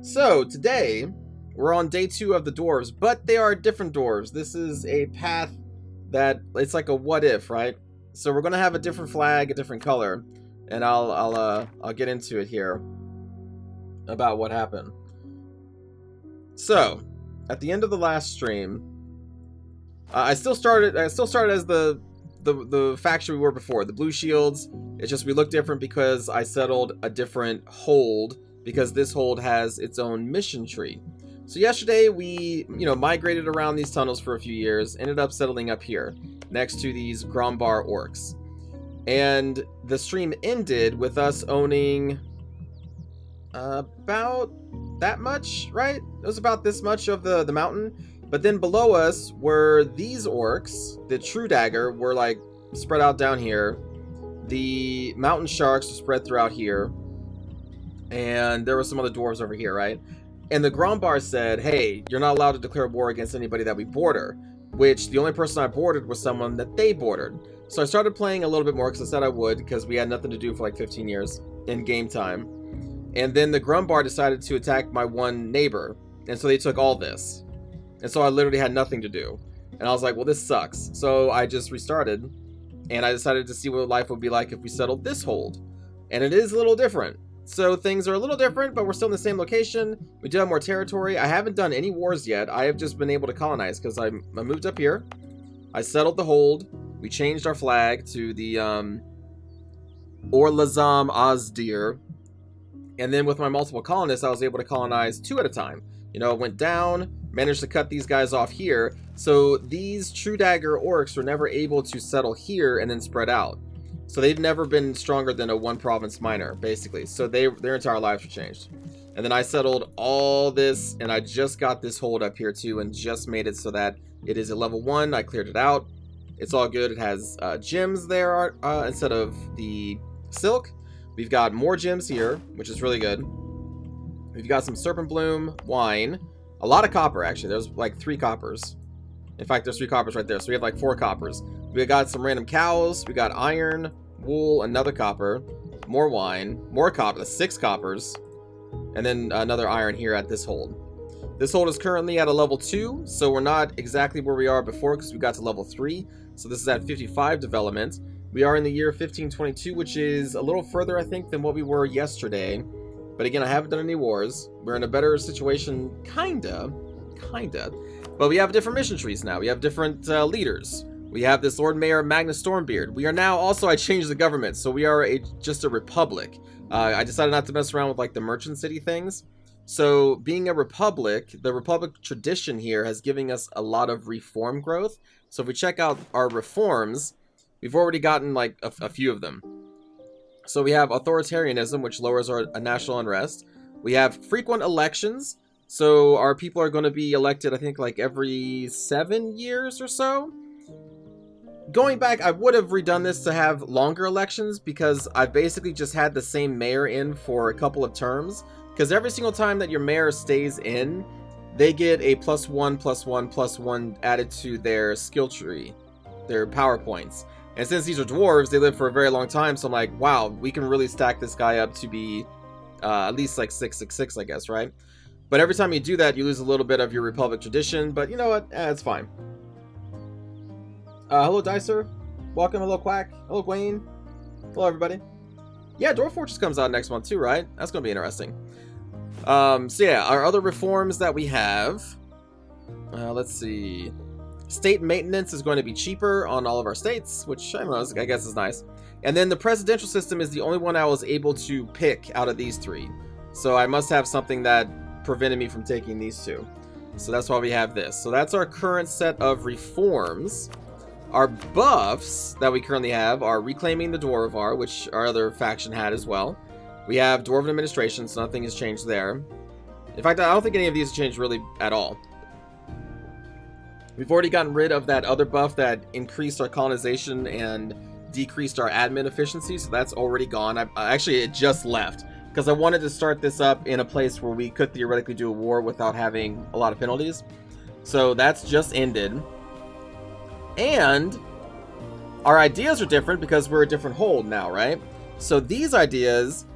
So today we're on day 2 of the dwarves, but they are different dwarves. This is a path that it's like a what if, right? So we're gonna have a different flag, a different color, and I'll get into it here about what happened. So at the end of the last stream, I still started as the faction we were before, the Blue Shields. It's just we look different because I settled a different hold, because this hold has its own mission tree. So yesterday we, migrated around these tunnels for a few years, ended up settling up here next to these Grombar orcs. And the stream ended with us owning about that much, right? It was about this much of the mountain. But then below us were these orcs. The True Dagger were like spread out down here. The mountain sharks were spread throughout here. And there were some other dwarves over here, right? And the Grombar said, hey, you're not allowed to declare war against anybody that we border. Which the only person I bordered was someone that they bordered. So I started playing a little bit more because I said I would, because we had nothing to do for like 15 years in game time. And then the Grombar decided to attack my one neighbor. And so they took all this. And so I literally had nothing to do. And I was like, well, this sucks. So I just restarted. And I decided to see what life would be like if we settled this hold. And it is a little different. So things are a little different, but we're still in the same location. We do have more territory. I haven't done any wars yet. I have just been able to colonize because I moved up here. I settled the hold. We changed our flag to the Orlazam Ozdir. And then with my multiple colonists, I was able to colonize 2 at a time. Went down, managed to cut these guys off here. So these True Dagger orcs were never able to settle here and then spread out. So they've never been stronger than a 1 province minor, basically. So their entire lives were changed. And then I settled all this, and I just got this hold up here too, and just made it so that it is a level 1. I cleared it out. It's all good. It has gems there instead of the silk. We've got more gems here, which is really good. We've got some Serpent Bloom wine. A lot of copper, actually. There's like 3 coppers. In fact, there's 3 coppers right there. So we have like 4 coppers. We got some random cows. We got iron, wool, another copper, more wine, more copper, 6 coppers, and then another iron here at this hold. This hold is currently at a level 2, so we're not exactly where we are before because we got to level 3. So this is at 55 development. We are in the year 1522, which is a little further, I think, than what we were yesterday. But again, I haven't done any wars. We're in a better situation, kinda. But we have different mission trees now. We have different leaders. We have this Lord Mayor Magnus Stormbeard. We are now also, I changed the government, so we are just a republic. I decided not to mess around with like the merchant city things. So being a republic, the republic tradition here has given us a lot of reform growth. So if we check out our reforms, we've already gotten like a few of them. So we have authoritarianism, which lowers our national unrest. We have frequent elections. So our people are going to be elected, I think, like every 7 years or so. Going back, I would have redone this to have longer elections because I've basically just had the same mayor in for a couple of terms. Because every single time that your mayor stays in, they get a +1/+1/+1 added to their skill tree, their power points. And since these are dwarves, they live for a very long time. So I'm like, wow, we can really stack this guy up to be at least like 666, I guess, right? But every time you do that, you lose a little bit of your Republic tradition. But you know what? It's fine. Hello, Dicer. Welcome. Hello, Quack. Hello, Wayne. Hello, everybody. Yeah, Dwarf Fortress comes out next month too, right? That's going to be interesting. So yeah, our other reforms that we have. Let's see. State maintenance is going to be cheaper on all of our states, which I don't know, I guess is nice. And then the presidential system is the only one I was able to pick out of these 3. So I must have something that prevented me from taking these 2. So that's why we have this. So that's our current set of reforms. Our buffs that we currently have are reclaiming the Dwarvar, which our other faction had as well. We have Dwarven administration, so nothing has changed there. In fact, I don't think any of these have changed really at all. We've already gotten rid of that other buff that increased our colonization and decreased our admin efficiency, so that's already gone. Actually, it just left because I wanted to start this up in a place where we could theoretically do a war without having a lot of penalties. So that's just ended. And our ideas are different because we're a different hold now, right? So these ideas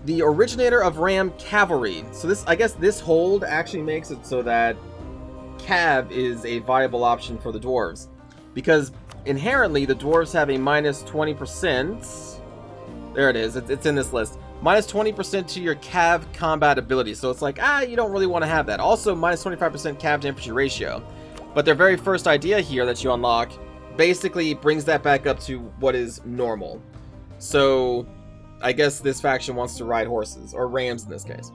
the originator of Ram Cavalry. So this, I guess this hold actually makes it so that Cav is a viable option for the dwarves, because inherently the dwarves have a minus 20%. There it is. It's in this list. Minus 20% to your Cav combat ability. So it's like, you don't really want to have that. Also, minus 25% Cav to infantry ratio. But their very first idea here that you unlock basically brings that back up to what is normal. So I guess this faction wants to ride horses, or rams in this case.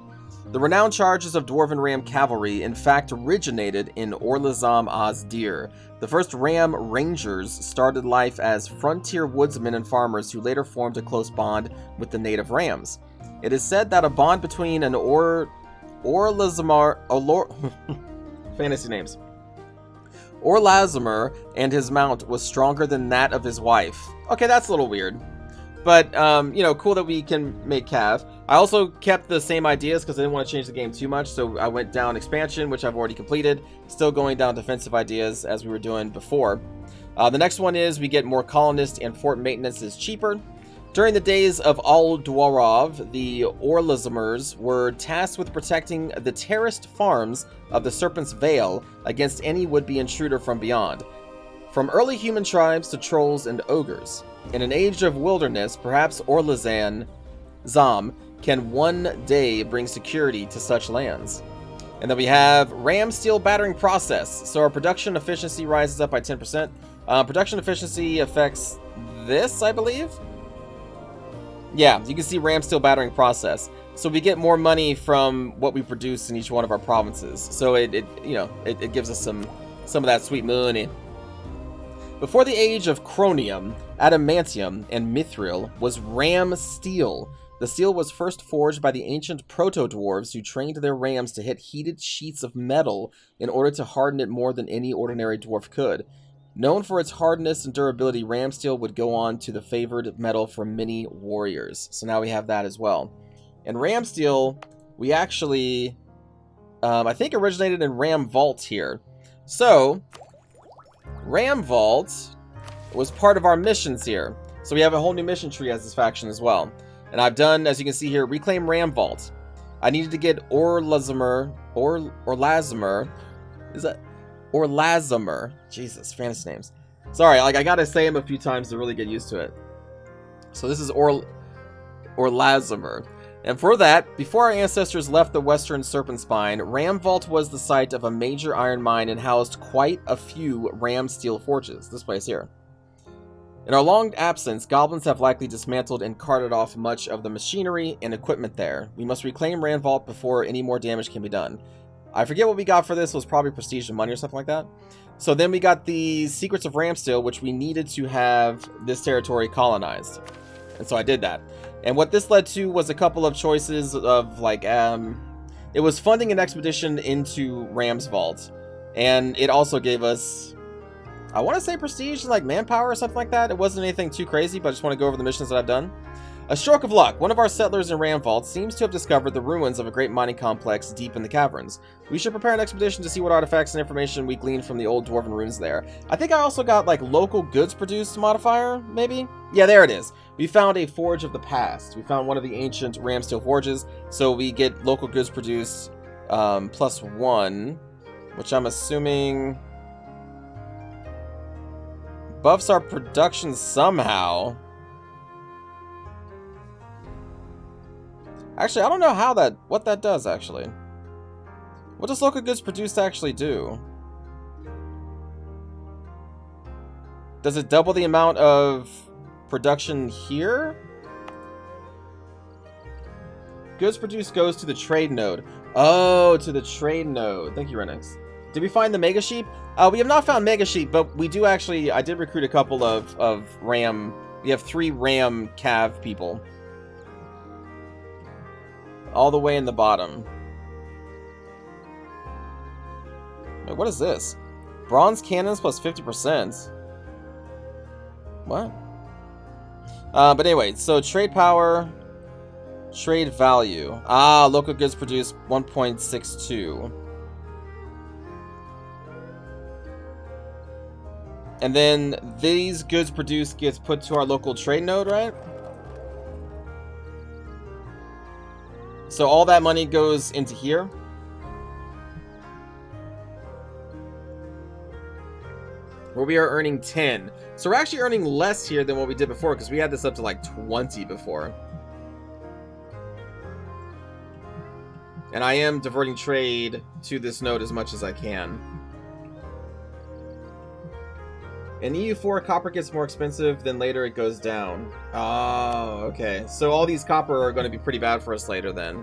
The renowned charges of Dwarven Ram Cavalry in fact originated in Orlazam Azdir. The first Ram Rangers started life as frontier woodsmen and farmers who later formed a close bond with the native Rams. It is said that a bond between an Orlazamar... fantasy names. Orlazamar and his mount was stronger than that of his wife. Okay, that's a little weird. But, you know, cool that we can make Cav. I also kept the same ideas because I didn't want to change the game too much, so I went down expansion, which I've already completed. Still going down defensive ideas as we were doing before. The next one is we get more colonists and fort maintenance is cheaper. During the days of Al-Dwarov, the Orlazamers were tasked with protecting the terraced farms of the Serpent's Vale against any would-be intruder from beyond. From early human tribes to trolls and ogres. In an age of wilderness, perhaps Orlazan Zam can one day bring security to such lands. And then we have Ram Steel Battering Process. So our production efficiency rises up by 10%. Production efficiency affects this, I believe? Yeah, you can see Ram Steel Battering Process. So we get more money from what we produce in each one of our provinces. So it gives us some of that sweet money. Before the age of Chromium, Adamantium, and Mithril was Ram Steel. The steel was first forged by the ancient proto-dwarves who trained their rams to hit heated sheets of metal in order to harden it more than any ordinary dwarf could. Known for its hardness and durability, ram steel would go on to the favored metal for many warriors. So now we have that as well. And ram steel, we actually, I think originated in Ram Vault here. So Ram Vault was part of our missions here. So we have a whole new mission tree as this faction as well. And I've done, as you can see here, Reclaim Ram Vault. I needed to get Orlazamar. Is that Orlazamar? Jesus, fantasy names. Sorry, like I gotta say them a few times to really get used to it. So this is Orlazamar. And for that, before our ancestors left the western Serpent Spine, Ram Vault was the site of a major iron mine and housed quite a few ram steel forges. This place here. In our long absence, goblins have likely dismantled and carted off much of the machinery and equipment there. We must reclaim Ram Vault before any more damage can be done. I forget what we got for this. It was probably prestige and money or something like that. So then we got the Secrets of Ramsteel, which we needed to have this territory colonized. And so I did that. And what this led to was a couple of choices of like, it was funding an expedition into Ram's Vault. And it also gave us, I want to say prestige, like manpower or something like that. It wasn't anything too crazy, but I just want to go over the missions that I've done. A stroke of luck. One of our settlers in Ram Vault seems to have discovered the ruins of a great mining complex deep in the caverns. We should prepare an expedition to see what artifacts and information we gleaned from the old dwarven ruins there. I think I also got like local goods produced modifier, maybe? Yeah, there it is. We found a forge of the past. We found one of the ancient ram steel forges, so we get local goods produced +1, which I'm assuming buffs our production somehow. Actually, I don't know how what that does, actually. What does local goods produced actually do? Does it double the amount of production here? Goods produced goes to the trade node. Oh, to the trade node. Thank you, Renix. Did we find the Mega Sheep? We have not found Mega Sheep, but we do actually, I did recruit a couple of Ram. We have 3 Ram Cav people. All the way in the bottom. Wait, what is this? Bronze cannons plus 50%. What? But anyway, so trade power, trade value. Ah, local goods produce 1.62. And then these goods produced gets put to our local trade node, right? So all that money goes into here. Where we are earning 10. So we're actually earning less here than what we did before, because we had this up to like 20 before. And I am diverting trade to this node as much as I can. In EU4, copper gets more expensive, then later it goes down. Oh, okay. So all these copper are going to be pretty bad for us later then.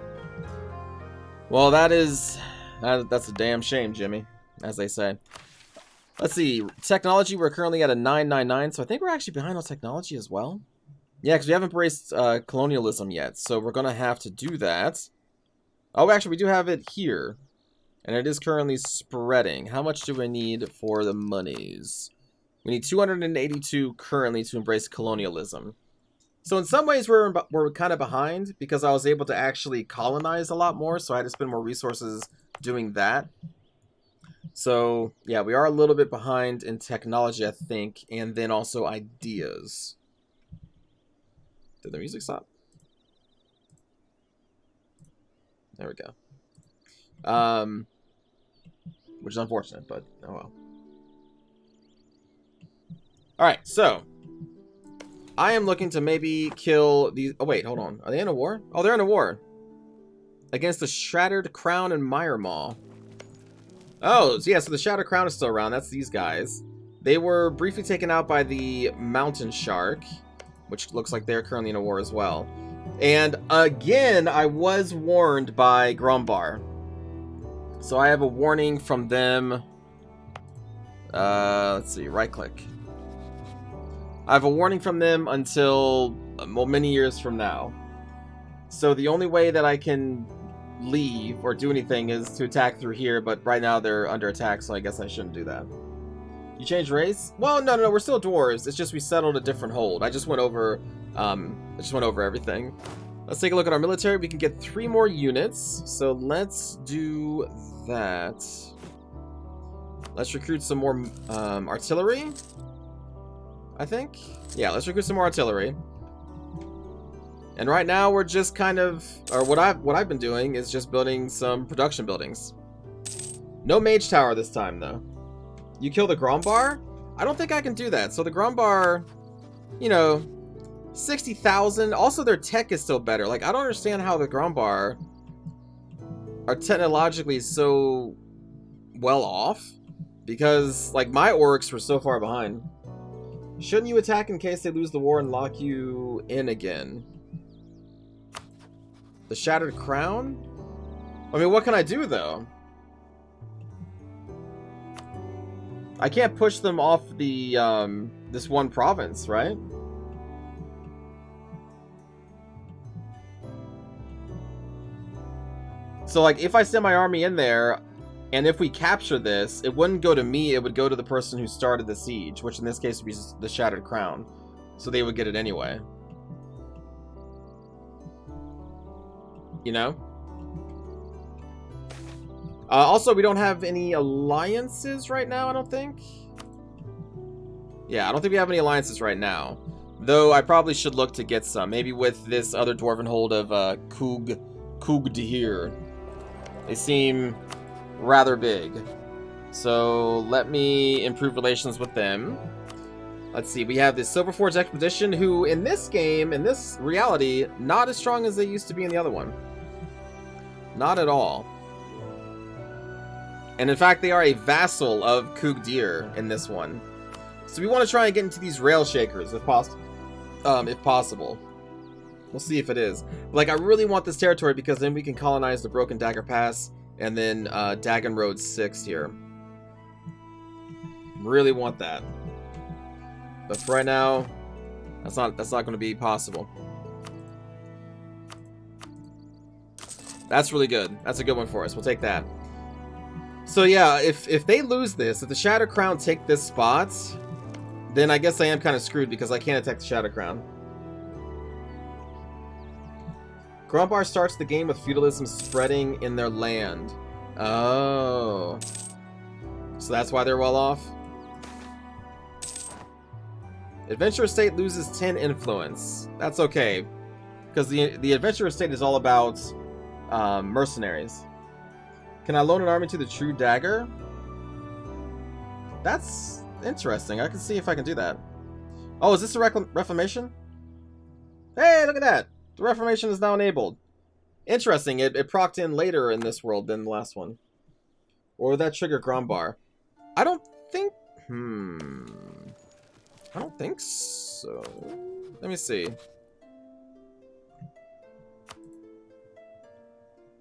Well, that's a damn shame, Jimmy, as they say. Let's see. Technology, we're currently at a 999, so I think we're actually behind on technology as well. Yeah, because we haven't embraced colonialism yet, so we're going to have to do that. Oh, actually, we do have it here. And it is currently spreading. How much do we need for the monies? We need 282 currently to embrace colonialism. So in some ways, we're kind of behind because I was able to actually colonize a lot more, so I had to spend more resources doing that. So, yeah, we are a little bit behind in technology, I think, and then also ideas. Did the music stop? There we go. Which is unfortunate, but oh well. Alright, so I am looking to maybe kill these... Oh, wait, hold on. Are they in a war? Oh, they're in a war. Against the Shattered Crown and Myrmaw. Oh, yeah, so the Shattered Crown is still around. That's these guys. They were briefly taken out by the Mountain Shark, which looks like they're currently in a war as well. And again, I was warned by Grumbar. So I have a warning from them. Let's see, right-click. I have a warning from them until, well, many years from now. So the only way that I can leave or do anything is to attack through here, but right now they're under attack, so I guess I shouldn't do that. You changed race? Well, no, we're still dwarves. It's just we settled a different hold. I just went over everything. Let's take a look at our military. We can get 3 more units, so let's do that. Let's recruit some more artillery, I think. Yeah, let's recruit some more artillery. And right now we're just kind of, or what I've been doing is just building some production buildings. No mage tower this time though. You kill the Grumbar? I don't think I can do that. So the Grumbar, you know, 60,000. Also their tech is still better. Like, I don't understand how the Grumbar are technologically so well off, because like my orcs were so far behind. Shouldn't you attack in case they lose the war and lock you in again? The Shattered Crown? I mean, what can I do, though? I can't push them off the, this one province, right? So, like, if I send my army in there, and if we capture this, it wouldn't go to me, it would go to the person who started the siege, which in this case would be the Shattered Crown. So they would get it anyway. You know? Also, we don't have any alliances right now, I don't think. Yeah, I don't think we have any alliances right now. Though I probably should look to get some. Maybe with this other dwarven hold of Kugdihir. They seem rather big. So let me improve relations with them. Let's see, we have this Silverforge Expedition, who in this game, in this reality, not as strong as they used to be in the other one. Not at all. And in fact, they are a vassal of Kugdir in this one. So we want to try and get into these rail shakers if possible. We'll see if it is. Like, I really want this territory because then we can colonize the Broken Dagger Pass and then Dagon Road 6 here. Really want that. But for right now, that's not going to be possible. That's really good. That's a good one for us. We'll take that. So yeah, if they lose this, if the Shadow Crown take this spot, then I guess I am kind of screwed because I can't attack the Shadow Crown. Grumbar starts the game with feudalism spreading in their land. Oh. So that's why they're well off? Adventure State loses 10 influence. That's okay. Because the Adventure State is all about mercenaries. Can I loan an army to the True Dagger? That's interesting. I can see if I can do that. Oh, is this a reformation? Hey, look at that. The reformation is now enabled. Interesting. It procced in later in this world than the last one. Or would that trigger Grombar? I don't think... I don't think so. Let me see.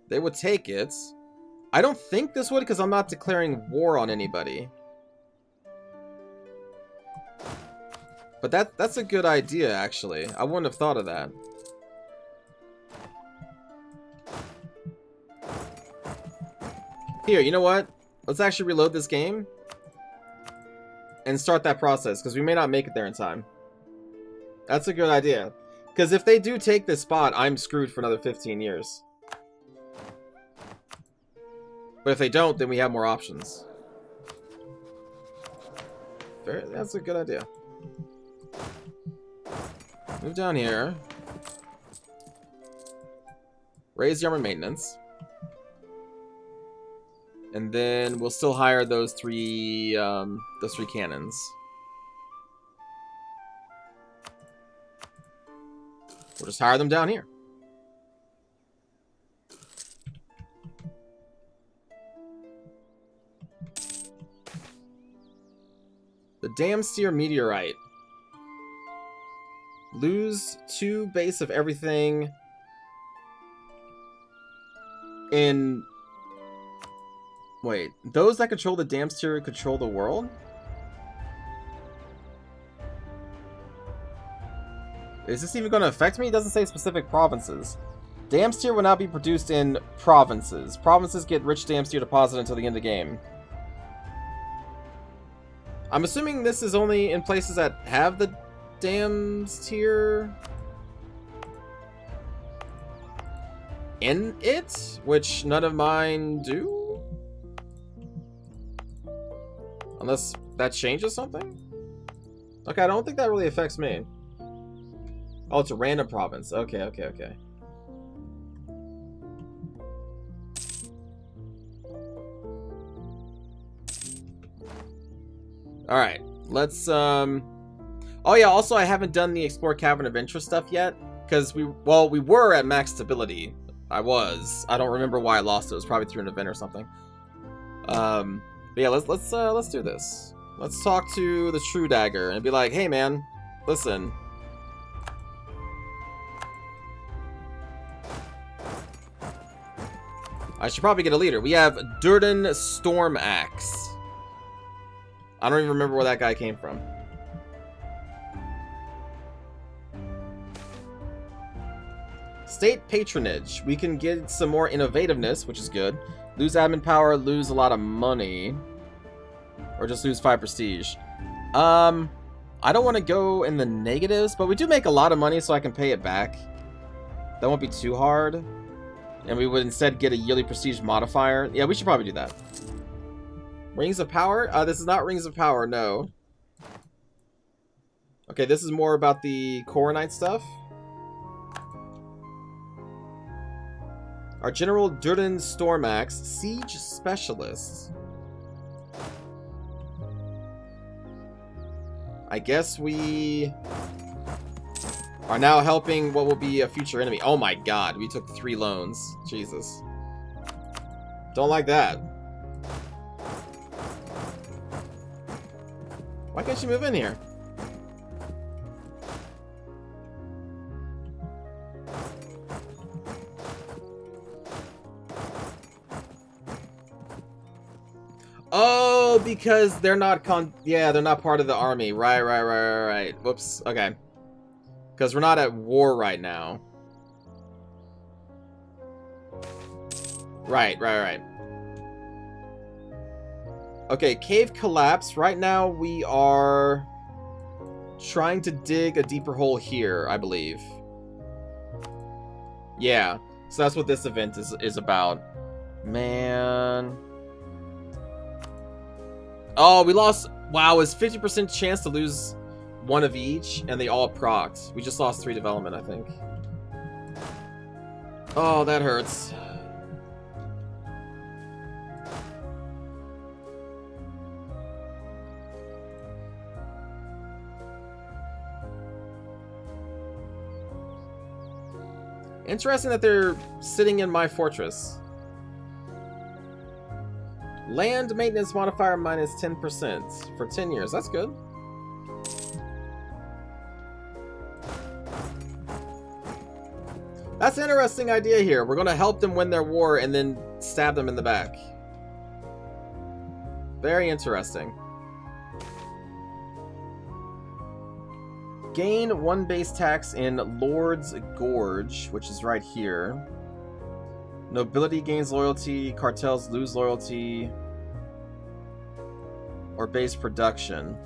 They would take it. I don't think this would, because I'm not declaring war on anybody. But that's a good idea, actually. I wouldn't have thought of that. Here, you know what? Let's actually reload this game and start that process, because we may not make it there in time. That's a good idea. Because if they do take this spot, I'm screwed for another 15 years. But if they don't, then we have more options. That's a good idea. Move down here. Raise the armor maintenance. And then we'll still hire those three cannons. We'll just hire them down here. The Damn Steer Meteorite. Lose 2 base of everything in... Wait, those that control the Damn Steer control the world? Is this even going to affect me? It doesn't say specific provinces. Damn Steer will not be produced in provinces. Provinces get rich Damn Steer deposit until the end of the game. I'm assuming this is only in places that have the Damn Steer in it, which none of mine do. Unless that changes something? Okay, I don't think that really affects me. Oh, it's a random province. Okay. Alright, let's, Oh yeah, also I haven't done the Explore Cavern of Interest stuff yet, because we were at max stability. I don't remember why I lost it. It was probably through an event or something. But yeah, let's do this. Let's talk to the True Dagger and be like, hey man, listen. I should probably get a leader. We have Durden Storm Axe. I don't even remember where that guy came from. State Patronage. We can get some more innovativeness, which is good. Lose admin power, lose a lot of money. Or just lose 5 prestige. I don't want to go in the negatives, but we do make a lot of money, so I can pay it back. That won't be too hard. And we would instead get a yearly prestige modifier. Yeah, we should probably do that. Rings of Power? This is not Rings of Power, no. Okay, this is more about the Coronite stuff. Our General Durden Stormax, Siege Specialist. I guess we are now helping what will be a future enemy. Oh my god, we took 3 loans. Jesus. Don't like that. Why can't you move in here? Oh, because they're not they're not part of the army. Right. Whoops. Okay. Because we're not at war right now. Right. Okay, cave collapse. Right now we are trying to dig a deeper hole here, I believe. Yeah. So that's what this event is about. Man. Oh, we lost... Wow, it's 50% chance to lose 1 of each, and they all procced. We just lost 3 development, I think. Oh, that hurts. Interesting that they're sitting in my fortress. Land maintenance modifier minus 10% for 10 years. That's good. That's an interesting idea here. We're going to help them win their war and then stab them in the back. Very interesting. Gain 1 base tax in Lord's Gorge, which is right here. Nobility gains loyalty, cartels lose loyalty, or base production.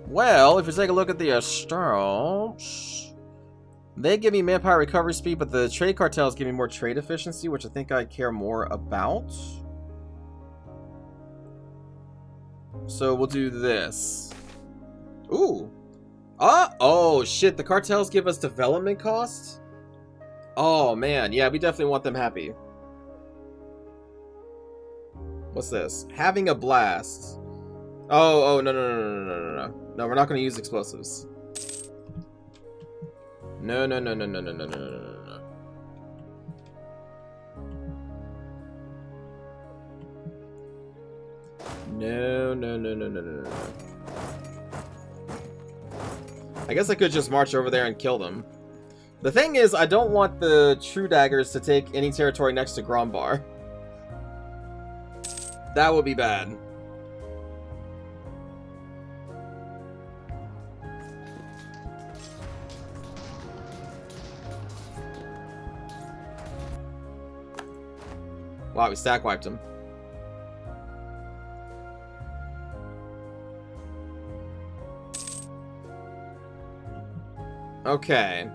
Well, if you take a look at the Astrals, they give me manpower recovery speed, but the trade cartels give me more trade efficiency, which I think I care more about. So we'll do this. Ooh. Oh shit, the cartels give us development costs? Oh man, yeah, we definitely want them happy. What's this? Having a blast. Oh, no. No, we're not going to use explosives. No. No. I guess I could just march over there and kill them. The thing is, I don't want the True Daggers to take any territory next to Grombar. That would be bad. Wow, we stack wiped him. Okay.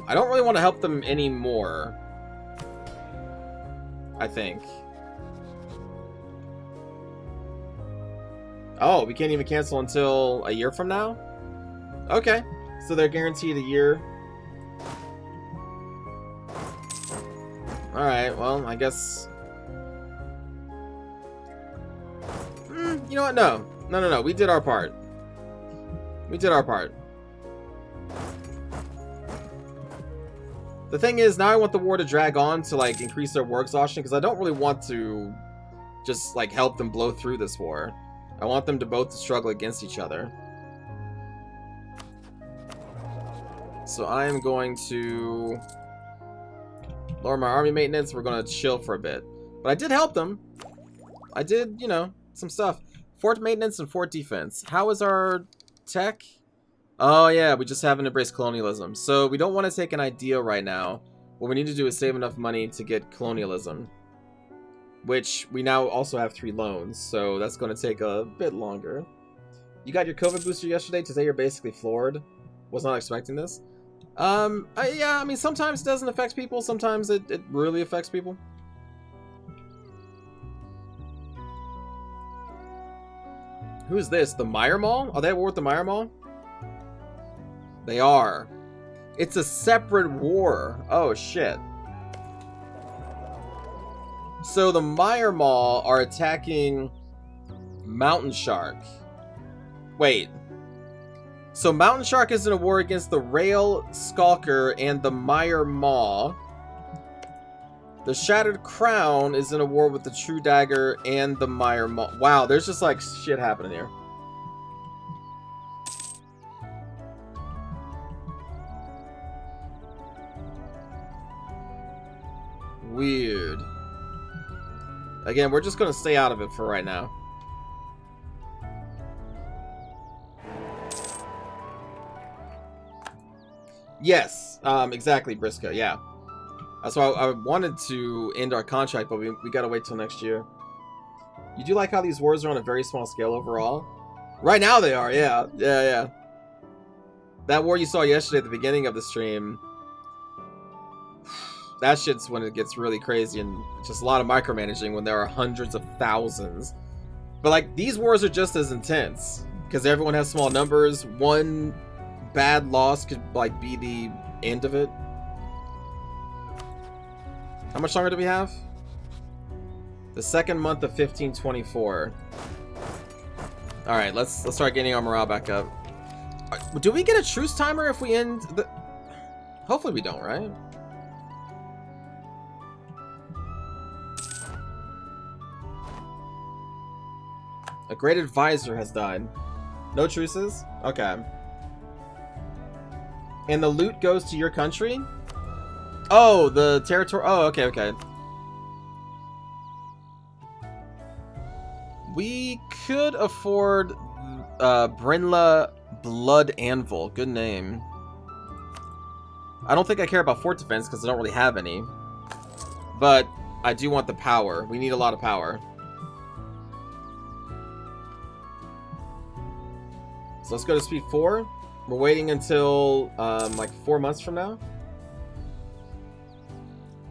I don't really want to help them anymore, I think. Oh, we can't even cancel until a year from now? Okay, so they're guaranteed a year. Alright, well, I guess... you know what? No. We did our part. The thing is, now I want the war to drag on to, like, increase their war exhaustion, because I don't really want to just, like, help them blow through this war. I want them to both struggle against each other. So I am going to lower my army maintenance. We're going to chill for a bit. But I did help them. I did, you know, some stuff. Fort maintenance and fort defense. How is our tech? Oh yeah, we just haven't embraced colonialism. So we don't want to take an idea right now. What we need to do is save enough money to get colonialism. Which we now also have 3 loans, so that's going to take a bit longer. You got your COVID booster yesterday. Today you're basically floored. Was not expecting this. Yeah, I mean, sometimes it doesn't affect people. Sometimes it really affects people. Who's this? The Meyer Mall? Are they at war with the Meyer Mall? They are. It's a separate war. Oh, shit. So the Meyer Mall are attacking Mountain Shark. Wait. So Mountain Shark is in a war against the Rail Skulker and the Meyer Mall. The Shattered Crown is in a war with the True Dagger and the Meyer Mall. Wow, there's just like shit happening here. Weird. Again, we're just going to stay out of it for right now. Yes, exactly, Briscoe, yeah. That's why I wanted to end our contract, but we gotta wait till next year. You do like how these wars are on a very small scale overall? Right now they are, yeah. Yeah. That war you saw yesterday at the beginning of the stream, that shit's when it gets really crazy and just a lot of micromanaging when there are hundreds of thousands. But like, these wars are just as intense because everyone has small numbers. One bad loss could like be the end of it. How much longer do we have? The second month of 1524. All right, let's start getting our morale back up. Do we get a truce timer if we end the... Hopefully we don't, right? A great advisor has died. No truces? Okay. And the loot goes to your country? Oh, the territorial... Oh, okay, okay. We could afford Brenla Blood Anvil. Good name. I don't think I care about fort defense because I don't really have any. But I do want the power. We need a lot of power. So let's go to speed 4. We're waiting until like 4 months from now.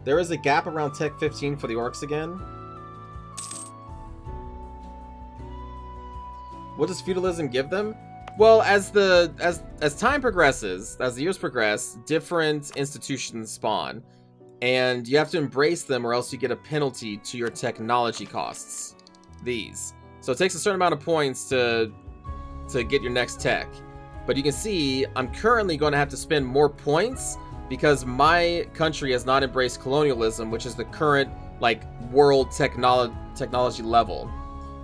There is a gap around Tech 15 for the orcs again. What does feudalism give them? Well, as time progresses, as the years progress, different institutions spawn. And you have to embrace them or else you get a penalty to your technology costs. These. So it takes a certain amount of points to get your next tech. But you can see I'm currently going to have to spend more points because my country has not embraced colonialism, which is the current like world technology level.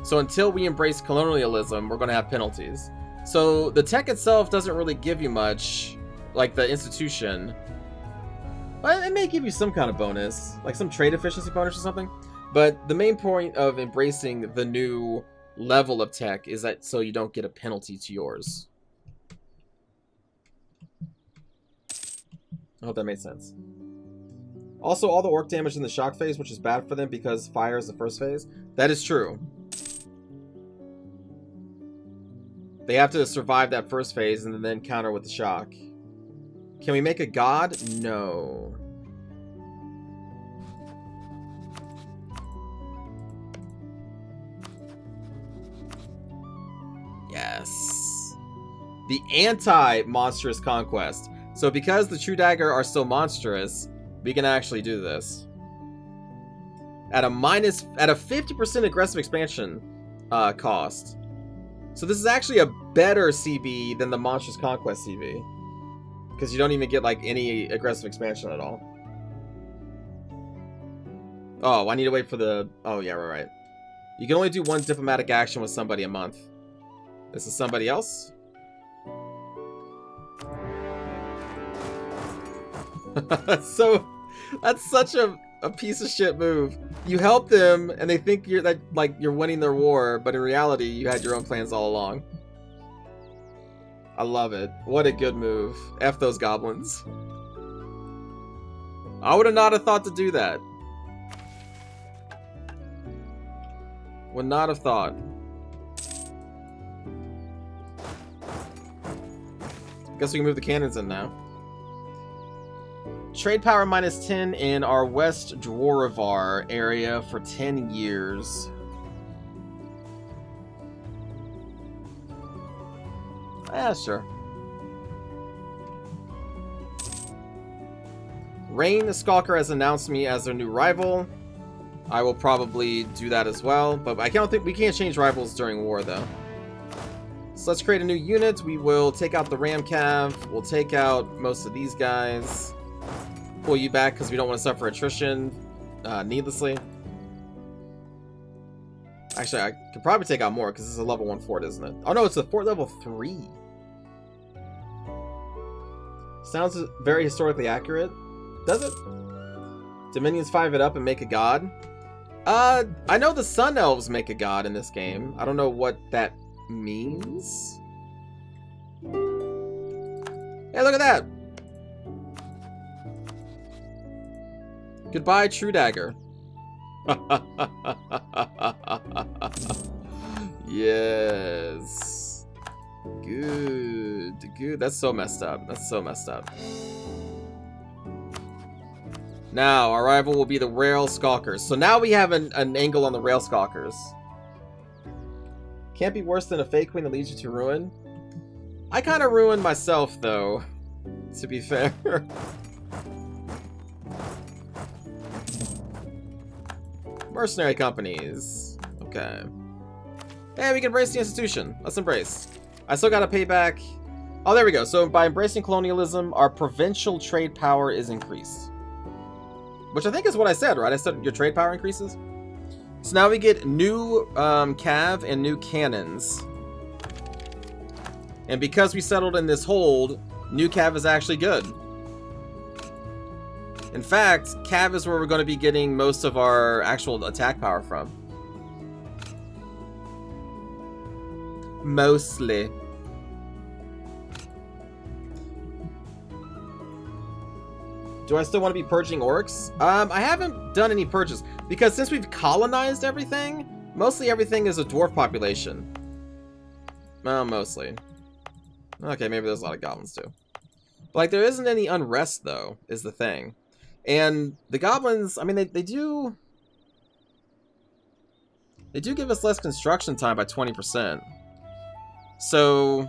So until we embrace colonialism, we're going to have penalties. So the tech itself doesn't really give you much, like the institution. Well, it may give you some kind of bonus, like some trade efficiency bonus or something. But the main point of embracing the new level of tech is that so you don't get a penalty to yours. I hope that made sense. Also, all the orc damage in the shock phase, which is bad for them because fire is the first phase. That is true. They have to survive that first phase and then counter with the shock. Can we make a god? No. Yes. The anti-monstrous conquest. So because the True Dagger are still monstrous, we can actually do this. At a 50% aggressive expansion cost. So this is actually a better CB than the Monstrous Conquest CB. Because you don't even get like any aggressive expansion at all. Oh, I need to wait for the... Oh, yeah, right. You can only do one diplomatic action with somebody a month. This is somebody else? So, that's such a piece of shit move. You help them, and they think you're winning their war, but in reality, you had your own plans all along. I love it. What a good move. F those goblins. I would not have thought to do that. Would not have thought. Guess we can move the cannons in now. Trade power -10 in our West Dwarvar area for 10 years. Yeah, sure. Rain the Skulker has announced me as their new rival. I will probably do that as well, but I don't think we can't change rivals during war though. So let's create a new unit. We will take out the Ram Cav. We'll take out most of these guys. Pull you back because we don't want to suffer attrition needlessly. Actually, I could probably take out more because this is a level 1 fort, isn't it? Oh no, it's a fort level 3. Sounds very historically accurate. Does it? Dominions 5 it up and make a god. I know the Sun Elves make a god in this game. I don't know what that means. Hey, look at that! Goodbye, True Dagger. Yes. Good. Good. That's so messed up. That's so messed up. Now, our rival will be the Rail Skulkers. So now we have an angle on the Rail Skulkers. Can't be worse than a fake queen that leads you to ruin. I kind of ruined myself, though, to be fair. Mercenary companies. Okay. Hey, we can embrace the institution. Let's embrace. I still gotta pay back. Oh, there we go. So by embracing colonialism, our provincial trade power is increased. Which I think is what I said, right? I said your trade power increases. So now we get new cav and new cannons. And because we settled in this hold, new cav is actually good. In fact, cav is where we're going to be getting most of our actual attack power from. Mostly. Do I still want to be purging orcs? I haven't done any purges because since we've colonized everything, mostly everything is a dwarf population. Well, mostly. Okay, maybe there's a lot of goblins too. But, like, there isn't any unrest though, is the thing. And the goblins, I mean, they do give us less construction time by 20%. So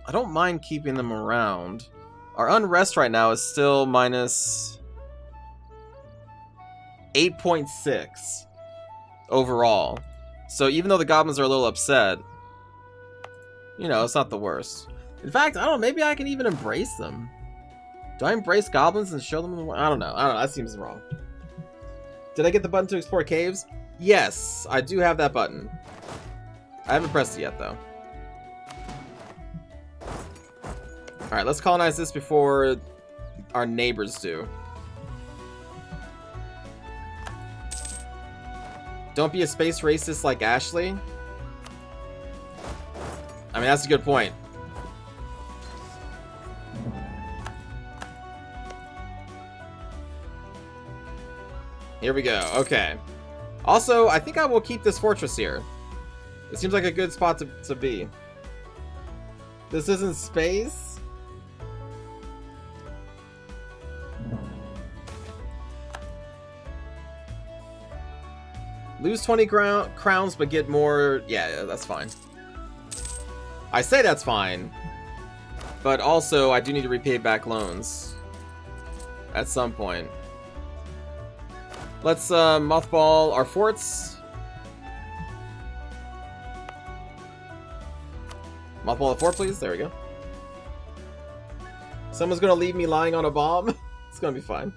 I don't mind keeping them around. Our unrest right now is still minus 8.6 overall. So even though the goblins are a little upset, you know, it's not the worst. In fact, I don't know, maybe I can even embrace them. Do I embrace goblins and show them the way? I don't know. That seems wrong. Did I get the button to explore caves? Yes, I do have that button. I haven't pressed it yet, though. Alright, let's colonize this before our neighbors do. Don't be a space racist like Ashley. I mean, that's a good point. Here we go. Okay. Also, I think I will keep this fortress here. It seems like a good spot to be. This isn't space? Lose 20 crowns, but get more... Yeah, that's fine. I say that's fine. But also, I do need to repay back loans. At some point. Let's mothball our forts. Mothball the fort, please. There we go. Someone's gonna leave me lying on a bomb. It's gonna be fine.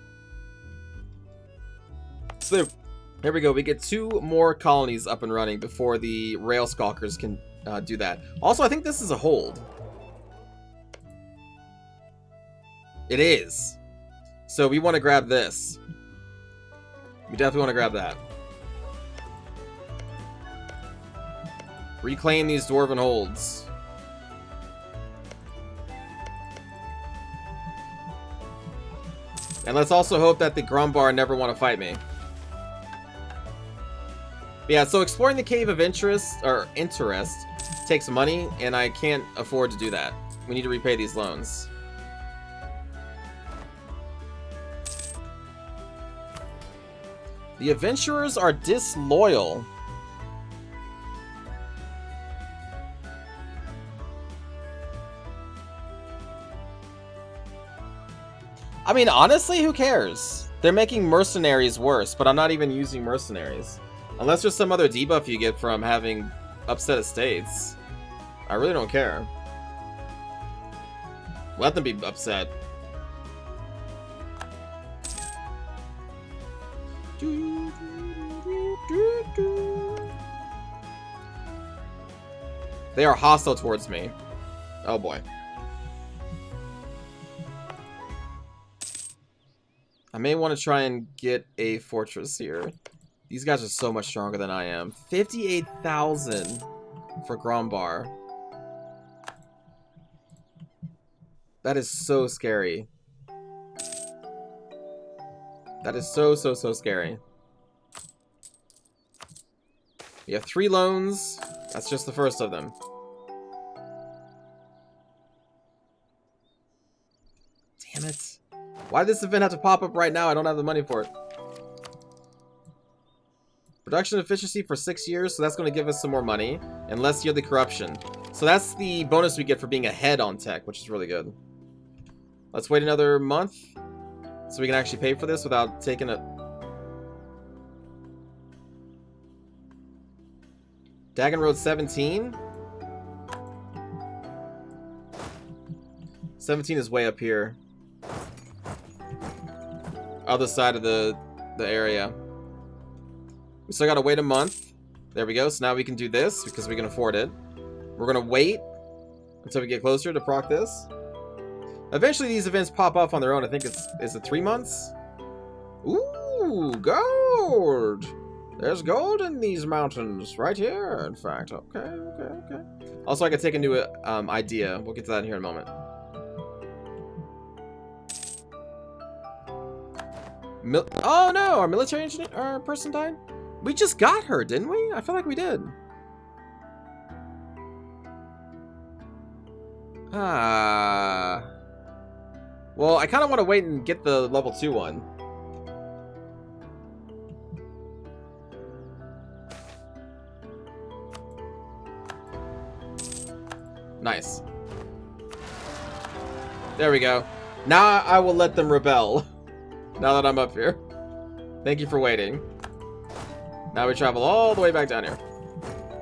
So there we go. We get 2 more colonies up and running before the rail skulkers can do that. Also, I think this is a hold. It is. So we want to grab this. We definitely want to grab that. Reclaim these dwarven holds. And let's also hope that the Grumbar never want to fight me. Yeah, so exploring the Cave of Interest takes money, and I can't afford to do that. We need to repay these loans. The adventurers are disloyal. I mean, honestly, who cares? They're making mercenaries worse, but I'm not even using mercenaries. Unless there's some other debuff you get from having upset estates. I really don't care. Let them be upset. They are hostile towards me. Oh boy. I may want to try and get a fortress here. These guys are so much stronger than I am. 58,000 for Grumbar. That is so scary. That is so scary. We have 3 loans. That's just the first of them. Damn it. Why did this event have to pop up right now? I don't have the money for it. Production efficiency for 6 years, so that's going to give us some more money. And less yearly corruption. So that's the bonus we get for being ahead on tech, which is really good. Let's wait another month so we can actually pay for this without taking it. Dagon Road 17? 17 is way up here. Other side of the area. We still gotta wait a month. There we go. So now we can do this because we can afford it. We're gonna wait until we get closer to proc this. Eventually these events pop up on their own. I think is it 3 months? Ooh, gold! There's gold in these mountains right here, in fact. Okay. Also, I can take a new idea. We'll get to that in here in a moment. Oh no, our military engineer, our person died? We just got her, didn't we? I feel like we did. Well, I kind of want to wait and get the level 2 one. Nice. There we go. Now I will let them rebel. Now that I'm up here. Thank you for waiting. Now we travel all the way back down here.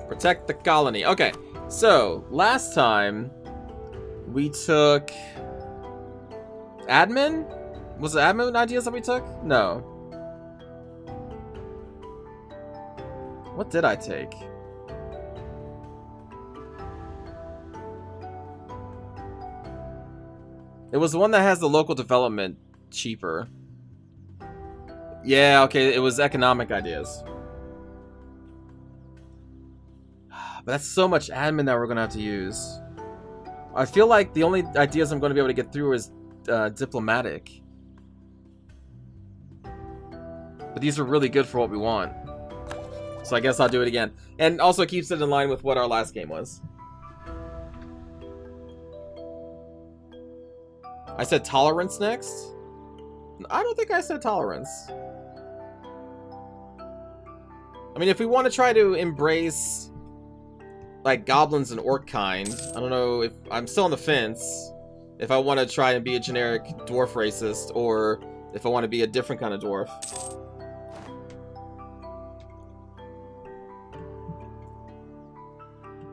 Protect the colony. Okay, so last time we took admin? Was it admin ideas that we took? No. What did I take? It was the one that has the local development cheaper. Yeah, okay, it was economic ideas. But that's so much admin that we're gonna have to use. I feel like the only ideas I'm gonna be able to get through is diplomatic. But these are really good for what we want. So I guess I'll do it again. And also keeps it in line with what our last game was. I said tolerance next? I don't think I said tolerance. I mean, if we want to try to embrace, like, goblins and orc kind, I don't know if... I'm still on the fence. If I want to try and be a generic dwarf racist, or if I want to be a different kind of dwarf.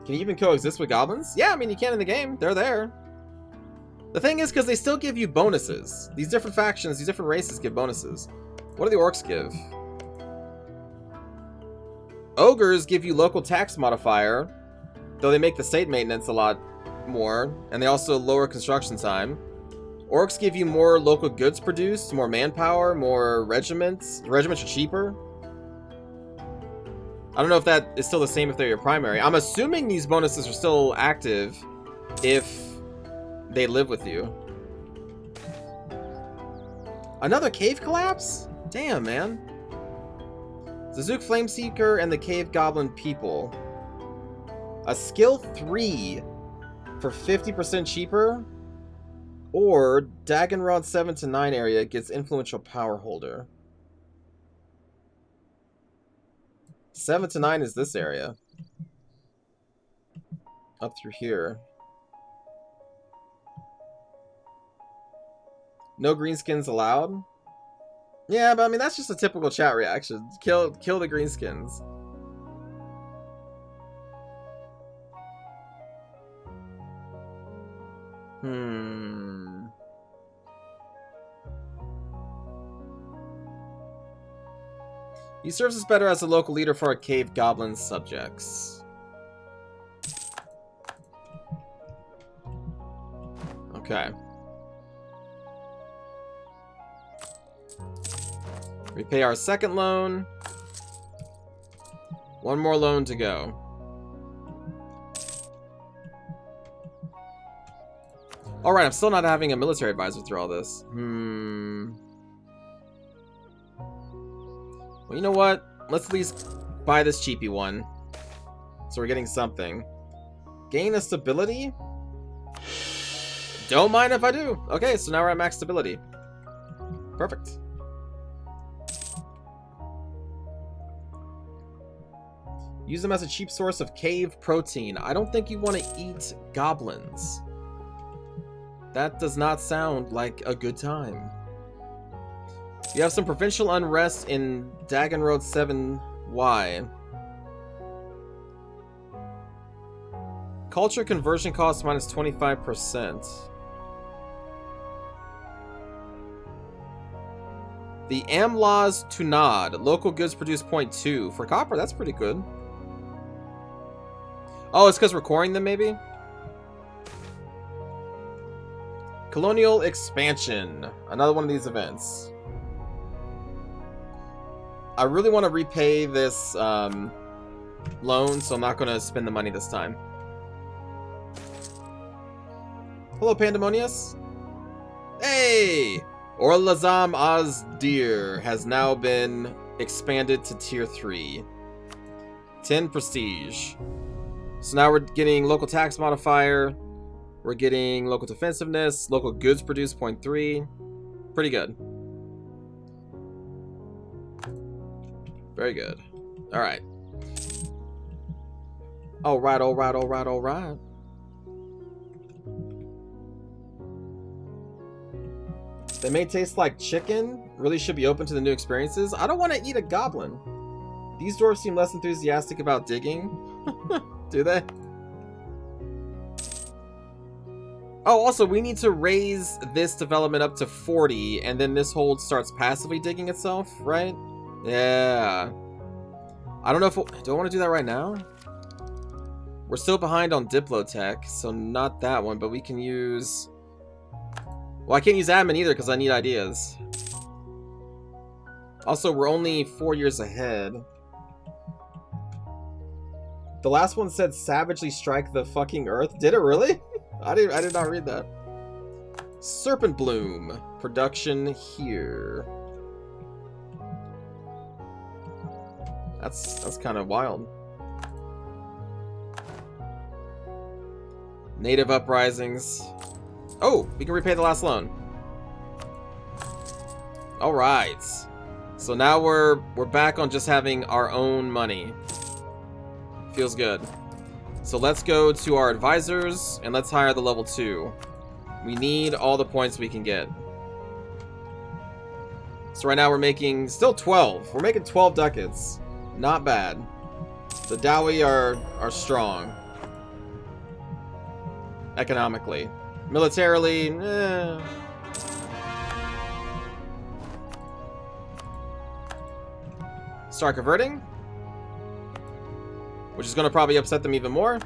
Can you even coexist with goblins? Yeah, I mean, you can in the game. They're there. The thing is, because they still give you bonuses. These different factions, these different races give bonuses. What do the orcs give? Ogres give you local tax modifier, though they make the state maintenance a lot more, and they also lower construction time. Orcs give you more local goods produced, more manpower, more regiments. The regiments are cheaper. I don't know if that is still the same if they're your primary. I'm assuming these bonuses are still active if they live with you. Another cave collapse? Damn, man. The Zook Flameseeker and the Cave Goblin People. A skill 3 for 50% cheaper. Or Dagonrod 7 to 9 area gets influential power holder. 7 to 9 is this area. Up through here. No greenskins allowed? Yeah, but I mean, that's just a typical chat reaction. Kill the greenskins. He serves us better as a local leader for our cave goblin subjects. Okay. Repay our second loan. One more loan to go. Alright, I'm still not having a military advisor through all this. Well, you know what? Let's at least buy this cheapy one. So we're getting something. Gain a stability? Don't mind if I do. Okay, so now we're at max stability. Perfect. Use them as a cheap source of cave protein. I don't think you want to eat goblins. That does not sound like a good time. You have some provincial unrest in Dagon Road 7Y. Culture conversion cost minus 25%. The Amlaws Tunad. Local goods produce 0.2. For copper, that's pretty good. Oh, it's because we're coring them, maybe? Colonial expansion. Another one of these events. I really want to repay this loan, so I'm not going to spend the money this time. Hello, Pandemonius. Hey! Orlazam Azdir has now been expanded to tier 3. 10 prestige. So now we're getting local tax modifier. We're getting local defensiveness. Local goods produce 0.3. Pretty good. Very good. Alright. Alright, alright, alright, alright. They may taste like chicken. Really should be open to the new experiences. I don't want to eat a goblin. These dwarves seem less enthusiastic about digging. Do they? Oh, also, we need to raise this development up to 40, and then this hold starts passively digging itself, right? Yeah. I don't know if... do I want to do that right now? We're still behind on Diplotech, so not that one, but we can use... Well, I can't use admin either because I need ideas. Also, we're only 4 years ahead. The last one said savagely strike the fucking earth. Did it really? I did not read that. Serpent Bloom. Production here. That's kind of wild. Native uprisings. Oh, we can repay the last loan. All right. So now we're back on just having our own money. Feels good. So let's go to our advisors and let's hire the level 2. We need all the points we can get. So right now we're making still 12. We're making 12 ducats. Not bad. The Dowie are strong. Economically. Militarily, Start converting. Which is going to probably upset them even more.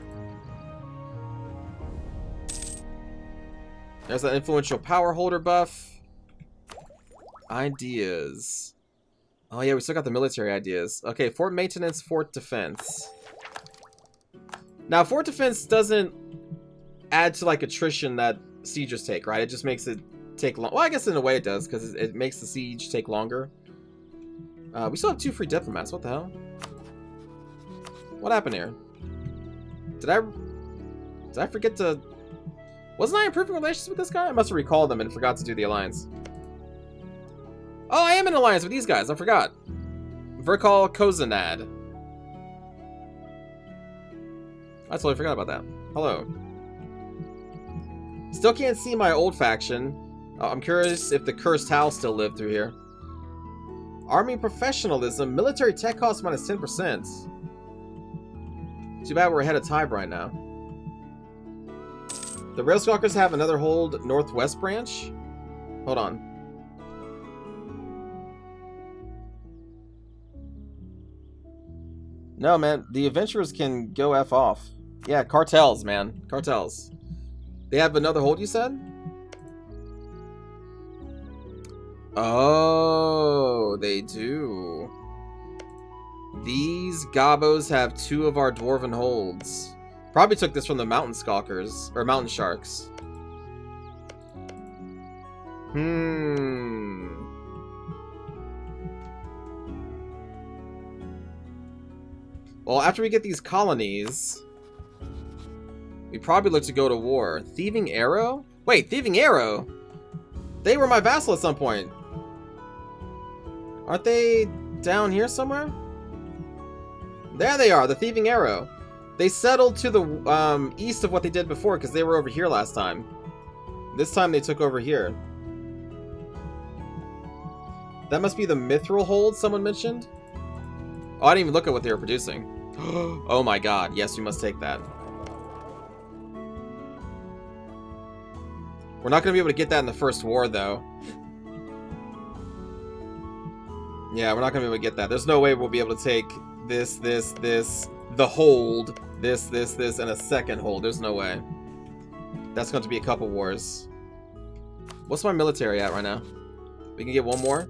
There's that influential power holder buff. Ideas. Oh yeah, we still got the military ideas. Okay, fort maintenance, fort defense. Now, fort defense doesn't add to like attrition that sieges take, right? It just makes it take long. Well, I guess in a way it does, because it makes the siege take longer. We still have 2 free diplomats. What the hell? What happened here? Did I forget to... Wasn't I improving relations with this guy? I must have recalled them and forgot to do the alliance. Oh, I am in alliance with these guys. I forgot. Verkal Kozanad. I totally forgot about that. Hello. Still can't see my old faction. I'm curious if the Cursed Howl still live through here. Army professionalism. Military tech cost minus 10%. Too bad we're ahead of time right now. The Railstalkers have another hold northwest branch? Hold on. No, man. The adventurers can go F off. Yeah, cartels, man. Cartels. They have another hold, you said? Oh, they do. These gobos have 2 of our dwarven holds. Probably took this from the mountain skulkers, or mountain sharks. Well, after we get these colonies, we probably look to go to war. Thieving Arrow? Wait, Thieving Arrow? They were my vassal at some point. Aren't they down here somewhere? There they are, the Thieving Arrow. They settled to the east of what they did before because they were over here last time. This time they took over here. That must be the Mithril hold someone mentioned? Oh, I didn't even look at what they were producing. Oh my god, yes, we must take that. We're not going to be able to get that in the first war, though. Yeah, we're not going to be able to get that. There's no way we'll be able to take this, the hold, this, and a second hold. There's no way. That's going to be a couple wars. What's my military at right now? We can get one more.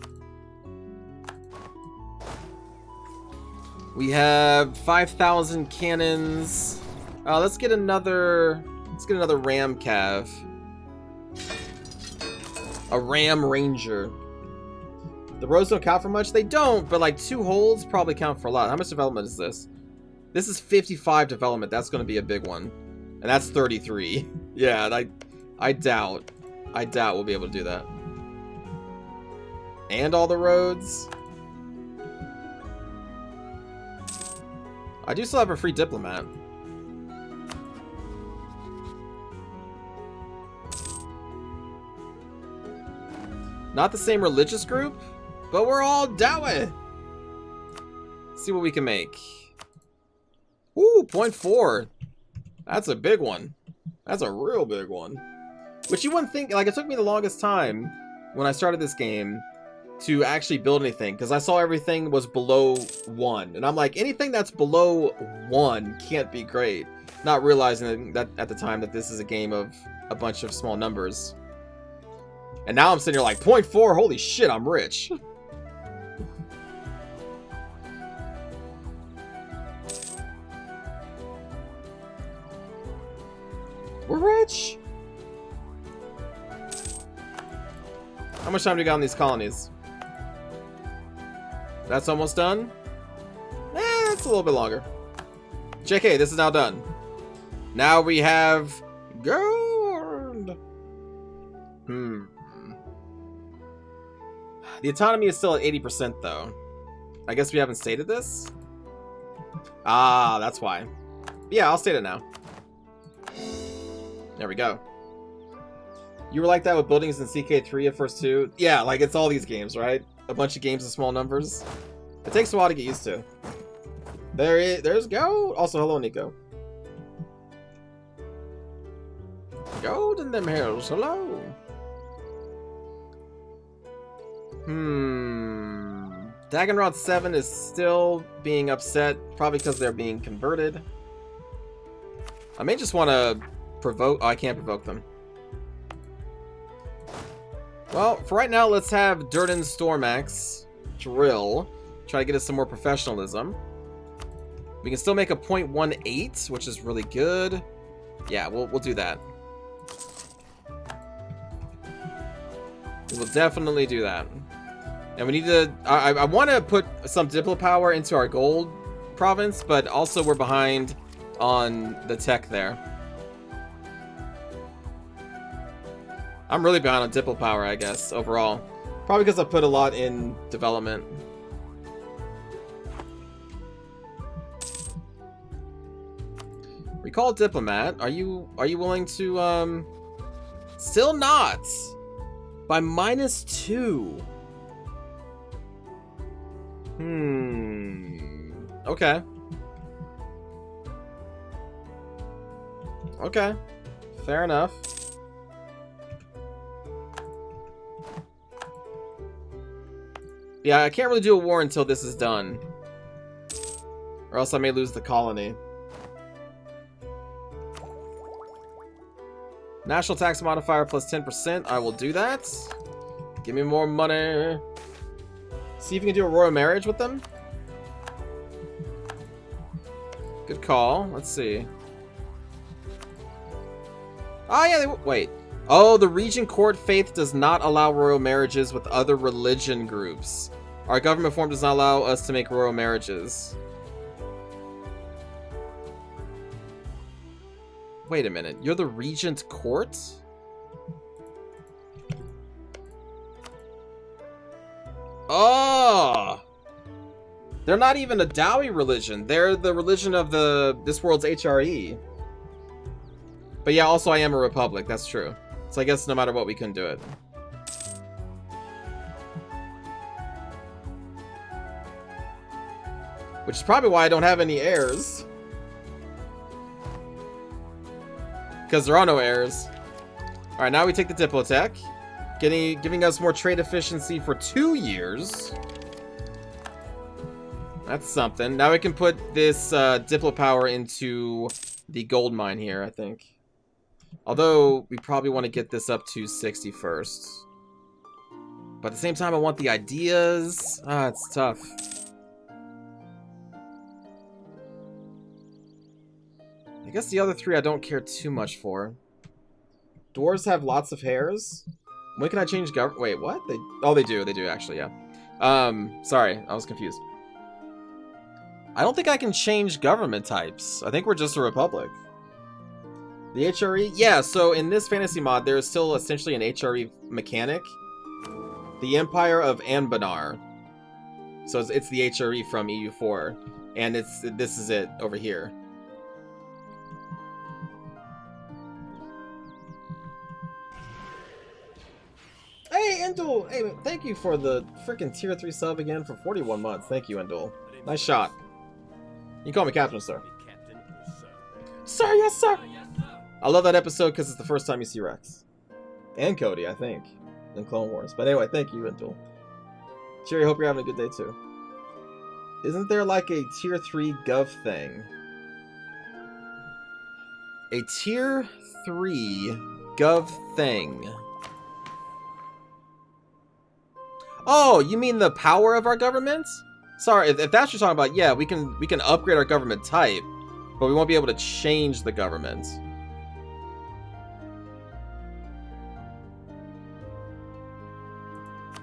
We have 5,000 cannons. Let's get another. Let's get another ram cav. A ram ranger. The roads don't count for much. They don't, but like 2 holds probably count for a lot. How much development is this? This is 55 development. That's going to be a big one, and that's 33. Yeah, I doubt we'll be able to do that. And all the roads. I do still have a free diplomat. Not the same religious group, but we're all Dawa. See what we can make. Ooh, 0.4. That's a big one. That's a real big one. Which you wouldn't think, like, it took me the longest time when I started this game to actually build anything, because I saw everything was below 1. And I'm like, anything that's below 1 can't be great. Not realizing that at the time that this is a game of a bunch of small numbers. And now I'm sitting here like, 0.4, holy shit, I'm rich. We're rich. How much time do we got on these colonies? That's almost done? It's a little bit longer. JK, this is now done. Now we have gold. The autonomy is still at 80% though. I guess we haven't stated this? Ah, that's why. Yeah, I'll state it now. There we go. You were like that with buildings in CK3 at first too? Yeah, like it's all these games, right? A bunch of games in small numbers. It takes a while to get used to. There's gold. Also, hello, Nico. Gold in them hills. Hello. Dagonrod 7 is still being upset, probably because they're being converted. I may just want to provoke. Oh, I can't provoke them. Well, for right now, let's have Durden Stormax drill. Try to get us some more professionalism. We can still make a 0.18, which is really good. Yeah, we'll do that. We will definitely do that. And we need to... I want to put some Diplo power into our gold province, but also we're behind on the tech there. I'm really behind on Diplo power, I guess, overall. Probably because I put a lot in development. Recall diplomat. Are you willing to still not by -2? Okay. Okay. Fair enough. Yeah, I can't really do a war until this is done. Or else I may lose the colony. National tax modifier plus 10%. I will do that. Give me more money. See if you can do a royal marriage with them. Good call. Let's see. Oh, yeah. Wait. Oh, the Regent Court faith does not allow royal marriages with other religion groups. Our government form does not allow us to make royal marriages. Wait a minute. You're the Regent Court? Oh! They're not even a Dawi religion. They're the religion of this world's HRE. But yeah, also I am a republic. That's true. So I guess no matter what, we couldn't do it. Which is probably why I don't have any heirs. Because there are no heirs. Alright, now we take the Diplotech. Giving us more trade efficiency for 2 years. That's something. Now we can put this Diplo power into the gold mine here, I think. Although, we probably want to get this up to 60 first. But at the same time, I want the ideas. Ah, it's tough. I guess the other 3 I don't care too much for. Dwarves have lots of hairs. When can I change government? Wait, what? They do. They do, actually, yeah. Sorry, I was confused. I don't think I can change government types. I think we're just a republic. The HRE? Yeah, so in this fantasy mod, there is still essentially an HRE mechanic. The Empire of Anbennar. So it's the HRE from EU4. And this is it over here. Hey, Endul! Hey, thank you for the freaking tier 3 sub again for 41 months. Thank you, Endul. Nice shot. You can call me Captain, sir. Sir, yes, sir! I love that episode because it's the first time you see Rex. And Cody, I think. In Clone Wars. But anyway, thank you, Endul. Cherry, hope you're having a good day, too. Isn't there like a tier 3 gov thing? A tier 3 gov thing. Oh, you mean the power of our government? Sorry, if that's what you're talking about, yeah, we can upgrade our government type, but we won't be able to change the government.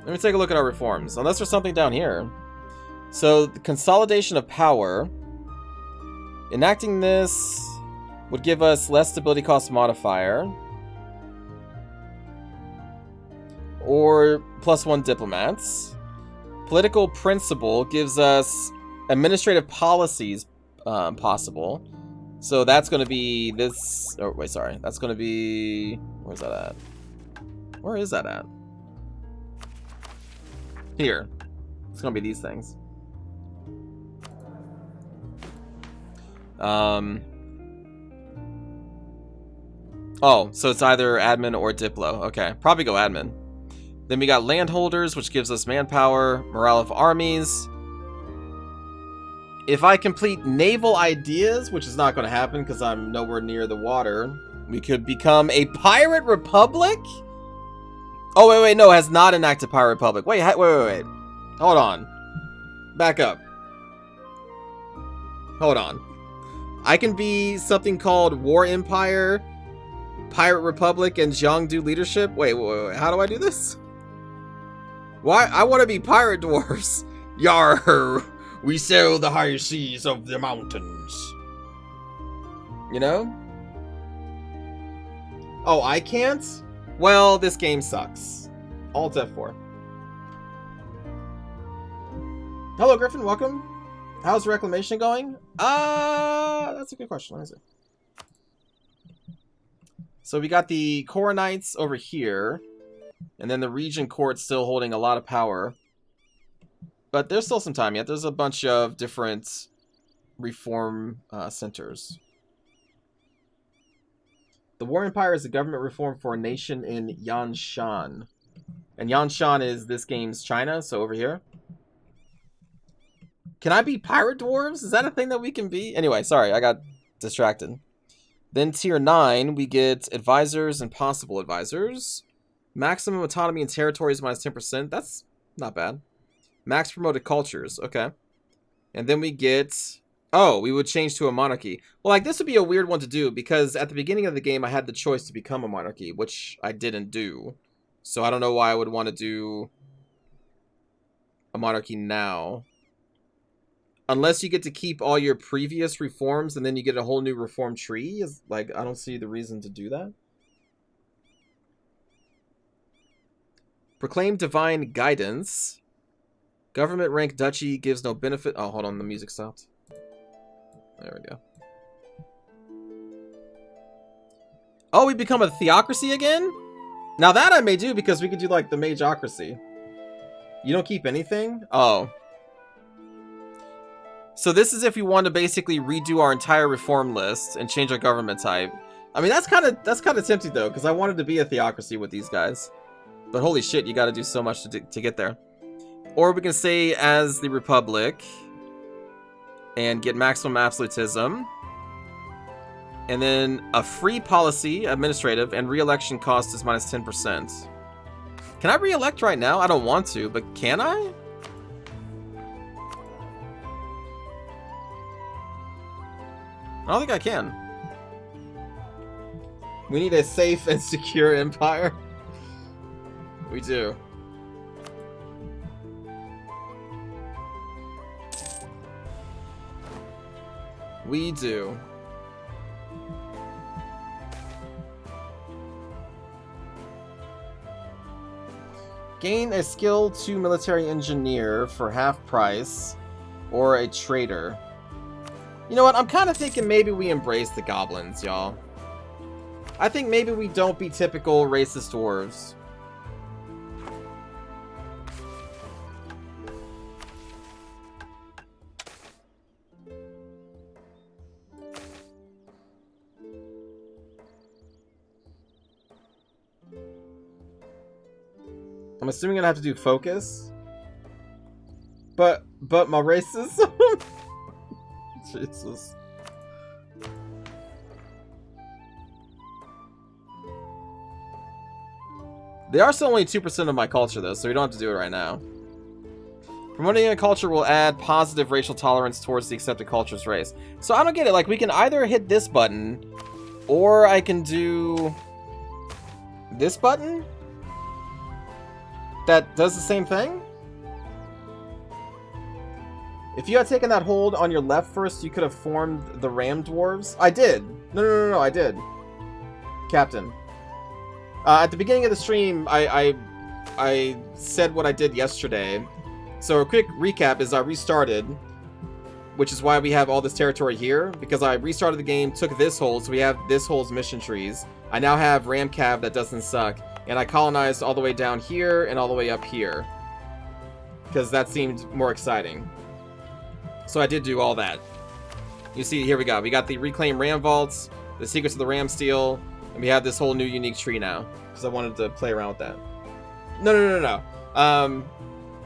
Let me take a look at our reforms, unless there's something down here. So, the consolidation of power. Enacting this would give us less stability cost modifier. Or +1 diplomats. Political principle gives us administrative policies possible. So that's going to be this. Oh, wait, sorry. That's going to be. Where's that at? Where is that at? Here. It's going to be these things. Oh, so it's either admin or diplo. Okay, probably go admin. Then we got landholders, which gives us manpower, morale of armies. If I complete naval ideas, which is not going to happen because I'm nowhere near the water, we could become a pirate republic? Oh, wait, no, it has not enacted pirate republic. Wait. Hold on. Back up. Hold on. I can be something called War Empire, Pirate Republic, and Jiangdu leadership? Wait, how do I do this? Why? I want to be pirate dwarfs. Yar, we sail the high seas of the mountains. You know? Oh, I can't? Well, this game sucks. Alt F4. Hello, Griffin. Welcome. How's reclamation going? That's a good question. Let me see. So we got the Coronites over here. And then the region court's still holding a lot of power. But there's still some time yet. There's a bunch of different reform centers. The War Empire is a government reform for a nation in Yanshan. And Yanshan is this game's China, so over here. Can I be pirate dwarves? Is that a thing that we can be? Anyway, sorry, I got distracted. Then tier 9, we get advisors and possible advisors. Maximum autonomy in territories minus 10%. That's not bad. Max promoted cultures. Okay. And then we get... Oh, we would change to a monarchy. Well, like, this would be a weird one to do, because at the beginning of the game, I had the choice to become a monarchy, which I didn't do. So I don't know why I would want to do a monarchy now. Unless you get to keep all your previous reforms, and then you get a whole new reform tree. Like, I don't see the reason to do that. Proclaim divine guidance. Government rank duchy gives no benefit. Oh, hold on. The music stopped. There we go. Oh, we become a theocracy again? Now that I may do, because we could do like the mageocracy. You don't keep anything? Oh. So this is if we want to basically redo our entire reform list and change our government type. I mean, that's kind of tempting though, because I wanted to be a theocracy with these guys. But holy shit, you got to do so much to get there. Or we can stay as the Republic and get maximum absolutism. And then a free policy, administrative, and re-election cost is minus 10%. Can I re-elect right now? I don't want to, but can I? I don't think I can. We need a safe and secure empire. We do. We do. Gain a skill 2 military engineer for half price, or a trader. You know what? I'm kind of thinking maybe we embrace the goblins, y'all. I think maybe we don't be typical racist dwarves. I'm assuming I'm gonna have to do focus. But my racism? Jesus. They are still only 2% of my culture though, so we don't have to do it right now. Promoting a culture will add positive racial tolerance towards the accepted culture's race. So I don't get it, like we can either hit this button, or I can do this button? That does the same thing? If you had taken that hold on your left first, you could have formed the ram dwarves. I did. No, I did. Captain. At the beginning of the stream, I said what I did yesterday. So a quick recap is I restarted, which is why we have all this territory here, because I restarted the game, took this hold, so we have this hold's mission trees. I now have ram cav that doesn't suck. And I colonized all the way down here and all the way up here, because that seemed more exciting. So I did do all that. You see, here we go. We got the reclaimed ram vaults, the secrets of the ram steel, and we have this whole new unique tree now, because I wanted to play around with that. No.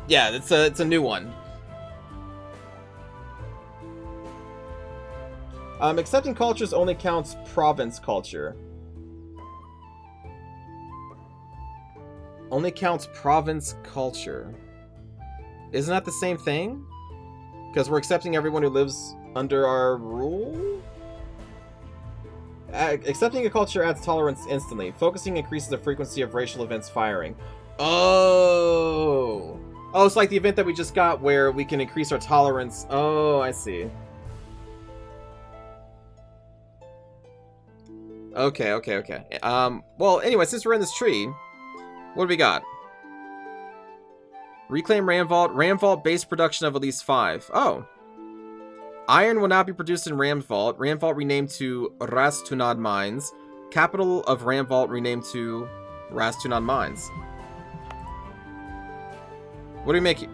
Yeah, it's a new one. Accepting cultures only counts province culture. Only counts province culture. Isn't that the same thing? Because we're accepting everyone who lives under our rule? Accepting a culture adds tolerance instantly. Focusing increases the frequency of racial events firing. Oh! Oh, it's like the event that we just got where we can increase our tolerance. Oh, I see. Okay. Well, anyway, since we're in this tree, what do we got? Reclaim Ram Vault. Ram Vault base production of at least 5. Oh. Iron will now be produced in Ram Vault. Ram Vault renamed to Rastunad Mines. Capital of Ram Vault renamed to Rastunad Mines. What do we make?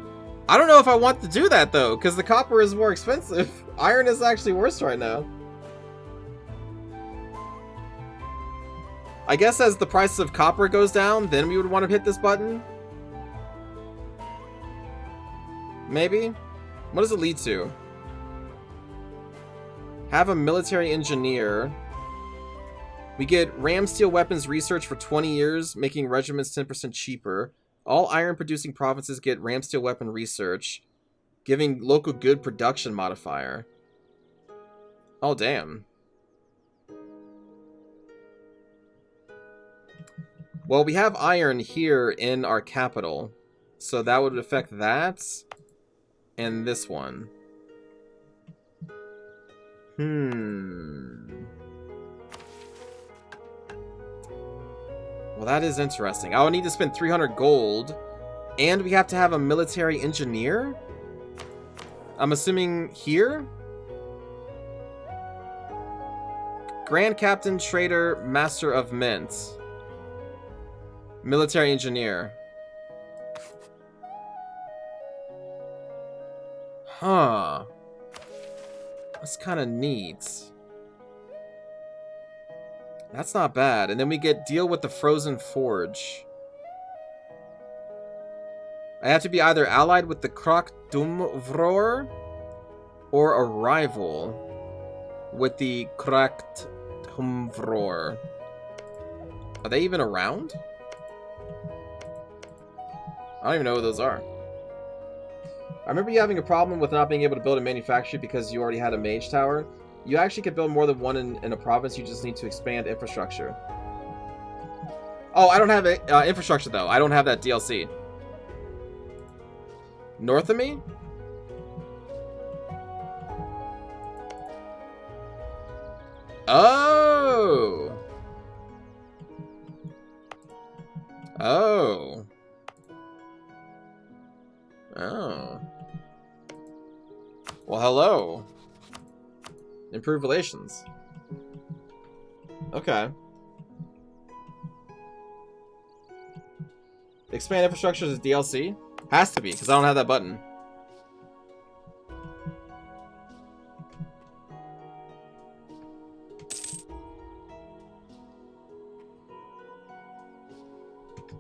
I don't know if I want to do that though, because the copper is more expensive. Iron is actually worse right now. I guess as the price of copper goes down, then we would want to hit this button. Maybe? What does it lead to? Have a military engineer. We get ram steel weapons research for 20 years, making regiments 10% cheaper. All iron producing provinces get ram steel weapon research, giving local good production modifier. Oh, damn. Well, we have iron here in our capital, so that would affect that and this one. Well, that is interesting. I would need to spend 300 gold, and we have to have a military engineer? I'm assuming here? Grand Captain, Trader, Master of Mint. Military engineer. Huh. That's kind of neat. That's not bad. And then we get deal with the Frozen Forge. I have to be either allied with the Kraktumvror or a rival with the Kraktumvror. Are they even around? I don't even know who those are. I remember you having a problem with not being able to build a manufactory because you already had a mage tower. You actually could build more than one in a province. You just need to expand infrastructure. Oh, I don't have infrastructure, though. I don't have that DLC. North of me? Oh! Oh. Oh. Well, hello. Improve relations. Okay. Expand infrastructure is DLC? Has to be, because I don't have that button.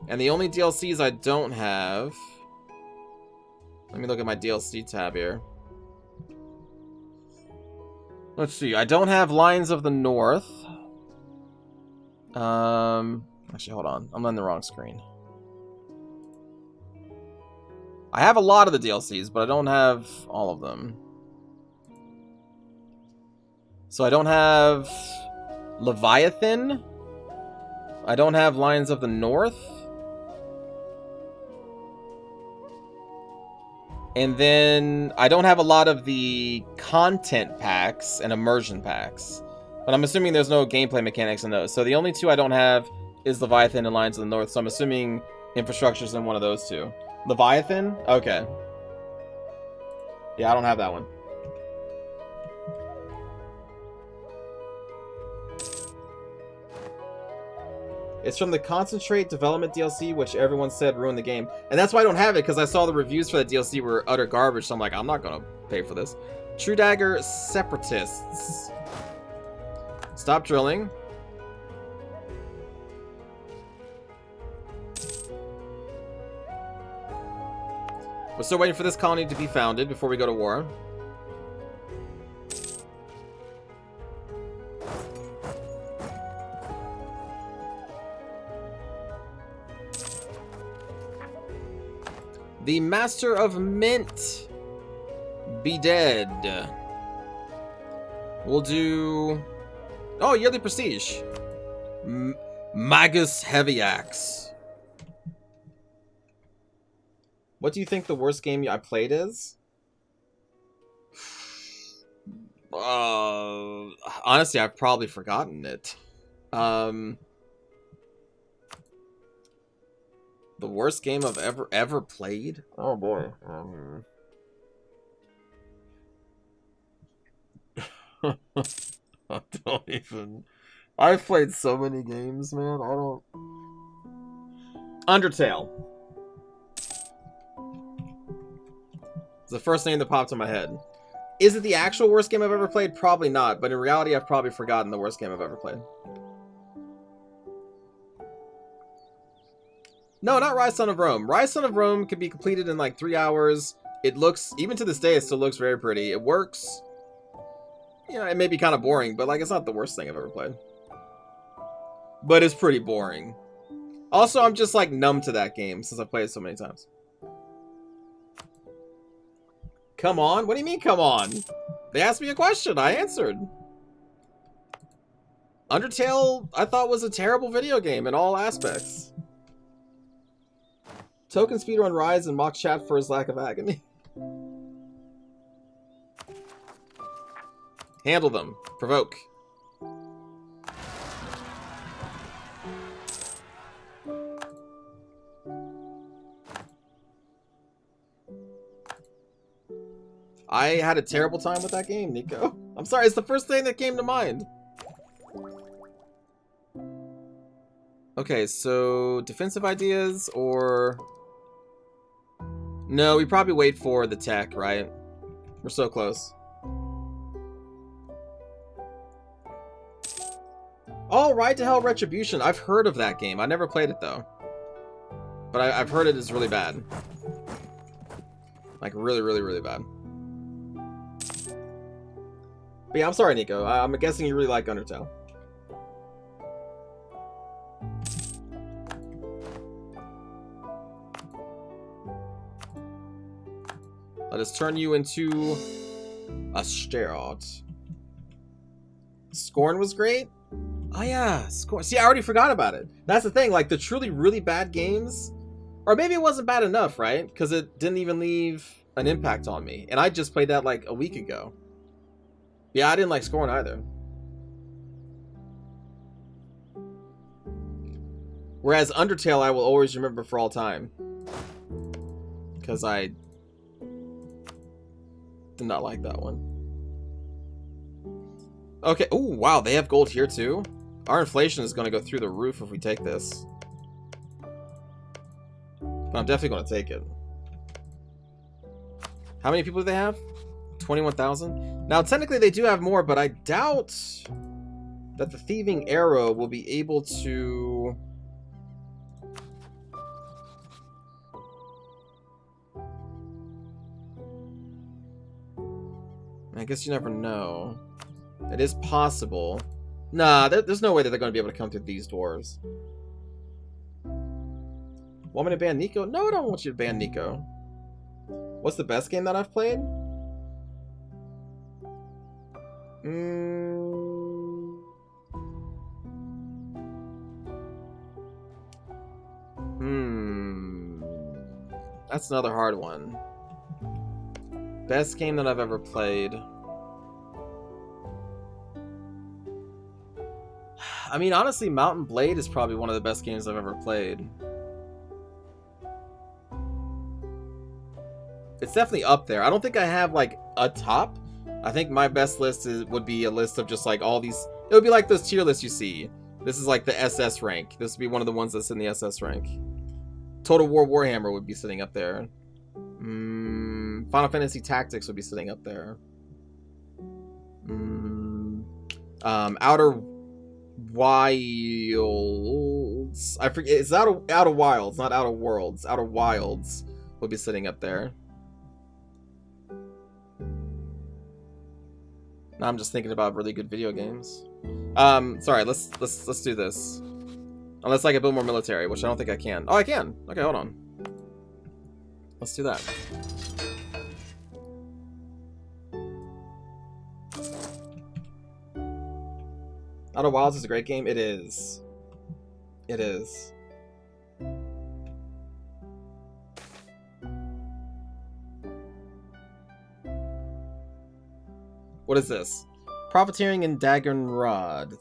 And the only DLCs I don't have... Let me look at my DLC tab here. Let's see. I don't have Lions of the North. Actually, hold on. I'm on the wrong screen. I have a lot of the DLCs, but I don't have all of them. So I don't have Leviathan. I don't have Lions of the North. And then I don't have a lot of the content packs and immersion packs. But I'm assuming there's no gameplay mechanics in those. So the only two I don't have is Leviathan and Lions of the North. So I'm assuming infrastructure's in one of those two. Leviathan? Okay. Yeah, I don't have that one. It's from the Concentrate Development DLC, which everyone said ruined the game. And that's why I don't have it, because I saw the reviews for that DLC were utter garbage, so I'm like, I'm not going to pay for this. True Dagger Separatists. Stop drilling. We're still waiting for this colony to be founded before we go to war. The Master of Mint be dead. We'll do... Oh, yearly prestige. Magus Heavy Axe. What do you think the worst game I played is? Honestly, I've probably forgotten it. The worst game I've ever played? Oh boy. I don't even... I've played so many games, man. I don't... Undertale. It's the first name that popped in my head. Is it the actual worst game I've ever played? Probably not, but in reality, I've probably forgotten the worst game I've ever played. No, not Rise Son of Rome. Rise Son of Rome can be completed in like 3 hours. It looks, even to this day, it still looks very pretty. It works. You know, it may be kind of boring, but like, it's not the worst thing I've ever played. But it's pretty boring. Also, I'm just like numb to that game since I've played it so many times. Come on? What do you mean, come on? They asked me a question. I answered. Undertale, I thought, was a terrible video game in all aspects. Token speedrun Rise and mock chat for his lack of agony. Handle them. Provoke. I had a terrible time with that game, Nico. I'm sorry, it's the first thing that came to mind. Okay, so defensive ideas or... No, we probably wait for the tech, right? We're so close. All Ride to Hell Retribution? I've heard of that game. I never played it though. But I've heard it is really bad. Like really, really, really bad. But yeah, I'm sorry, Nico. I'm guessing you really like Undertale. Let us turn you into a steroid. Scorn was great? Oh yeah, Scorn. See, I already forgot about it. That's the thing, like the truly really bad games, or maybe it wasn't bad enough, right? Because it didn't even leave an impact on me. And I just played that like a week ago. Yeah, I didn't like Scorn either. Whereas Undertale I will always remember for all time. Because I did not like that one. Okay, oh wow, they have gold here too? Our inflation is going to go through the roof if we take this. But I'm definitely going to take it. How many people do they have? 21,000? Now, technically they do have more, but I doubt that the Thieving Arrow will be able to... I guess you never know. It is possible. Nah, there's no way that they're going to be able to come through these dwarves. Want me to ban Nico? No, I don't want you to ban Nico. What's the best game that I've played? That's another hard one. Best game that I've ever played. I mean, honestly, Mountain Blade is probably one of the best games I've ever played. It's definitely up there. I don't think I have, like, a top. I think my best list would be a list of just, like, all these... It would be like those tier lists you see. This is, like, the SS rank. This would be one of the ones that's in the SS rank. Total War Warhammer would be sitting up there. Final Fantasy Tactics would be sitting up there. Outer Wilds. I forget. It's Outer Wilds, not Outer Worlds. Outer Wilds would be sitting up there. Now I'm just thinking about really good video games. Sorry. Let's do this. Unless I can build more military, which I don't think I can. Oh, I can. Okay, hold on. Let's do that. Outer Wilds is a great game. It is. It is. What is this? Profiteering in Dagonrod.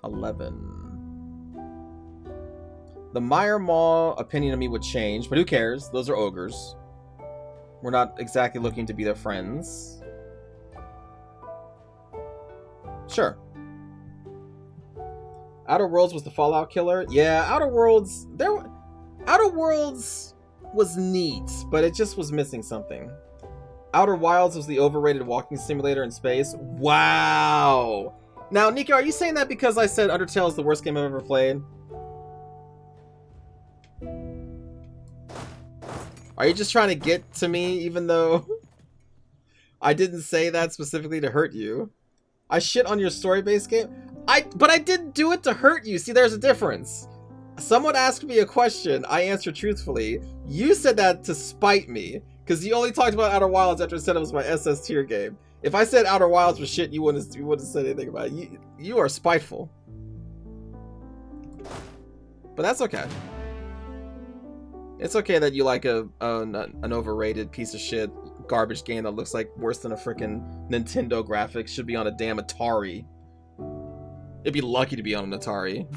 11. The Mire Maw opinion of me would change, but who cares? Those are ogres. We're not exactly looking to be their friends. Sure. Outer Worlds was the Fallout killer. Yeah, Outer Worlds... Outer Worlds was neat, but it just was missing something. Outer Wilds was the overrated walking simulator in space. Wow! Now, Nico, are you saying that because I said Undertale is the worst game I've ever played? Are you just trying to get to me, even though I didn't say that specifically to hurt you? I shit on your story-based game? But I didn't do it to hurt you. See, there's a difference. Someone asked me a question, I answered truthfully. You said that to spite me, because you only talked about Outer Wilds after I said it was my SS tier game. If I said Outer Wilds was shit, you wouldn't have said anything about it. You are spiteful. But that's okay. It's okay that you like an overrated piece of shit garbage game that looks like worse than a freaking Nintendo graphics. Should be on a damn Atari. It'd be lucky to be on an Atari.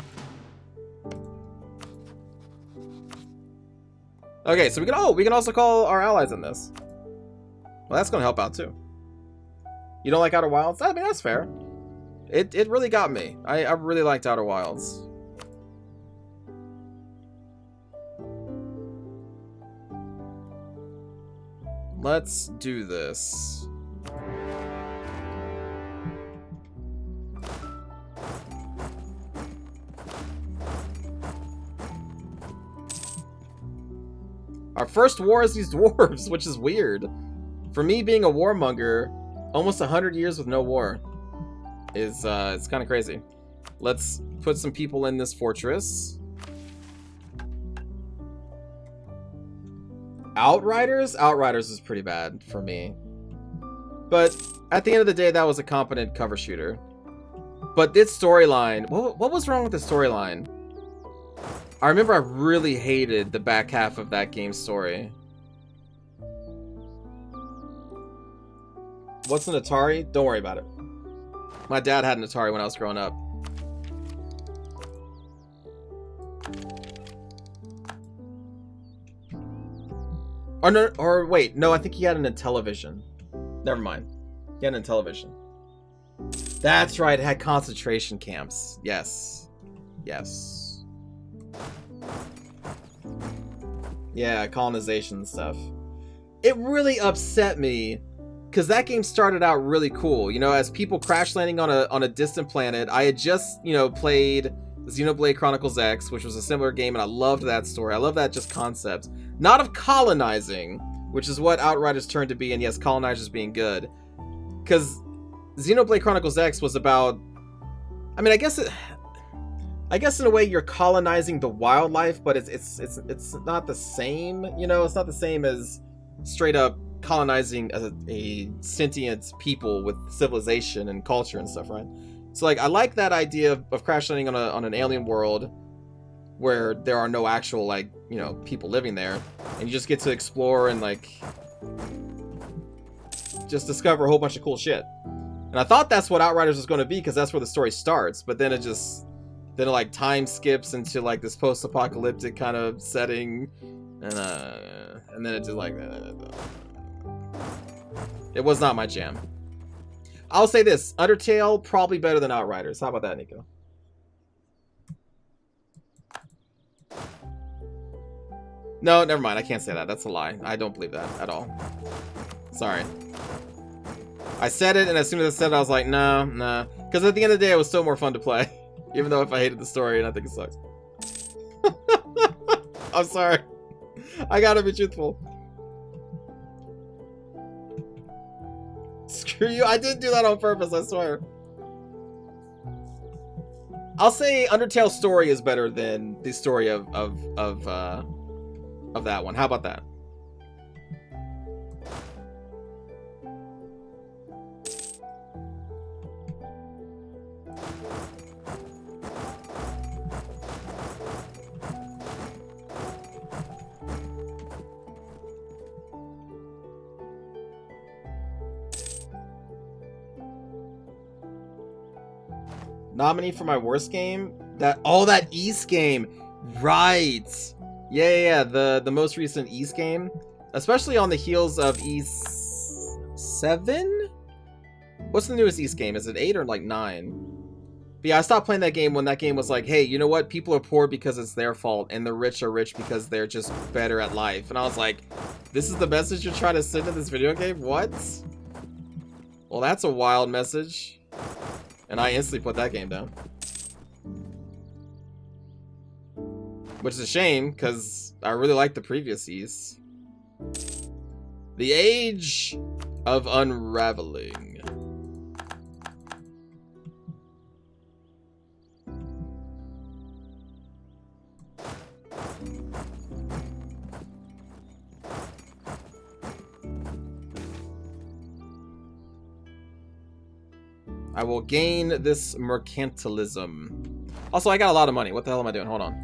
Okay, so we can also call our allies in this. Well, that's gonna help out too. You don't like Outer Wilds? I mean, that's fair. It really got me. I really liked Outer Wilds. Let's do this. Our first war is these dwarves, which is weird. For me, being a warmonger, almost 100 years with no war is it's kind of crazy. Let's put some people in this fortress. Outriders? Outriders is pretty bad for me. But at the end of the day, that was a competent cover shooter. But this storyline, what was wrong with the storyline? I remember I really hated the back half of that game's story. What's an Atari? Don't worry about it. My dad had an Atari when I was growing up. Or no, or wait, no, I think he had an Intellivision. Never mind. He had an Intellivision. That's right, it had concentration camps. Yes. Yes. Yeah, colonization and stuff. It really upset me because that game started out really cool. You know, as people crash landing on a distant planet. I had just, you know, played Xenoblade Chronicles X, which was a similar game, and I loved that story. I love that just concept. Not of colonizing, which is what Outriders turned to be, and yes, colonizers being good. Because Xenoblade Chronicles X was about, I mean, I guess in a way you're colonizing the wildlife, but it's not the same, you know, it's not the same as straight up colonizing a sentient people with civilization and culture and stuff, right? So like, I like that idea of crash landing on an alien world where there are no actual, like, you know, people living there, and you just get to explore and like just discover a whole bunch of cool shit. And I thought that's what Outriders was going to be, because that's where the story starts, but then it like time skips into like this post-apocalyptic kind of setting, and then it just like it was not my jam. I'll say this, Undertale probably better than Outriders. How about that, Nico? No, never mind. I can't say that. That's a lie. I don't believe that at all. Sorry. I said it, and as soon as I said it, I was like, nah. Because at the end of the day, it was still more fun to play. Even though if I hated the story, and I think it sucks. I'm sorry. I gotta be truthful. Screw you. I didn't do that on purpose, I swear. I'll say Undertale's story is better than the story of that one. How about that? Nominee for my worst game? That East game. Right. Yeah, the most recent East game. Especially on the heels of East 7? What's the newest East game? Is it 8 or like 9? But yeah, I stopped playing that game when that game was like, hey, you know what? People are poor because it's their fault, and the rich are rich because they're just better at life. And I was like, this is the message you're trying to send in this video game? What? Well, that's a wild message. And I instantly put that game down. Which is a shame, because I really liked the previous East. The Age of Unraveling. I will gain this mercantilism. Also, I got a lot of money. What the hell am I doing? Hold on.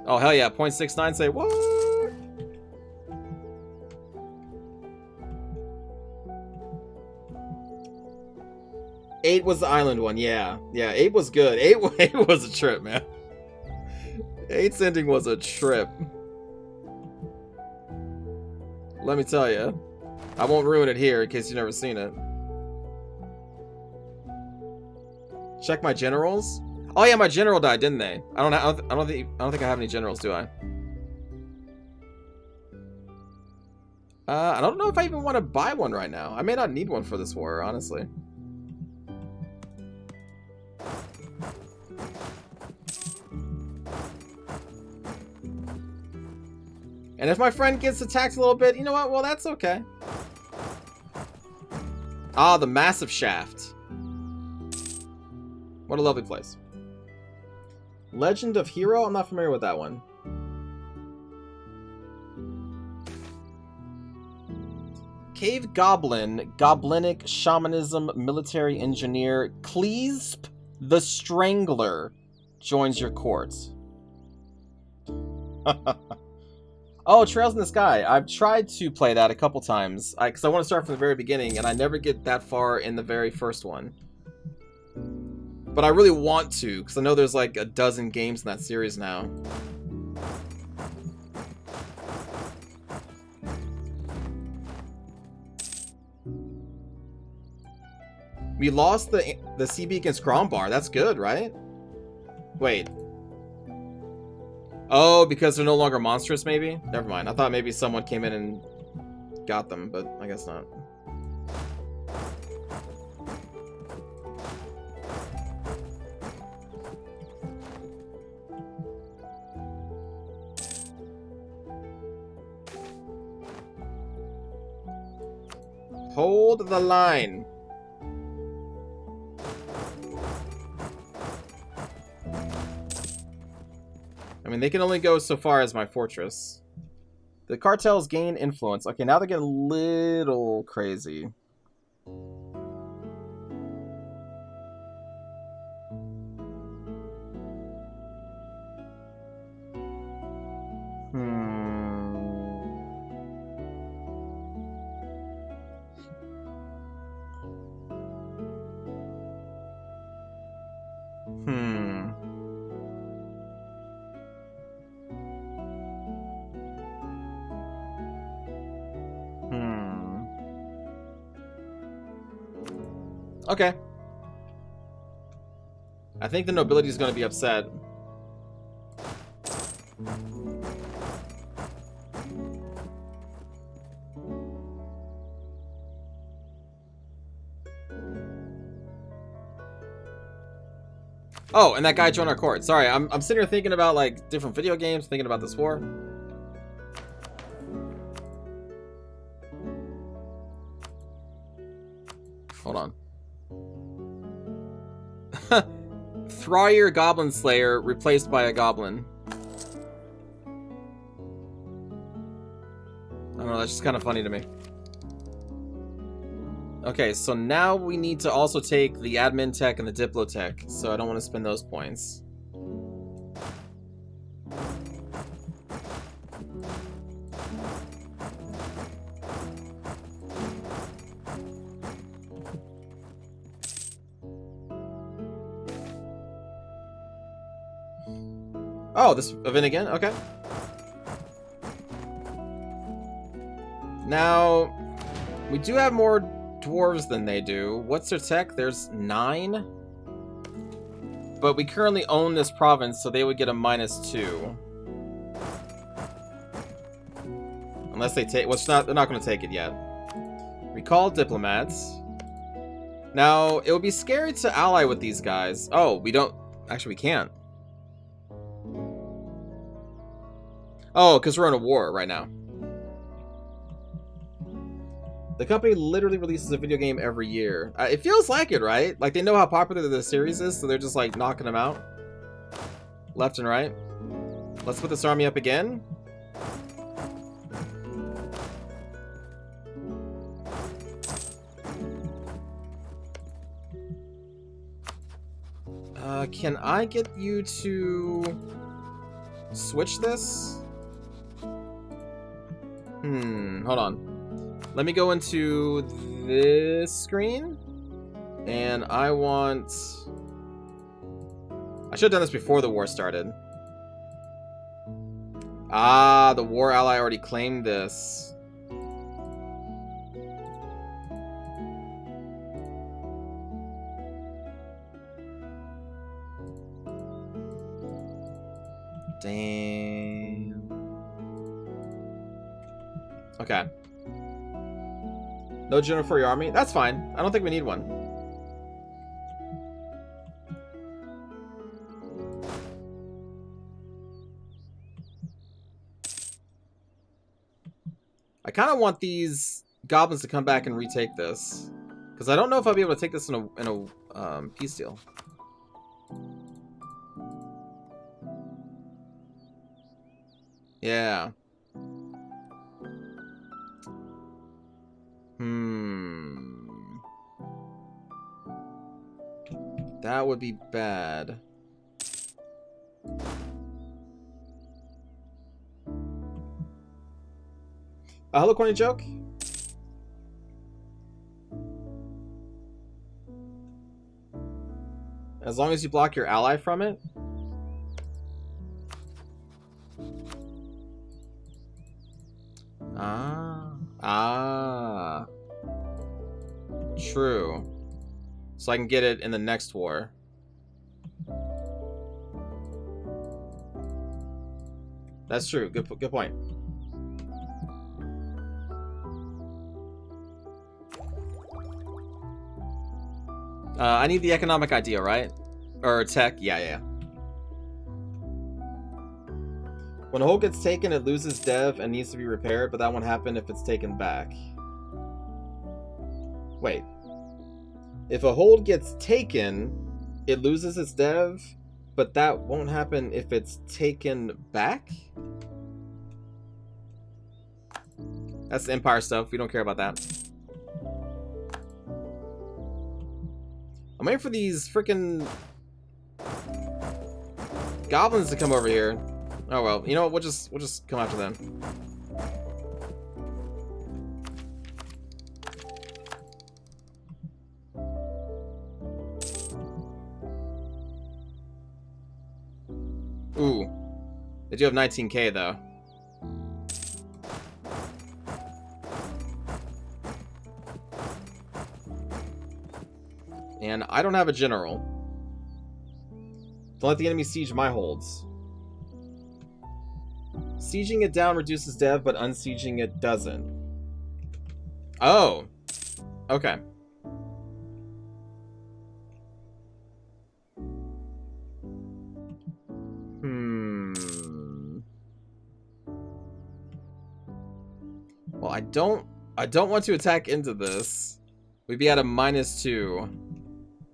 Oh, hell yeah. 0.69 say what? Eight was the island one. Yeah. Yeah, 8 was good. 8 was a trip, man. 8's ending was a trip. Let me tell you. I won't ruin it here in case you've never seen it. Check my generals. Oh yeah, my general died, didn't they? I don't think I have any generals, do I? I don't know if I even want to buy one right now. I may not need one for this war, honestly. And if my friend gets attacked a little bit, you know what? Well, that's okay. Ah, the massive shaft. What a lovely place. Legend of Hero? I'm not familiar with that one. Cave Goblin, Goblinic Shamanism Military Engineer, Cleesp the Strangler joins your court. Oh, Trails in the Sky. I've tried to play that a couple times, because I want to start from the very beginning, and I never get that far in the very first one. But I really want to, because I know there's like a dozen games in that series now. We lost the Sea Beacon Scrom Bar. That's good, right? Wait. Oh, because they're no longer monstrous, maybe? Never mind. I thought maybe someone came in and got them, but I guess not. Hold the line. I mean, they can only go so far as my fortress. The cartels gain influence. Okay, now they're getting a little crazy. Okay. I think the nobility is going to be upset. Oh, and that guy joined our court. Sorry, I'm sitting here thinking about like different video games, thinking about this war. Hold on. Thryer Goblin Slayer replaced by a goblin. I don't know, that's just kind of funny to me. Okay, so now we need to also take the admin tech and the diplo tech, so I don't want to spend those points. Oh, this event again? Okay. Now, we do have more dwarves than they do. What's their tech? There's 9. But we currently own this province, so they would get a -2. Unless they take... Well, they're not going to take it yet. Recall diplomats. Now, it would be scary to ally with these guys. Oh, we don't... Actually, we can't. Oh, because we're in a war right now. The company literally releases a video game every year. It feels like it, right? Like, they know how popular the series is, so they're just, like, knocking them out. Left and right. Let's put this army up again. Can I get you to switch this? Hold on. Let me go into this screen. And I want... I should have done this before the war started. Ah, the war ally already claimed this. Damn. Okay. No general for your army? That's fine. I don't think we need one. I kind of want these goblins to come back and retake this, because I don't know if I'll be able to take this in a peace deal. Yeah. That would be bad. Hello, corny joke. As long as you block your ally from it. True. So I can get it in the next war. That's true. Good point. I need the economic idea, right? Or tech? Yeah. When a hold gets taken, it loses dev and needs to be repaired, but that won't happen if it's taken back. Wait. If a hold gets taken, it loses its dev, but that won't happen if it's taken back? That's Empire stuff. We don't care about that. I'm waiting for these freaking goblins to come over here. Oh well, you know what? We'll just come after them. Ooh, they do have 19k though. And I don't have a general. Don't let the enemy siege my holds. Sieging it down reduces dev, but unsieging it doesn't. Oh. Okay. Well, I don't want to attack into this. We'd be at a -2.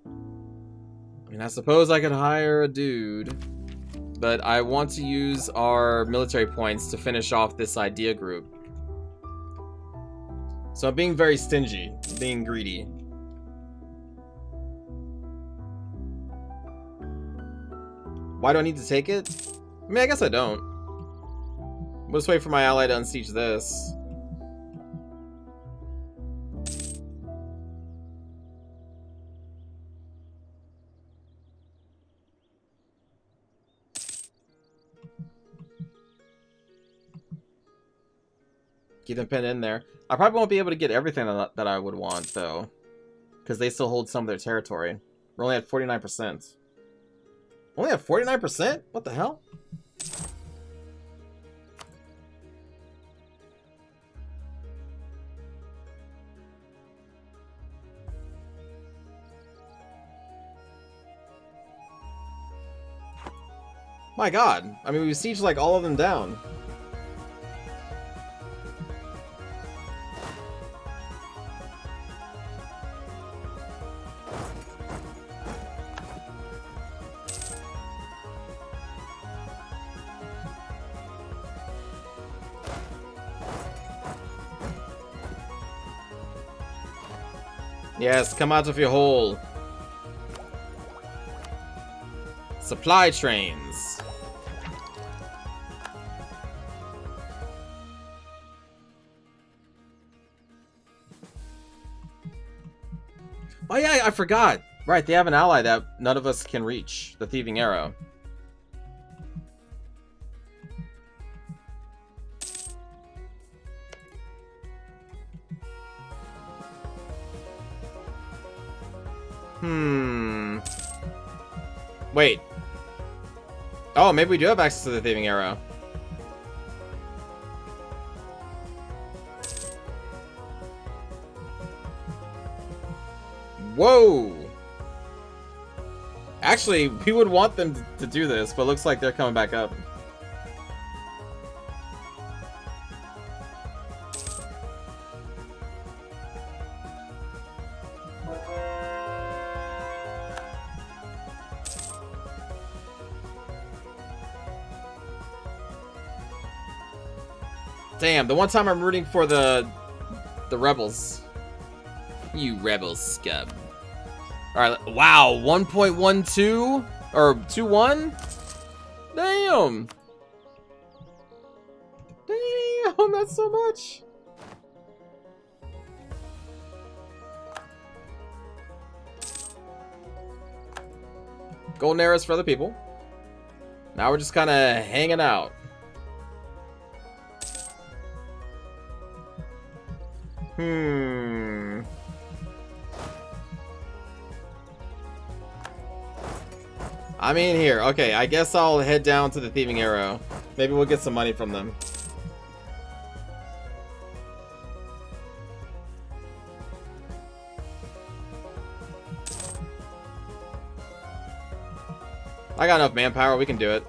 I mean, I suppose I could hire a dude, but I want to use our military points to finish off this idea group. So I'm being very stingy, being greedy. Why do I need to take it? I mean, I guess I don't. We'll just wait for my ally to unsiege this. Keep them pinned in there. I probably won't be able to get everything that I would want, though. Because they still hold some of their territory. We're only at 49%. Only at 49%? What the hell? My god. I mean, we sieged like all of them down. Yes, come out of your hole. Supply trains. Oh yeah, I forgot. Right, they have an ally that none of us can reach. The Thieving Arrow. Wait. Oh, maybe we do have access to the Thieving Arrow. Whoa! Actually, we would want them to do this, but looks like they're coming back up. Damn, the one time I'm rooting for the rebels. You rebel scum. Alright, wow, 1.12? Or 2-1? Damn! Damn, that's so much! Golden arrows for other people. Now we're just kind of hanging out. I mean, here. Okay, I guess I'll head down to the Thieving Arrow. Maybe we'll get some money from them. I got enough manpower. We can do it.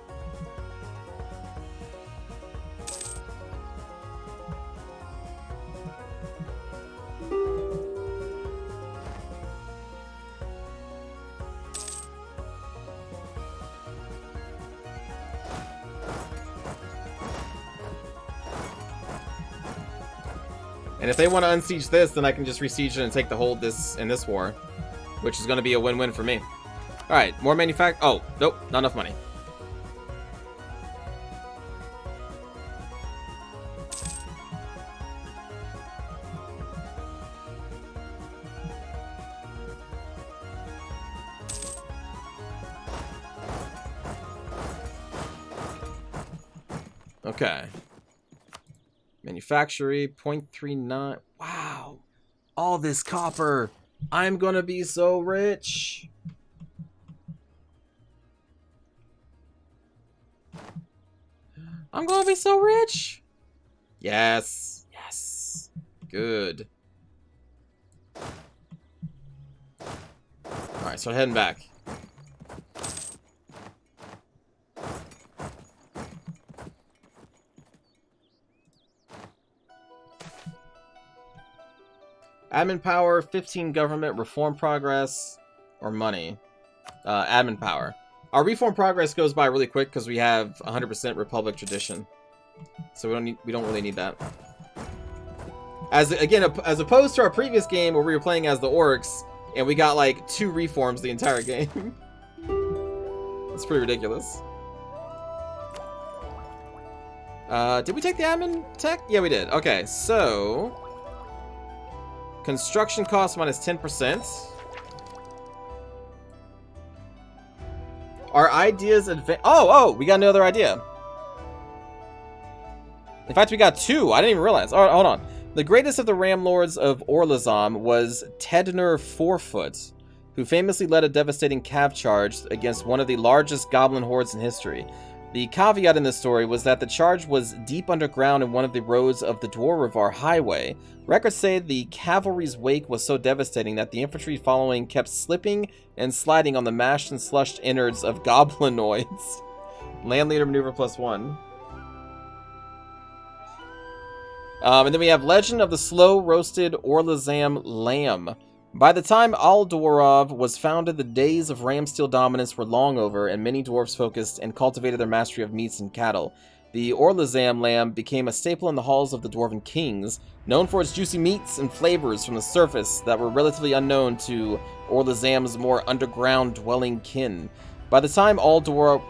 And if they want to unsiege this, then I can just resiege it and take the hold in this war, which is going to be a win-win for me. All right, more manufacture. Oh, nope, not enough money. Okay. Manufactory, 0.39. Wow. All this copper. I'm gonna be so rich. I'm gonna be so rich. Yes. Yes. Good. Alright, so heading back. Admin power, 15 government, reform progress, or money. Admin power. Our reform progress goes by really quick because we have 100% republic tradition, so we don't really need that. As opposed to our previous game where we were playing as the orcs and we got like 2 reforms the entire game. That's pretty ridiculous. Did we take the admin tech? Yeah, we did. Okay, so construction cost minus 10%. Our ideas advance. Oh, we got another idea. In fact, we got 2. I didn't even realize. All right, hold on. The greatest of the Ram Lords of Orlazam was Tedner Forefoot, who famously led a devastating cav charge against one of the largest goblin hordes in history. The caveat in this story was that the charge was deep underground in one of the roads of the Dwarf Highway. Records say the cavalry's wake was so devastating that the infantry following kept slipping and sliding on the mashed and slushed innards of goblinoids. Landleader maneuver +1. And then we have Legend of the Slow Roasted Orlazam Lamb. By the time Aldorov was founded, the days of ram steel dominance were long over, and many dwarves focused and cultivated their mastery of meats and cattle. The Orlazam lamb became a staple in the halls of the Dwarven kings, known for its juicy meats and flavors from the surface that were relatively unknown to Orlazam's more underground-dwelling kin. By the time Aldorov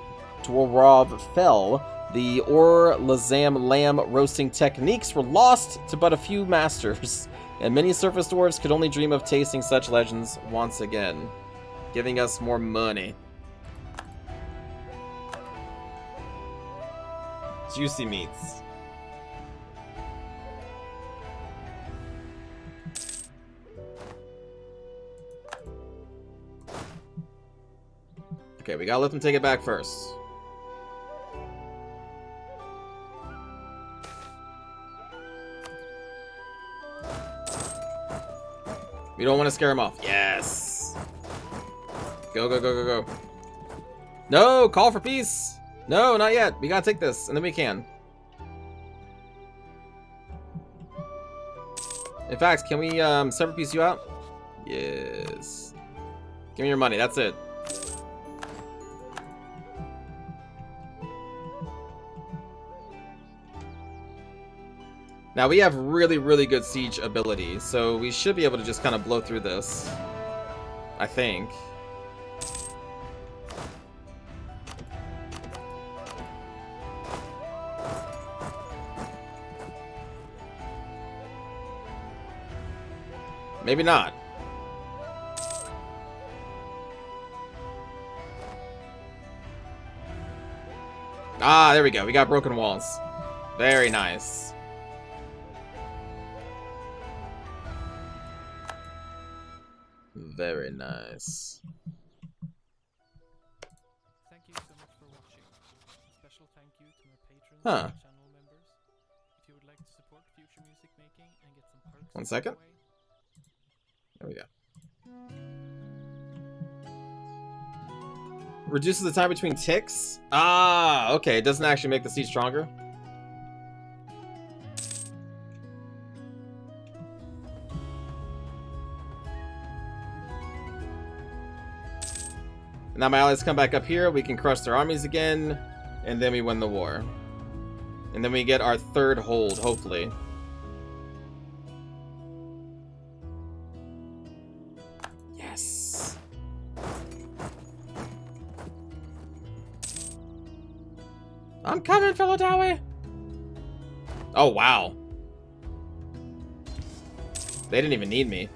fell, the Orlazam lamb roasting techniques were lost to but a few masters, and many surface dwarves could only dream of tasting such legends once again, giving us more money. Juicy meats. Okay, we gotta let them take it back first. We don't want to scare him off. Yes. Go, go, go, go, go. No, call for peace. No, not yet. We gotta take this, and then we can. In fact, can we separate piece you out? Yes. Give me your money. That's it. Now we have really, really good siege ability, so we should be able to just kind of blow through this. I think. Maybe not. Ah, there we go. We got broken walls. Very nice. Very nice. Thank you so much for watching. A special thank you to my patrons Huh. and channel members. If you would like to support future music making and get some perks 1 second. away, There we go. Reduces the time between ticks? Ah, okay. It doesn't actually make the siege stronger. Now my allies come back up here, we can crush their armies again, and then we win the war. And then we get our third hold, hopefully. Yes! I'm coming, Philadelphia! Oh, wow. They didn't even need me.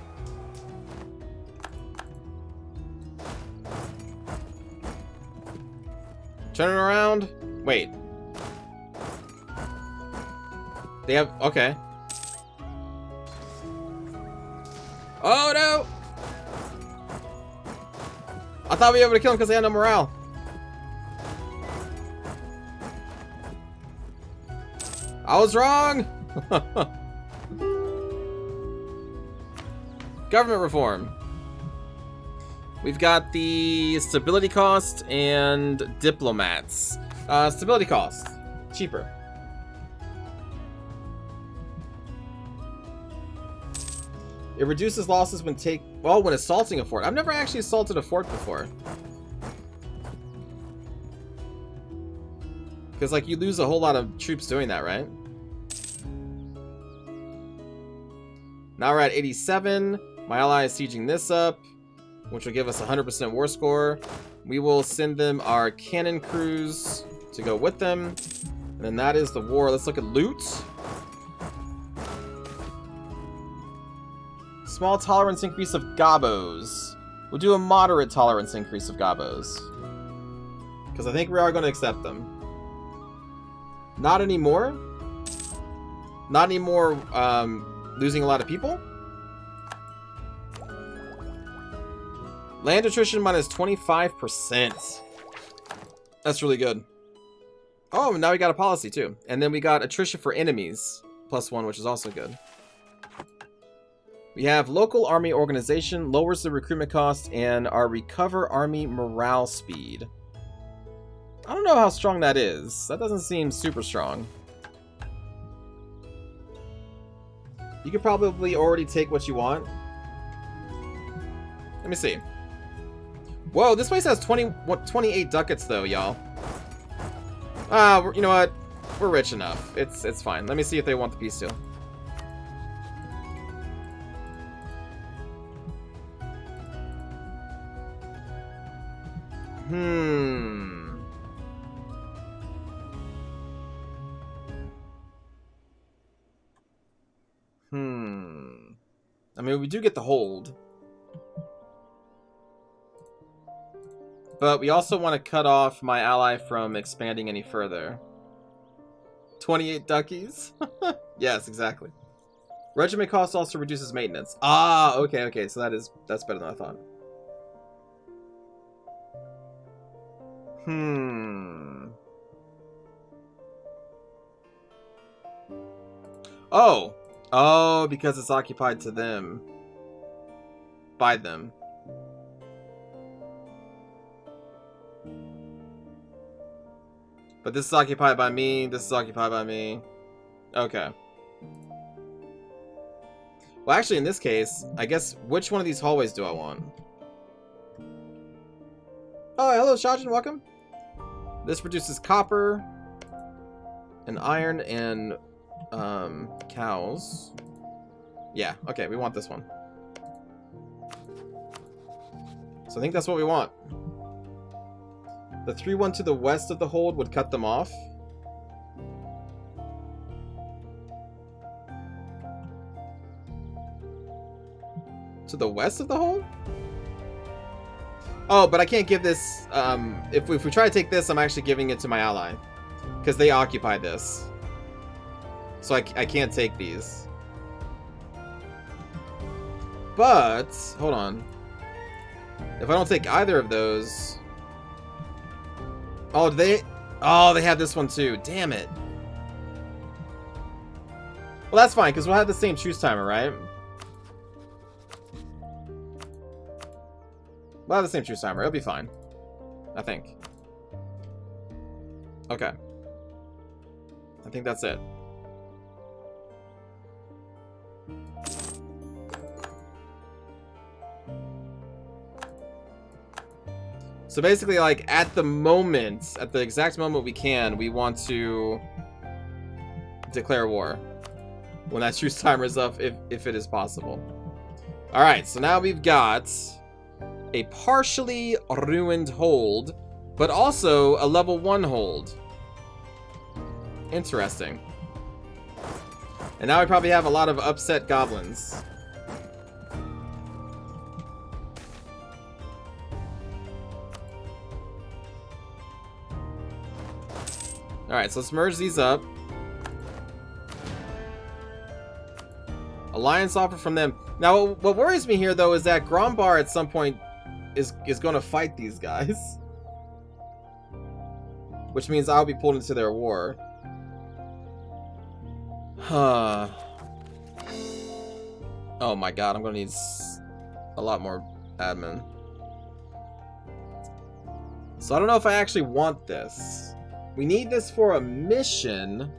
Turn it around. Wait. They have... Okay. Oh, no! I thought we were able to kill him because they had no morale. I was wrong! Government reform. We've got the stability cost and diplomats. Stability cost. Cheaper. It reduces losses when when assaulting a fort. I've never actually assaulted a fort before. Because, like, you lose a whole lot of troops doing that, right? Now we're at 87. My ally is sieging this up, which will give us 100% war score. We will send them our cannon crews to go with them. And then that is the war. Let's look at loot. Small tolerance increase of gobos. We'll do a moderate tolerance increase of gobos. Because I think we are going to accept them. Not anymore. Not anymore losing a lot of people. Land attrition minus 25%. That's really good. Oh, now we got a policy too. And then we got attrition for enemies. +1, which is also good. We have local army organization, lowers the recruitment cost, and our recover army morale speed. I don't know how strong that is. That doesn't seem super strong. You could probably already take what you want. Let me see. Whoa, this place has 28 ducats though, y'all. You know what? We're rich enough. It's fine. Let me see if they want the peace deal. I mean, we do get the hold. But we also want to cut off my ally from expanding any further. 28 duckies? Yes, exactly. Regiment cost also reduces maintenance. Ah, okay, so that's better than I thought. Oh, because it's occupied to them. By them. But this is occupied by me, this is occupied by me. Okay. Well, actually, in this case, I guess, which one of these hallways do I want? Oh, hello, Shajin, welcome. This produces copper, and iron, and Cows. Yeah, okay, we want this one. So I think that's what we want. The 3-1 to the west of the hold would cut them off. To the west of the hold? Oh, but I can't give this... if we try to take this, I'm actually giving it to my ally. Because they occupy this. So I can't take these. But... hold on. If I don't take either of those... oh, they have this one too. Damn it. Well, that's fine, because we'll have the same truce timer, right? We'll have the same truce timer. It'll be fine. I think. Okay. I think that's it. So basically, like, at the moment, at the exact moment we can, we want to declare war. When that truce timer is up, if it is possible. Alright, so now we've got a partially ruined hold, but also a level 1 hold. Interesting. And now we probably have a lot of upset goblins. Alright, so let's merge these up. Alliance offer from them. Now, what worries me here, though, is that Grombar at some point is going to fight these guys. Which means I'll be pulled into their war. Huh. Oh my god, I'm going to need a lot more admin. So I don't know if I actually want this. We need this for a mission.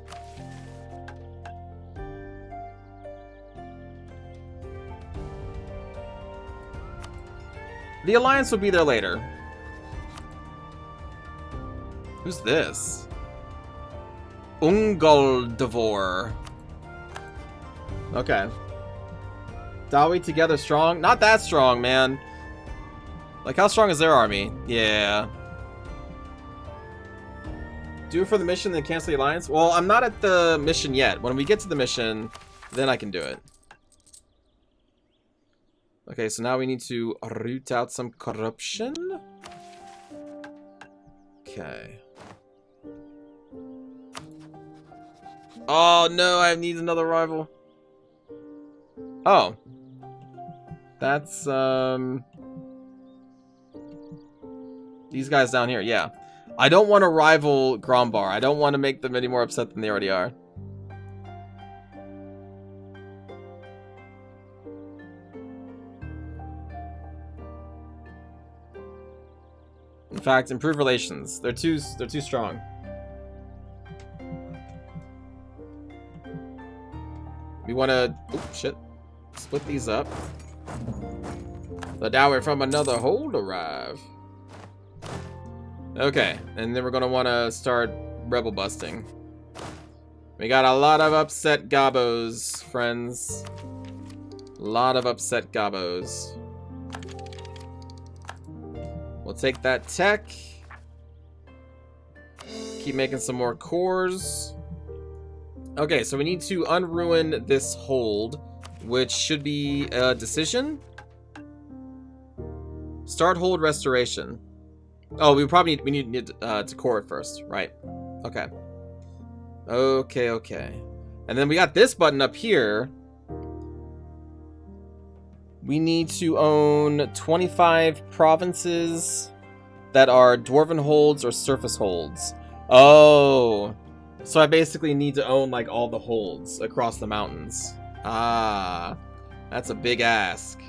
The Alliance will be there later. Who's this? Ungol'divor. Okay. Dawi together strong? Not that strong, man. Like, how strong is their army? Yeah. Do it for the mission, then cancel the alliance? Well, I'm not at the mission yet. When we get to the mission, then I can do it. Okay, so now we need to root out some corruption. Okay. Oh, no, I need another rival. Oh. That's, these guys down here, yeah. I don't want to rival Grombar. I don't want to make them any more upset than they already are. In fact, improve relations. They're too strong. We want to... oops, shit. Split these up. The dowry from another hold arrive. Okay, and then we're going to want to start rebel busting. We got a lot of upset gobos, friends. A lot of upset gobos. We'll take that tech. Keep making some more cores. Okay, so we need to unruin this hold, which should be a decision. Start hold restoration. Oh, we probably need to core it first, right? Okay. Okay. And then we got this button up here. We need to own 25 provinces that are dwarven holds or surface holds. Oh, so I basically need to own like all the holds across the mountains. Ah, that's a big ask.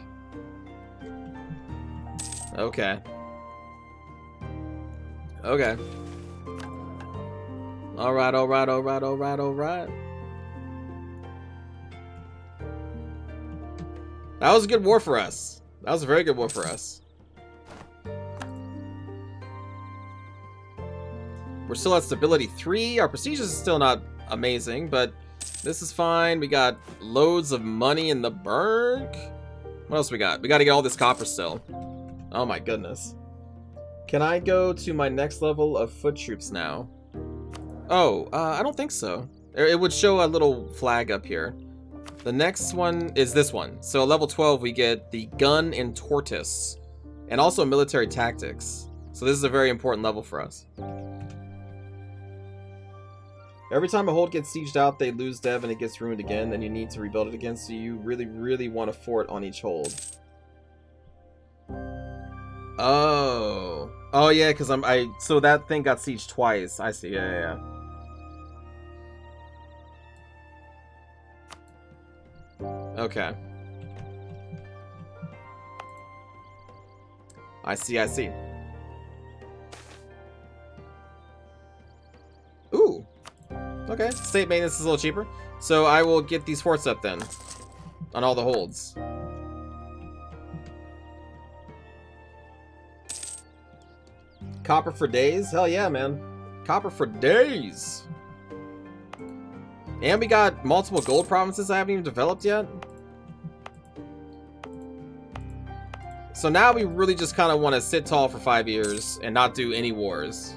Okay. Okay. Alright. That was a good war for us. That was a very good war for us. We're still at stability 3. Our procedures is still not amazing, but This is fine. We got loads of money in the bank. What else we got? We got to get all this copper still. Oh my goodness. Can I go to my next level of foot troops now? Oh, I don't think so. It would show a little flag up here. The next one is this one. So at level 12, we get the gun and tortoise, and also military tactics. So this is a very important level for us. Every time a hold gets sieged out, they lose dev and it gets ruined again, and you need to rebuild it again, so you really want a fort on each hold. Oh. Oh yeah, because so that thing got sieged twice. I see, yeah. Okay. I see. Ooh. Okay, state maintenance is a little cheaper. So I will get these forts up then. On all the holds. Copper for days? Hell yeah, man. Copper for days. And we got multiple gold provinces I haven't even developed yet. So now we really just kind of want to sit tall for 5 years and not do any wars.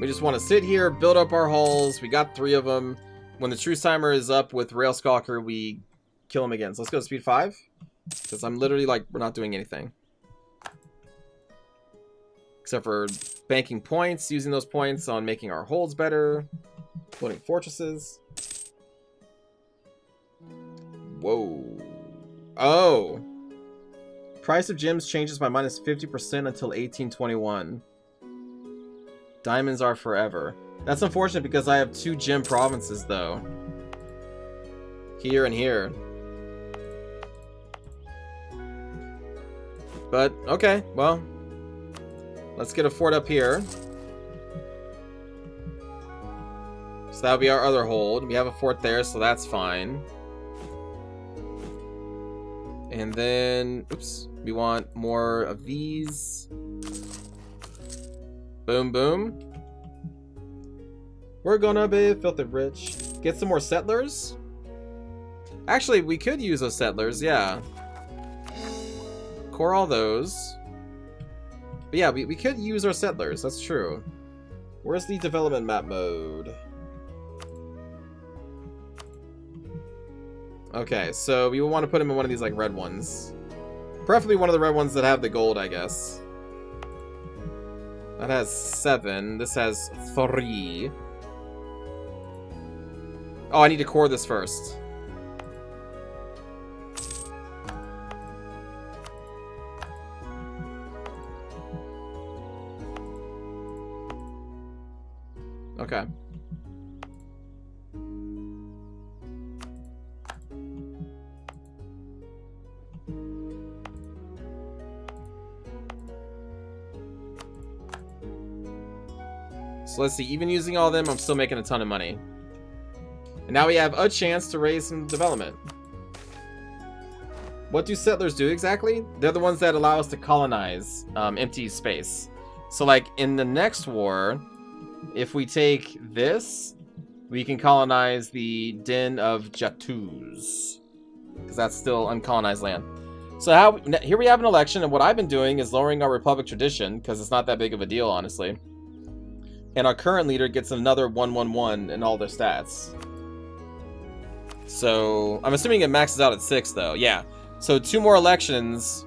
We just want to sit here, build up our hulls. We got 3 of them. When the truce timer is up with Railstalker, we kill him again. So let's go to speed 5. Because I'm literally like, we're not doing anything. Except for banking points, using those points on making our holds better. Building fortresses. Whoa. Oh. Price of gems changes by minus 50% until 1821. Diamonds are forever. That's unfortunate because I have 2 gem provinces though. Here and here. But, okay, well. Let's get a fort up here. So that'll be our other hold. We have a fort there, so that's fine. And then, oops, we want more of these. Boom, boom. We're gonna be filthy rich. Get some more settlers. Actually, we could use those settlers, yeah. Core all those. But yeah, we could use our settlers, that's true. Where's the development map mode? Okay, so we will want to put him in one of these like red ones. Preferably one of the red ones that have the gold, I guess. That has 7. This has 3. Oh, I need to core this first. Okay. So let's see, even using all of them, I'm still making a ton of money. And now we have a chance to raise some development. What do settlers do exactly? They're the ones that allow us to colonize empty space. So like in the next war, if we take this, we can colonize the Den of Jatus. Because that's still uncolonized land. So here we have an election, and what I've been doing is lowering our Republic tradition, because it's not that big of a deal, honestly. And our current leader gets another 111 in all their stats. So, I'm assuming it maxes out at 6, though. Yeah. So, 2 more elections.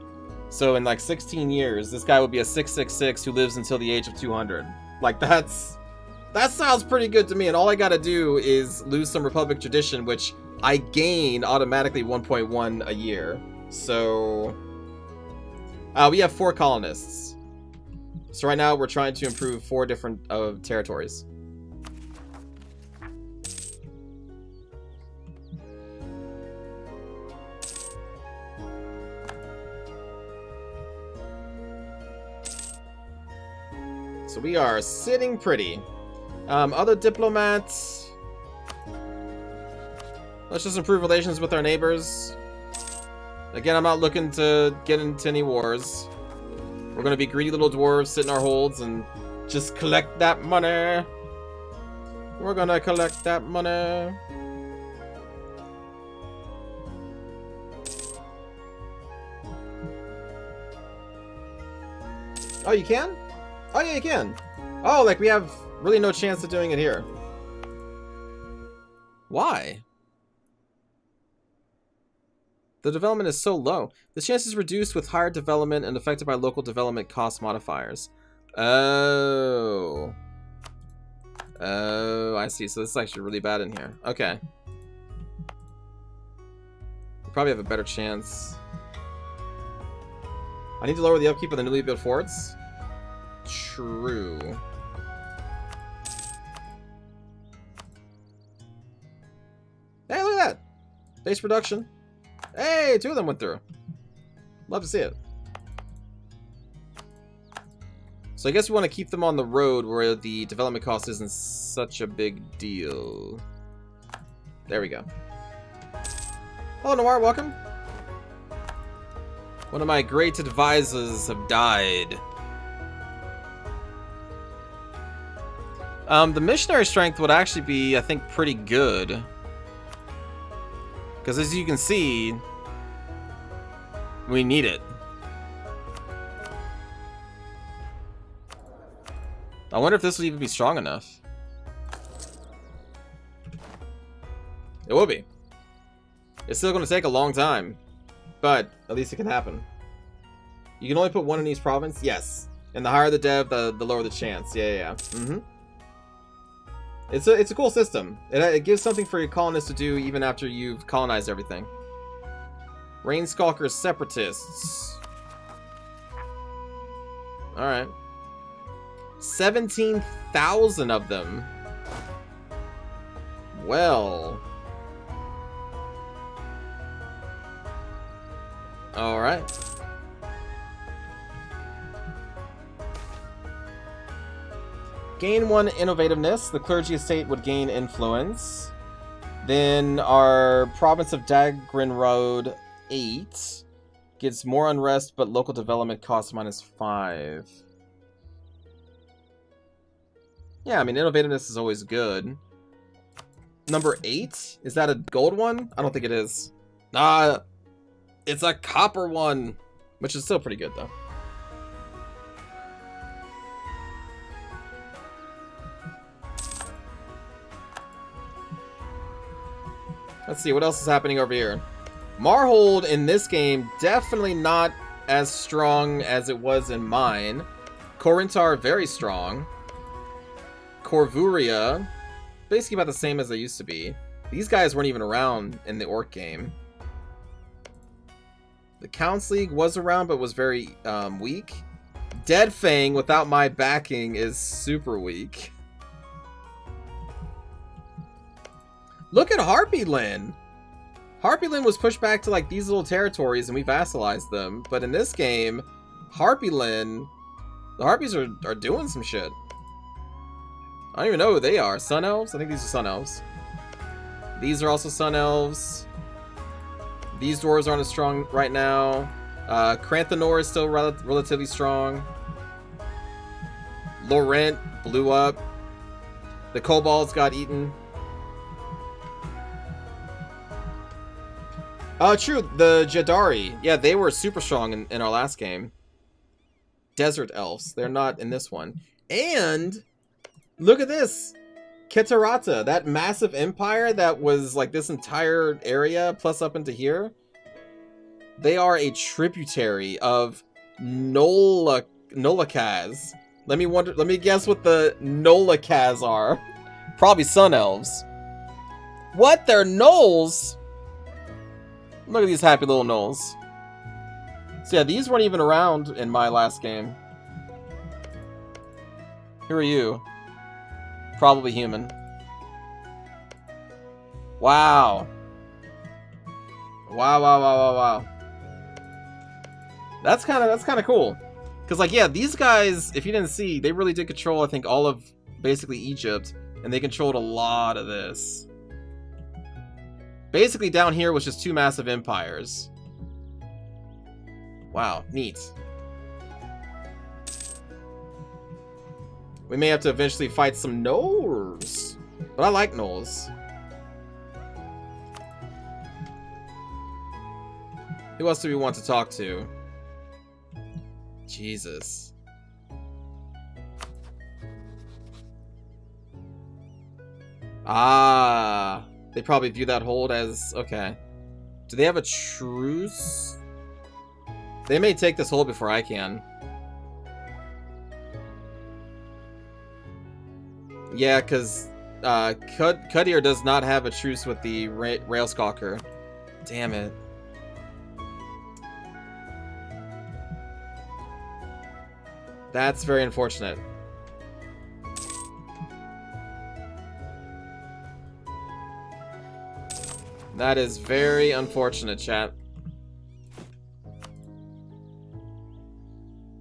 So, in like 16 years, this guy would be a 666 who lives until the age of 200. Like, that sounds pretty good to me. And all I gotta do is lose some Republic tradition, which I gain automatically 1.1 a year. So, we have 4 colonists. So right now we're trying to improve 4 different territories. So we are sitting pretty. Other diplomats. Let's just improve relations with our neighbors. Again, I'm not looking to get into any wars. We're going to be greedy little dwarves, sit in our holds, and Just collect that money. We're gonna collect that money. Oh, you can? Oh, yeah, you can. Oh, like we have really no chance of doing it here. Why? The development is so low. The chance is reduced with higher development and affected by local development cost modifiers. Oh. Oh, I see. So this is actually really bad in here. Okay. We probably have a better chance. I need to lower the upkeep of the newly built forts. True. Hey, look at that! Base production. Hey, 2 of them went through. Love to see it. So I guess we want to keep them on the road where the development cost isn't such a big deal. There we go. Hello, Noir, welcome. One of my great advisors have died. The missionary strength would actually be, I think, pretty good. Because as you can see, we need it. I wonder if this will even be strong enough. It will be. It's still going to take a long time, but at least it can happen. You can only put 1 in each province? Yes. And the higher the dev, the lower the chance. Yeah. Mm-hmm. It's a cool system. It gives something for your colonists to do even after you've colonized everything. Rainstalkers, separatists. Alright. 17,000 of them. Well. Alright. Gain 1 innovativeness. The clergy estate would gain influence. Then our province of Dagrinroad 8 gets more unrest, but local development costs -5. Yeah, I mean, innovativeness is always good. Number 8? Is that a gold one? I don't think it is. It's a copper one, which is still pretty good, though. Let's see, what else is happening over here? Marhold in this game, definitely not as strong as it was in mine. Corinthar, very strong. Corvuria, basically about the same as they used to be. These guys weren't even around in the Orc game. The Counts League was around, but was very weak. Dead Fang, without my backing, is super weak. Look at Harpyland! Harpyland was pushed back to like these little territories and we vassalized them. But in this game, Harpyland, the Harpies are doing some shit. I don't even know who they are. Sun Elves? I think these are Sun Elves. These are also Sun Elves. These dwarves aren't as strong right now. Kranthanor is still relatively strong. Laurent blew up. The Kobolds got eaten. True, the Jadari. Yeah, they were super strong in our last game. Desert Elves. They're not in this one. And look at this! Ketarata, that massive empire that was like this entire area, plus up into here. They are a tributary of Nolakaz. Let me guess what the Nolakaz are. Probably Sun Elves. What? They're Gnolls? Look at these happy little Gnolls. So yeah, these weren't even around in my last game. Who are you? Probably human. Wow. Wow. That's kind of cool. Cause like, yeah, these guys, if you didn't see, they really did control, I think, all of basically Egypt, and they controlled a lot of this. Basically, down here was just 2 massive empires. Wow, neat. We may have to eventually fight some gnolls. But I like gnolls. Who else do we want to talk to? Jesus. Ah. They probably view that hold as... Okay. Do they have a truce? They may take this hold before I can. Yeah, because Cudier does not have a truce with the Railskalker. Damn it. That's very unfortunate. That is very unfortunate, chat.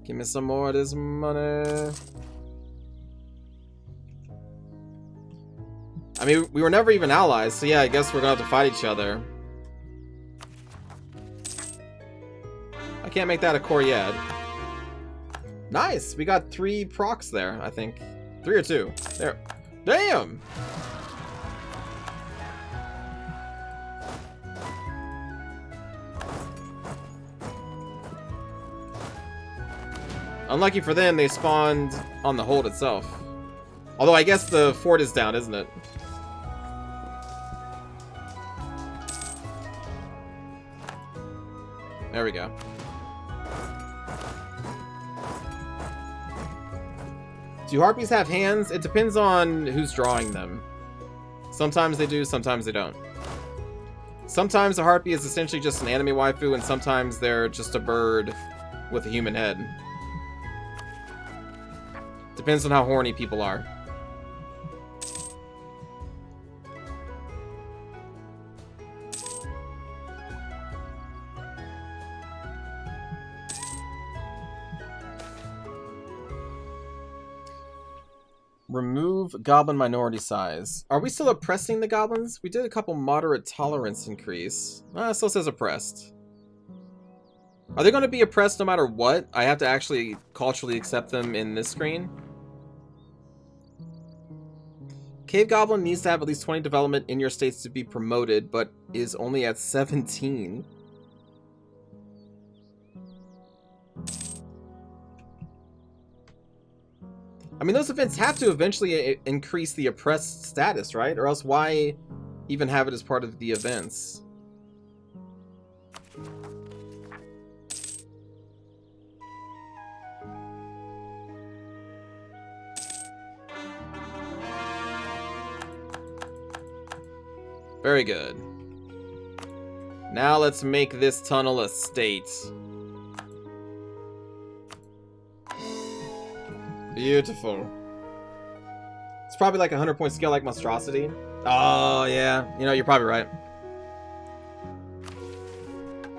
Give me some more of this money. I mean, we were never even allies, so yeah, I guess we're gonna have to fight each other. I can't make that a core yet. Nice! We got 3 procs there, I think. 3 or 2. There. Damn! Unlucky for them, they spawned on the hold itself. Although I guess the fort is down, isn't it? There we go. Do harpies have hands? It depends on who's drawing them. Sometimes they do, sometimes they don't. Sometimes a harpy is essentially just an anime waifu, and sometimes they're just a bird with a human head. Depends on how horny people are. Remove goblin minority size. Are we still oppressing the goblins? We did a couple moderate tolerance increase. It still says oppressed. Are they going to be oppressed no matter what? I have to actually culturally accept them in this screen. Cave Goblin needs to have at least 20 development in your states to be promoted, but is only at 17. I mean, those events have to eventually increase the oppressed status, right? Or else why even have it as part of the events? Very good. Now let's make this tunnel a state. Beautiful. It's probably like a 100-point skill like monstrosity. Oh, yeah. You know, you're probably right.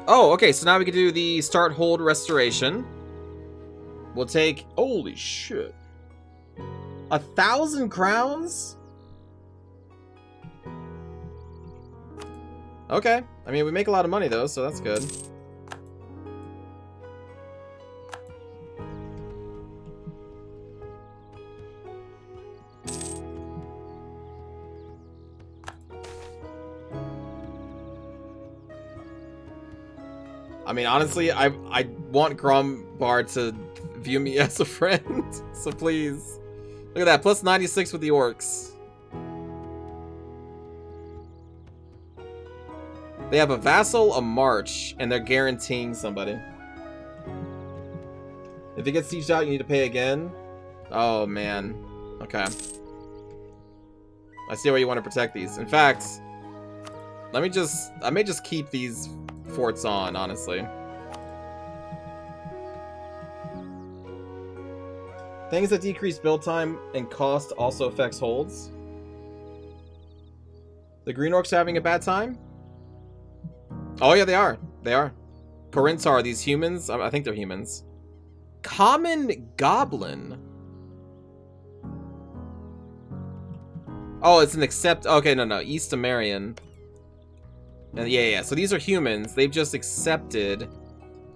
Oh, okay. So now we can do the start hold restoration. We'll take... Holy shit. 1,000 crowns? Okay. I mean, we make a lot of money, though, so that's good. I mean, honestly, I want Grombar to view me as a friend, so please. Look at that, plus 96 with the orcs. They have a vassal, a march, and they're guaranteeing somebody. If it gets sieged out, you need to pay again. Oh, man. Okay. I see why you want to protect these. In fact, I may just keep these forts on, honestly. Things that decrease build time and cost also affects holds. The Green Orcs having a bad time? Oh yeah, they are. They are. Corinthar, these humans, I think they're humans. Common Goblin. Oh, it's an accept. Okay, no. East Amarian. Yeah. So these are humans. They've just accepted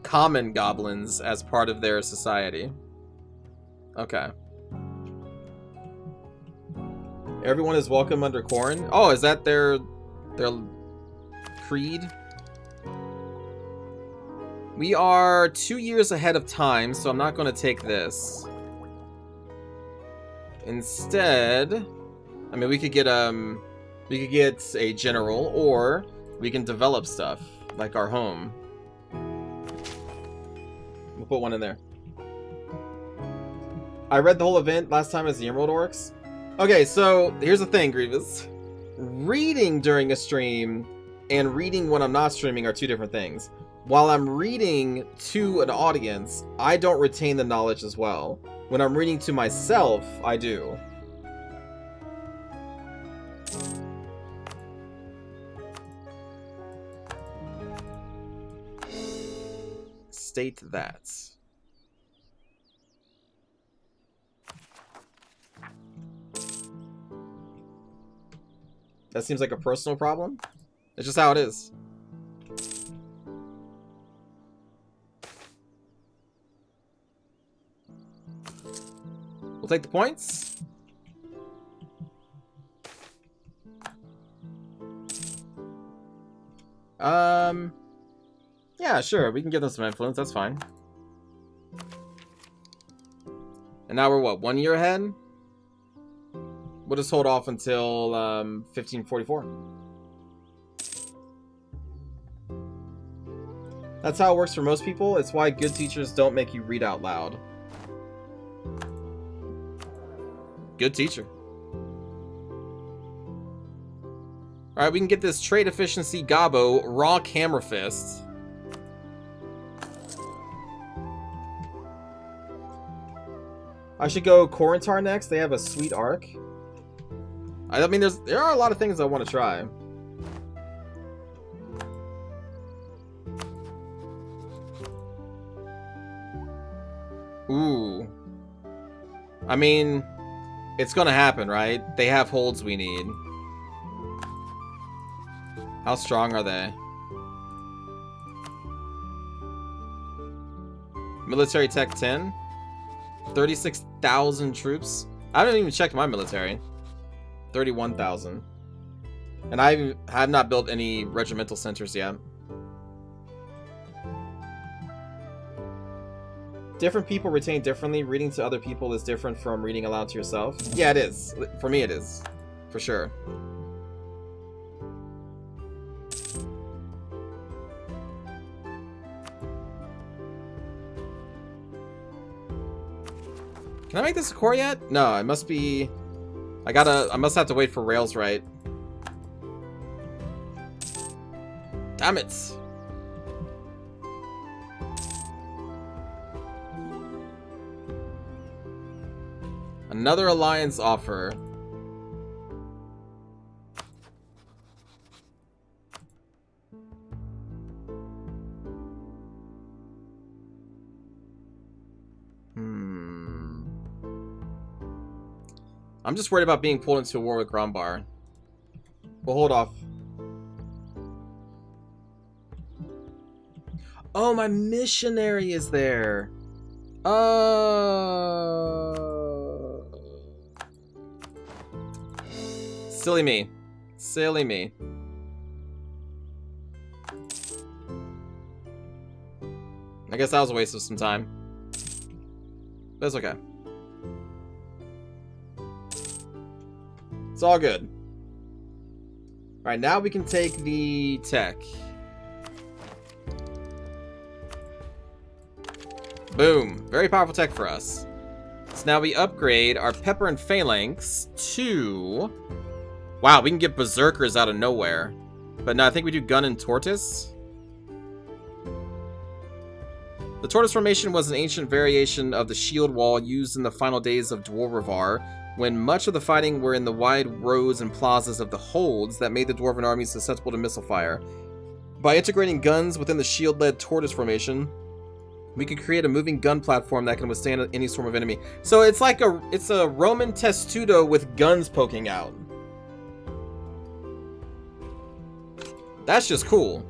common goblins as part of their society. Okay. Everyone is welcome under corn. Oh, is that their creed? We are 2 years ahead of time, so I'm not going to take this. Instead, I mean, we could get a general, or we can develop stuff like our home. We'll put one in there. I read the whole event last time as the Emerald Orcs. Okay, so here's the thing, Grievous. Reading during a stream and reading when I'm not streaming are two different things. While I'm reading to an audience, I don't retain the knowledge as well. When I'm reading to myself, I do. State that. That seems like a personal problem. It's just how it is. We'll take the points. Yeah, sure. We can give them some influence. That's fine. And now we're what? 1 year ahead? We'll just hold off until 1544. That's how it works for most people. It's why good teachers don't make you read out loud. Good teacher. Alright, we can get this trade efficiency Gabo raw camera fist. I should go Corintar next. They have a sweet arc. I mean, there are a lot of things I want to try. Ooh. I mean, it's gonna happen, right? They have holds we need. How strong are they? Military tech 10? 36,000 troops? I haven't even checked my military. 31,000. And I have not built any regimental centers yet. Different people retain differently. Reading to other people is different from reading aloud to yourself. Yeah, it is. For me, it is. For sure. Can I make this a core yet? No, it must be... I must have to wait for rails right. Damn it! Another alliance offer. I'm just worried about being pulled into a war with Grombar. We'll hold off. Oh, my missionary is there. Oh. Silly me. Silly me. I guess that was a waste of some time. That's okay. It's all good. Alright, now we can take the tech. Boom. Very powerful tech for us. So now we upgrade our Pepper and Phalanx to... Wow, we can get Berserkers out of nowhere. But no, I think we do Gun and Tortoise. The Tortoise Formation was an ancient variation of the shield wall used in the final days of Dwarvar, when much of the fighting were in the wide roads and plazas of the holds that made the Dwarven armies susceptible to missile fire. By integrating guns within the shield-led Tortoise Formation, we could create a moving gun platform that can withstand any swarm of enemy. So it's like it's a Roman testudo with guns poking out. That's just cool.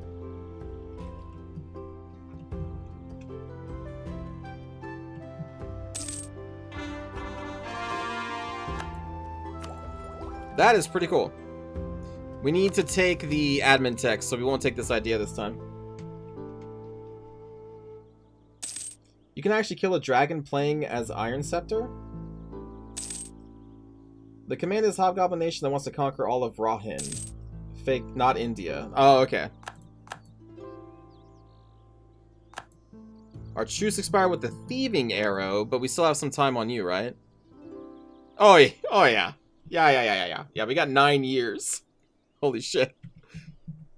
That is pretty cool. We need to take the admin text, so we won't take this idea this time. You can actually kill a dragon playing as Iron Scepter. The command is Hobgoblin Nation that wants to conquer all of Rahin. Fake, not India. Oh, okay. Our truce expired with the thieving arrow, but we still have some time on you, right? Oh, yeah. Oh, yeah. Yeah. Yeah, we got 9 years. Holy shit.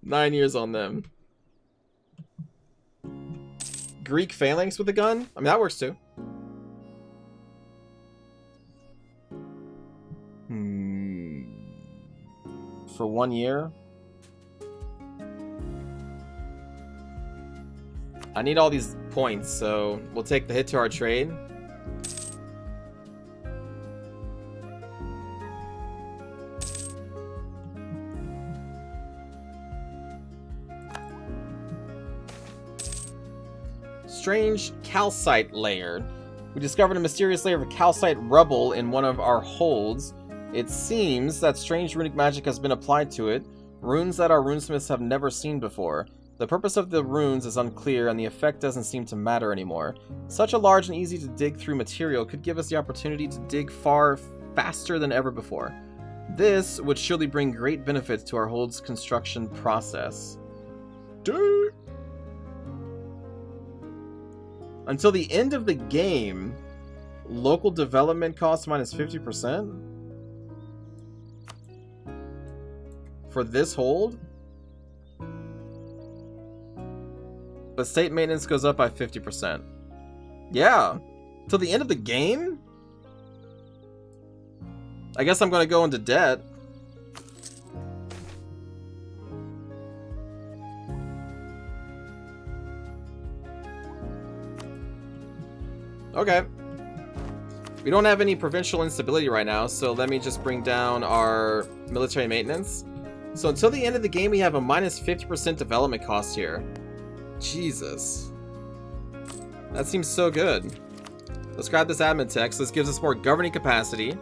9 years on them. Greek phalanx with a gun? I mean, that works too. For 1 year? I need all these points, so we'll take the hit to our trade. Strange calcite layer. We discovered a mysterious layer of calcite rubble in one of our holds. It seems that strange runic magic has been applied to it, runes that our runesmiths have never seen before. The purpose of the runes is unclear, and the effect doesn't seem to matter anymore. Such a large and easy to dig through material could give us the opportunity to dig far faster than ever before. This would surely bring great benefits to our hold's construction process. Dude. Until the end of the game, local development cost minus 50%? For this hold? But state maintenance goes up by 50%. Yeah. Till the end of the game? I guess I'm gonna go into debt. Okay. We don't have any provincial instability right now, so let me just bring down our military maintenance. So until the end of the game, we have a minus 50% development cost here. Jesus. That seems so good. Let's grab this admin text. This gives us more governing capacity.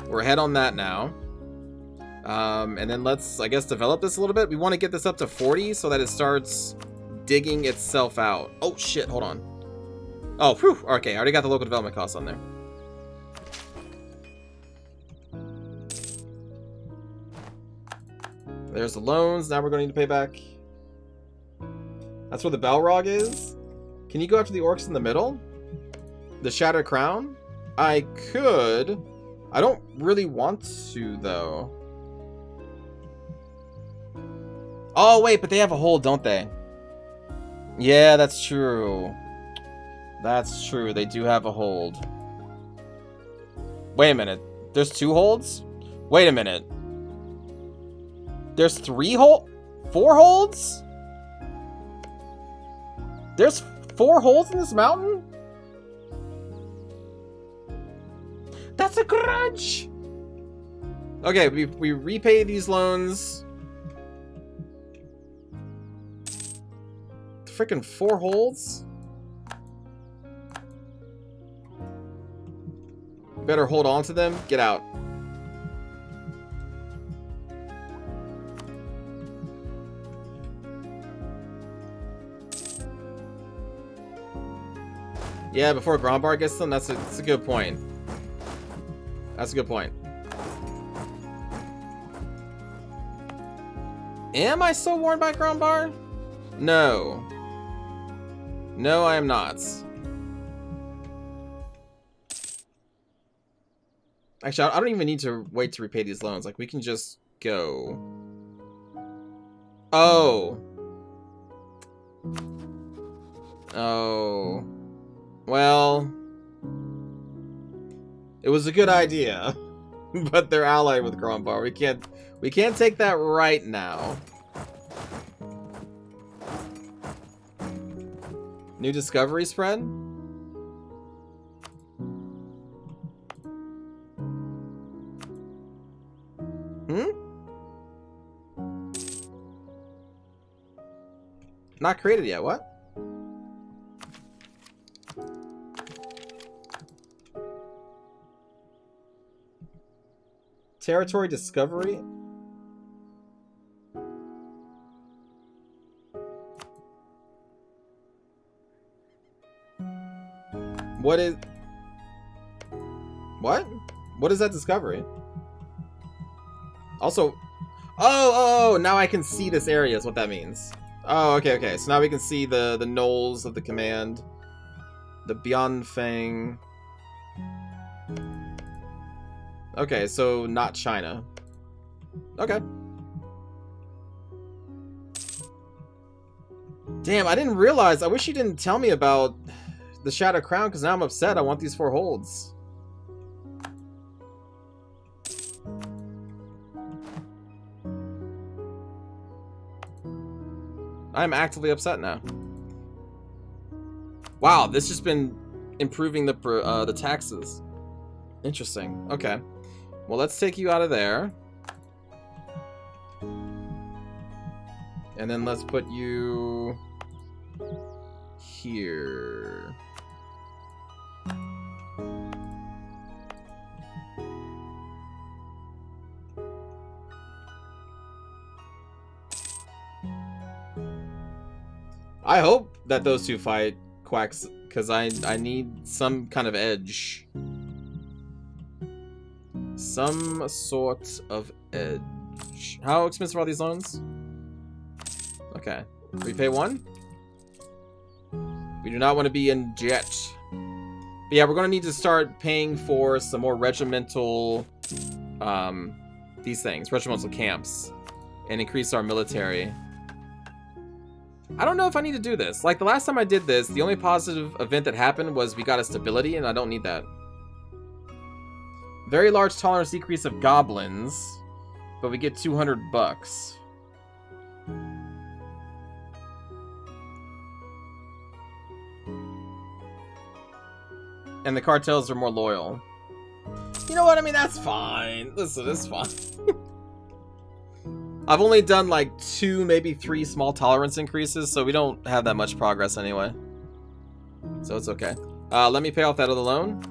We're ahead on that now. And then let's, I guess, develop this a little bit. We want to get this up to 40 so that it starts digging itself out. Oh, shit. Hold on. Oh, whew. Okay, I already got the local development costs on there. There's the loans. Now we're going to need to pay back. That's where the Balrog is? Can you go after the orcs in the middle? The Shattered Crown? I could. I don't really want to, though. Oh, wait, but they have a hold, don't they? Yeah, that's true. That's true. They do have a hold. Wait a minute. There's 2 holds? Wait a minute. There's 4 holds? There's 4 holes in this mountain? That's a grudge! Okay, we repay these loans. Freaking 4 holes? Better hold on to them. Get out. Yeah, before Grombar gets them, that's a good point. That's a good point. Am I still warned by Grombar? No. No, I am not. Actually, I don't even need to wait to repay these loans. Like, we can just go. Oh. Oh. Well. It was a good idea. But they're allied with Grombar. We can't take that right now. New discovery spread? Not created yet, what? Territory discovery? What is... What? What is that discovery? Also... Oh, now I can see this area is what that means. Oh, okay. So now we can see the knolls of the command. The Bianfeng. Okay, so not China. Okay. Damn, I didn't realize. I wish you didn't tell me about the Shadow Crown, because now I'm upset. I want these 4 holds. I'm actively upset now. Wow, this has been improving the taxes. Interesting. Okay. Well, let's take you out of there. And then let's put you here. I hope that those two fight quacks, because I need some kind of edge. Some sort of edge. How expensive are these loans? Okay. Repay 1? We do not want to be in jet. But yeah, we're going to need to start paying for some more regimental, these things, regimental camps, and increase our military. I don't know if I need to do this. Like, the last time I did this, the only positive event that happened was we got a stability, and I don't need that. Very large tolerance decrease of goblins, but we get 200 bucks. And the cartels are more loyal. You know what? I mean, that's fine. Listen, it's fine. I've only done like 2, maybe 3 small tolerance increases, so we don't have that much progress anyway. So it's okay. Let me pay off that other loan.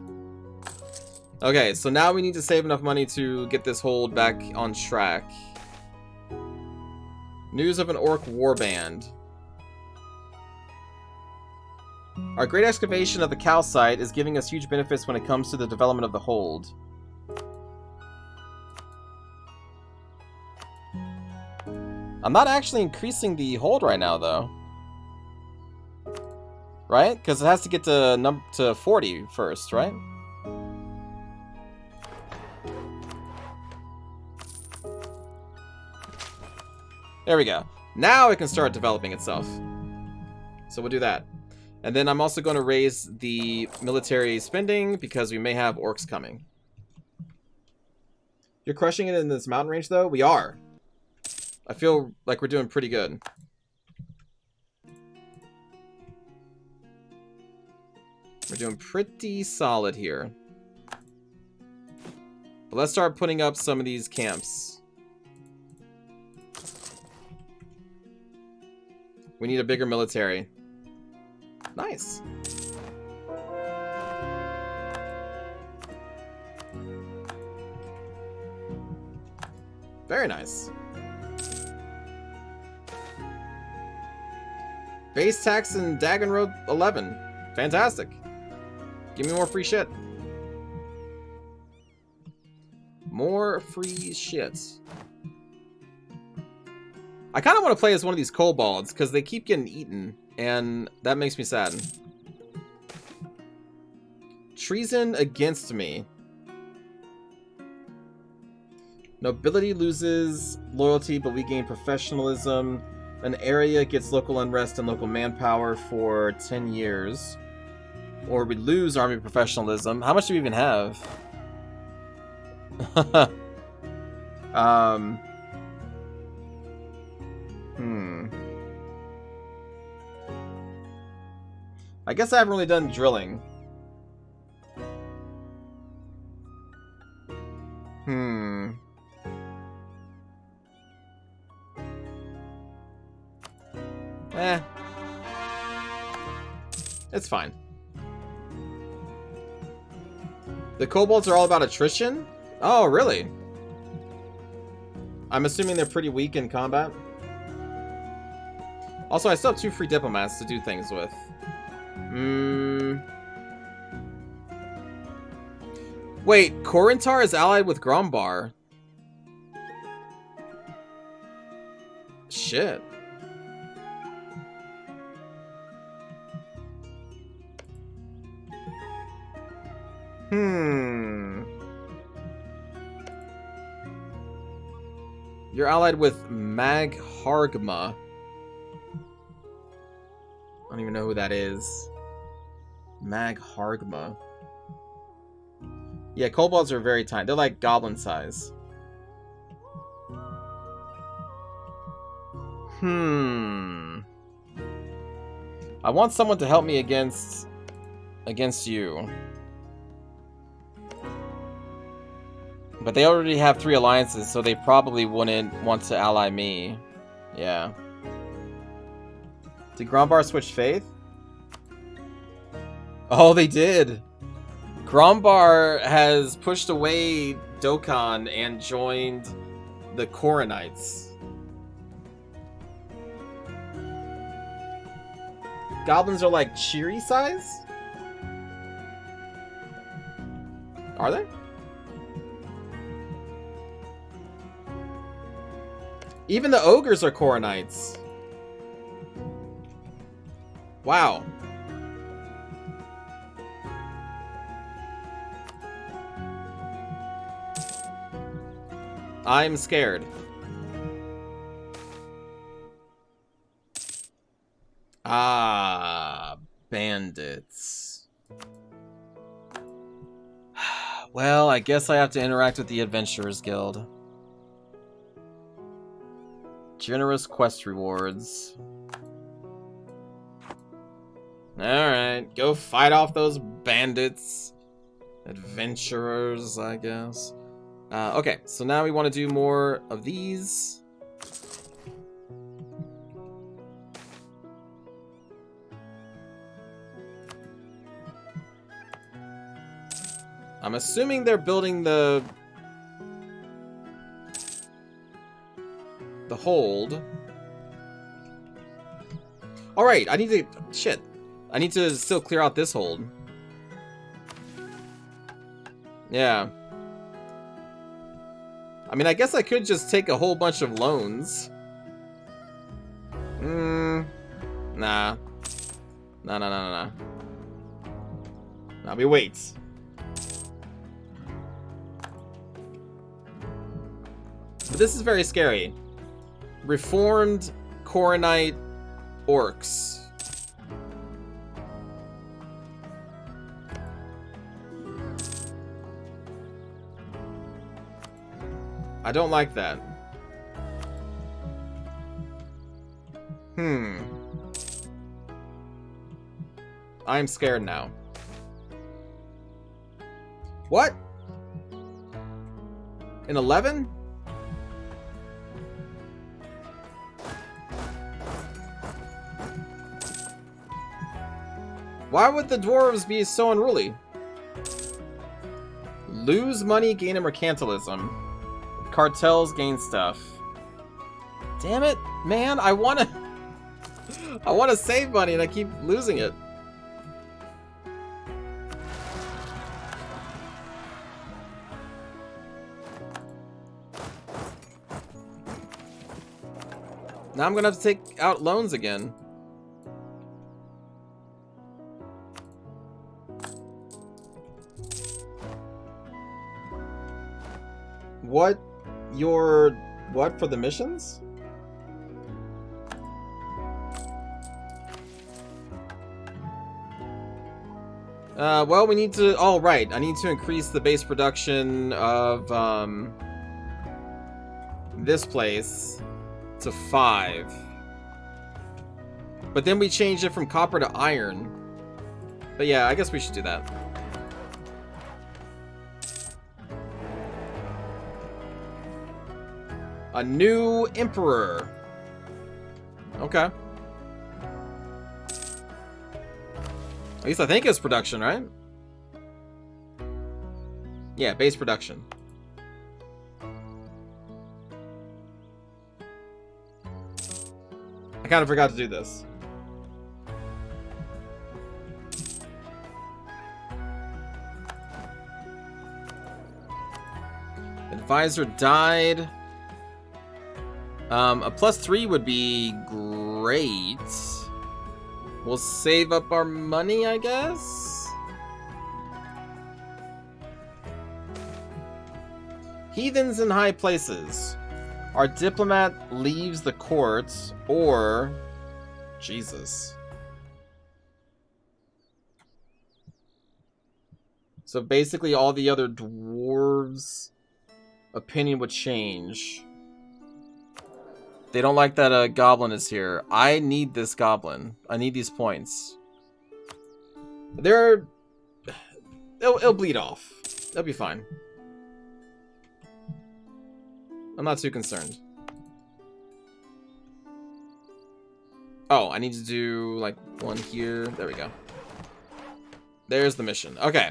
Okay, so now we need to save enough money to get this hold back on track. News of an orc warband. Our great excavation of the Cal site is giving us huge benefits when it comes to the development of the hold. I'm not actually increasing the hold right now, though. Right? Because it has to get to 40 first, right? There we go. Now it can start developing itself. So we'll do that. And then I'm also going to raise the military spending because we may have orcs coming. You're crushing it in this mountain range, though? We are. I feel like we're doing pretty good. We're doing pretty solid here. But let's start putting up some of these camps. We need a bigger military. Nice. Very nice. Base tax in Dagon Road 11. Fantastic. Give me more free shit. More free shit. I kind of want to play as one of these kobolds because they keep getting eaten, and that makes me sad. Treason against me. Nobility loses loyalty, but we gain professionalism. An area gets local unrest and local manpower for 10 years. Or we lose army professionalism. How much do we even have? I guess I haven't really done drilling. It's fine. The kobolds are all about attrition? Oh, really? I'm assuming they're pretty weak in combat. Also, I still have 2 free diplomats to do things with. Wait, Korintar is allied with Grombar. Shit. You're allied with Mag Hargma. I don't even know who that is. Mag Hargma. Yeah, kobolds are very tiny. They're like goblin size. I want someone to help me against you. But they already have 3 alliances, so they probably wouldn't want to ally me. Yeah. Did Grombar switch faith? Oh, they did! Grombar has pushed away Dokkan and joined the Koranites. Goblins are like cheery size? Are they? Even the ogres are Koranites. Wow. I'm scared. Ah, bandits. Well, I guess I have to interact with the Adventurers Guild. Generous quest rewards. Alright, go fight off those bandits. Adventurers, I guess. Okay, so now we want to do more of these. I'm assuming they're building the hold. Alright, I need to... Shit. I need to still clear out this hold. Yeah. I mean, I guess I could just take a whole bunch of loans. Nah. Nah. Nah, we wait. But this is very scary. Reformed Koronite orcs. I don't like that. I'm scared now. What? In 11? Why would the dwarves be so unruly? Lose money, gain a mercantilism. Cartels gain stuff. Damn it, man! I wanna save money and I keep losing it. Now I'm gonna have to take out loans again. What for the missions? Well, we need to... Oh, right. I need to increase the base production of, this place to 5. But then we changed it from copper to iron. But yeah, I guess we should do that. A new emperor. Okay. At least I think it's production, right? Yeah, base production. kind of forgot to do this. Advisor died. A +3 would be great. We'll save up our money, I guess? Heathens in high places. Our diplomat leaves the court, or... Jesus. So basically all the other dwarves' opinion would change. They don't like that a goblin is here. I need this goblin. I need these points. It'll bleed off. They'll be fine. I'm not too concerned. Oh, I need to do like one here. There we go. There's the mission. Okay.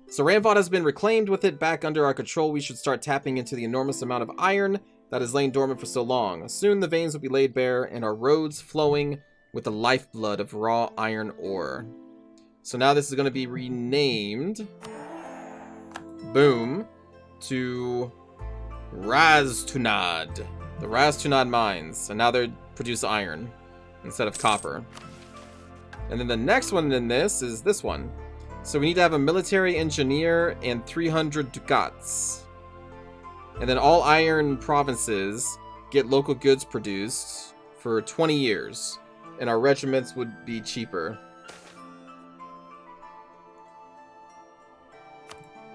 So Ramvod has been reclaimed. With it back under our control, we should start tapping into the enormous amount of iron that has lain dormant for so long. Soon the veins will be laid bare and our roads flowing with the lifeblood of raw iron ore. So now this is going to be renamed, boom, to Raztunad. The Raztunad mines. And now they produce iron instead of copper. And then the next one in this is this one. So we need to have a military engineer and 300 ducats. And then all iron provinces get local goods produced for 20 years. And our regiments would be cheaper.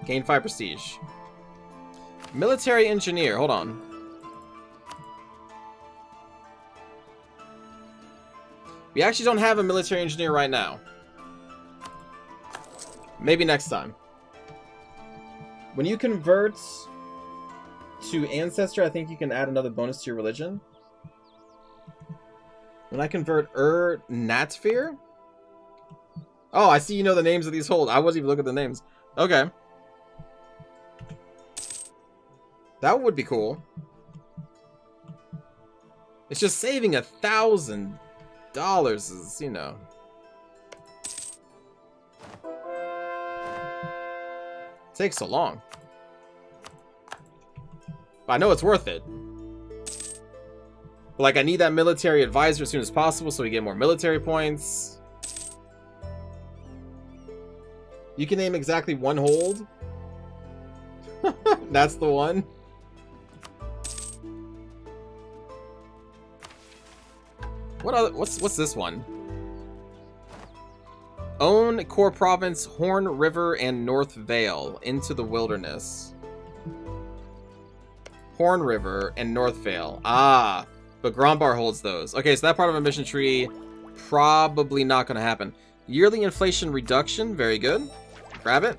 Gain 5 prestige. Military engineer, hold on. We actually don't have a military engineer right now. Maybe next time. When you convert to ancestor, I think you can add another bonus to your religion. When I convert Natfir? Oh, I see you know the names of these hold. I wasn't even looking at the names. Okay. That would be cool. It's just saving $1,000 is, you know. Takes so long. But I know it's worth it. But like, I need that military advisor as soon as possible so we get more military points. You can name exactly one hold. That's the one. What other, what's this one? Own core province, Horn River, and North Vale into the wilderness. Horn River and North Vale. Ah, but Grombar holds those. Okay, so that part of a mission tree probably not going to happen. Yearly inflation reduction, very good. Grab it.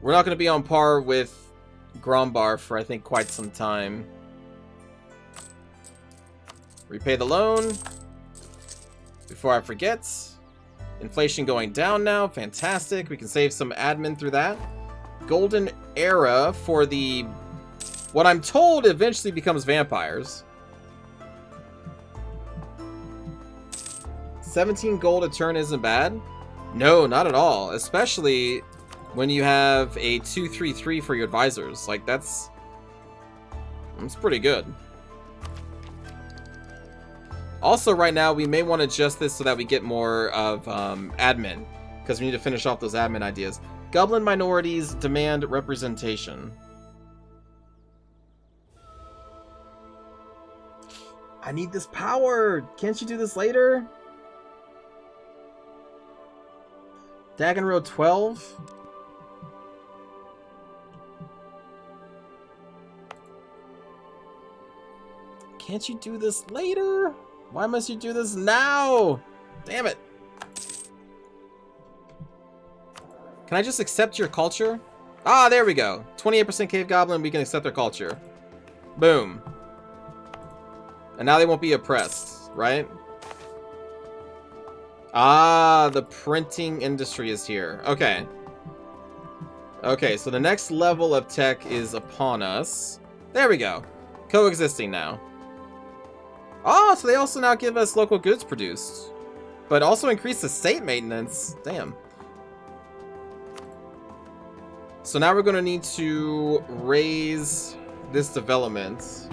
We're not going to be on par with Grombar for, I think, quite some time. Repay the loan. Before I forget. Inflation going down now. Fantastic. We can save some admin through that. Golden era for the... what I'm told eventually becomes vampires. 17 gold a turn isn't bad. No, not at all. Especially when you have a 2-3-3 for your advisors. Like, that's pretty good. Also, right now, we may want to adjust this so that we get more of admin. Because we need to finish off those admin ideas. Goblin minorities demand representation. I need this power! Can't you do this later? Dagon Road 12? Can't you do this later? Why must you do this now? Damn it. Can I just accept your culture? Ah, there we go. 28% cave goblin, we can accept their culture. Boom. And now they won't be oppressed, right? Ah, the printing industry is here. Okay. Okay, so the next level of tech is upon us. There we go. Coexisting now. Oh, so they also now give us local goods produced. But also increase the state maintenance. Damn. So now we're going to need to raise this development.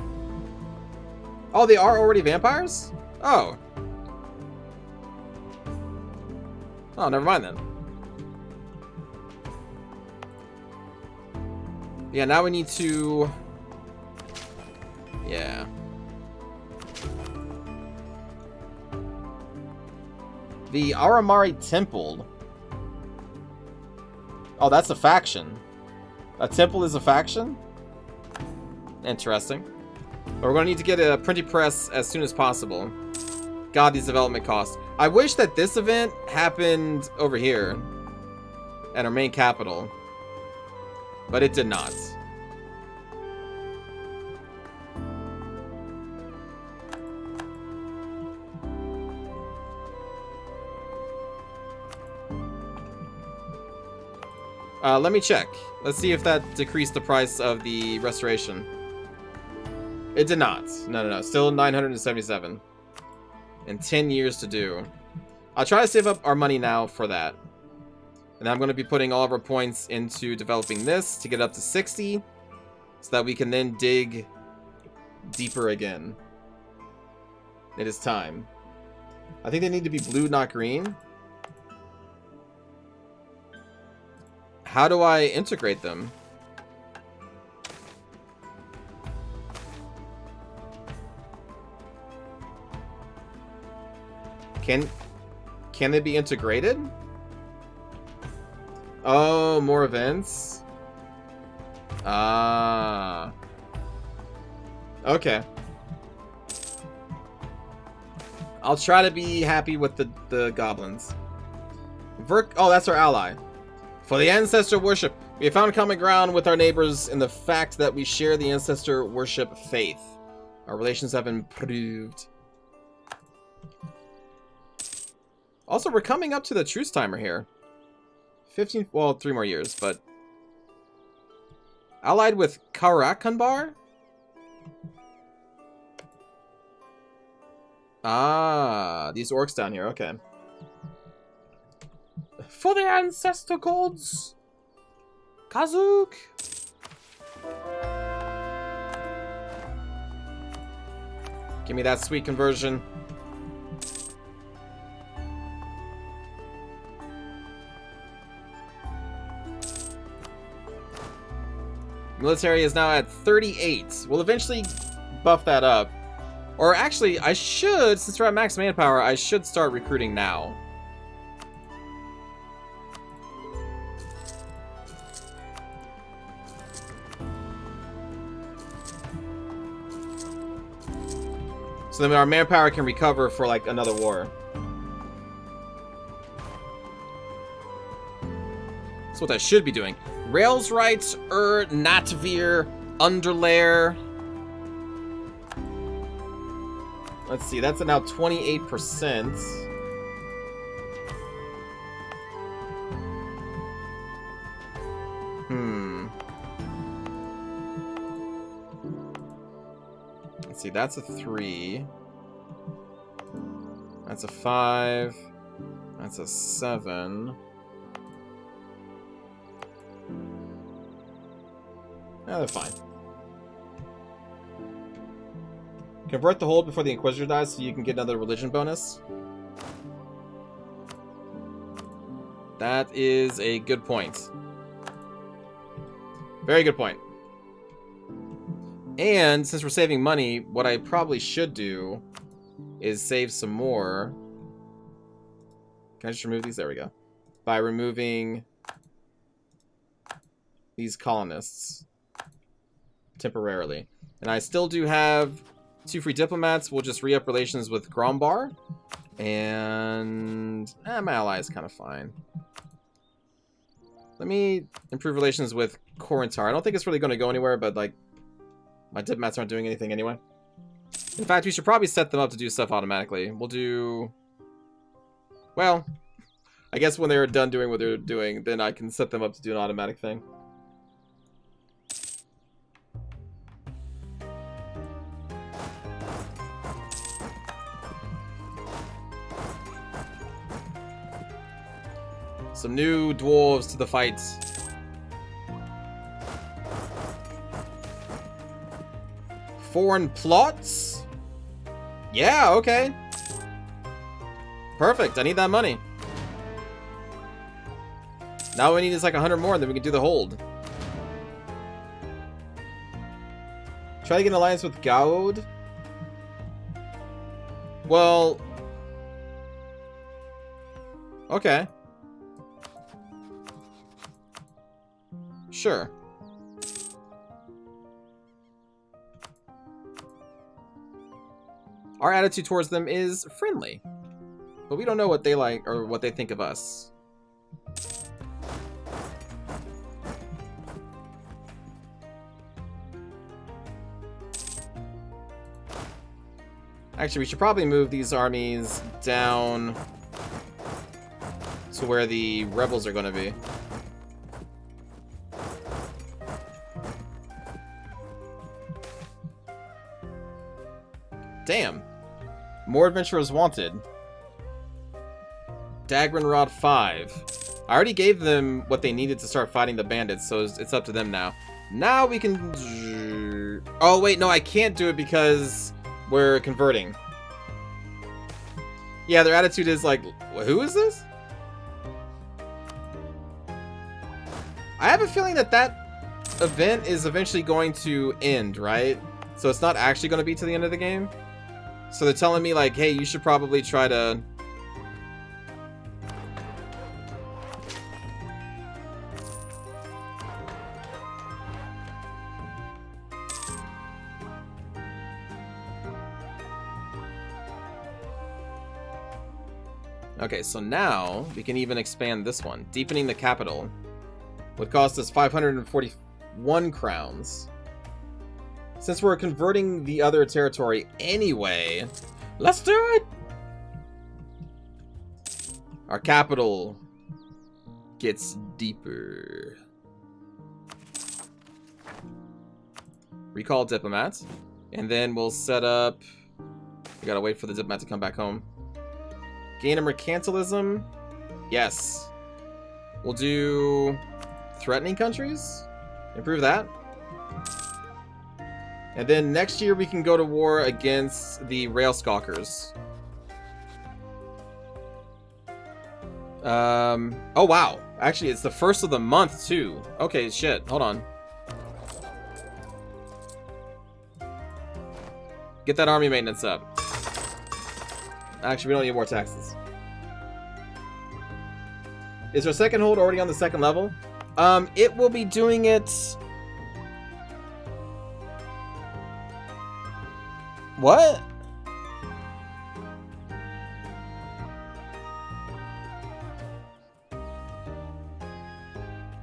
Oh, they are already vampires? Oh. Oh, never mind then. Yeah, now we need to... Yeah. The Aramari Temple. Oh, that's a faction. A temple is a faction? Interesting. But we're going to need to get a printing press as soon as possible. God, these development costs. I wish that this event happened over here. At our main capital. But it did not. Let me check. Let's see if that decreased the price of the restoration. It did not. No. Still 977. And 10 years to do. I'll try to save up our money now for that. And I'm going to be putting all of our points into developing this to get up to 60. So that we can then dig deeper again. It is time. I think they need to be blue, not green. How do I integrate them? Can they be integrated? Oh, more events? Ah. Okay. I'll try to be happy with the goblins. Oh, that's our ally. For the ancestor worship, we have found common ground with our neighbors in the fact that we share the ancestor worship faith. Our relations have improved. Also, we're coming up to the truce timer here. 15, well, 3 more years, but... Allied with Karakanbar? Ah, these orcs down here, okay. For the ancestor gods! Kazuk! Give me that sweet conversion. Military is now at 38. We'll eventually buff that up. Or actually, I should, since we're at max manpower, I should start recruiting now. So then our manpower can recover for like another war. That's what I should be doing. Rails rights, Natvir, Underlayer. Let's see, that's now 28%. Let's see, that's a 3. That's a 5. That's a 7. Yeah, they're fine. Convert the hold before the Inquisitor dies so you can get another religion bonus. That is a good point. Very good point. And since we're saving money, what I probably should do is save some more. Can I just remove these? There we go. By removing these colonists temporarily. And I still do have 2 free diplomats. We'll just re-up relations with Grombar. And my ally is kind of fine. Let me improve relations with Corintar. I don't think it's really going to go anywhere, but like my diplomats aren't doing anything anyway. In fact, we should probably set them up to do stuff automatically. We'll do... Well, I guess when they're done doing what they're doing, then I can set them up to do an automatic thing. Some new dwarves to the fight. Foreign plots? Yeah, okay. Perfect, I need that money. Now we need is like 100 more, and then we can do the hold. Try to get an alliance with Gaud. Well... Okay. Sure. Our attitude towards them is friendly. But we don't know what they like or what they think of us. Actually, we should probably move these armies down to where the rebels are going to be. Damn. More adventurers wanted. Dagger and Rod 5. I already gave them what they needed to start fighting the bandits, so it's up to them now. Now we can... Oh, wait, no, I can't do it because we're converting. Yeah, their attitude is like, who is this? I have a feeling that that event is eventually going to end, right? So it's not actually going to be to the end of the game. So they're telling me, like, hey, you should probably try to... Okay, so now we can even expand this one. Deepening the capital would cost us 541 crowns. Since we're converting the other territory anyway, let's do it! Our capital gets deeper. Recall diplomats. And then we'll set up... We gotta wait for the diplomat to come back home. Gain a mercantilism. Yes. We'll do threatening countries. Improve that. And then next year we can go to war against the rail stalkers. Oh wow. Actually, it's the first of the month too. Okay, shit. Hold on. Get that army maintenance up. Actually, we don't need more taxes. Is our second hold already on the second level? It will be doing it... What?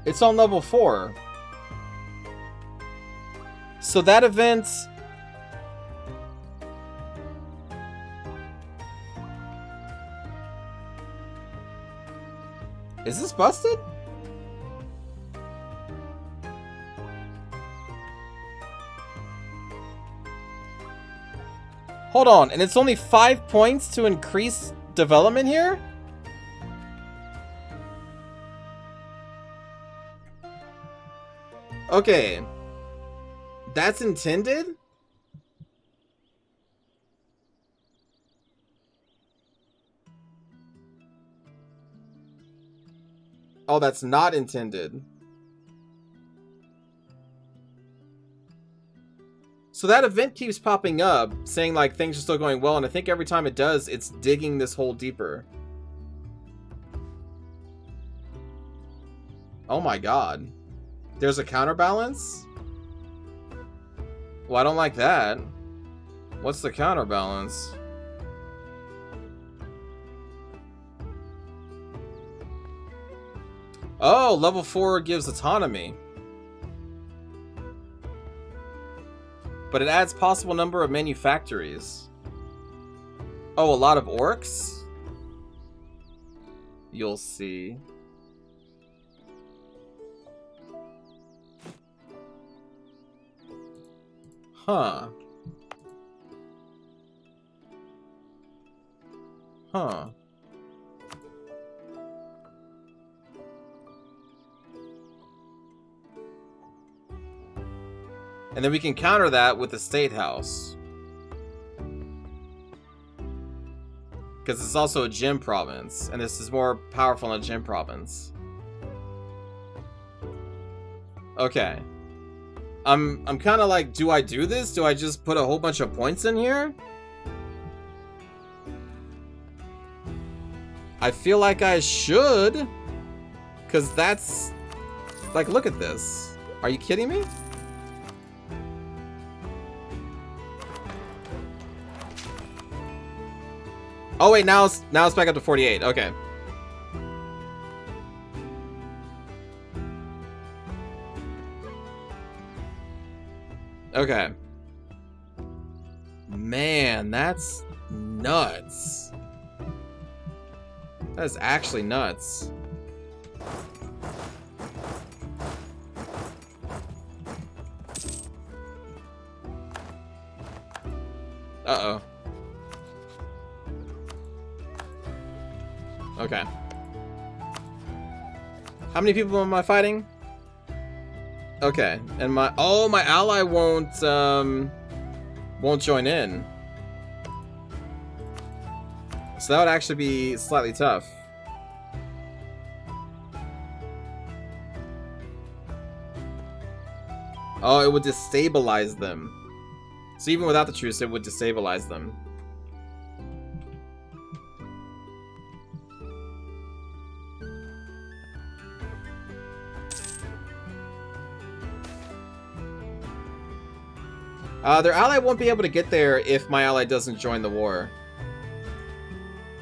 It's on level 4. So that event... Is this busted? Hold on, and it's only 5 points to increase development here? Okay. That's intended? Oh, that's not intended. So that event keeps popping up, saying like things are still going well, and I think every time it does, it's digging this hole deeper. Oh my god. There's a counterbalance? Well, I don't like that. What's the counterbalance? Oh, level 4 gives autonomy. But it adds possible number of manufactories. Oh, a lot of orcs? You'll see. Huh. Huh. And then we can counter that with the State House. Because it's also a gem province, and this is more powerful in a gem province. Okay. I'm kind of like, do I do this? Do I just put a whole bunch of points in here? I feel like I should. Because that's... Like, look at this. Are you kidding me? Oh wait, now it's back up to 48. Okay. Okay. Man, that's nuts. That is actually nuts. Uh-oh. Okay. How many people am I fighting? Okay, and my ally won't join in. So that would actually be slightly tough. Oh, it would destabilize them. So even without the truce, it would destabilize them. Their ally won't be able to get there if my ally doesn't join the war.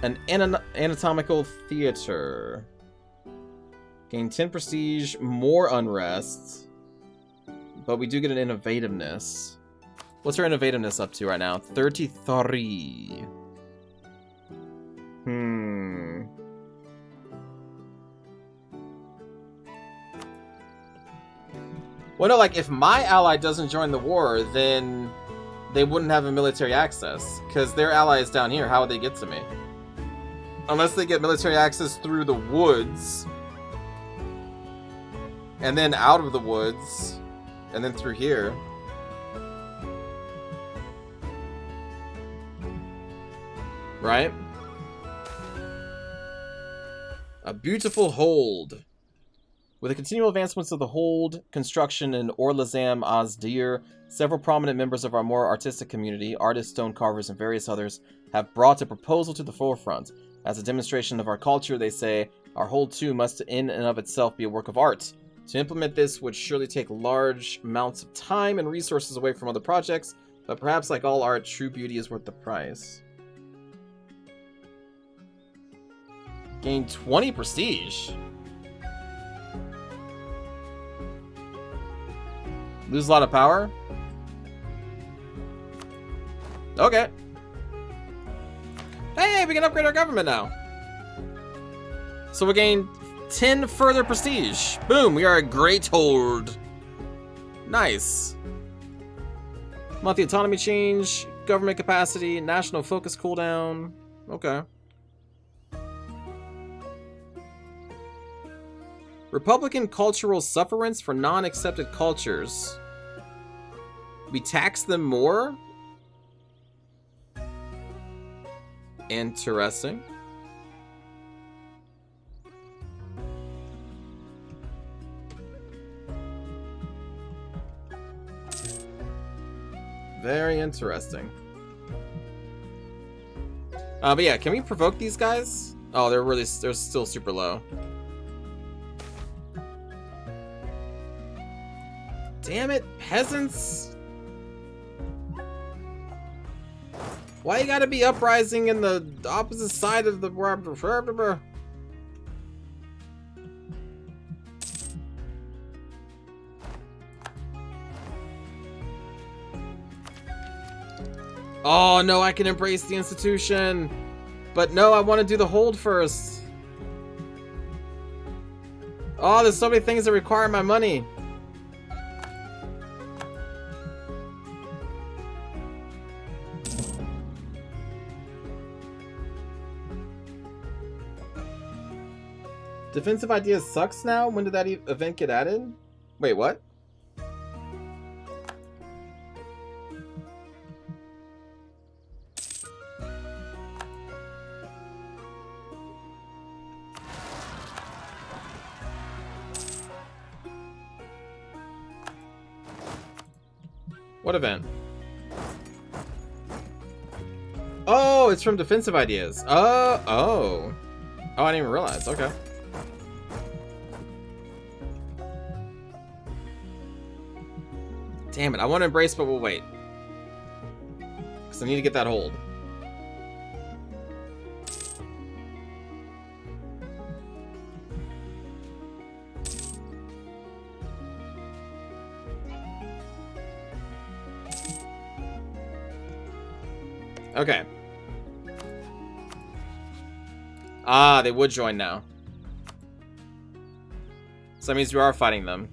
An anatomical theater. Gain 10 prestige, more unrest. But we do get an innovativeness. What's our innovativeness up to right now? 33. Well, no, like, if my ally doesn't join the war, then they wouldn't have a military access. Because their ally is down here. How would they get to me? Unless they get military access through the woods. And then out of the woods. And then through here. Right? A beautiful hold. With the continual advancements of the hold construction in Orlazam Azdir, several prominent members of our more artistic community, artists, stone carvers, and various others, have brought a proposal to the forefront. As a demonstration of our culture, they say, our hold too must in and of itself be a work of art. To implement this would surely take large amounts of time and resources away from other projects, but perhaps like all art, true beauty is worth the price. Gain 20 prestige. Lose a lot of power? Okay. Hey, we can upgrade our government now. So we gain 10 further prestige. Boom, we are a great hold. Nice. Monthly autonomy change, government capacity, national focus cooldown. Okay. Republican cultural sufferance for non-accepted cultures. We tax them more? Interesting. Very interesting. But yeah, can we provoke these guys? Oh, they're still super low. Damn it, peasants! Why you gotta be uprising in the opposite side of the... Oh no, I can embrace the institution! But no, I want to do the hold first. Oh, there's so many things that require my money. Defensive ideas sucks now? When did that event get added? Wait, what? What event? Oh, it's from Defensive Ideas. Oh. Oh, I didn't even realize. Okay. Damn it, I want to embrace, but we'll wait. Because I need to get that hold. Okay. Ah, they would join now. So that means we are fighting them.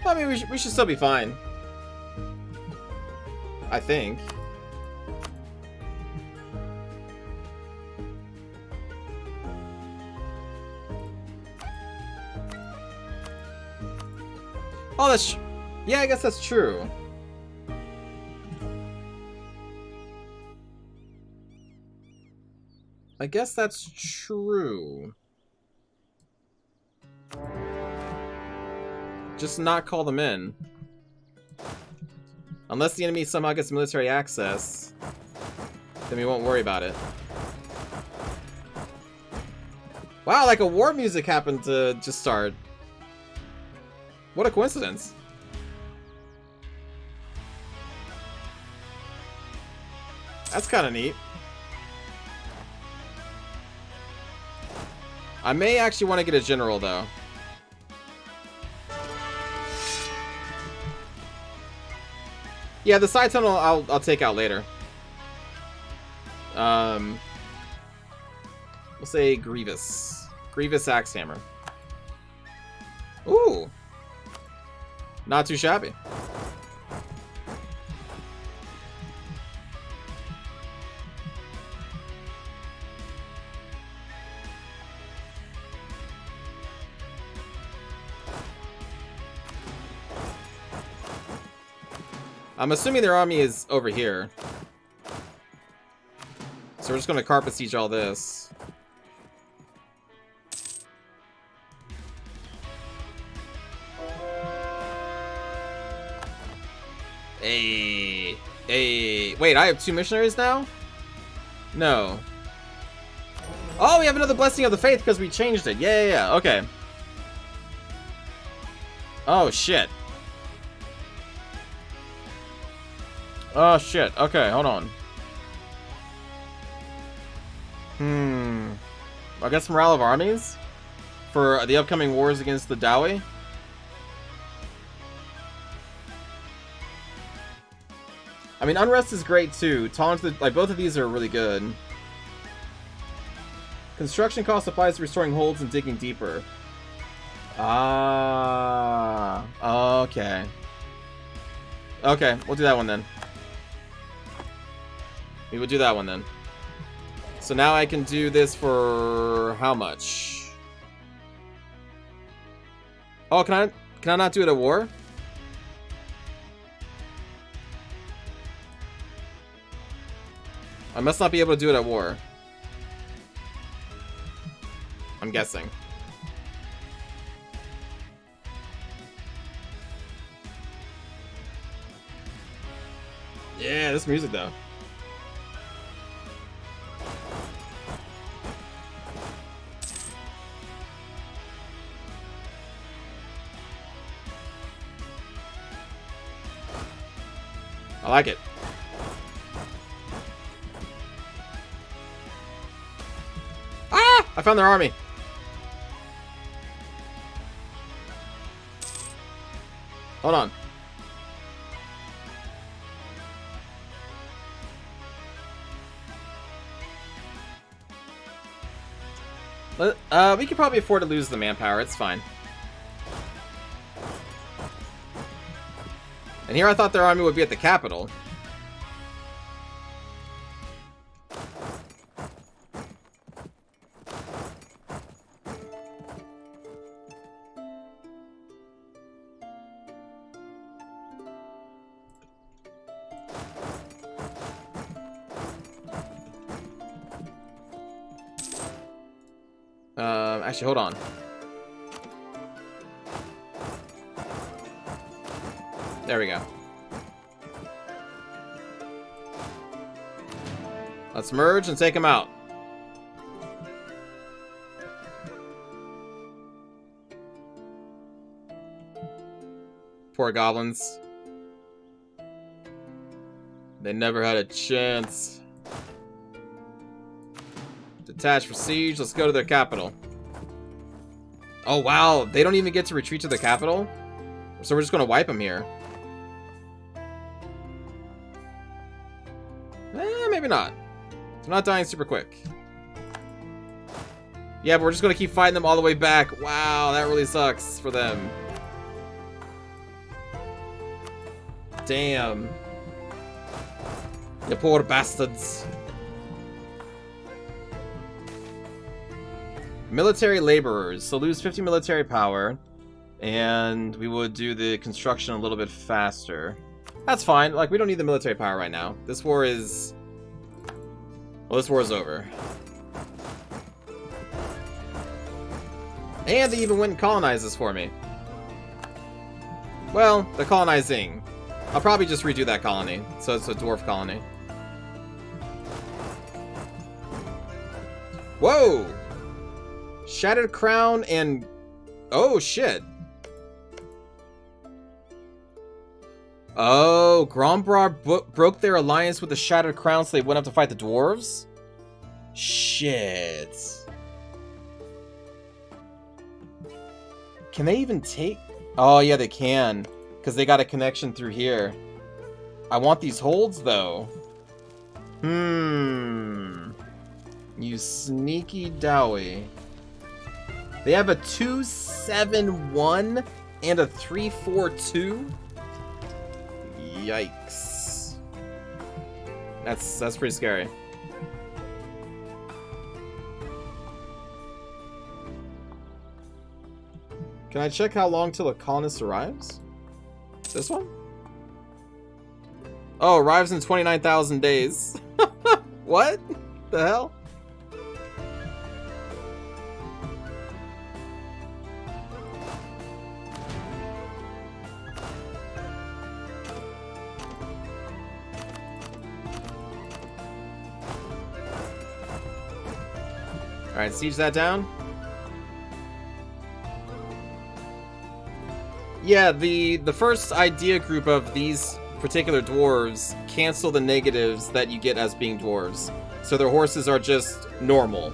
I mean, we should still be fine. I think. Oh, that's... Yeah, I guess that's true. I guess that's true. Just not call them in. Unless the enemy somehow gets military access, then we won't worry about it. Wow, like a war music happened to just start. What a coincidence. That's kind of neat. I may actually want to get a general, though. Yeah, the side tunnel I'll take out later. We'll say Grievous. Grievous Axe Hammer. Ooh. Not too shabby. I'm assuming their army is over here. So we're just going to carpet siege all this. Hey. Hey. Wait, I have 2 missionaries now? No. Oh, we have another Blessing of the Faith because we changed it. Yeah. Okay. Oh, shit. Oh, shit. Okay, hold on. I guess morale of armies? For the upcoming wars against the Dawi? I mean, Unrest is great too. Taunted, like, both of these are really good. Construction cost applies to restoring holds and digging deeper. Ah, okay. Okay, we'll do that one then. We will do that one then. So now I can do this for how much? Oh, can I not do it at war? I must not be able to do it at war. I'm guessing. Yeah, this music though. I like it. Ah! I found their army. Hold on. We could probably afford to lose the manpower. It's fine. And here I thought their army would be at the capital. Actually, hold on. There we go. Let's merge and take him out. Poor goblins. They never had a chance. Detach for siege. Let's go to their capital. Oh, wow. They don't even get to retreat to the capital? So we're just going to wipe them here. Maybe not. They're not dying super quick. Yeah, but we're just going to keep fighting them all the way back. Wow, that really sucks for them. Damn. You poor bastards. Military laborers. So lose 50 military power. And we would do the construction a little bit faster. That's fine. Like, we don't need the military power right now. This war is... Well, this war is over. And they even went and colonized this for me. Well, they're colonizing. I'll probably just redo that colony. So it's a dwarf colony. Whoa! Shattered Crown and... Oh, shit. Oh, Grombrar broke their alliance with the Shattered Crown, so they went up to fight the dwarves? Shit. Can they even take... Oh, yeah, they can. Because they got a connection through here. I want these holds, though. You sneaky dowie. They have a 2-7-1 and a 3-4-2? Yikes. That's pretty scary. Can I check how long till a colonist arrives? This one? Oh, arrives in 29,000 days. What the hell? Alright, siege that down. Yeah, the first idea group of these particular dwarves cancel the negatives that you get as being dwarves. So their horses are just normal.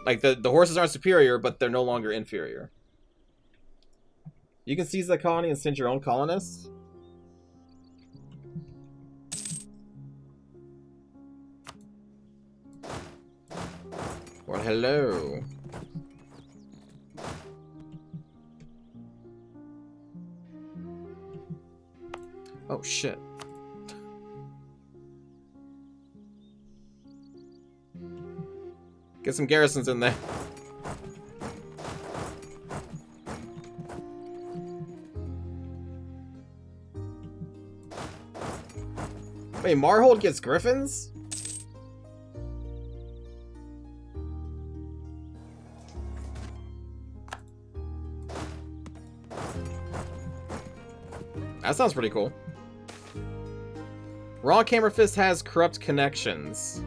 Like, the horses aren't superior, but they're no longer inferior. You can seize the colony and send your own colonists. Well, hello. Oh, shit. Get some garrisons in there. Wait, Marhold gets griffins? That sounds pretty cool. Raw Cammerfist has corrupt connections.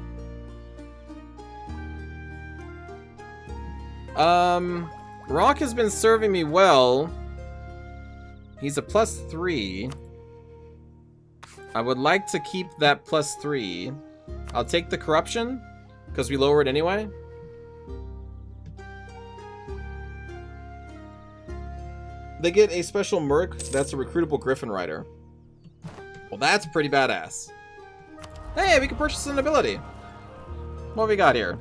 Rock has been serving me well. He's a +3. I would like to keep that +3. I'll take the corruption, because we lower it anyway. They get a special merc that's a recruitable Griffin Rider. Well, that's pretty badass. Hey, we can purchase an ability. What have we got here?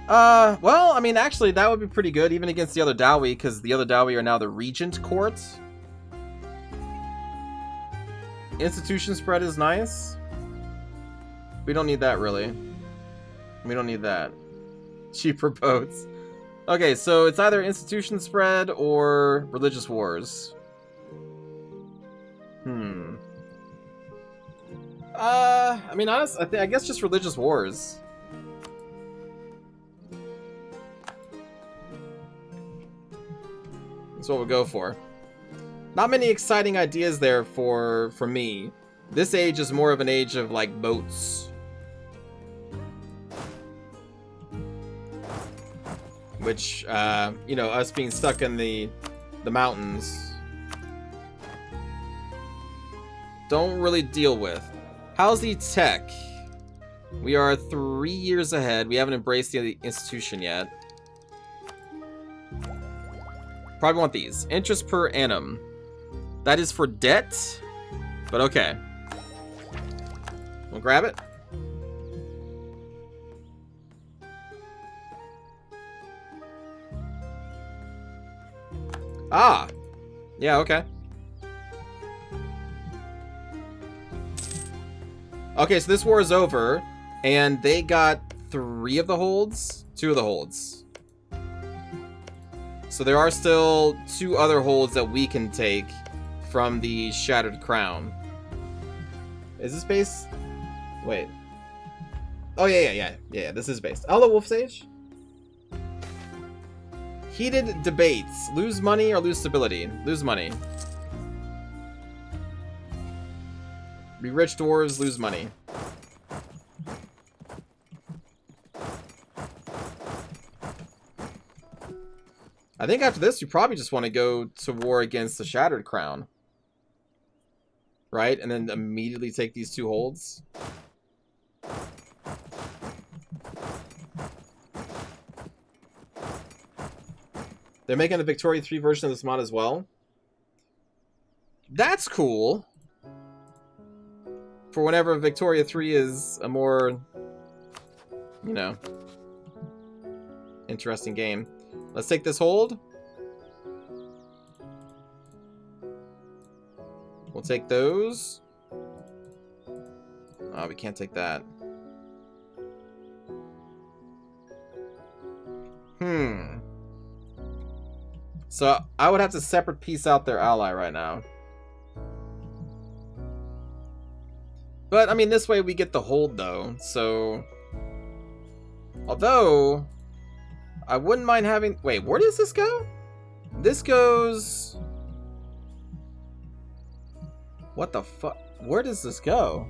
Well, I mean, actually, that would be pretty good, even against the other Dowie, because the other Dowie are now the Regent Court. Institution spread is nice. We don't need that, really. We don't need that. Cheaper boats. Okay, so it's either institution spread or religious wars. I mean, honestly, I guess just religious wars. That's what we'll go for. Not many exciting ideas there for me. This age is more of an age of like boats. Which, you know, us being stuck in the mountains don't really deal with. How's the tech? We are 3 years ahead. We haven't embraced the institution yet. Probably want these. Interest per annum. That is for debt, but okay. We'll grab it. Ah! Yeah, okay. Okay, so this war is over, and they got 3 of the holds? 2 of the holds. So there are still 2 other holds that we can take from the Shattered Crown. Is this base? Wait. Oh, yeah, this is based. Hello, Wolf Sage. Heated debates. Lose money or lose stability? Lose money. Be rich dwarves, lose money. I think after this, you probably just want to go to war against the Shattered Crown. Right? And then immediately take these 2 holds. They're making a Victoria 3 version of this mod as well. That's cool. For whenever Victoria 3 is a more, you know, interesting game. Let's take this hold. We'll take those. Oh, we can't take that. So I would have to separate piece out their ally right now. But, I mean, this way we get the hold, though. So, although, I wouldn't mind having... Wait, where does this go? This goes... What the fuck? Where does this go?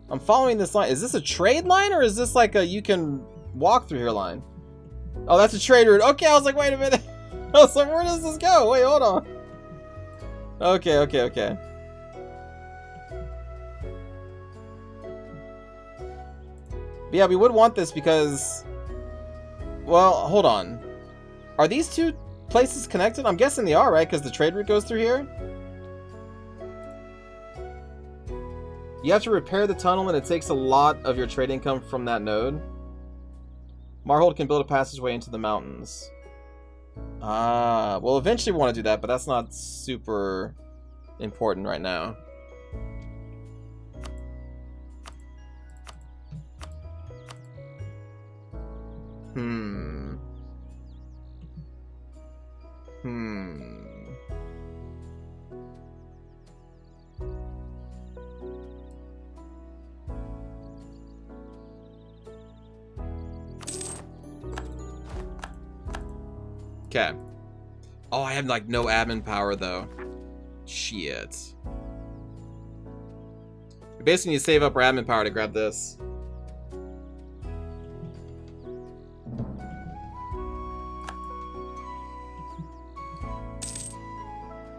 I'm following this line. Is this a trade line, or is this like a you can walk through here line? Oh, that's a trade route. Okay, I was like, wait a minute. I was like, where does this go? Wait, hold on. Okay. But yeah, we would want this because... Well, hold on. Are these 2 places connected? I'm guessing they are, right? Because the trade route goes through here? You have to repair the tunnel, and it takes a lot of your trade income from that node. Marhold can build a passageway into the mountains. Ah, well, eventually we want to do that, but that's not super important right now. Okay. Oh, I have like no admin power though. Shit. We basically need to save up our admin power to grab this.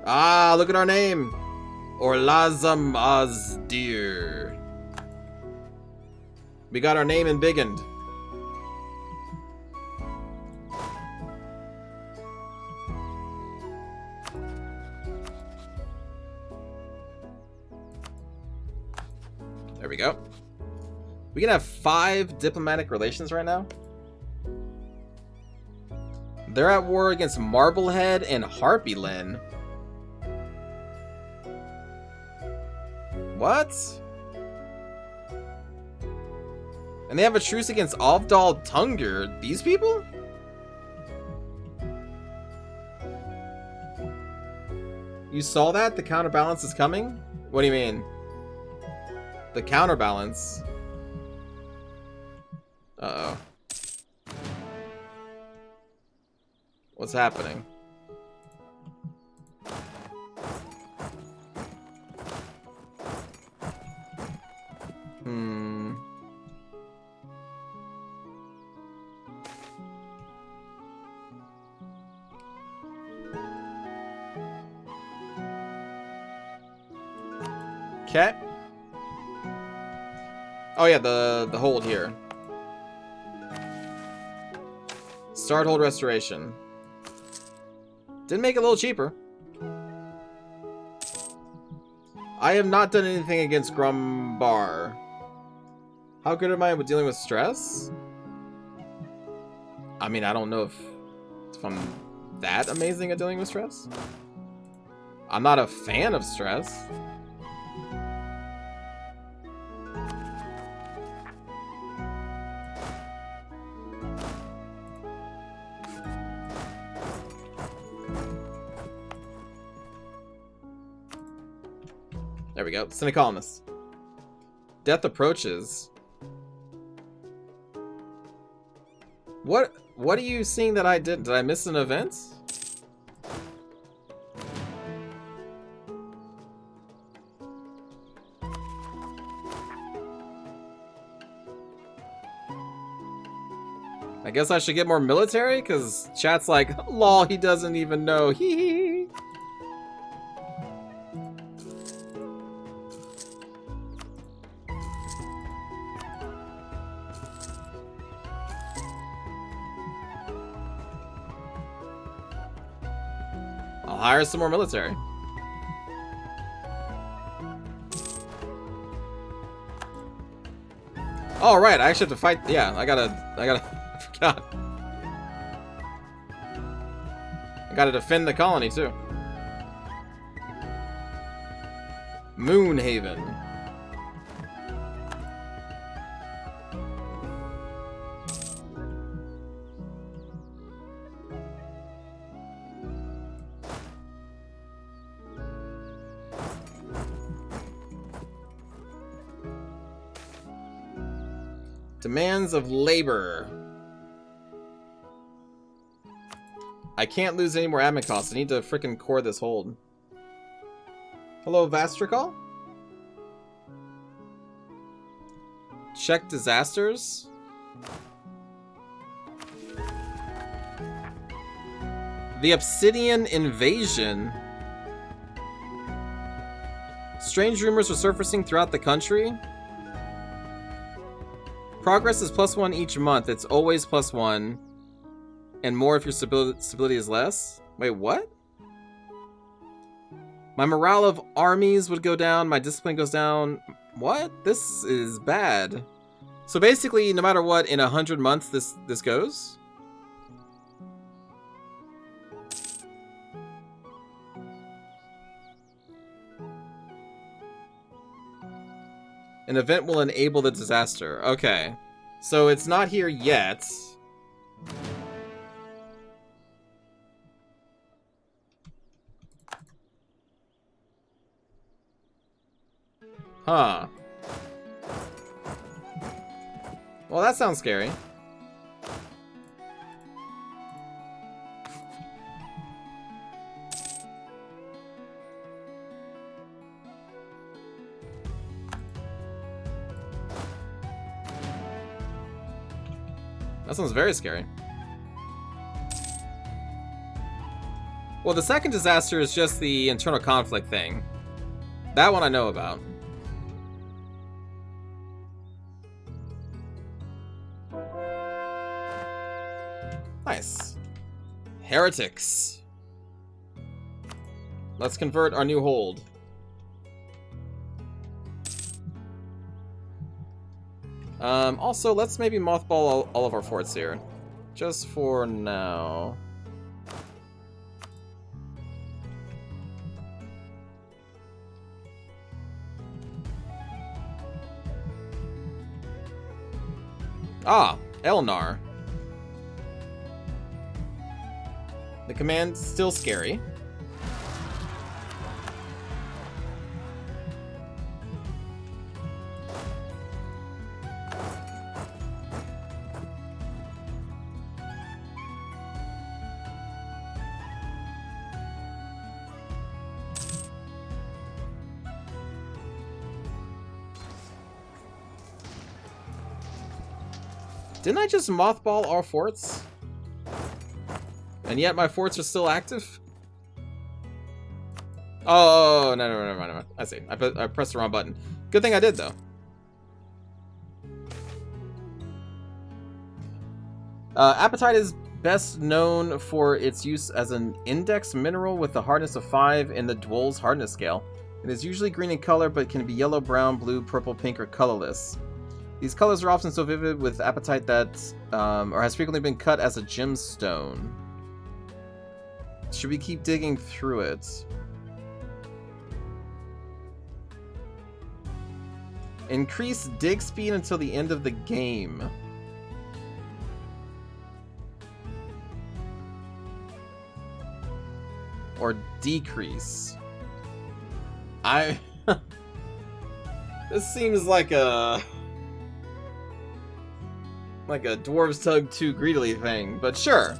Ah, look at our name. Orlazam Azdir. We got our name in Bigend. There we go. We can have 5 diplomatic relations right now. They're at war against Marblehead and Harpyland. What? And they have a truce against Avdal Tungur. These people? You saw that? The counterbalance is coming? What do you mean? The counterbalance? Uh-oh. What's happening? Okay. Oh yeah, the hold here. Start hold restoration. Did make it a little cheaper. I have not done anything against Grumbar. How good am I with dealing with stress? I mean, I don't know if I'm that amazing at dealing with stress. I'm not a fan of stress. There we go. Cynic columnist. Death approaches. What are you seeing that I did? Did I miss an event? I guess I should get more military? Because chat's like, lol, he doesn't even know. Hee hee. Hire some more military. Oh, right, I actually have to fight. Yeah, I gotta, I forgot. I gotta defend the colony, too. Moonhaven. Demands of labor. I can't lose any more admin costs. I need to frickin' core this hold. Hello, Vastricol? Check disasters. The Obsidian Invasion. Strange rumors are surfacing throughout the country. Progress is +1 each month. It's always +1. And more if your stability is less. Wait, what? My morale of armies would go down. My discipline goes down. What? This is bad. So basically, no matter what, in 100 months, this goes? An event will enable the disaster. Okay. So it's not here yet. Huh. Well, that sounds scary. That sounds very scary. Well, the second disaster is just the internal conflict thing. That one I know about. Nice. Heretics. Let's convert our new hold. Also, let's maybe mothball all of our forts here. Just for now. Ah, Elnar. The command's still scary. Didn't I just mothball our forts? And yet my forts are still active? Oh, no, never mind. I see. I pressed the wrong button. Good thing I did, though. Apatite is best known for its use as an index mineral with a hardness of 5 in the Dwoll's hardness scale. It is usually green in color, but can be yellow, brown, blue, purple, pink, or colorless. These colors are often so vivid with apatite that, or has frequently been cut as a gemstone. Should we keep digging through it? Increase dig speed until the end of the game. Or decrease. This seems like a dwarves tug too greedily thing, but sure.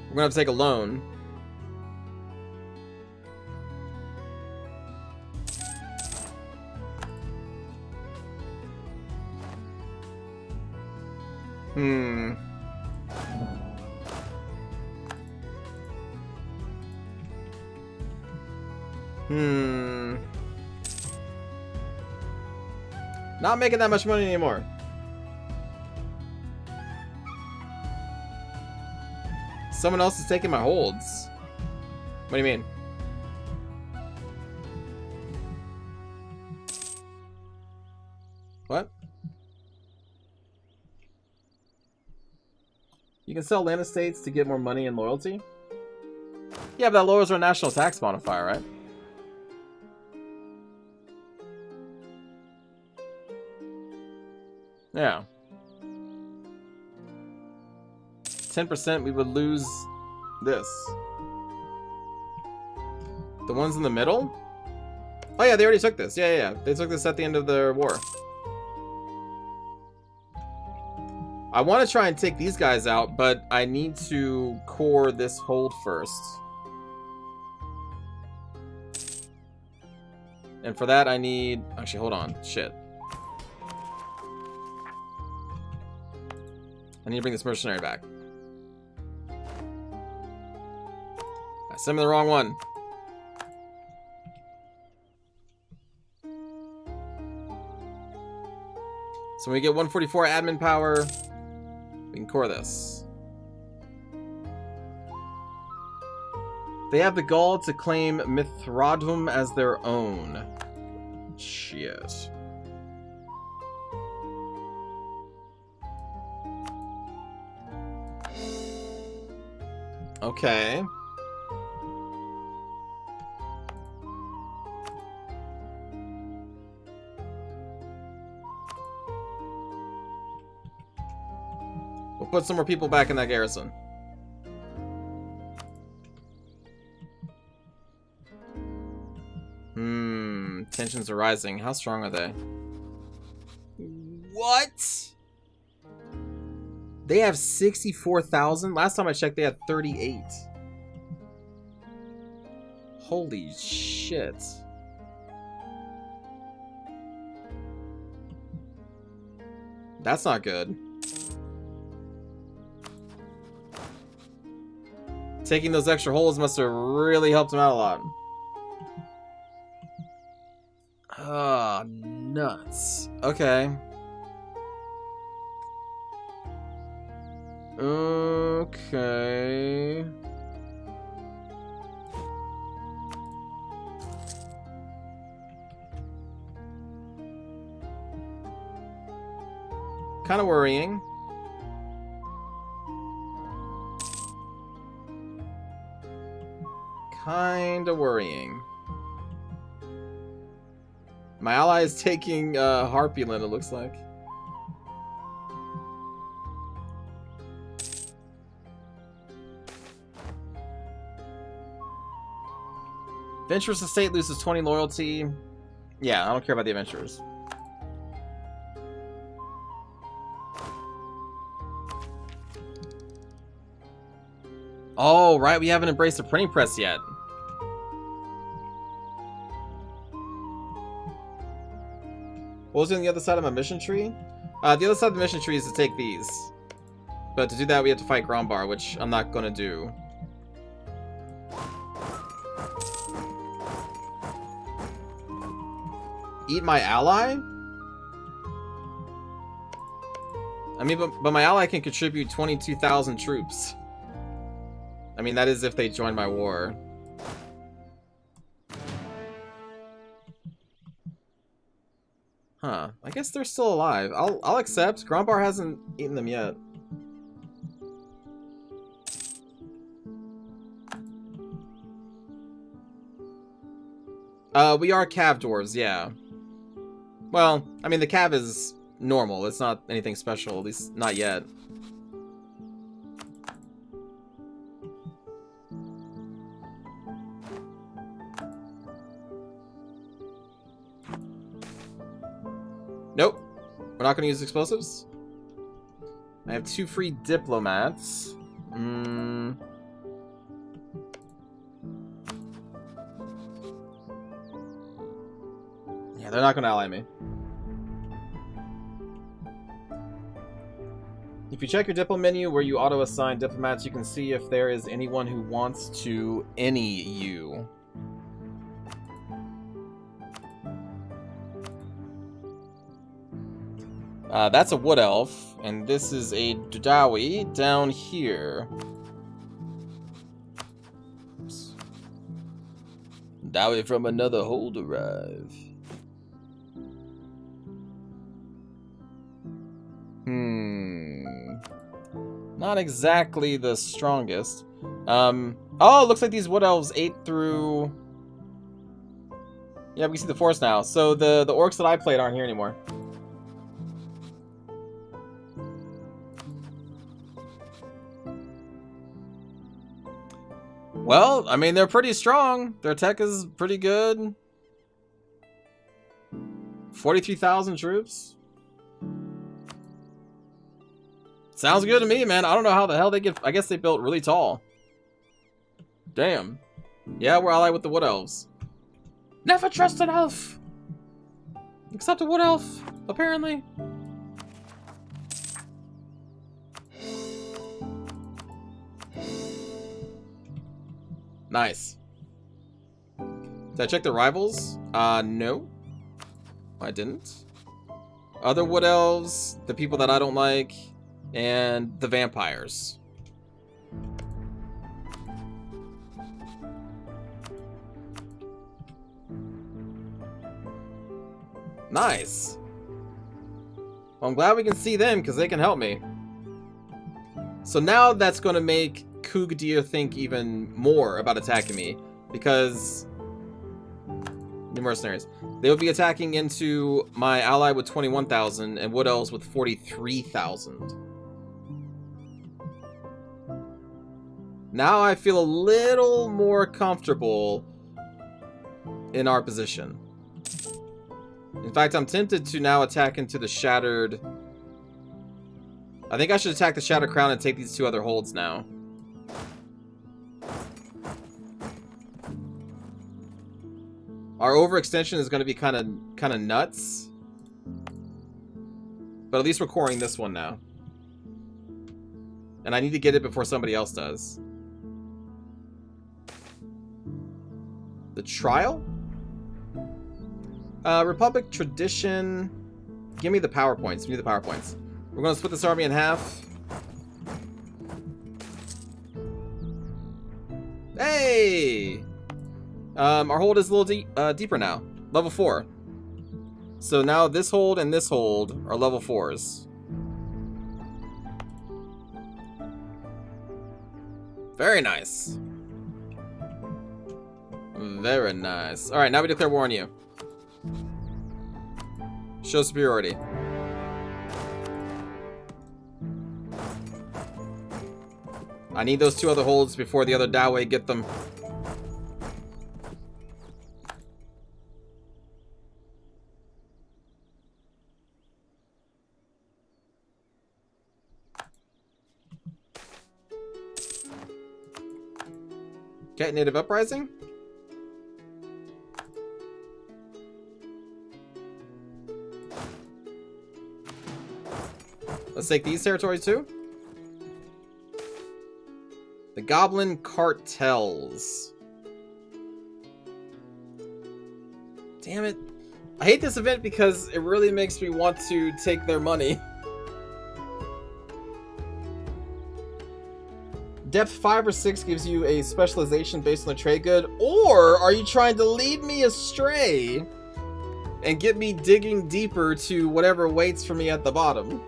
We're gonna have to take a loan. Not making that much money anymore. Someone else is taking my holds. What do you mean? What? You can sell land estates to get more money and loyalty? Yeah, but that lowers our national tax modifier, right? Yeah. 10%, we would lose this. The ones in the middle? Oh yeah, they already took this. Yeah. They took this at the end of their war. I want to try and take these guys out, but I need to core this hold first. And for that I need... Actually, hold on. Shit. I need to bring this mercenary back. I sent me the wrong one. So when we get 144 admin power, we can core this. They have the gall to claim Mithradum as their own. Shit. Okay. We'll put some more people back in that garrison. Tensions are rising. How strong are they? What? They have 64,000? Last time I checked, they had 38. Holy shit. That's not good. Taking those extra holes must have really helped them out a lot. Ah, nuts. Okay. Okay. Kind of worrying. Kind of worrying. My ally is taking Harpyland, it looks like. Adventurous Estate loses 20 loyalty. Yeah, I don't care about the adventurers. Oh, right, we haven't embraced the printing press yet. What was on the other side of my mission tree? The other side of the mission tree is to take these. But to do that, we have to fight Grombar, which I'm not gonna do. Eat my ally? I mean, but my ally can contribute 22,000 troops. I mean, that is if they join my war. Huh. I guess they're still alive. I'll accept. Grombar hasn't eaten them yet. We are cav dwarves, yeah. Well, I mean, the cav is normal. It's not anything special, at least not yet. Nope. We're not going to use explosives. I have 2 free diplomats. Yeah, they're not going to ally me. If you check your diplo menu where you auto-assign diplomats, you can see if there is anyone who wants to any you. That's a wood elf, and this is a Dudawi down here. Oops. Dudawi from another hold arrive. Not exactly the strongest. Oh, it looks like these wood elves ate through... Yeah, we can see the forest now. So the orcs that I played aren't here anymore. Well, I mean, they're pretty strong. Their tech is pretty good. 43,000 troops. Sounds good to me, man. I don't know how the hell they get... I guess they built really tall. Damn. Yeah, we're allied with the wood elves. Never trust an elf! Except a wood elf, apparently. Nice. Did I check the rivals? No. I didn't. Other wood elves, the people that I don't like, and the vampires. Nice. Well, I'm glad we can see them because they can help me. So now that's going to make Kugdir think even more about attacking me, because new mercenaries. They would be attacking into my ally with 21,000 and wood elves with 43,000. Now I feel a little more comfortable in our position. In fact, I'm tempted to now attack into the shattered... I think I should attack the Shattered Crown and take these 2 other holds now. Our overextension is going to be kind of nuts. But at least we're coring this one now. And I need to get it before somebody else does. The Trial? Republic Tradition. Give me the PowerPoints. We need the PowerPoints. We're going to split this army in half. Hey! Our hold is a little deeper now. Level 4. So now this hold and this hold are level 4s. Very nice. Very nice. Alright, now we declare war on you. Show superiority. I need those 2 other holds before the other Dawei get them. Okay, Native Uprising. Let's take these territories too. The Goblin Cartels. Damn it. I hate this event because it really makes me want to take their money. Depth 5 or 6 gives you a specialization based on the trade good, or are you trying to lead me astray and get me digging deeper to whatever waits for me at the bottom?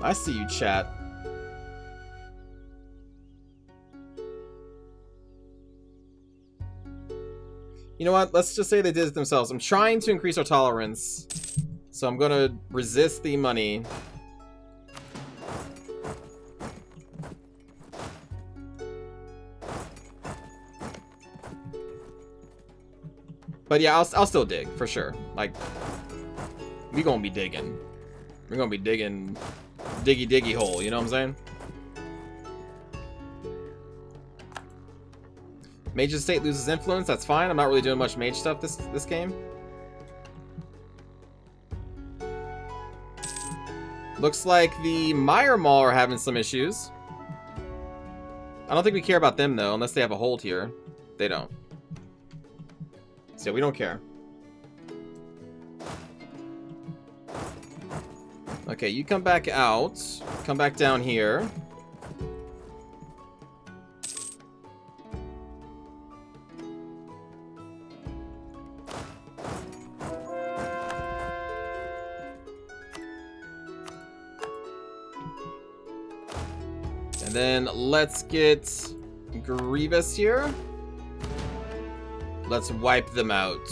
I see you, chat. You know what? Let's just say they did it themselves. I'm trying to increase our tolerance, so I'm gonna resist the money. But yeah, I'll still dig, for sure. Like, we gonna be digging. We're gonna be digging diggy hole, you know what I'm saying? Mage Estate loses influence, that's fine. I'm not really doing much mage stuff this game. Looks like the Meyer Mall are having some issues. I don't think we care about them, though, unless they have a hold here. They don't. So we don't care. Okay, you come back out. Come back down here. And then let's get Grievous here. Let's wipe them out.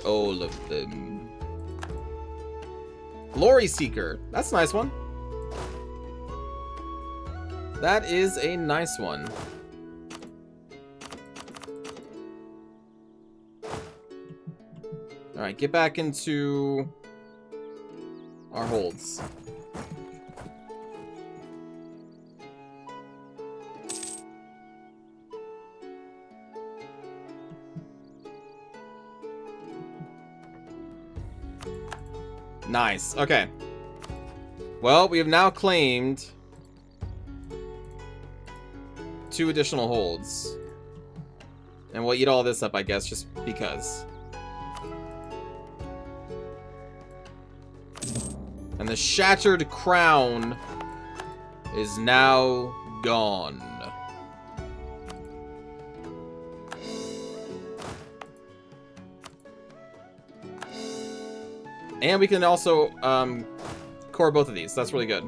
All of them. Glory Seeker. That's a nice one. That is a nice one. Alright, get back into our holds. Nice. Okay. Well, we have now claimed 2 additional holds. And we'll eat all this up, I guess, just because. And the Shattered Crown is now gone. And we can also core both of these. That's really good.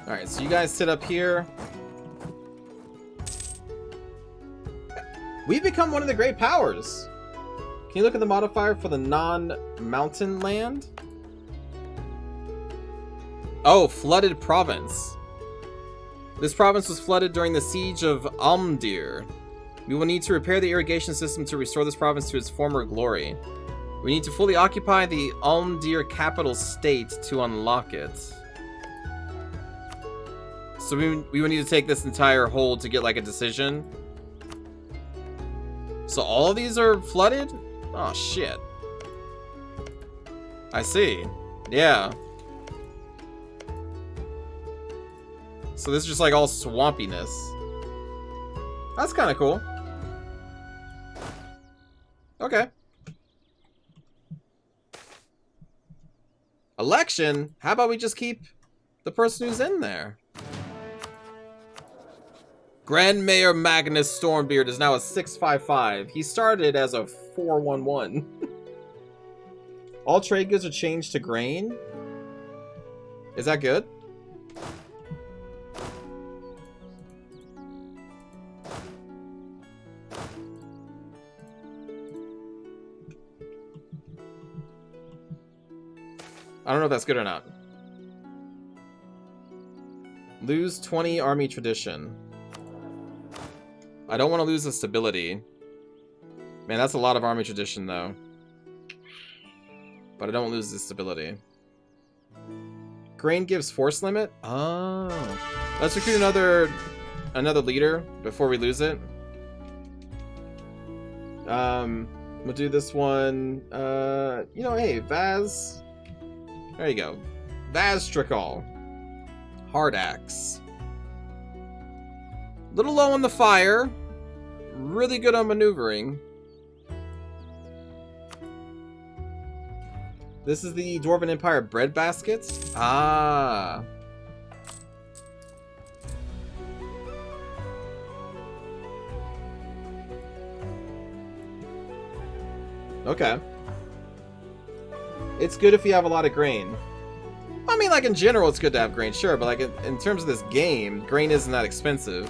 Alright, so you guys sit up here. We've become one of the great powers. Can you look at the modifier for the non-mountain land? Oh, flooded province. This province was flooded during the siege of Almdir. We will need to repair the irrigation system to restore this province to its former glory. We need to fully occupy the Almdir capital state to unlock it. So we would need to take this entire hold to get like a decision. So all of these are flooded? Oh shit. I see. Yeah. So this is just like all swampiness. That's kind of cool. Okay. Election? How about we just keep the person who's in there? Grand Mayor Magnus Stormbeard is now a 655. He started as a 411. All trade goods are changed to grain? Is that good? I don't know if that's good or not. Lose 20 army tradition. I don't want to lose the stability. Man, that's a lot of army tradition, though. But I don't lose the stability. grain gives force limit? Oh. Let's recruit another leader before we lose it. We'll do this one. You know, hey, Vaz. There you go. Vaz-Strakal. Hard axe. Little low on the fire. Really good on maneuvering. This is the Dwarven Empire bread baskets. Ah. Okay. It's good if you have a lot of grain. I mean, like, in general, it's good to have grain, sure, but, like, in terms of this game, grain isn't that expensive.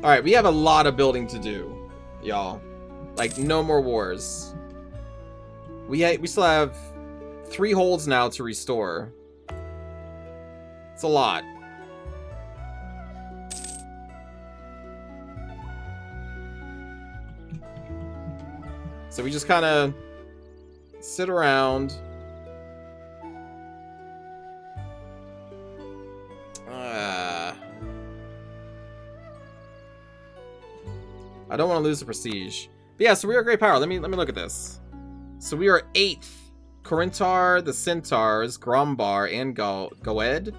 Alright, we have a lot of building to do, y'all. Like, no more wars. We still have 3 holds now to restore. It's a lot. So we just kind of sit around. I don't want to lose the prestige. But yeah, so we are a great power. Let me look at this. So we are 8th. Corintar, the Centaurs, Grombar, and Goed.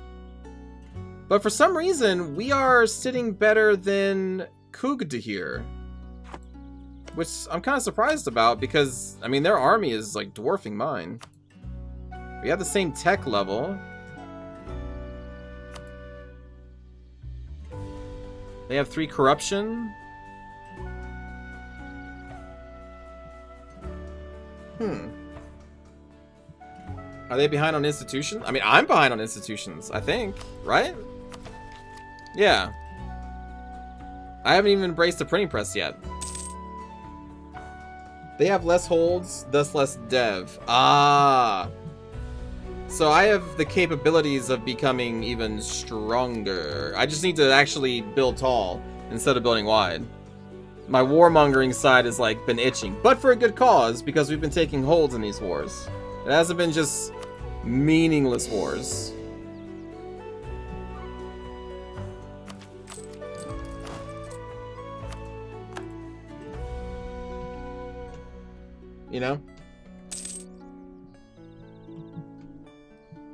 But for some reason, we are sitting better than Kugdahir. Which I'm kind of surprised about because, I mean, their army is, like, dwarfing mine. We have the same tech level. They have 3 corruption. Are they behind on institutions? I mean, I'm behind on institutions, I think. Right? Yeah. I haven't even embraced the printing press yet. They have less holds, thus less dev. Ah. So I have the capabilities of becoming even stronger. I just need to actually build tall instead of building wide. My warmongering side has, like, been itching. But for a good cause, because we've been taking holds in these wars. It hasn't been just meaningless wars. You know?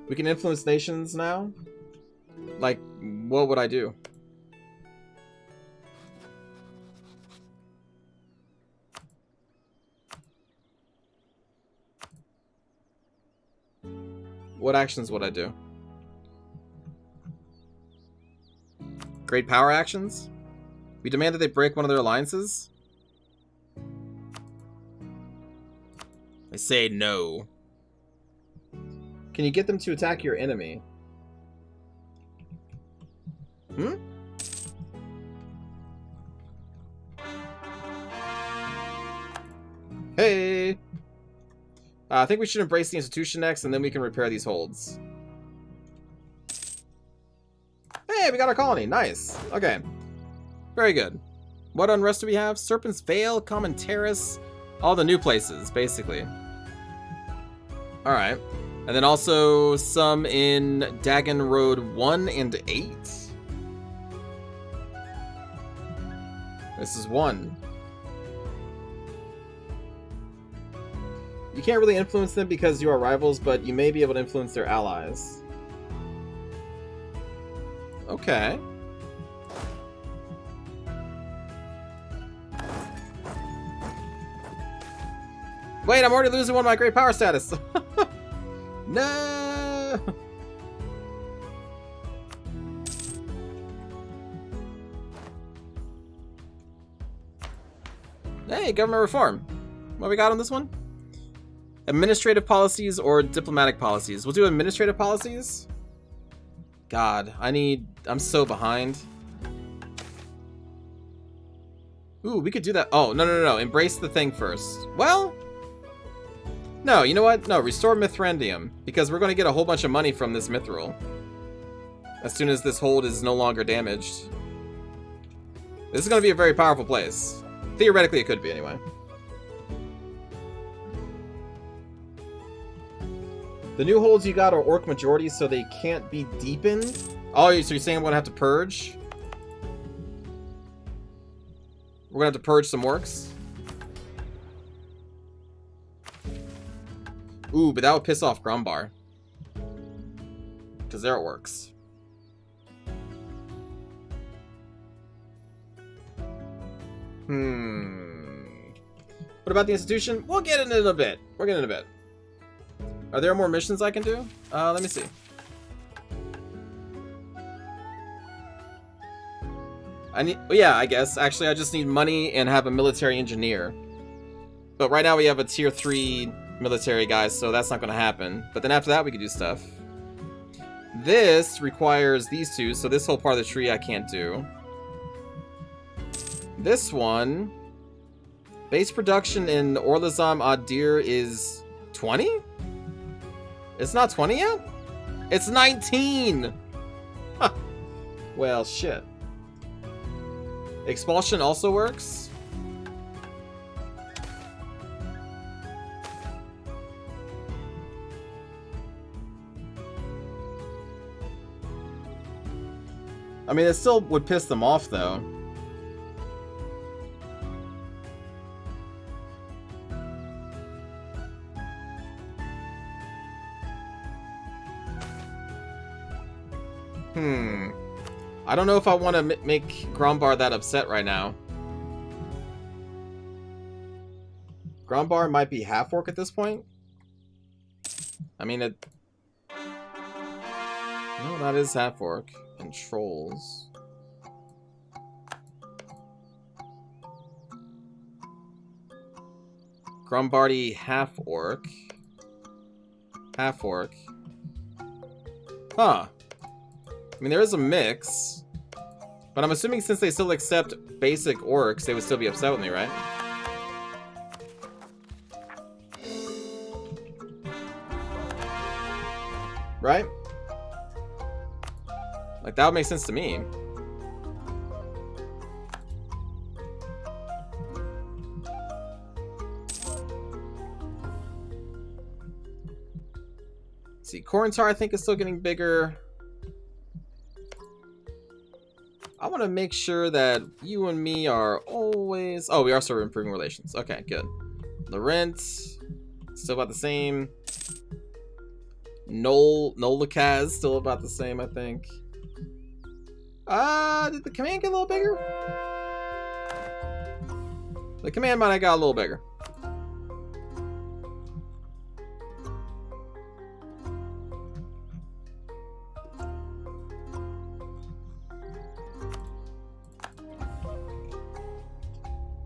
We can influence nations now? Like, what would I do? What actions would I do? Great power actions? We demand that they break one of their alliances? I say no. Can you get them to attack your enemy? Hmm? Hey! I think we should embrace the institution next, and then we can repair these holds. Hey, we got our colony. Nice. Okay. Very good. What unrest do we have? Serpent's Vale, Common Terrace, all the new places, basically. Alright. And then also some in Dagon Road 1 and 8. This is 1. You can't really influence them because you are rivals, but you may be able to influence their allies. Okay. Wait, I'm already losing one of my great power status. No! Hey, government reform. What we got on this one? Administrative policies or diplomatic policies? We'll do administrative policies. God, I'm so behind. Ooh, we could do that. Oh, no. Embrace the thing first. Well, no, you know what? No, restore Mithrandium, because we're going to get a whole bunch of money from this Mithril as soon as this hold is no longer damaged. This is going to be a very powerful place. Theoretically, it could be, anyway. The new holds you got are orc majority, so they can't be deepened. Oh, so you're saying I'm gonna have to purge? We're gonna have to purge some orcs? Ooh, but that would piss off Grumbar. Because they're orcs. What about the institution? We'll get into it in a bit. We're getting in a bit. Are there more missions I can do? Let me see. Yeah, I guess. Actually, I just need money and have a military engineer. But right now we have a tier 3 military guy, so that's not going to happen. But then after that, we could do stuff. This requires these two, so this whole part of the tree I can't do. This one, base production in Orlazam Adir is 20? It's not 20 yet? It's 19! Huh. Well, shit. Expulsion also works? I mean, it still would piss them off, though. I don't know if I want to make Grumbar that upset right now. Grumbar might be half-orc at this point. I mean, it... No, that is half-orc. And trolls. Grumbardi half-orc. Half-orc. Huh. I mean, there is a mix. But I'm assuming since they still accept basic orcs, they would still be upset with me, right? Right? Like, that would make sense to me. Let's see, Corintar I think is still getting bigger. I want to make sure that you and me are always... Oh, we are sort of improving relations. Okay, good. The rent, still about the same. Nolakaz, still about the same, I think. Did the command get a little bigger? The command might have got a little bigger.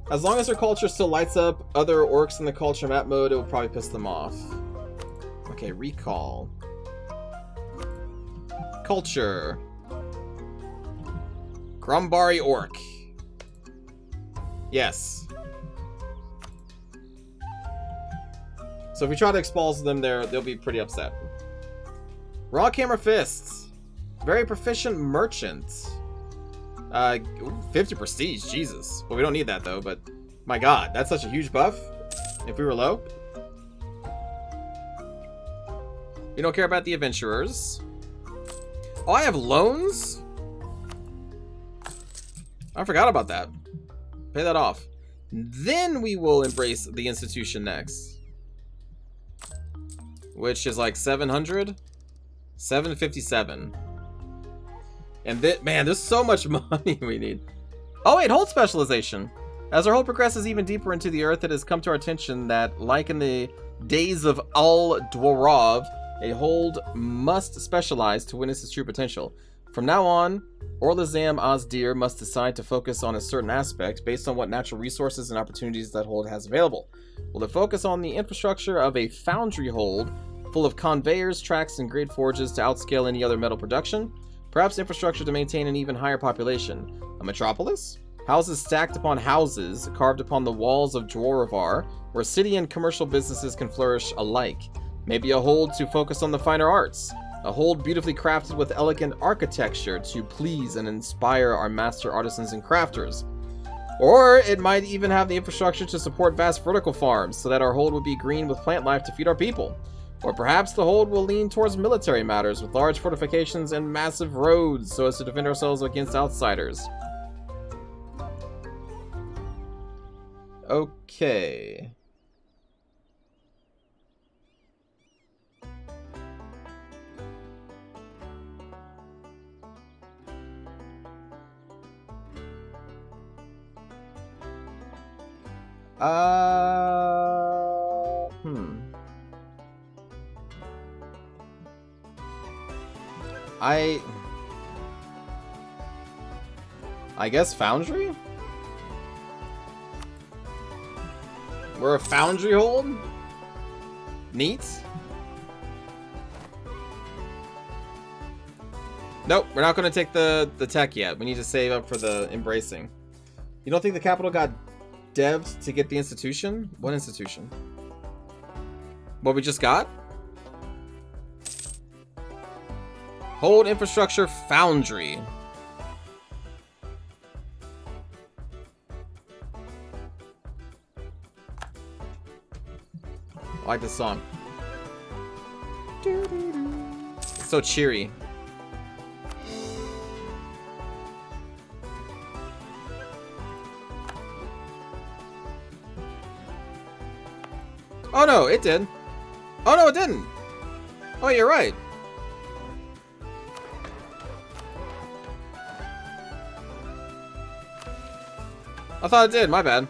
As long as their culture still lights up other orcs in the culture map mode, it will probably piss them off. Okay, recall. Culture. Grumbari orc. Yes. So if we try to expulse them, they'll be pretty upset. Raw camera fists. Very proficient merchant. 50 prestige, Jesus. Well, we don't need that though, but my god, that's such a huge buff. If we were low. We don't care about the adventurers. Oh, I have loans? I forgot about that. Pay that off. Then we will embrace the institution next. Which is like 700? 757. And man, there's so much money we need. Oh wait, hold specialization. As our hold progresses even deeper into the earth, it has come to our attention that, like in the days of Al-Dwarf, a hold must specialize to witness its true potential. From now on, Orlazam Azdir must decide to focus on a certain aspect based on what natural resources and opportunities that hold has available. Will it focus on the infrastructure of a foundry hold full of conveyors, tracks, and great forges to outscale any other metal production? Perhaps infrastructure to maintain an even higher population. A metropolis? Houses stacked upon houses, carved upon the walls of Dwarvar, where city and commercial businesses can flourish alike. Maybe a hold to focus on the finer arts. A hold beautifully crafted with elegant architecture to please and inspire our master artisans and crafters. Or it might even have the infrastructure to support vast vertical farms, so that our hold would be green with plant life to feed our people. Or perhaps the hold will lean towards military matters with large fortifications and massive roads so as to defend ourselves against outsiders. Okay. I guess Foundry? We're a Foundry hold? Neat. Nope, we're not going to take the tech yet. We need to save up for the embracing. You don't think the capital got devved to get the institution? What institution? What we just got? Hold infrastructure Foundry. I like this song. It's so cheery. Oh no, it did. Oh no, it didn't. Oh, you're right. I thought it did, my bad.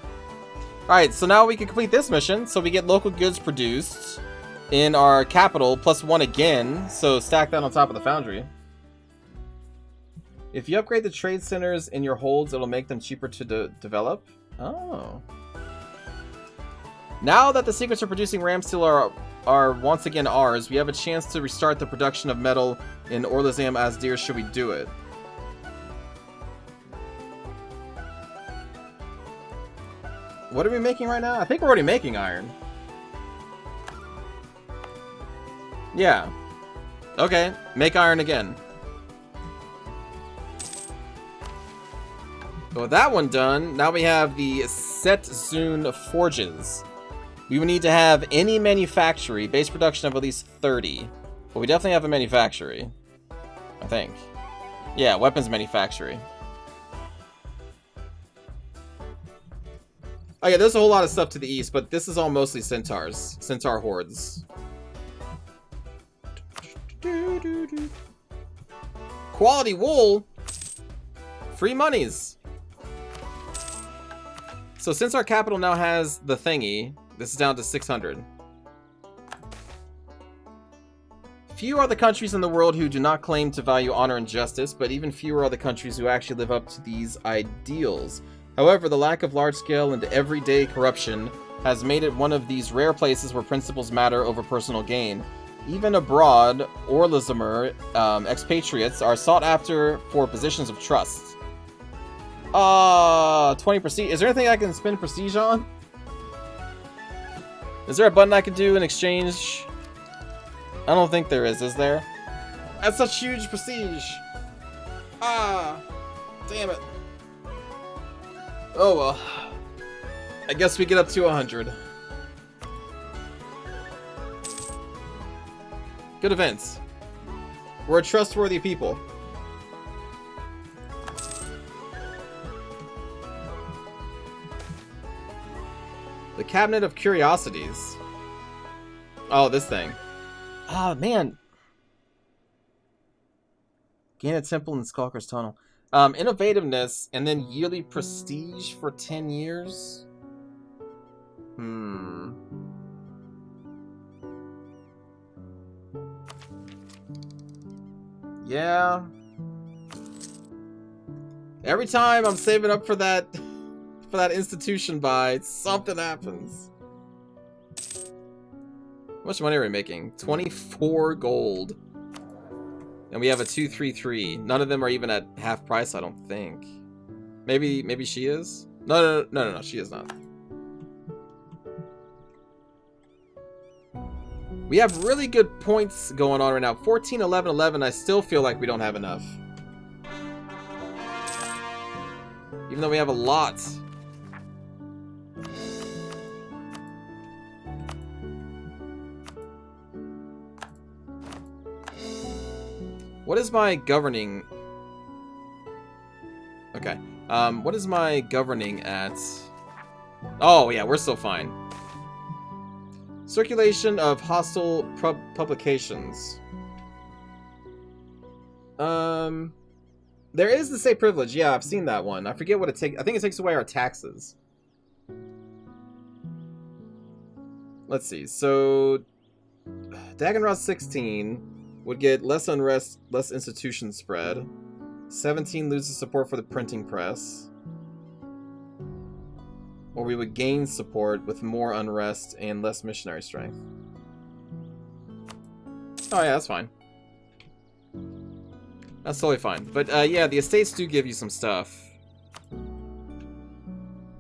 Alright, so now we can complete this mission. So we get local goods produced in our capital, +1 again. So stack that on top of the foundry. If you upgrade the trade centers in your holds, it'll make them cheaper to develop. Oh. Now that the secrets for producing ram steel are once again ours, we have a chance to restart the production of metal in Orlazam Asdir should we do it. What are we making right now? I think we're already making iron. Yeah. Okay, make iron again. So with that one done, now we have the Setzun forges. We would need to have any manufactory, base production of at least 30. But we definitely have a manufactory. I think. Yeah, weapons manufactory. Oh yeah, there's a whole lot of stuff to the east, but this is all mostly centaurs. Centaur hordes. Quality wool? Free monies. So since our capital now has the thingy, this is down to 600. Few are the countries in the world who do not claim to value honor and justice, but even fewer are the countries who actually live up to these ideals. However, the lack of large-scale and everyday corruption has made it one of these rare places where principles matter over personal gain. Even abroad, Orlazamer expatriates are sought after for positions of trust. 20 prestige. Is there anything I can spend prestige on? Is there a button I can do in exchange? I don't think there is there? That's such huge prestige. Damn it. Oh well. I guess we get up to 100. Good events. We're a trustworthy people. The Cabinet of Curiosities. Oh, this thing. Oh, man. Gain a temple in Skulker's Tunnel. Innovativeness and then yearly prestige for 10 years. Yeah. Every time I'm saving up for that institution buy, something happens. How much money are we making? 24 gold. And we have a 233. None of them are even at half price, I don't think. Maybe she is? No, she is not. We have really good points going on right now. 14, 11, 11. I still feel like we don't have enough. Even though we have a lot. What is my governing? Okay. What is my governing at? Oh, yeah, we're still fine. Circulation of hostile publications. There is the state privilege. Yeah, I've seen that one. I forget what it takes. I think it takes away our taxes. Let's see. So, Dagenrod 16 would get less unrest, less institution spread. 17 loses support for the printing press. Or we would gain support with more unrest and less missionary strength. Oh yeah, that's fine. That's totally fine. But yeah, the estates do give you some stuff.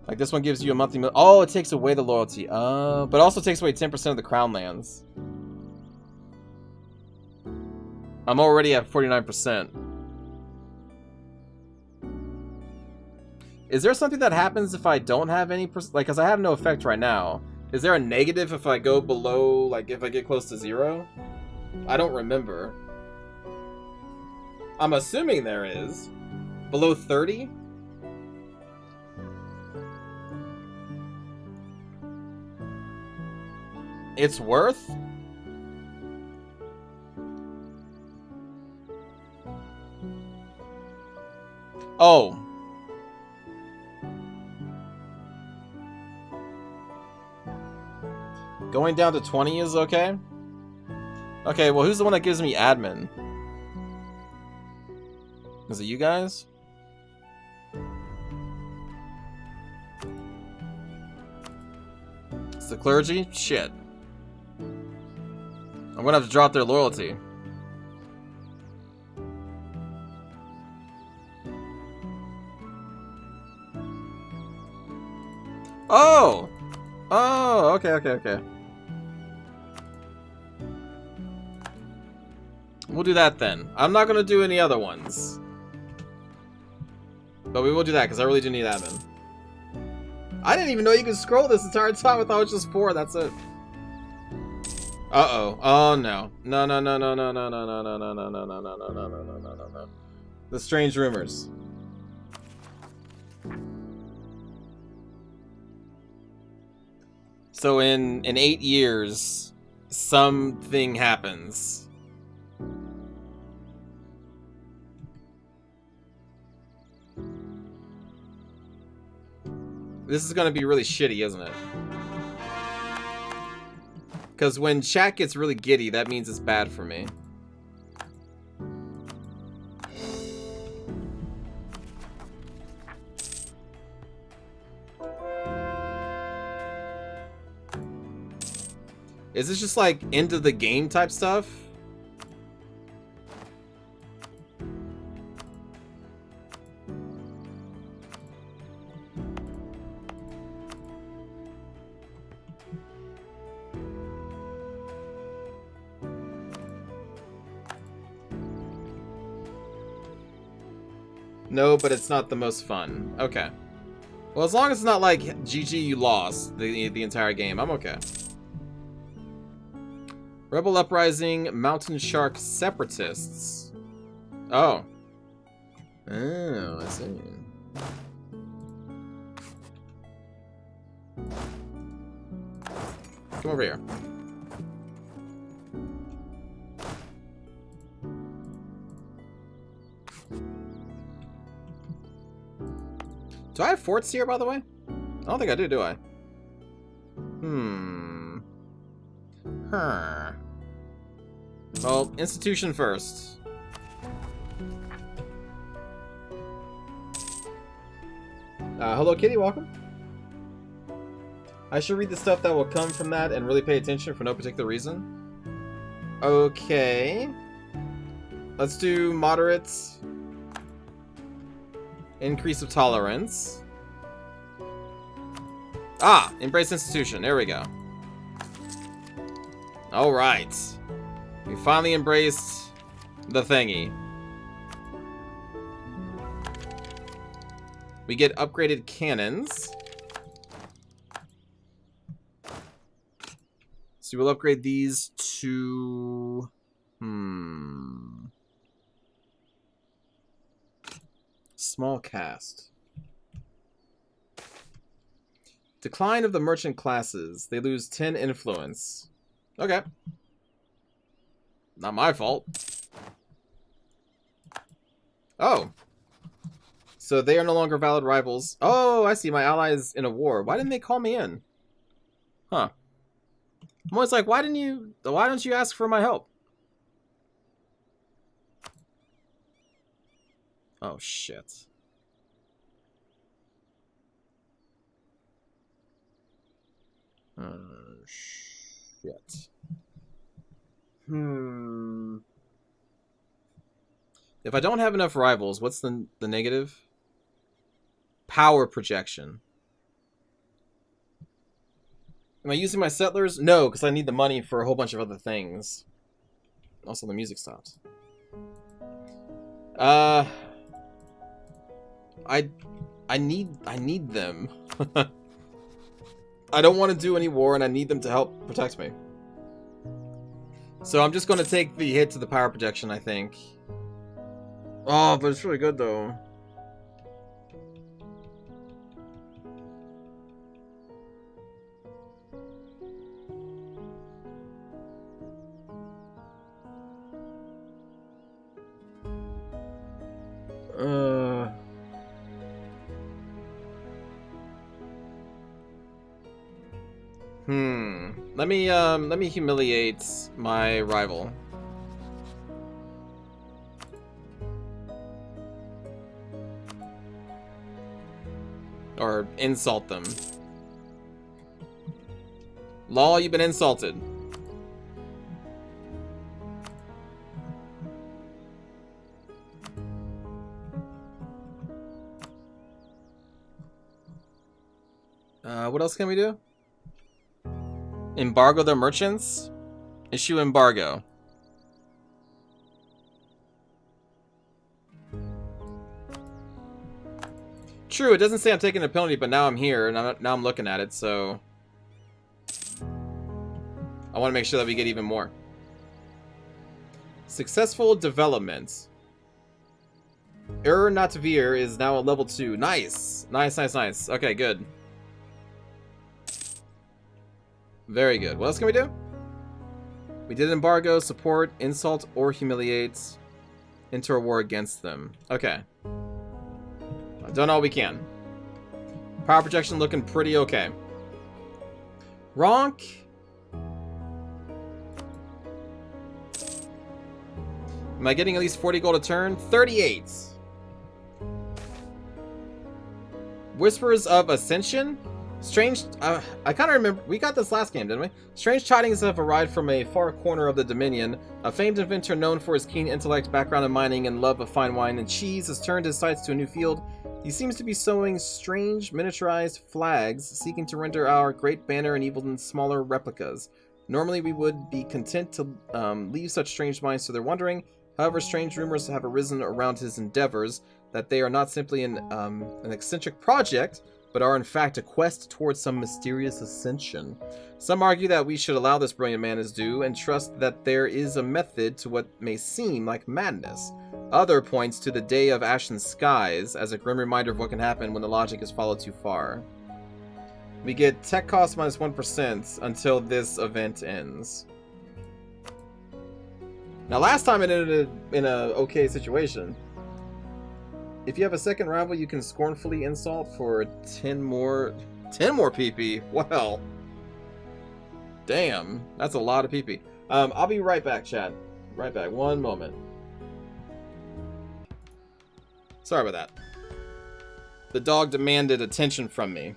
Like this one gives you a monthly... Oh, it takes away the loyalty. But also takes away 10% of the crown lands. I'm already at 49%. Is there something that happens if I don't have any... Like, because I have no effect right now. Is there a negative if I go below... Like, if I get close to 0? I don't remember. I'm assuming there is. Below 30? It's worth? Oh. Going down to 20 is okay? Okay, well, who's the one that gives me admin? Is it you guys? It's the clergy? Shit. I'm gonna have to drop their loyalty. Oh! Oh, okay. We'll do that then. I'm not gonna do any other ones. But we will do that, because I really do need admin. I didn't even know you could scroll this entire time. I thought it was just 4, that's it. Uh-oh. Oh, no. No. The strange rumors. So in 8 years, something happens. This is gonna be really shitty, isn't it? Because when chat gets really giddy, that means it's bad for me. Is this just like end of the game type stuff? No, but it's not the most fun. Okay. Well, as long as it's not like GG, you lost the entire game, I'm okay. Rebel Uprising, Mountain Shark Separatists. Oh. Oh, I see. Come over here. Do I have forts here, by the way? I don't think I do I? Huh. Well, institution first. Hello Kitty, welcome. I should read the stuff that will come from that and really pay attention for no particular reason. Okay. Let's do moderate increase of tolerance. Ah, embrace institution. There we go. All right. We finally embraced the thingy. We get upgraded cannons. So we'll upgrade these to... Small cast. Decline of the merchant classes. They lose 10 influence. Okay. Not my fault. Oh. So they are no longer valid rivals. Oh, I see. My ally is in a war. Why didn't they call me in? Huh. I'm always like, why don't you ask for my help? Oh, shit. Shit. If I don't have enough rivals, what's the negative? Power projection. Am I using my settlers? No, because I need the money for a whole bunch of other things. Also, the music stops. I need them. I don't want to do any war, and I need them to help protect me. So I'm just going to take the hit to the power projection, I think. Oh, but it's really good, though. Let me humiliate my rival. Or insult them. Lol, you've been insulted. What else can we do? Embargo the merchants? Issue embargo. True, it doesn't say I'm taking a penalty, but now I'm here, and now I'm looking at it, so... I want to make sure that we get even more. Successful development. Natvir is now at level 2. Nice! Nice, nice, nice. Okay, good. Very good. What else can we do? We did embargo, support, insult, or humiliate. Enter a war against them. Okay. I've done all we can. Power projection looking pretty okay. Ronk. Am I getting at least 40 gold a turn? 38. Whispers of Ascension? Strange, I kind of remember, we got this last game, didn't we? Strange tidings have arrived from a far corner of the Dominion. A famed inventor known for his keen intellect, background in mining, and love of fine wine and cheese has turned his sights to a new field. He seems to be sewing strange, miniaturized flags, seeking to render our great banner and even smaller replicas. Normally we would be content to leave such strange minds to their wondering. However, strange rumors have arisen around his endeavors, that they are not simply an eccentric project, but are in fact a quest towards some mysterious ascension. Some argue that we should allow this brilliant man his due and trust that there is a method to what may seem like madness. Other points to the Day of Ashen Skies as a grim reminder of what can happen when the logic is followed too far. We get tech cost minus 1% until this event ends. Now last time it ended in a okay situation. If you have a second rival, you can scornfully insult for 10 more PP. Well, damn, that's a lot of PP. I'll be right back, chat. Right back. One moment. Sorry about that. The dog demanded attention from me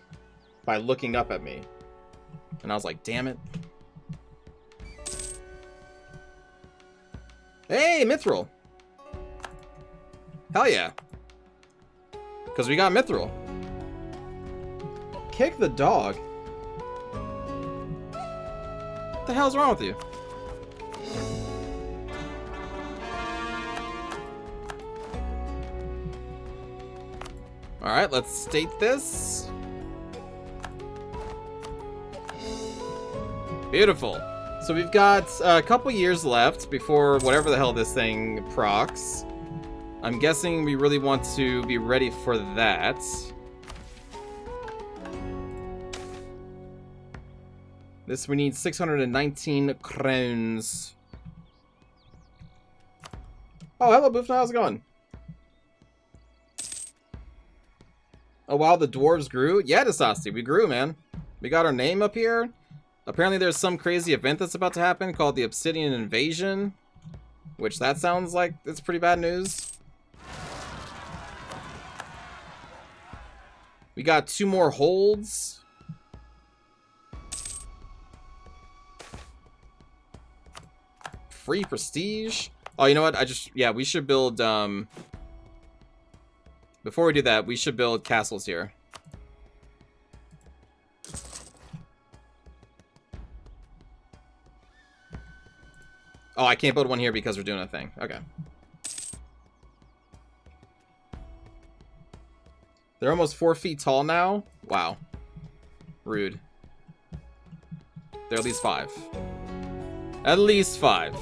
by looking up at me, and I was like, damn it. Hey, Mithril. Hell yeah. Because we got Mithril. Kick the dog? What the hell's wrong with you? Alright, let's state this. Beautiful. So we've got a couple years left before whatever the hell this thing procs. I'm guessing we really want to be ready for that. This, we need 619 crowns. Oh, hello, Boofna. How's it going? Oh, wow, the dwarves grew? Yeah, Desasti, we grew, man. We got our name up here. Apparently there's some crazy event that's about to happen called the Obsidian Invasion, which that sounds like it's pretty bad news. We got 2 more holds. Free prestige. Oh, you know what? Yeah, we should build, before we do that, we should build castles here. Oh, I can't build one here because we're doing a thing. Okay. They're almost 4 feet tall now? Wow. Rude. They're at least 5. At least 5.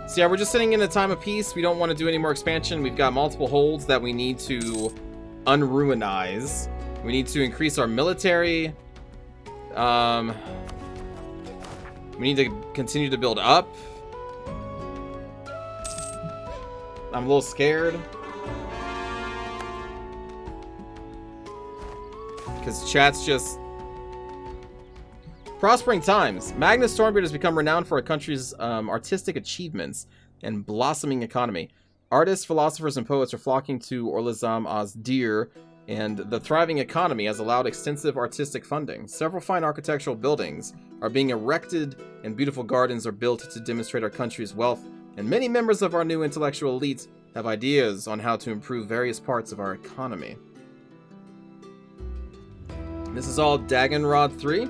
So yeah, we're just sitting in a time of peace. We don't want to do any more expansion. We've got multiple holds that we need to unruinize. We need to increase our military. We need to continue to build up. I'm a little scared. Because chat's just... Prospering times. Magnus Stormbeard has become renowned for our country's artistic achievements and blossoming economy. Artists, philosophers, and poets are flocking to Orlizam as Deer, and the thriving economy has allowed extensive artistic funding. Several fine architectural buildings are being erected, and beautiful gardens are built to demonstrate our country's wealth, and many members of our new intellectual elite have ideas on how to improve various parts of our economy. This is all Dagonrod 3.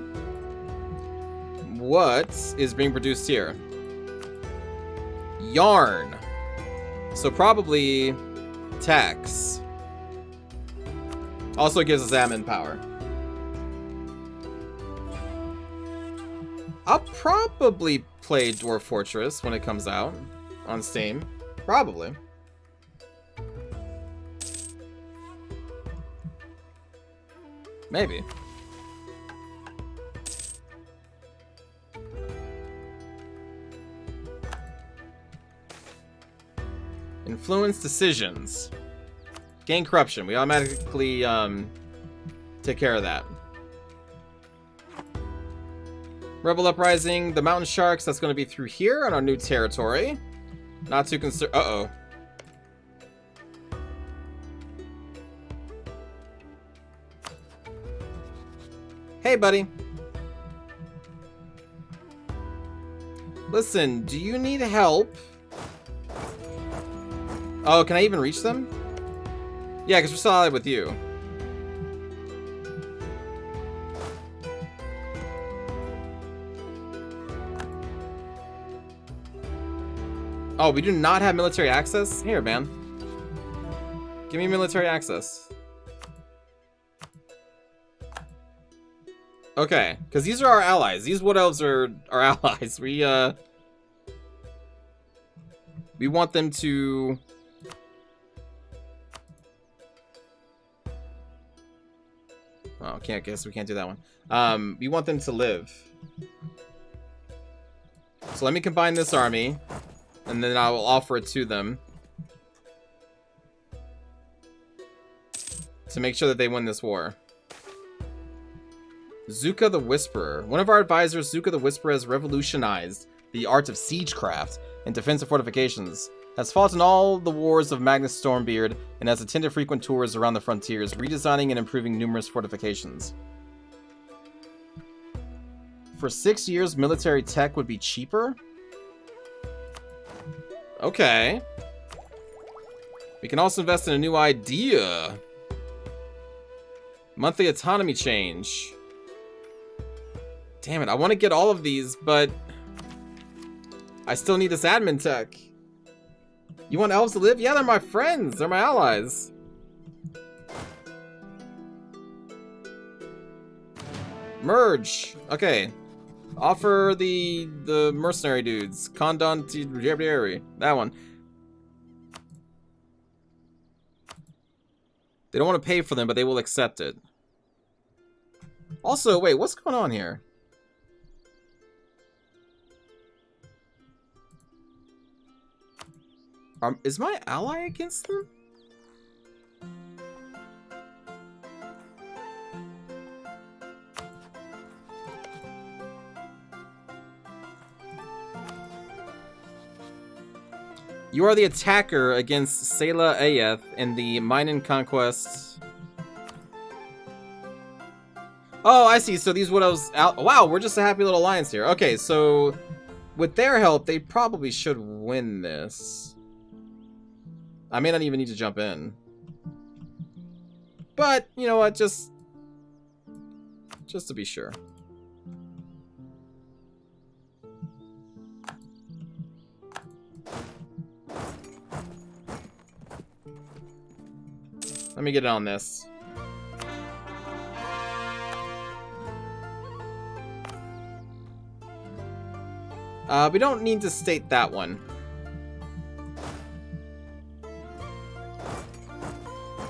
What is being produced here? Yarn. So probably tax. Also gives us admin power. I'll probably play Dwarf Fortress when it comes out on Steam. Probably. Maybe. Influence decisions. Gain corruption. We automatically take care of that. Rebel Uprising. The Mountain Sharks. That's going to be through here on our new territory. Not too concerned. Uh-oh. Hey, buddy. Listen, do you need help? Oh, can I even reach them? Yeah, because we're still allied with you. Oh, we do not have military access? Here, man. Give me military access. Okay, because these are our allies. These wood elves are our allies. We want them to... Oh, guess we can't do that one. We want them to live. So let me combine this army, and then I will offer it to them to make sure that they win this war. Zuka the Whisperer. One of our advisors, Zuka the Whisperer, has revolutionized the art of siegecraft and defensive fortifications, has fought in all the wars of Magnus Stormbeard, and has attended frequent tours around the frontiers, redesigning and improving numerous fortifications. For 6 years, military tech would be cheaper? Okay. We can also invest in a new idea. Monthly autonomy change. Damn it, I want to get all of these, but I still need this admin tech. You want elves to live? Yeah, they're my friends. They're my allies. Merge. Okay. Offer the mercenary dudes. Condon that one. They don't want to pay for them, but they will accept it. Also, wait, what's going on here? Is my ally against them? You are the attacker against Sela Ayeth in the Minan Conquest. Oh, I see. So these widows out. Wow, we're just a happy little alliance here. Okay, so with their help, they probably should win this. I may not even need to jump in. But, you know what, just to be sure. Let me get on this. We don't need to state that one.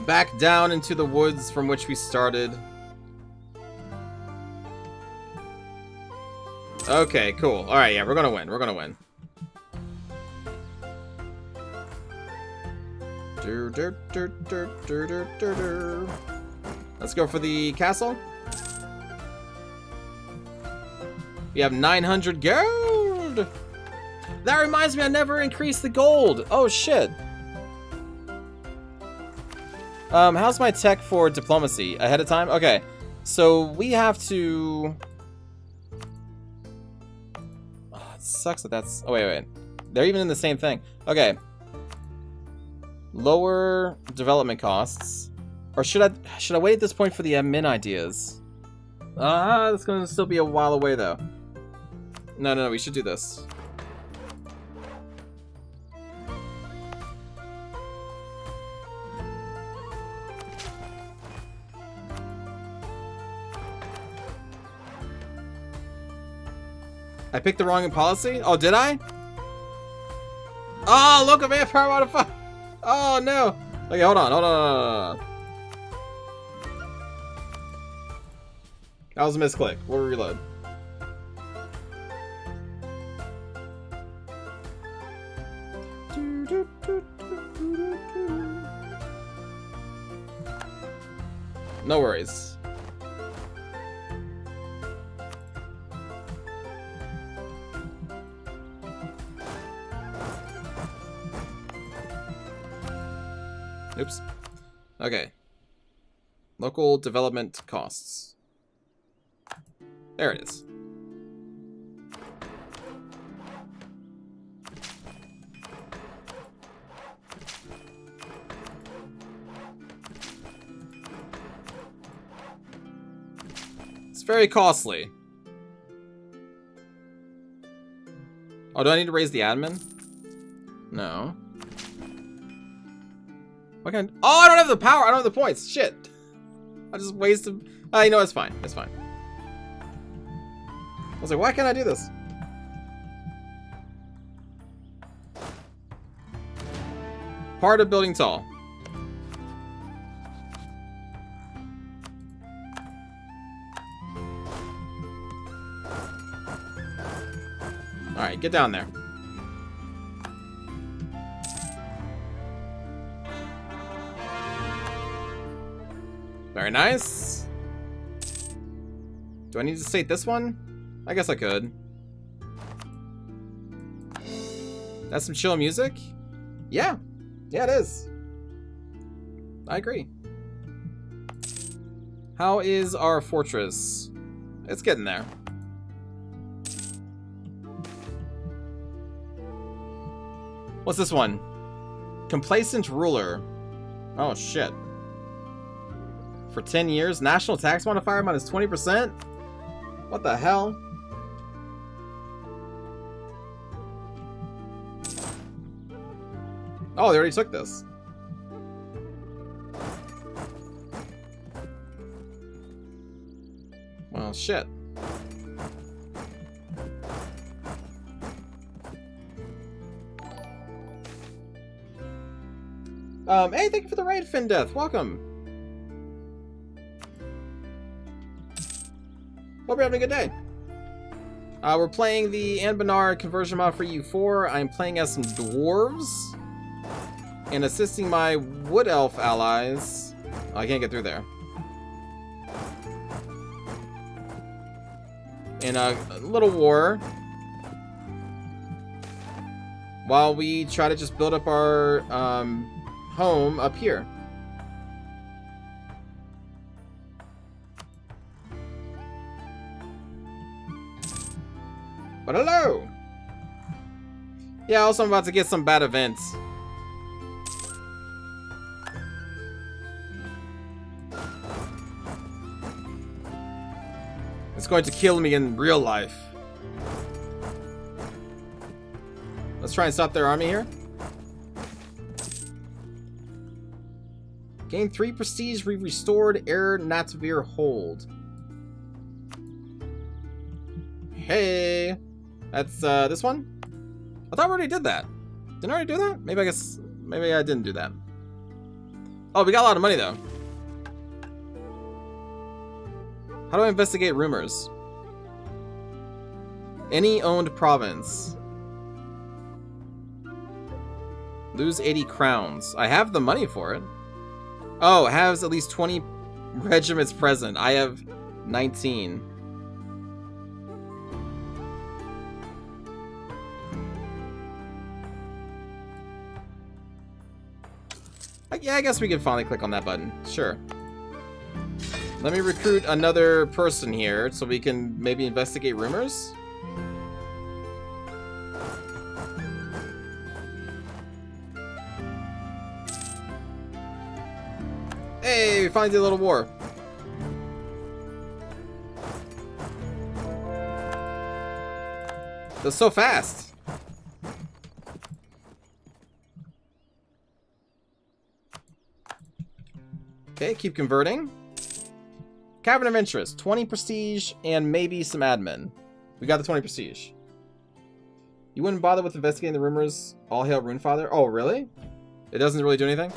Back down into the woods from which we started. Okay, cool. Alright, yeah, we're gonna win. We're gonna win. Let's go for the castle. We have 900 gold! That reminds me, I never increased the gold! Oh, shit. How's my tech for diplomacy? Ahead of time? Okay. So, we have to... Oh, it sucks that that's... Oh, wait. They're even in the same thing. Okay. Lower development costs. Or should I wait at this point for the admin ideas? That's gonna still be a while away, though. No, we should do this. I picked the wrong policy? Oh, did I? Oh, look, a vampire modifier! Oh, no! Okay, hold on. That was a misclick. We'll reload. No worries. Oops. Okay. Local development costs. There it is. It's very costly. Oh, do I need to raise the admin? No. What kind of... Oh, I don't have the power. I don't have the points. Shit. I just wasted... You know, it's fine. It's fine. I was like, why can't I do this? Part of building tall. Alright, get down there. Very nice. Do I need to state this one? I guess I could. That's some chill music? Yeah. Yeah, it is. I agree. How is our fortress? It's getting there. What's this one? Complacent ruler. Oh, shit. For 10 years, national tax modifier minus 20%? What the hell? Oh, they already took this. Well, shit. Hey, thank you for the raid, Findeath. Welcome. Hope you're having a good day. We're playing the Anbennar conversion mod for U4. I'm playing as some dwarves and assisting my wood elf allies. Oh, I can't get through there. In a little war, while we try to just build up our home up here. But hello! Yeah, also I'm about to get some bad events. It's going to kill me in real life. Let's try and stop their army here. Gain 3 prestige, restored Air Natvir hold. Hey! That's this one? I thought we already did that. Didn't I already do that? Maybe I didn't do that. Oh, we got a lot of money though. How do I investigate rumors? Any owned province. Lose 80 crowns. I have the money for it. Oh, it has at least 20 regiments present. I have 19. Yeah, I guess we can finally click on that button. Sure. Let me recruit another person here so we can maybe investigate rumors. Hey, we finally did a little war. That's so fast. Okay, keep converting. Cavern of Interest, 20 prestige and maybe some admin. We got the 20 prestige. You wouldn't bother with investigating the rumors? All hail Runefather? Oh, really? It doesn't really do anything?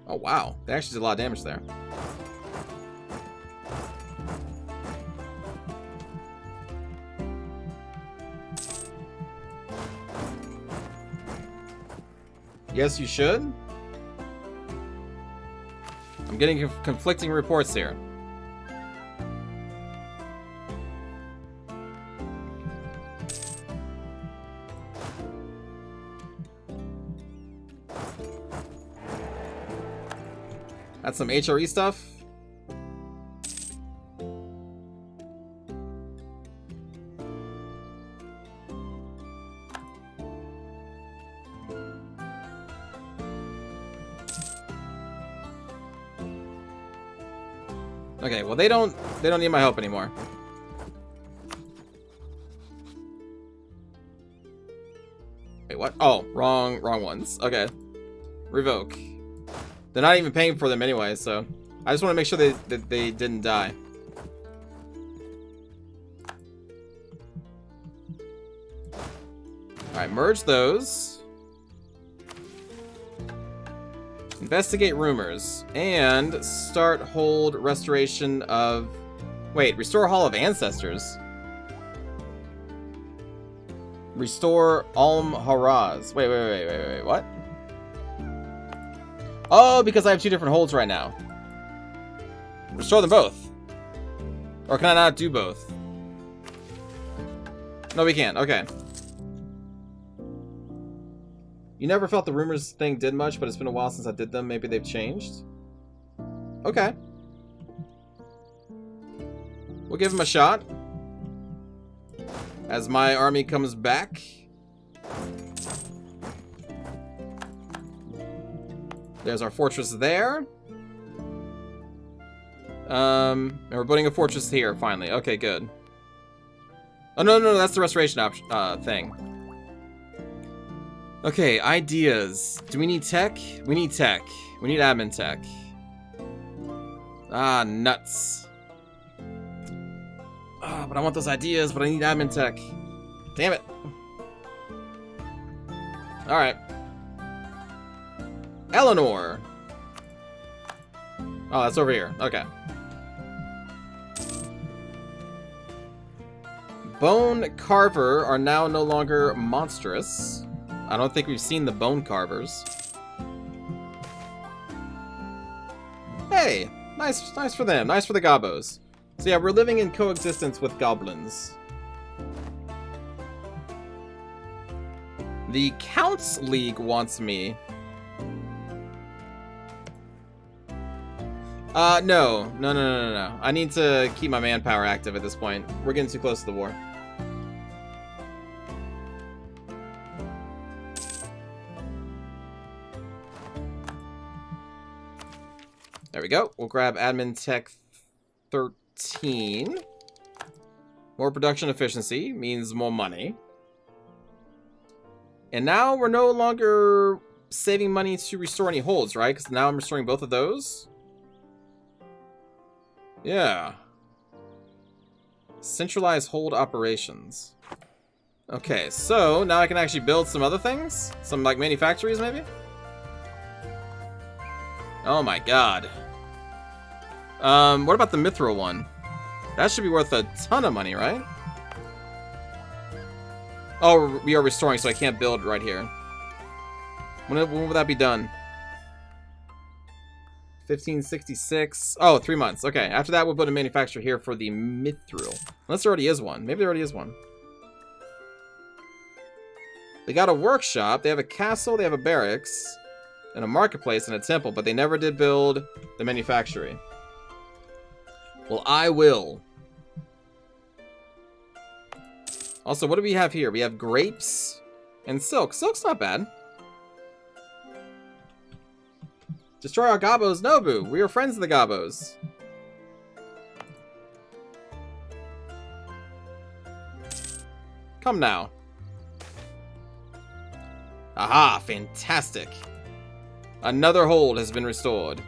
Oh, wow. They actually did a lot of damage there. Yes, you should. I'm getting conflicting reports here. That's some HRE stuff. Okay, well they don't need my help anymore. Wait, what? Oh, wrong ones. Okay. Revoke. They're not even paying for them anyway, so I just want to make sure that they didn't die. Alright, merge those. Investigate rumors. And start hold restoration of... Wait, restore Hall of Ancestors. Restore Alm Haraz. Wait, what? Oh, because I have 2 different holds right now. Restore them both. Or can I not do both? No, we can't. Okay. You never felt the rumors thing did much, but it's been a while since I did them. Maybe they've changed. Okay. We'll give them a shot. As my army comes back. There's our fortress there. And we're building a fortress here, finally. Okay, good. Oh, no, that's the restoration option, thing. Okay, ideas. Do we need tech? We need tech. We need admin tech. Ah, nuts. But I want those ideas, but I need admin tech. Damn it. Alright. Eleanor. Oh, that's over here. Okay. Bone Carver are now no longer monstrous. I don't think we've seen the Bone Carvers. Hey! Nice for them. Nice for the gobos. So yeah, we're living in coexistence with goblins. The Counts League wants me. No. I need to keep my manpower active at this point. We're getting too close to the war. There we go. We'll grab admin tech 13. More production efficiency means more money. And now we're no longer saving money to restore any holds, right? Because now I'm restoring both of those. Yeah. Centralized hold operations. Okay, so now I can actually build some other things? Some, like, manufactories, maybe? Oh my god. What about the Mithril one? That should be worth a ton of money, right? Oh, we are restoring, so I can't build right here. When will that be done? 1566. Oh, 3 months. Okay, after that, we'll put a manufacturer here for the Mithril. Unless there already is one. Maybe there already is one. They got a workshop, they have a castle, they have a barracks, and a marketplace and a temple, but they never did build the manufactory. Well, I will. Also, what do we have here? We have grapes and silk. Silk's not bad. Destroy our gobos, Nobu. We are friends of the gobos. Come now. Aha, fantastic. Another hold has been restored.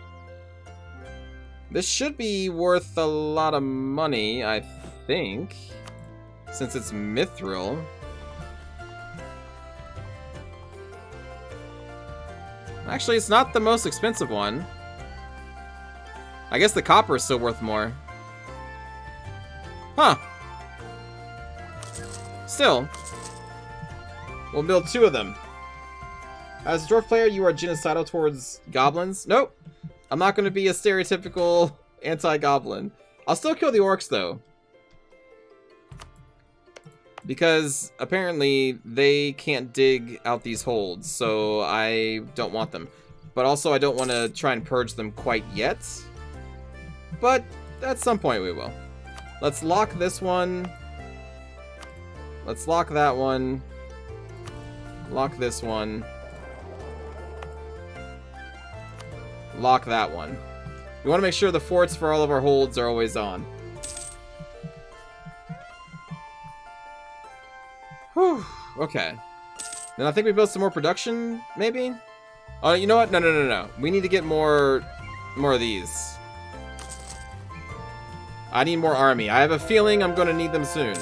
This should be worth a lot of money, I think. Since it's Mithril. Actually, it's not the most expensive one. I guess the copper is still worth more. Huh. Still. We'll build 2 of them. As a dwarf player, you are genocidal towards goblins. Nope. I'm not going to be a stereotypical anti-goblin. I'll still kill the orcs, though. Because apparently they can't dig out these holds, so I don't want them. But also I don't want to try and purge them quite yet. But at some point we will. Let's lock this one. Let's lock that one. Lock this one. Lock that one. We want to make sure the forts for all of our holds are always on. Whew. Okay. Then I think we built some more production, maybe? Oh, you know what? No. We need to get more of these. I need more army. I have a feeling I'm going to need them soon.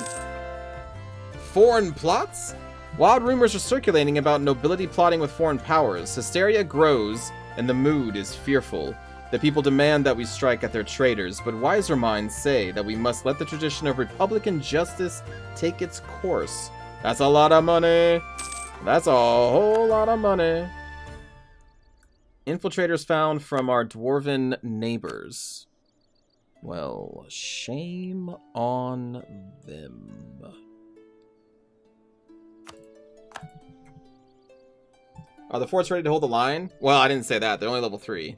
Foreign plots? Wild rumors are circulating about nobility plotting with foreign powers. Hysteria grows, and the mood is fearful. The people demand that we strike at their traitors, but wiser minds say that we must let the tradition of republican justice take its course. That's a lot of money. That's a whole lot of money. Infiltrators found from our dwarven neighbors. Well, shame on them. Are the forts ready to hold the line? Well, I didn't say that. They're only level 3.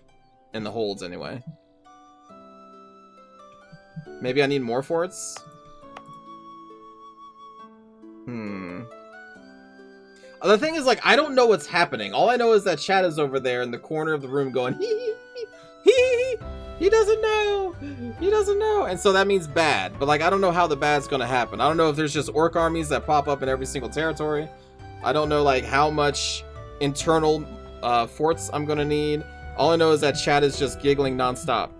In the holds, anyway. Maybe I need more forts? The thing is, like, I don't know what's happening. All I know is that Chad is over there in the corner of the room going, he doesn't know. He doesn't know. And so that means bad. But, like, I don't know how the bad's going to happen. I don't know if there's just orc armies that pop up in every single territory. I don't know, like, how much internal forts I'm going to need. All I know is that Chad is just giggling nonstop.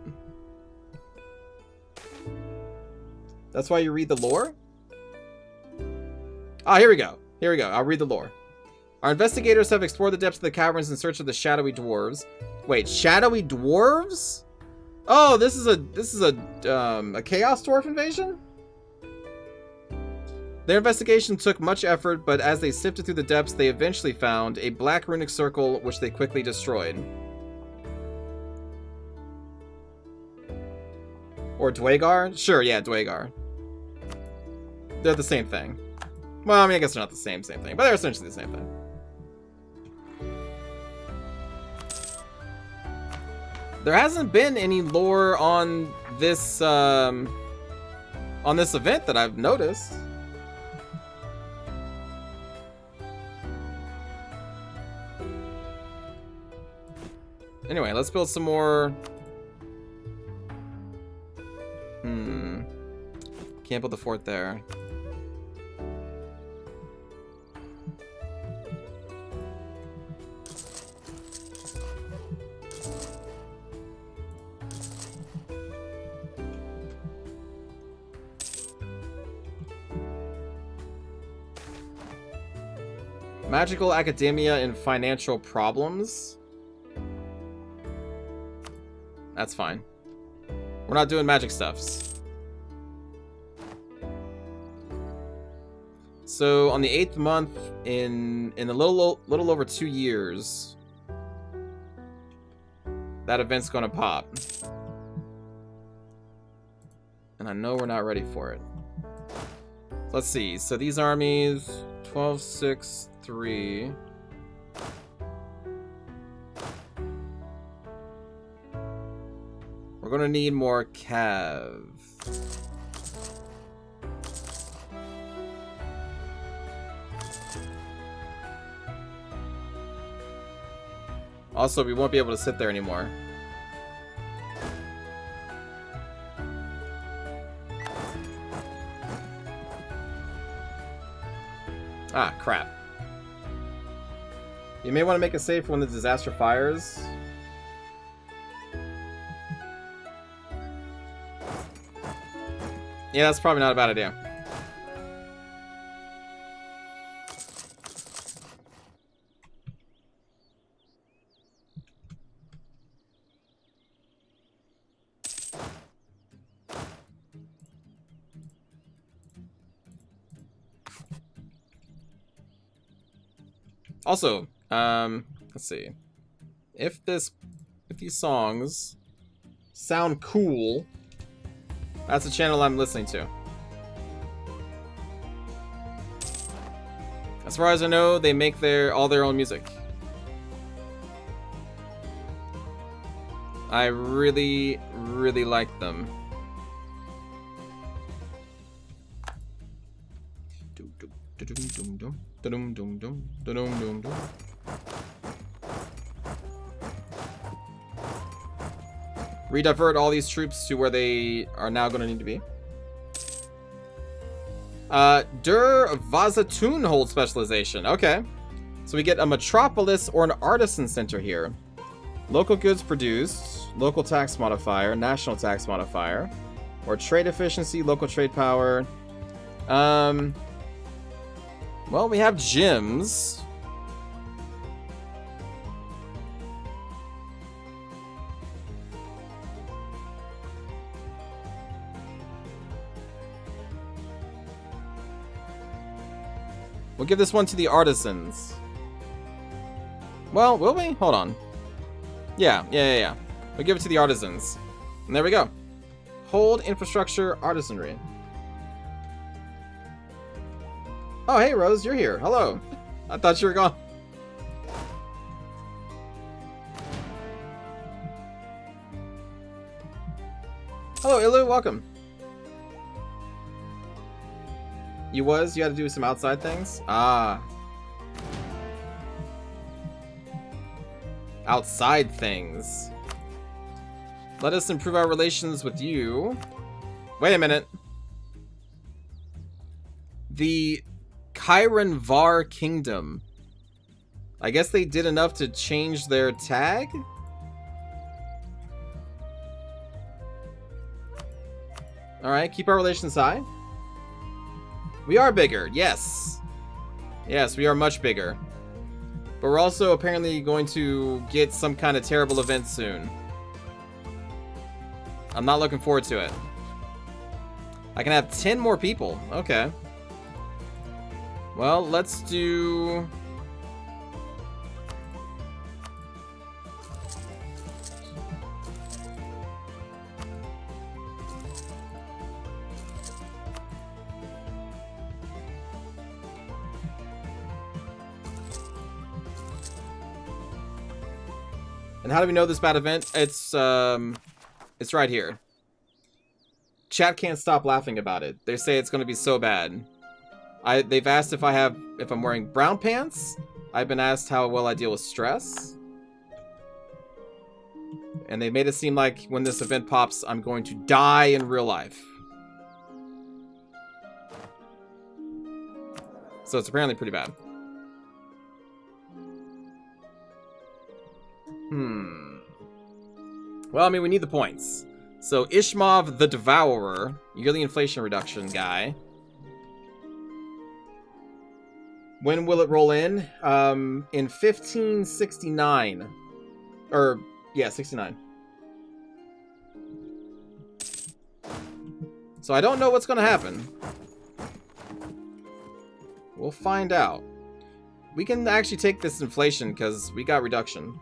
That's why you read the lore? Ah, here we go. Here we go. I'll read the lore. Our investigators have explored the depths of the caverns in search of the shadowy dwarves. Wait, shadowy dwarves? Oh, this is a chaos dwarf invasion? Their investigation took much effort, but as they sifted through the depths, they eventually found a black runic circle, which they quickly destroyed. Or Dwagar? Sure, yeah, Dwagar. They're the same thing. Well, I mean, I guess they're not the same thing, but they're essentially the same thing. There hasn't been any lore on this event that I've noticed. Anyway, let's build some more. Can't build the fort there. Magical academia and financial problems. That's fine. We're not doing magic stuffs. So on the 8th month, in a little over 2 years, that event's gonna pop. And I know we're not ready for it. Let's see. So these armies, 12, 6, 3. We're gonna need more cav. Also, we won't be able to sit there anymore. Ah, crap. You may want to make a save for when the disaster fires. Yeah, that's probably not a bad idea. Also, let's see. If these songs sound cool, that's the channel I'm listening to. As far as I know, they make all their own music. I really, really like them. Redivert all these troops to where they are now going to need to be. Der Vazatun holds specialization. Okay. So we get a metropolis or an artisan center here. Local goods produced, local tax modifier, national tax modifier, or trade efficiency, local trade power. Well, we have gyms. We'll give this one to the artisans. Well, will we? Hold on. Yeah. We'll give it to the artisans. And there we go. Hold infrastructure artisanry. Oh, hey, Rose, you're here. Hello. I thought you were gone. Hello, Ilu, welcome. You had to do some outside things? Ah. Outside things. Let us improve our relations with you. Wait a minute. The Chiron Var Kingdom. I guess they did enough to change their tag? Alright, keep our relations high. We are bigger, yes. Yes, we are much bigger. But we're also apparently going to get some kind of terrible event soon. I'm not looking forward to it. I can have 10 more people. Okay. Well, let's do... And how do we know this bad event? It's right here. Chat can't stop laughing about it. They say it's going to be so bad. They've asked if I'm wearing brown pants. I've been asked how well I deal with stress. And they made it seem like when this event pops, I'm going to die in real life. So it's apparently pretty bad. Well, I mean, we need the points. So, Ishmav the Devourer, yearly inflation reduction guy. When will it roll in? In 1569. Or, yeah, 69. So, I don't know what's going to happen. We'll find out. We can actually take this inflation because we got reduction.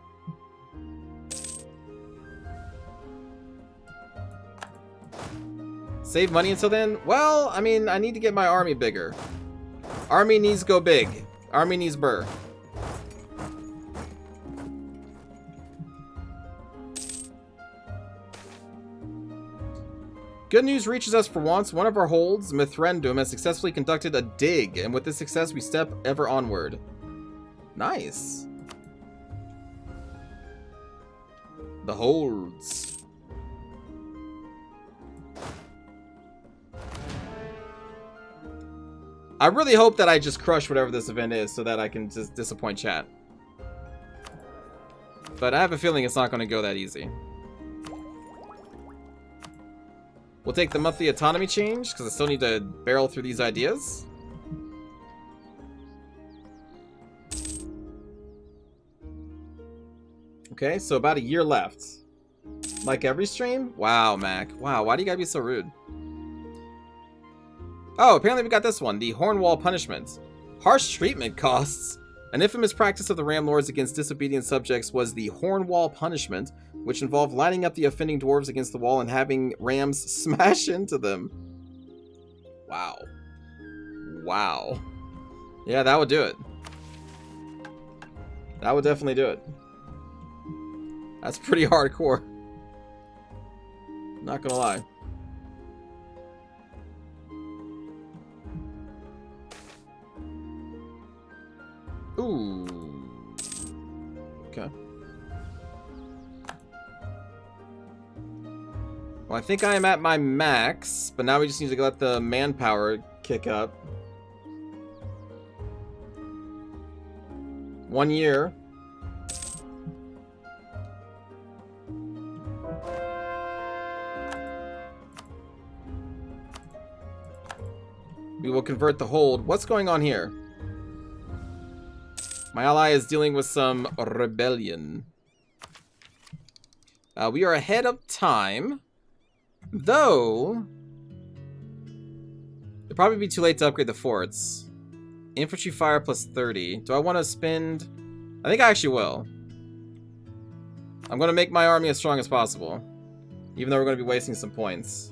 Save money until then? Well, I mean, I need to get my army bigger. Army needs to go big. Army needs burr. Good news reaches us for once. One of our holds, Mithrendum, has successfully conducted a dig, and with this success, we step ever onward. Nice. The holds. I really hope that I just crush whatever this event is so that I can just disappoint chat. But I have a feeling it's not going to go that easy. We'll take the monthly autonomy change because I still need to barrel through these ideas. Okay, so about a year left. Like every stream? Wow, Mac. Wow, why do you gotta be so rude? Oh, apparently we got this one. The Hornwall Punishment. Harsh treatment costs. An infamous practice of the Ram Lords against disobedient subjects was the Hornwall Punishment, which involved lining up the offending dwarves against the wall and having rams smash into them. Wow. Wow. Yeah, that would do it. That would definitely do it. That's pretty hardcore. Not gonna lie. Ooh. Okay. Well, I think I am at my max, but now we just need to let the manpower kick up. 1 year. We will convert the hold. What's going on here? My ally is dealing with some rebellion. We are ahead of time. Though, it'd probably be too late to upgrade the forts. Infantry fire plus 30. Do I want to spend... I think I actually will. I'm going to make my army as strong as possible. Even though we're going to be wasting some points.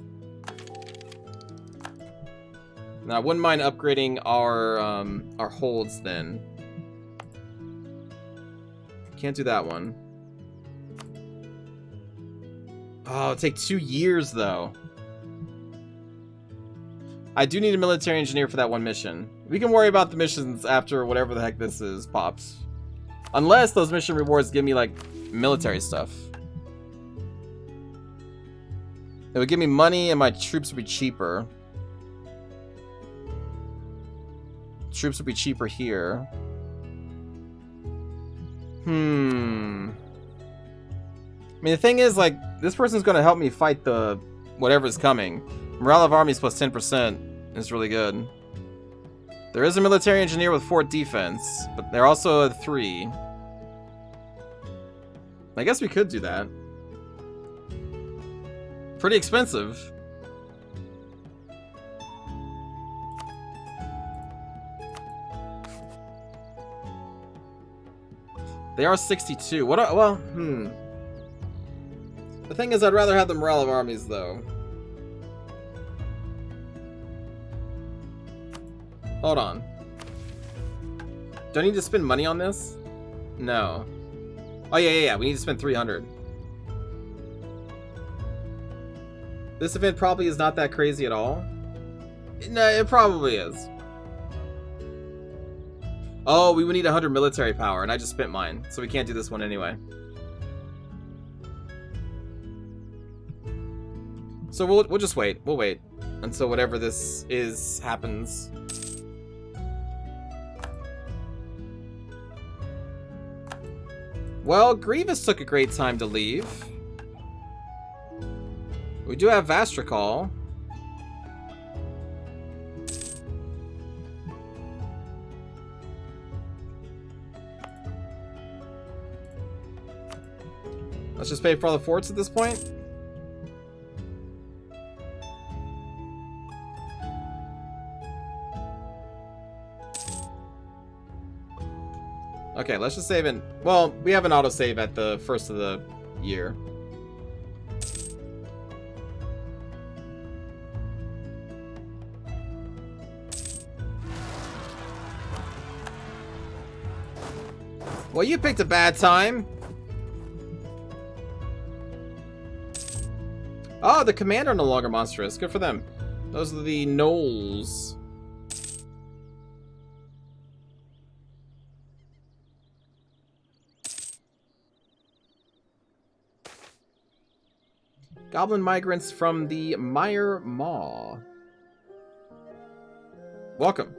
Now, I wouldn't mind upgrading our holds then. Can't do that one. Oh, it'll take 2 years, though. I do need a military engineer for that one mission. We can worry about the missions after whatever the heck this is pops. Unless those mission rewards give me, like, military stuff. It would give me money and my troops would be cheaper. Troops would be cheaper here. I mean, the thing is, like, this person's gonna help me fight the whatever's coming. Morale of armies plus 10% is really good. There is a military engineer with 4 defense, but they're also a 3. I guess we could do that. Pretty expensive. They are 62. Well, The thing is, I'd rather have the morale of armies, though. Hold on. Do I need to spend money on this? No. Oh, yeah. We need to spend 300. This event probably is not that crazy at all. No, it probably is. Oh, we would need 100 military power, and I just spent mine, so we can't do this one anyway. So we'll just wait. We'll wait until whatever this is happens. Well, Grievous took a great time to leave. We do have Vastricol. Let's just pay for all the forts at this point. Okay, let's just save it. Well, we have an autosave at the first of the year. Well, you picked a bad time. Oh, the commander no longer monstrous. Good for them. Those are the gnolls. Goblin migrants from the Mire Maw. Welcome.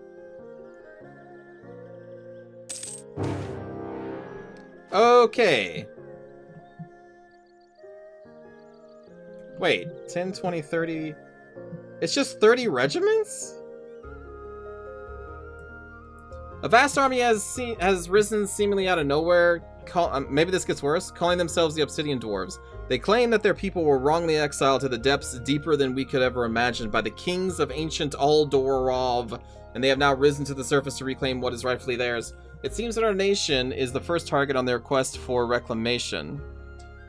Okay. Wait, 10, 20, 30... It's just 30 regiments? A vast army has risen seemingly out of nowhere. Maybe this gets worse. Calling themselves the Obsidian Dwarves. They claim that their people were wrongly exiled to the depths deeper than we could ever imagine by the kings of ancient Aldorov, and they have now risen to the surface to reclaim what is rightfully theirs. It seems that our nation is the first target on their quest for reclamation.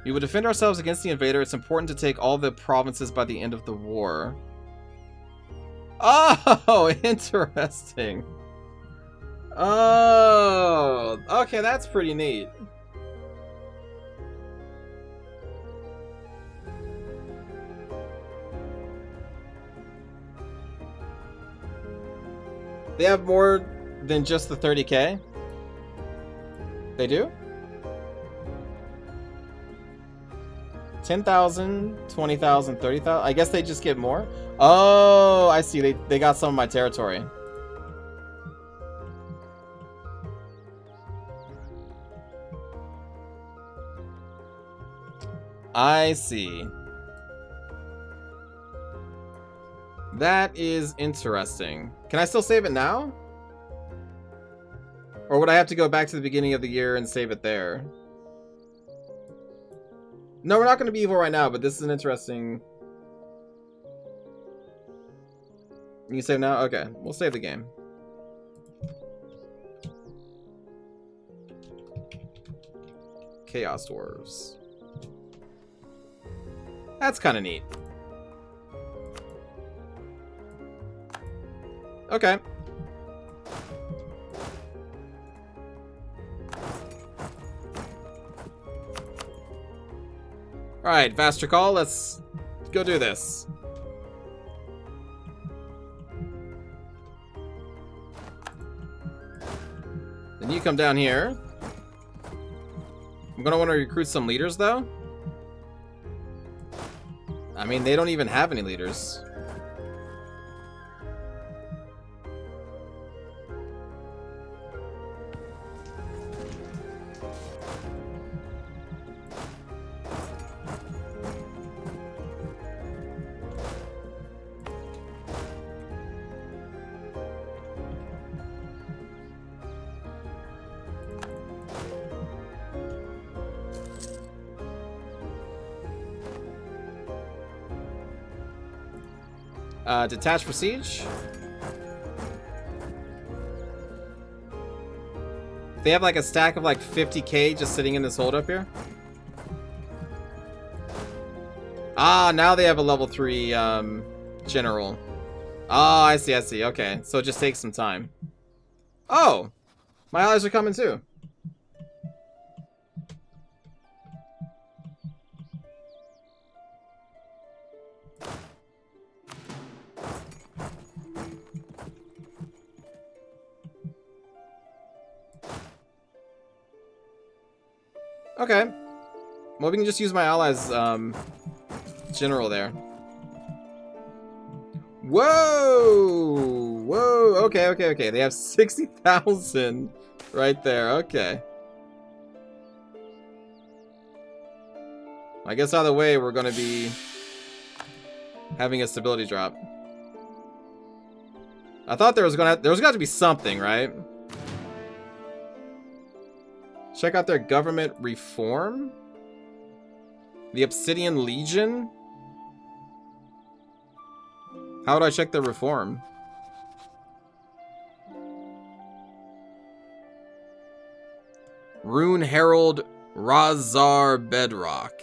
We will defend ourselves against the invader. It's important to take all the provinces by the end of the war. Oh, interesting. Oh, okay, that's pretty neat. They have more than just the 30k? They do? 10,000, 20,000, 30,000? I guess they just get more? Oh, I see. They got some of my territory. I see. That is interesting. Can I still save it now? Or would I have to go back to the beginning of the year and save it there? No, we're not going to be evil right now, but this is an interesting... You can save now? Okay, we'll save the game. Chaos Dwarves. That's kind of neat. Okay. Alright, Vastricol, let's go do this. Then you come down here. I'm gonna want to recruit some leaders, though. I mean, they don't even have any leaders. Detach for siege. They have like a stack of like 50k just sitting in this hold up here. Ah, now they have a level 3 general. Oh, I see, I see. Okay, so it just takes some time. Oh, my allies are coming too. Okay. Well, we can just use my allies' general there. Whoa! Whoa! Okay, okay, okay. They have 60,000 right there. Okay. I guess either way, we're going to be having a stability drop. I thought there was going to be something, right? Check out their government reform. The Obsidian Legion. How would I check the reform? Rune Herald Razar Bedrock.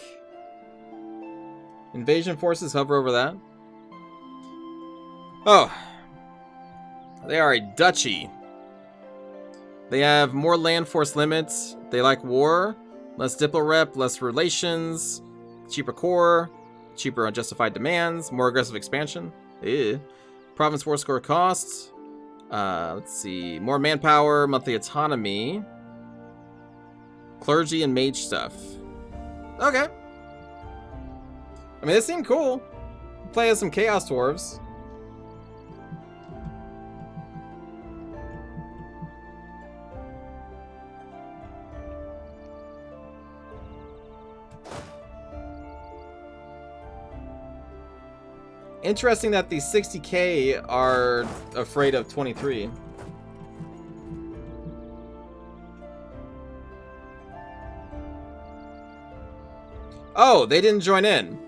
Invasion forces hover over that. Oh. They are a duchy. They have more land force limits. They like war. Less diplo rep, less relations. Cheaper core. Cheaper unjustified demands. More aggressive expansion. Ew. Province war score costs. Let's see. More manpower, monthly autonomy. Clergy and mage stuff. Okay. I mean, this seemed cool. Play as some Chaos Dwarves. Interesting that these 60k are afraid of 23. Oh, they didn't join in.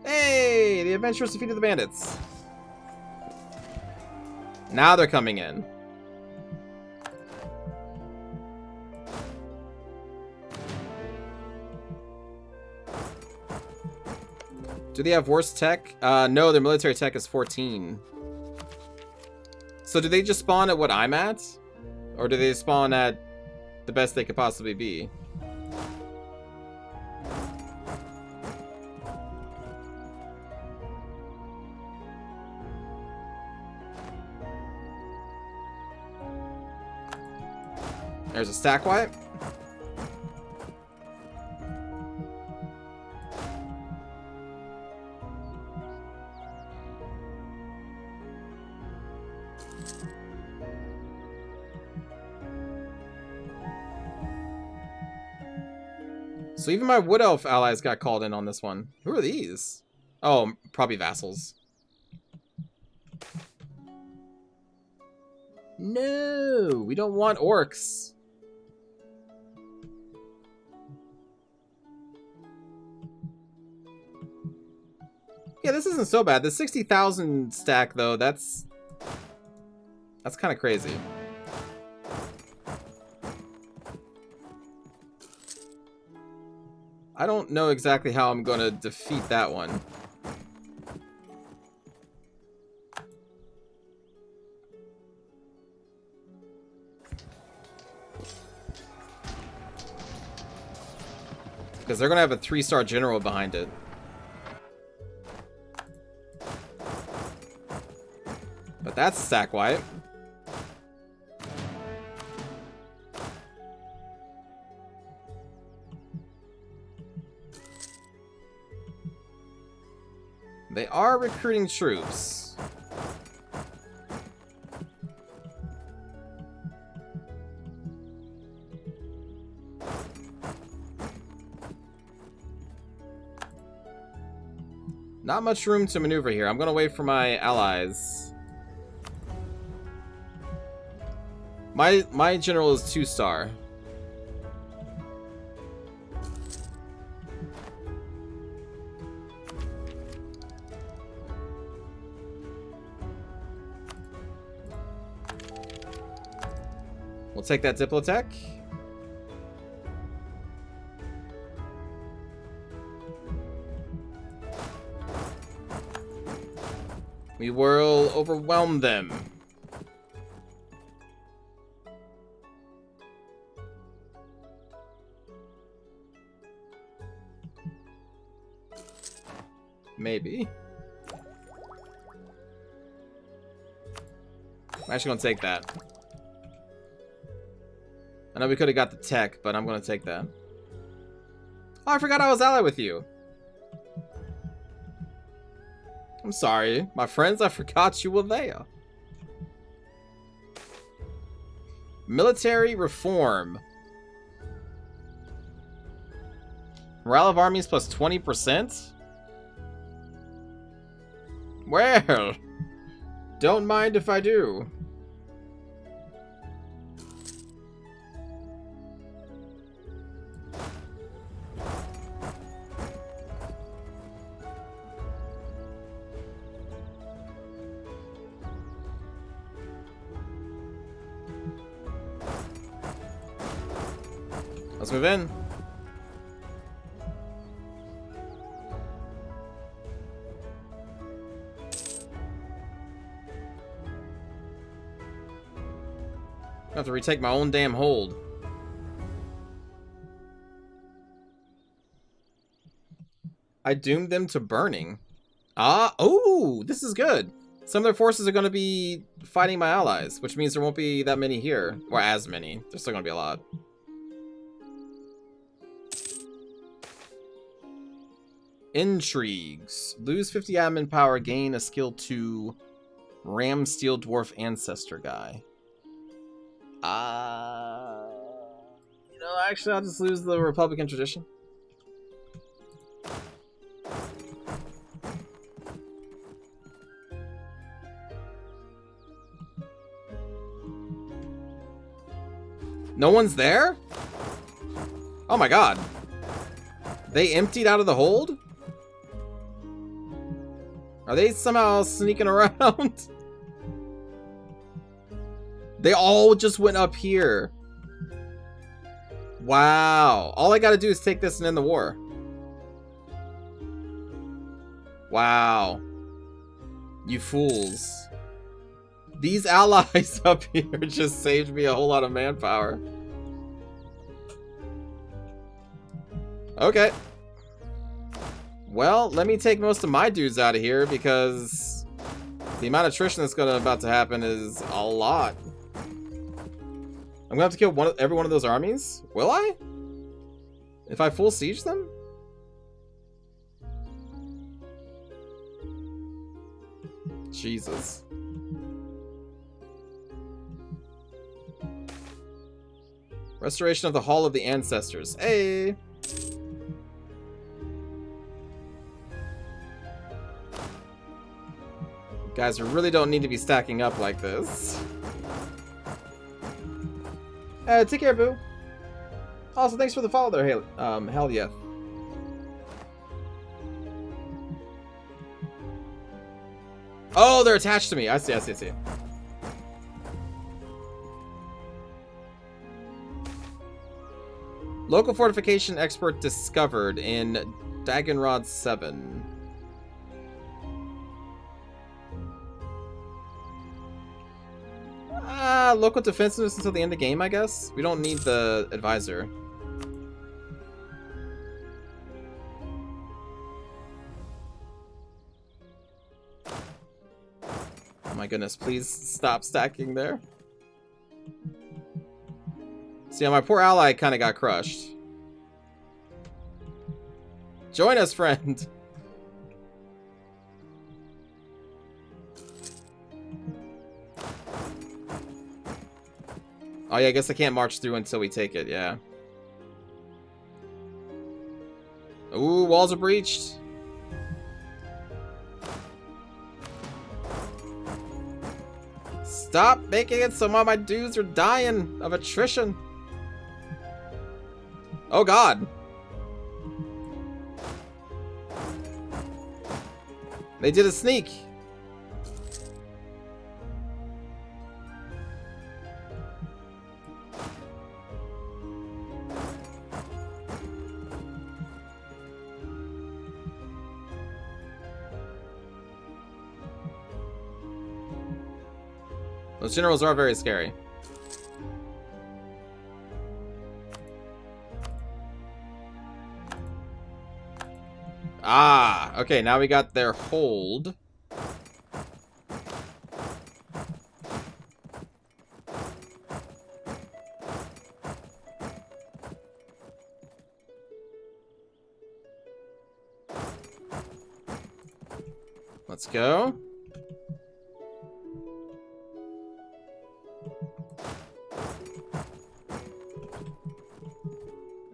Hey, the adventurers defeated the bandits. Now they're coming in. Do they have worse tech? No, their military tech is 14. So do they just spawn at what I'm at? Or do they spawn at the best they could possibly be? There's a stack wipe. So even my Wood Elf allies got called in on this one. Who are these? Oh, probably vassals. No, we don't want orcs. Yeah, this isn't so bad. The 60,000 stack, though, that's kind of crazy. I don't know exactly how I'm going to defeat that one. Because they're going to have a 3-star general behind it. But that's stack wipe. They are recruiting troops. Not much room to maneuver here. I'm gonna wait for my allies. My general is 2-star. We'll take that Diplotech. We will overwhelm them. Maybe. I'm actually gonna take that. I know we could have got the tech, but I'm gonna take that. Oh, I forgot I was allied with you. I'm sorry, my friends, I forgot you were there. Military reform. Morale of armies plus 20%? Well, don't mind if I do. Let's move in. I have to retake my own damn hold. I doomed them to burning. Ah, oh, this is good. Some of their forces are going to be fighting my allies, which means there won't be that many here. Or as many. There's still going to be a lot. Intrigues. Lose 50 admin power, gain a skill 2 Ram Steel Dwarf Ancestor guy. You know, actually, I'll just lose the Republican tradition. No one's there? Oh my god. They emptied out of the hold? Are they somehow sneaking around? They all just went up here. Wow. All I gotta do is take this and end the war. Wow. You fools. These allies up here just saved me a whole lot of manpower. Okay. Well, let me take most of my dudes out of here because the amount of attrition that's about to happen is a lot. I'm gonna have to kill every one of those armies? Will I? If I full siege them? Jesus. Restoration of the Hall of the Ancestors. Hey! Guys, we really don't need to be stacking up like this. Take care, boo. Also, thanks for the follow there, hell yeah. Oh, they're attached to me. I see, I see, I see. Local fortification expert discovered in Dagonrod 7. Local defensiveness until the end of the game, I guess? We don't need the advisor. Oh my goodness, please stop stacking there. See, my poor ally kind of got crushed. Join us, friend! Oh yeah, I guess I can't march through until we take it, yeah. Ooh, walls are breached. Stop making it so my dudes are dying of attrition. Oh god. They did a sneak. Those generals are very scary. Ah, okay, now we got their hold. Let's go.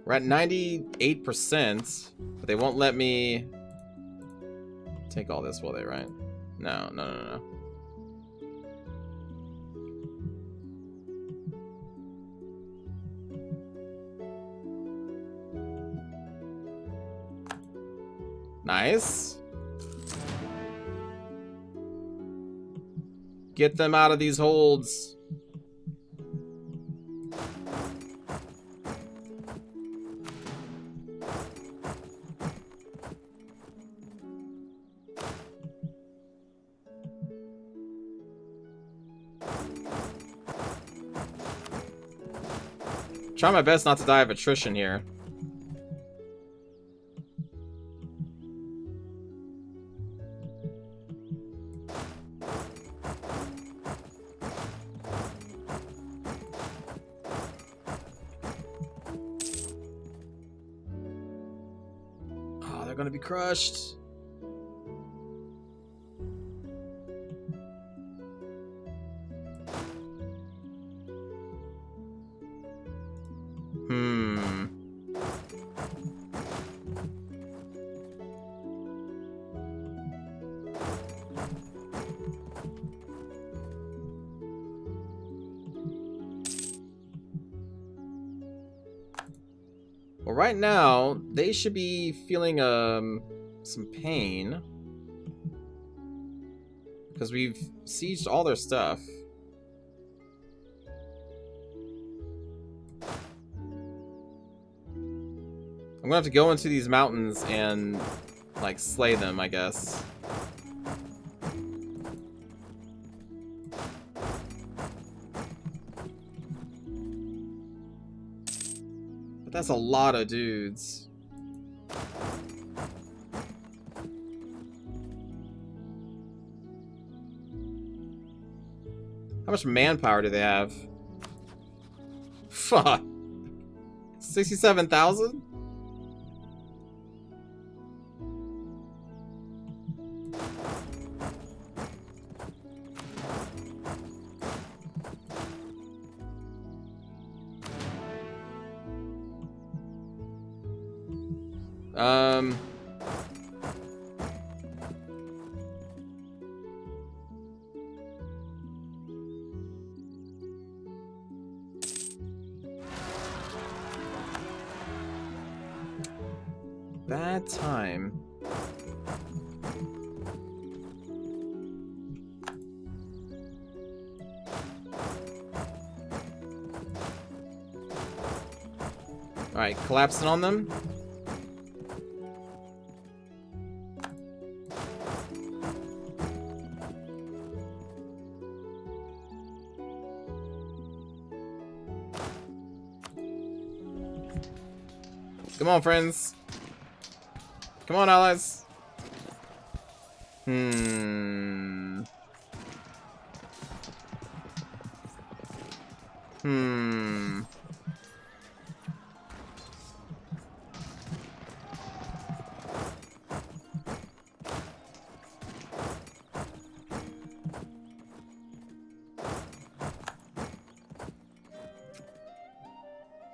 We're at 98%, but they won't let me take all this, will they, right? No, no, no, no. Nice. Get them out of these holds. Try my best not to die of attrition here. Oh, they're gonna be crushed. Well, right now, they should be feeling some pain. Because we've sieged all their stuff. I'm gonna have to go into these mountains and, like, slay them, I guess. But that's a lot of dudes. How much manpower do they have? Fuck. 67,000? Bad time. Alright, collapsing on them. Come on, friends. Come on, allies.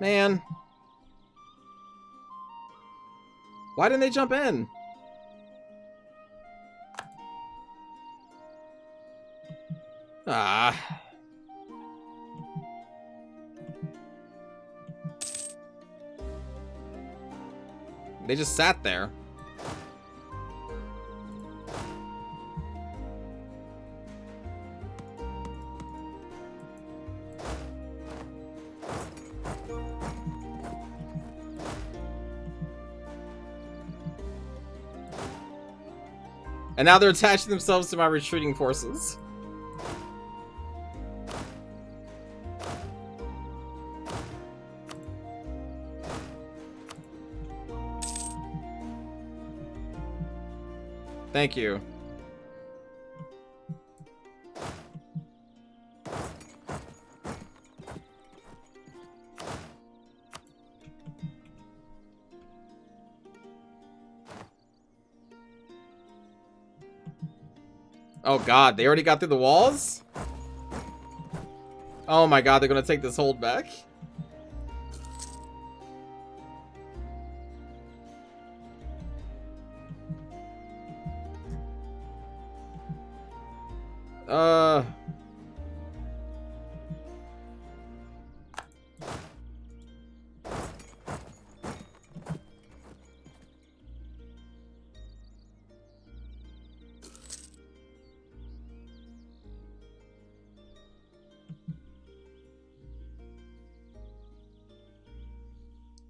Man. Why didn't they jump in? Ah. They just sat there. And now they're attaching themselves to my retreating forces. Thank you. Oh god, they already got through the walls? Oh my god, they're gonna take this hold back?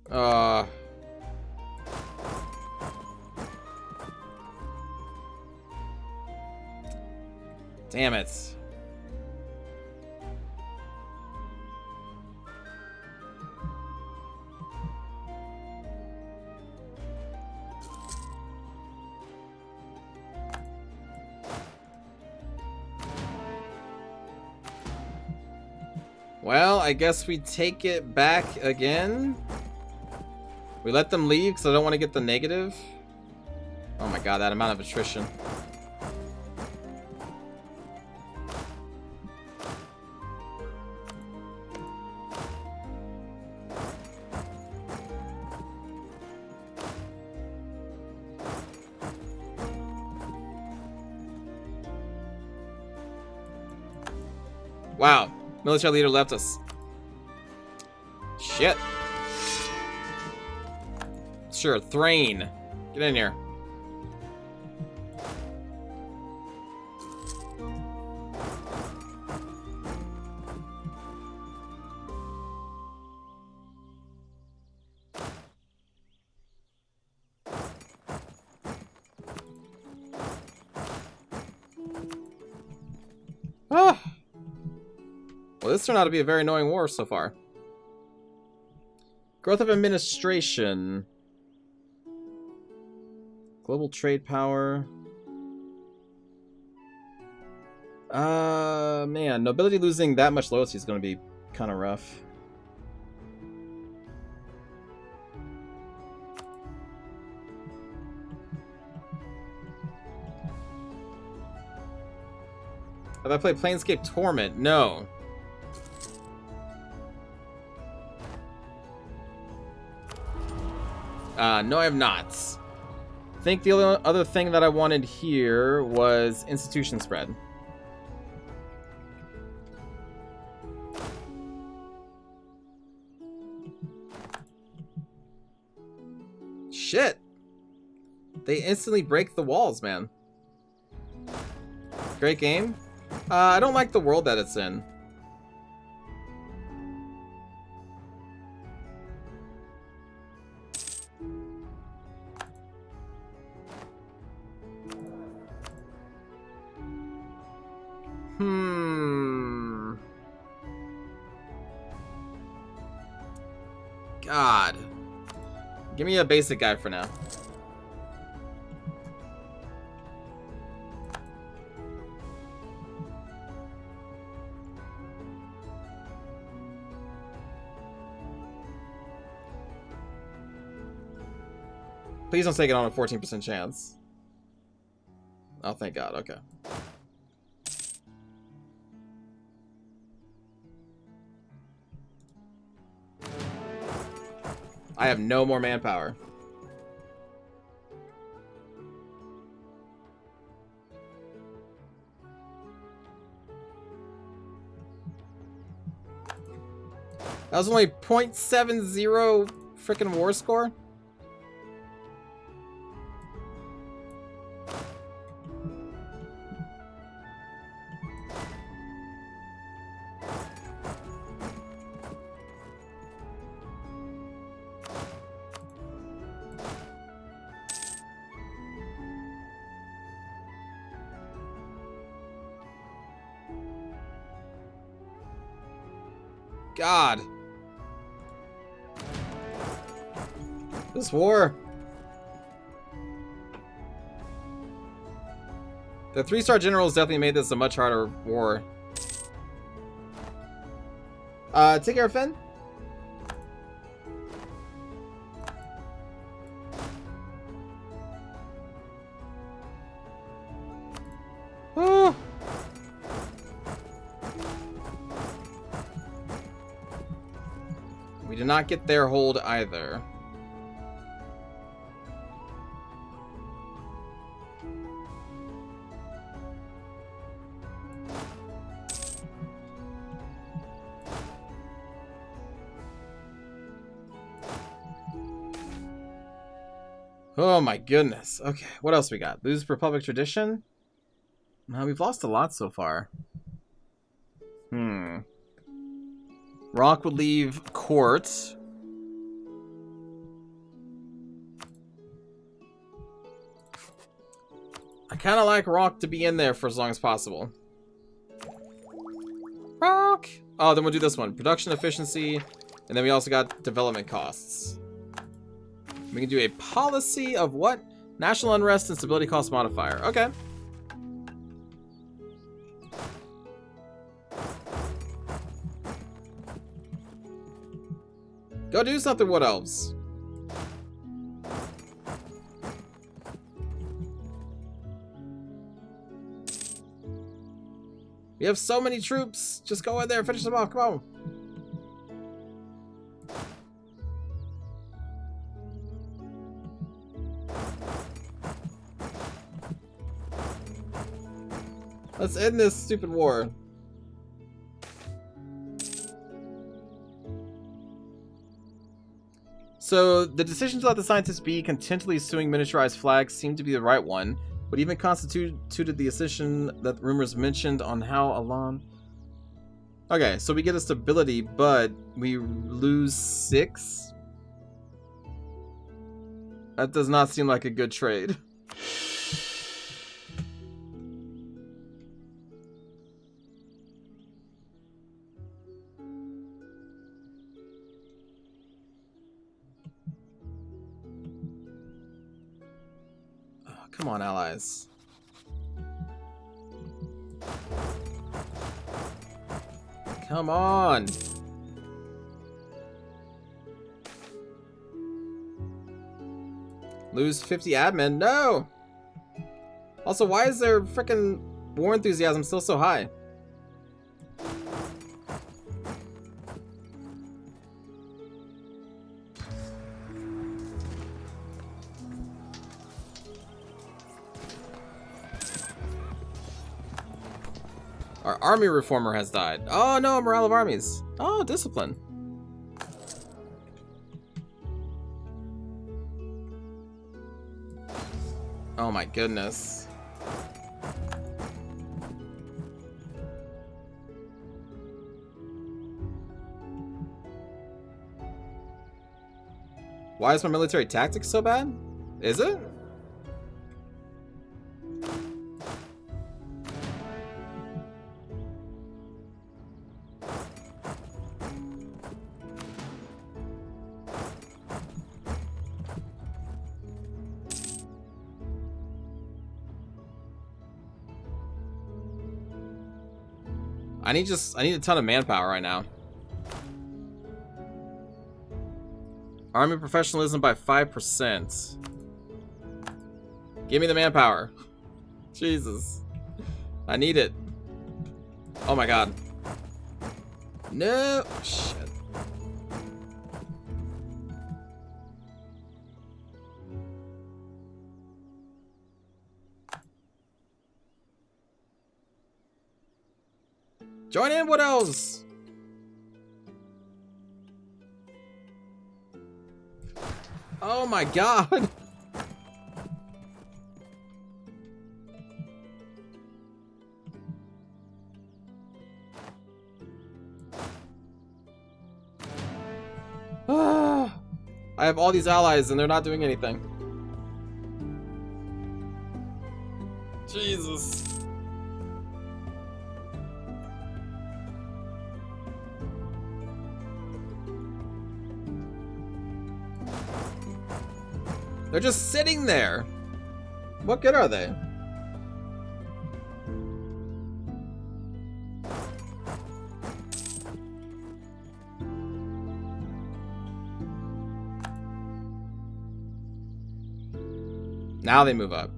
Uh... Damn it. Well, I guess we take it back again. We let them leave because I don't want to get the negative. Oh my god, that amount of attrition. Wow, military leader left us. Shit. Sure, Thrain. Get in here. Ah. Well, this turned out to be a very annoying war so far. Growth of administration. Global trade power. Man, nobility losing that much loyalty is going to be kind of rough. Have I played Planescape Torment? No. No, I have not. I think the other thing that I wanted here was institution spread. Shit! They instantly break the walls, man. Great game. I don't like the world that it's in. God. Give me a basic guy for now. Please don't take it on a 14% chance. Oh, thank God. Okay. I have no more manpower. That was only 0.70 frickin' war score? God. This war. The 3-star generals definitely made this a much harder war. Take care, Finn. Oh. We did not get their hold either. Oh my goodness. Okay, what else we got? Lose Republic tradition? We've lost a lot so far. Rock would leave court. I kind of like Rock to be in there for as long as possible. Rock! Oh, then we'll do this one. Production efficiency. And then we also got development costs. We can do a policy of what? National unrest and stability cost modifier. Okay. Go do something, Wood Elves. We have so many troops. Just go in there and finish them off. Come on. Let's end this stupid war. So, the decision to let the scientists be contentedly suing miniaturized flags seemed to be the right one, but even constituted the decision that rumors mentioned on how Alon... Okay, so we get a stability, but we lose 6? That does not seem like a good trade. Come on, allies. Come on. Lose 50 admin. No! Also, why is their frickin' war enthusiasm still so high? Our army reformer has died. Oh no, morale of armies. Oh, discipline. Oh my goodness. Why is my military tactics so bad? Is it? I need a ton of manpower right now. Army professionalism by 5%. Give me the manpower. Jesus. I need it. Oh my god. No. Shit. Join in, what else? Oh my god. I have all these allies and they're not doing anything. Jesus. They're just sitting there. What good are they? Now they move up.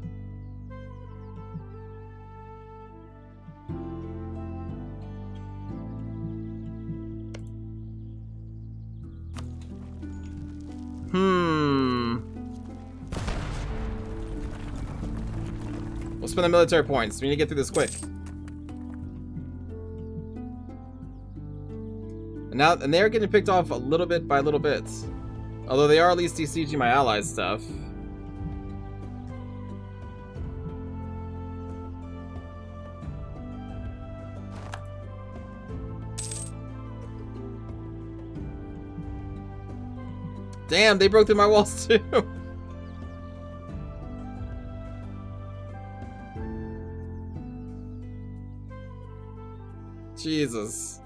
We'll spend the military points. We need to get through this quick. And they're getting picked off a little bit by little bits. Although they are at least besieging my allies' stuff. Damn, they broke through my walls too. Jesus.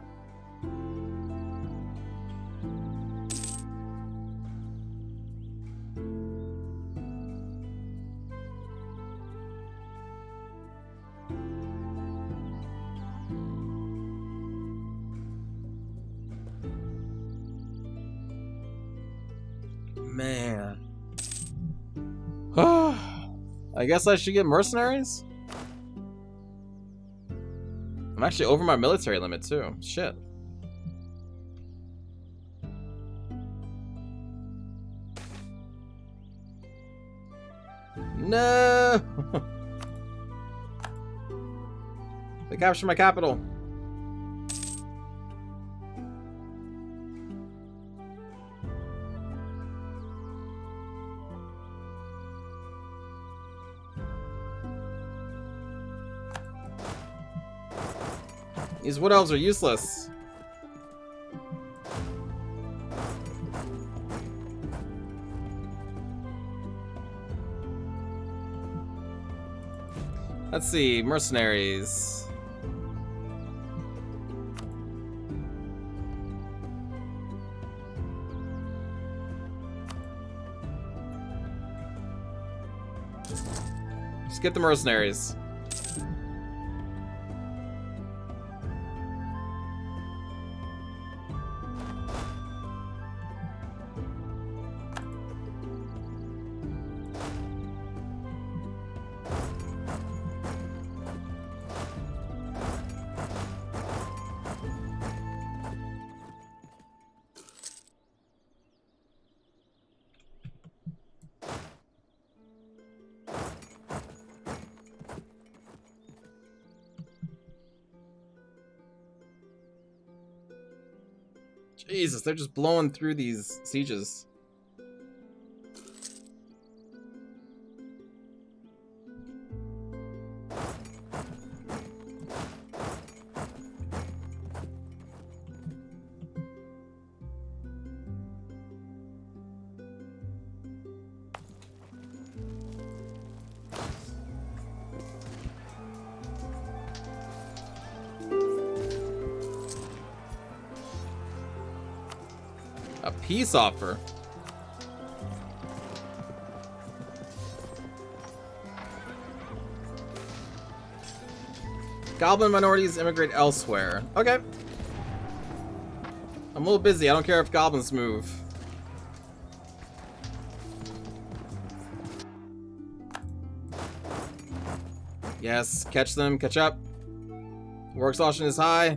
Man. I guess I should get mercenaries? I'm actually over my military limit too. Shit. No! They captured my capital. These wood elves are useless. Let's see, mercenaries. Just get the mercenaries. Jesus, they're just blowing through these sieges. A peace offer. Goblin minorities immigrate elsewhere. Okay. I'm a little busy. I don't care if goblins move. Yes, catch them, catch up. War exhaustion is high.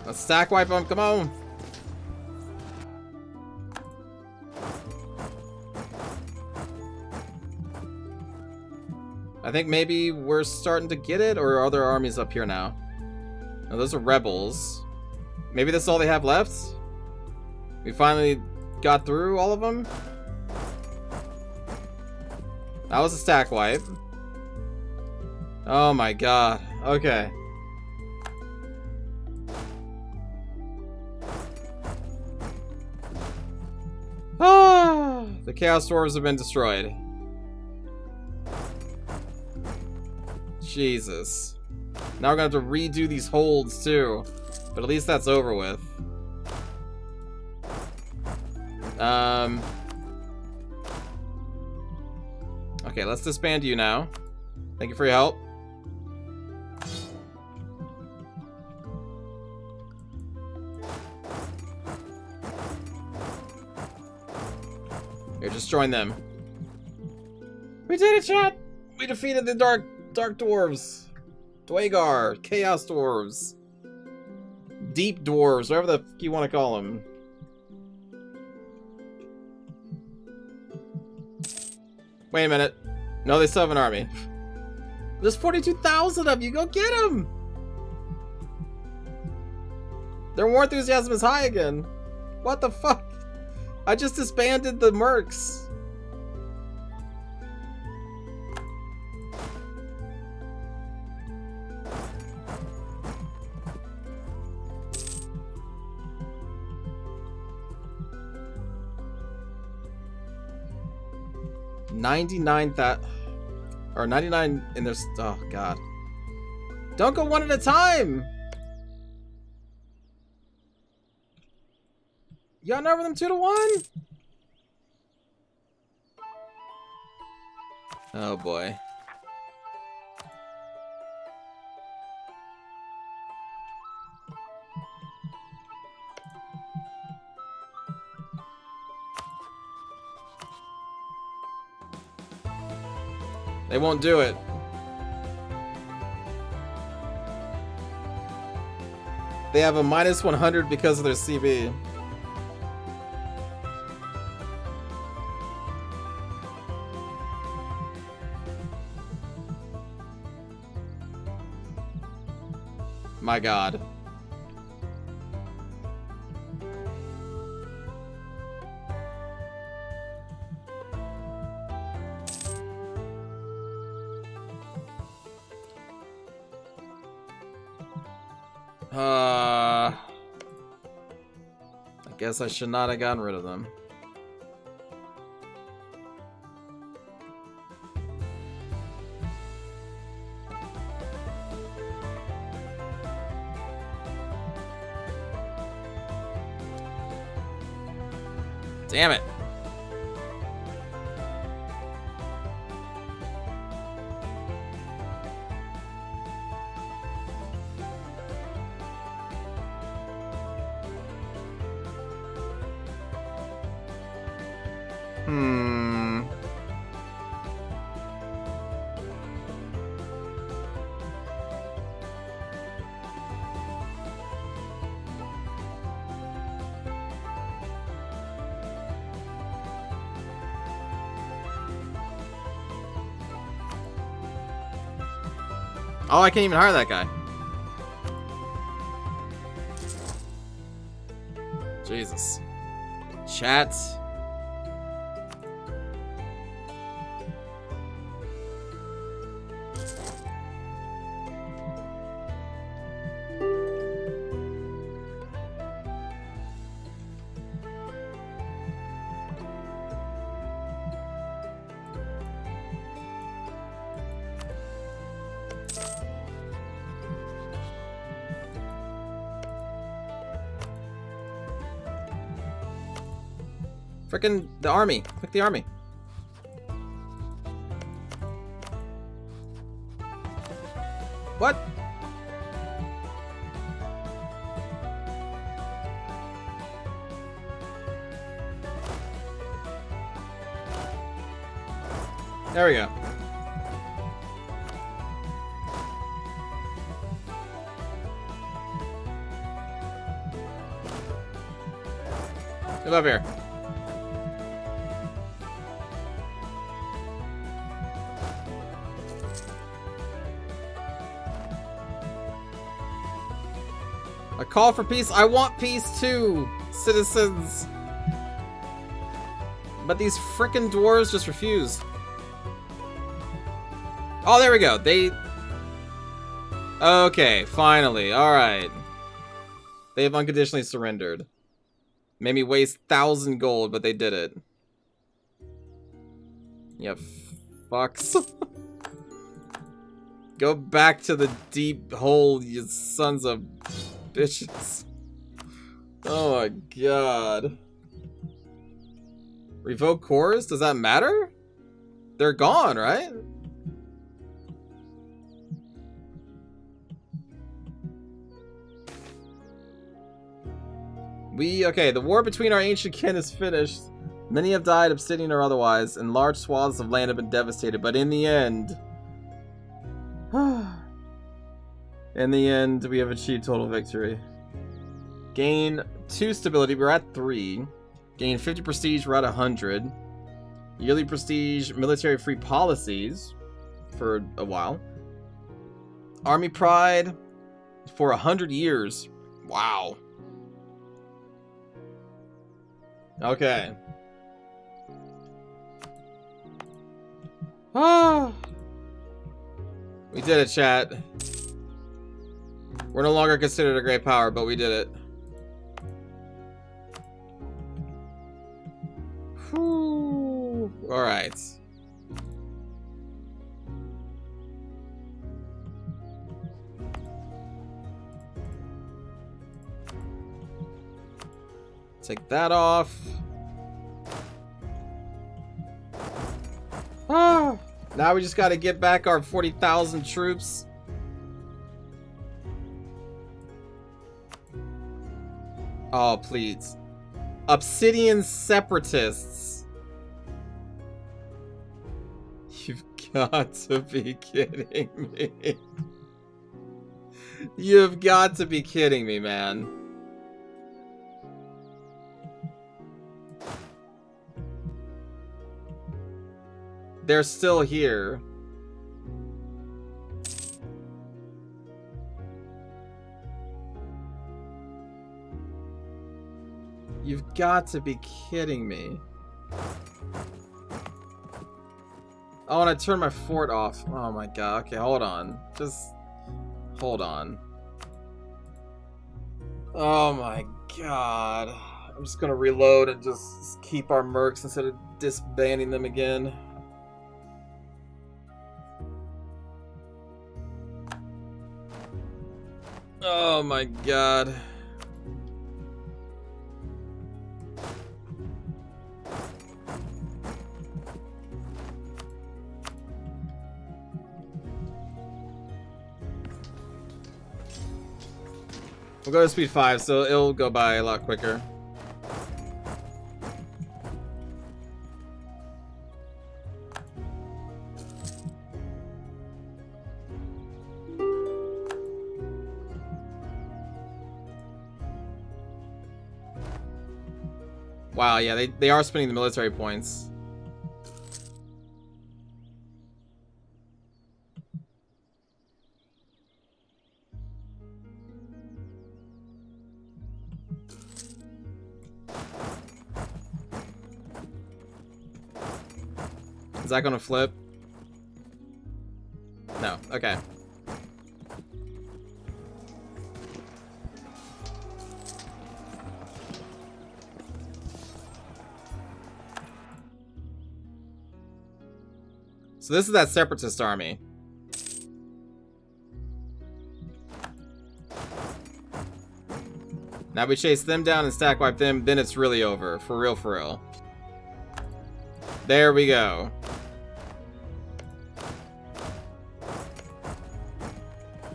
Let's stack wipe them, come on. I think maybe we're starting to get it, or are there armies up here now? No, those are rebels. Maybe that's all they have left? We finally got through all of them? That was a stack wipe. Oh my god. Okay. Ah, the Chaos Dwarves have been destroyed. Jesus. Now we're gonna have to redo these holds too. But at least that's over with. Okay, let's disband you now. Thank you for your help. Here, just join them. We did it, chat! We defeated the dark dwarves. Dwagar, chaos dwarves. Deep dwarves, whatever the fuck you want to call them. Wait a minute. No, they still have an army. There's 42,000 of you. Go get them! Their war enthusiasm is high again. What the fuck? I just disbanded the mercs. Or 99 in their... Oh, God. Don't go one at a time! You outnumber them 2-1? Oh, boy. They won't do it. They have a minus 100 because of their CB. My God. I guess I should not have gotten rid of them. Damn it. Oh, I can't even hire that guy. Jesus. Chat. Frickin' the army. Pick the army. What? There we go. Come up here. A call for peace. I want peace too, citizens. But these frickin' dwarves just refuse. Oh, there we go. They... Okay, finally. Alright. They have unconditionally surrendered. Made me waste 1,000 gold, but they did it. Yeah, fucks. Go back to the deep hole, you sons of bitches. Oh my god. Revoke cores? Does that matter? They're gone, right? Okay, the war between our ancient kin is finished. Many have died, obsidian or otherwise, and large swaths of land have been devastated, but in the end... in the end, we have achieved total victory. Gain 2 stability, we're at 3. Gain 50 prestige, we're at 100. Yearly prestige, military free policies for a while. Army pride for 100 years. Wow. Okay. Ah. We did it, chat. We're no longer considered a great power, but we did it. Whew. All right. Take that off. Ah. Now we just got to get back our 40,000 troops. Oh, please. Obsidian separatists. You've got to be kidding me. You've got to be kidding me, man. They're still here. You've got to be kidding me. Oh, and I turned my fort off. Oh my god. Okay, hold on. Just hold on. Oh my god. I'm just gonna reload and just keep our mercs instead of disbanding them again. Oh my god. We'll go to speed 5, so it'll go by a lot quicker. Wow, yeah, they are spending the military points. Is that gonna flip? No, okay. So this is that separatist army. Now we chase them down and stack wipe them, then it's really over. For real, for real. There we go.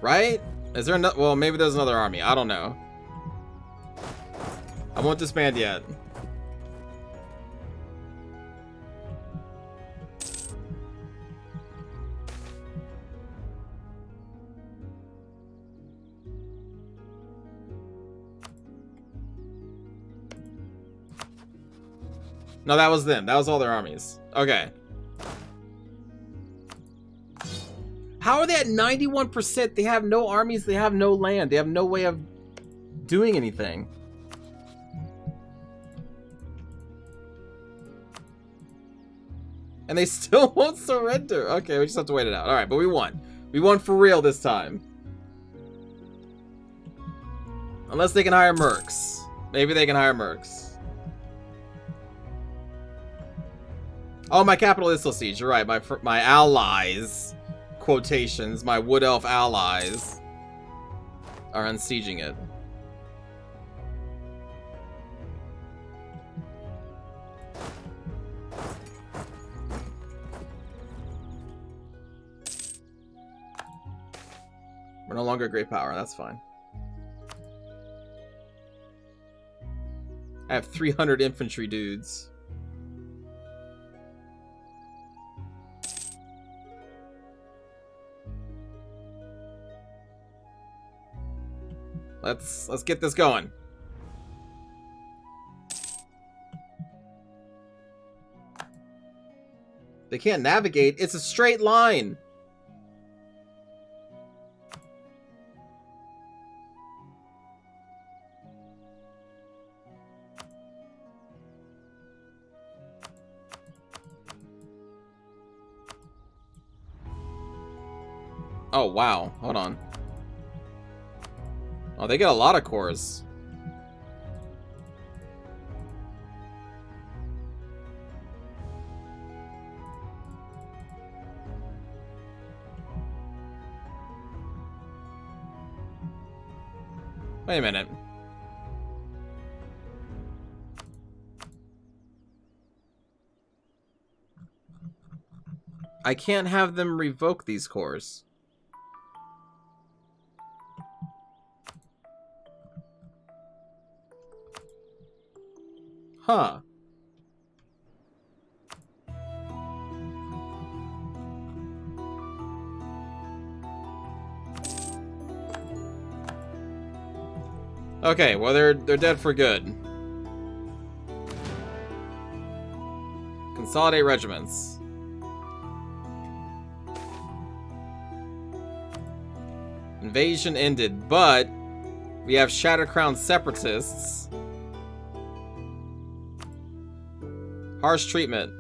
Right? Is there another? Well, maybe there's another army. I don't know. I won't disband yet. No, that was them. That was all their armies. Okay. How are they at 91%? They have no armies. They have no land. They have no way of doing anything. And they still won't surrender. Okay, we just have to wait it out. All right, but we won. We won for real this time. Unless they can hire mercs. Maybe they can hire mercs. Oh, my capital is still siege. You're right. My allies, quotations, my wood elf allies are unsieging it. We're no longer a great power. That's fine. I have 300 infantry dudes. Let's get this going. They can't navigate. It's a straight line. Oh, wow. Hold on. Oh, they get a lot of cores. Wait a minute. I can't have them revoke these cores. Huh. Okay, well they're dead for good. Consolidate regiments. Invasion ended, but we have Shadow Crown separatists. Harsh treatment.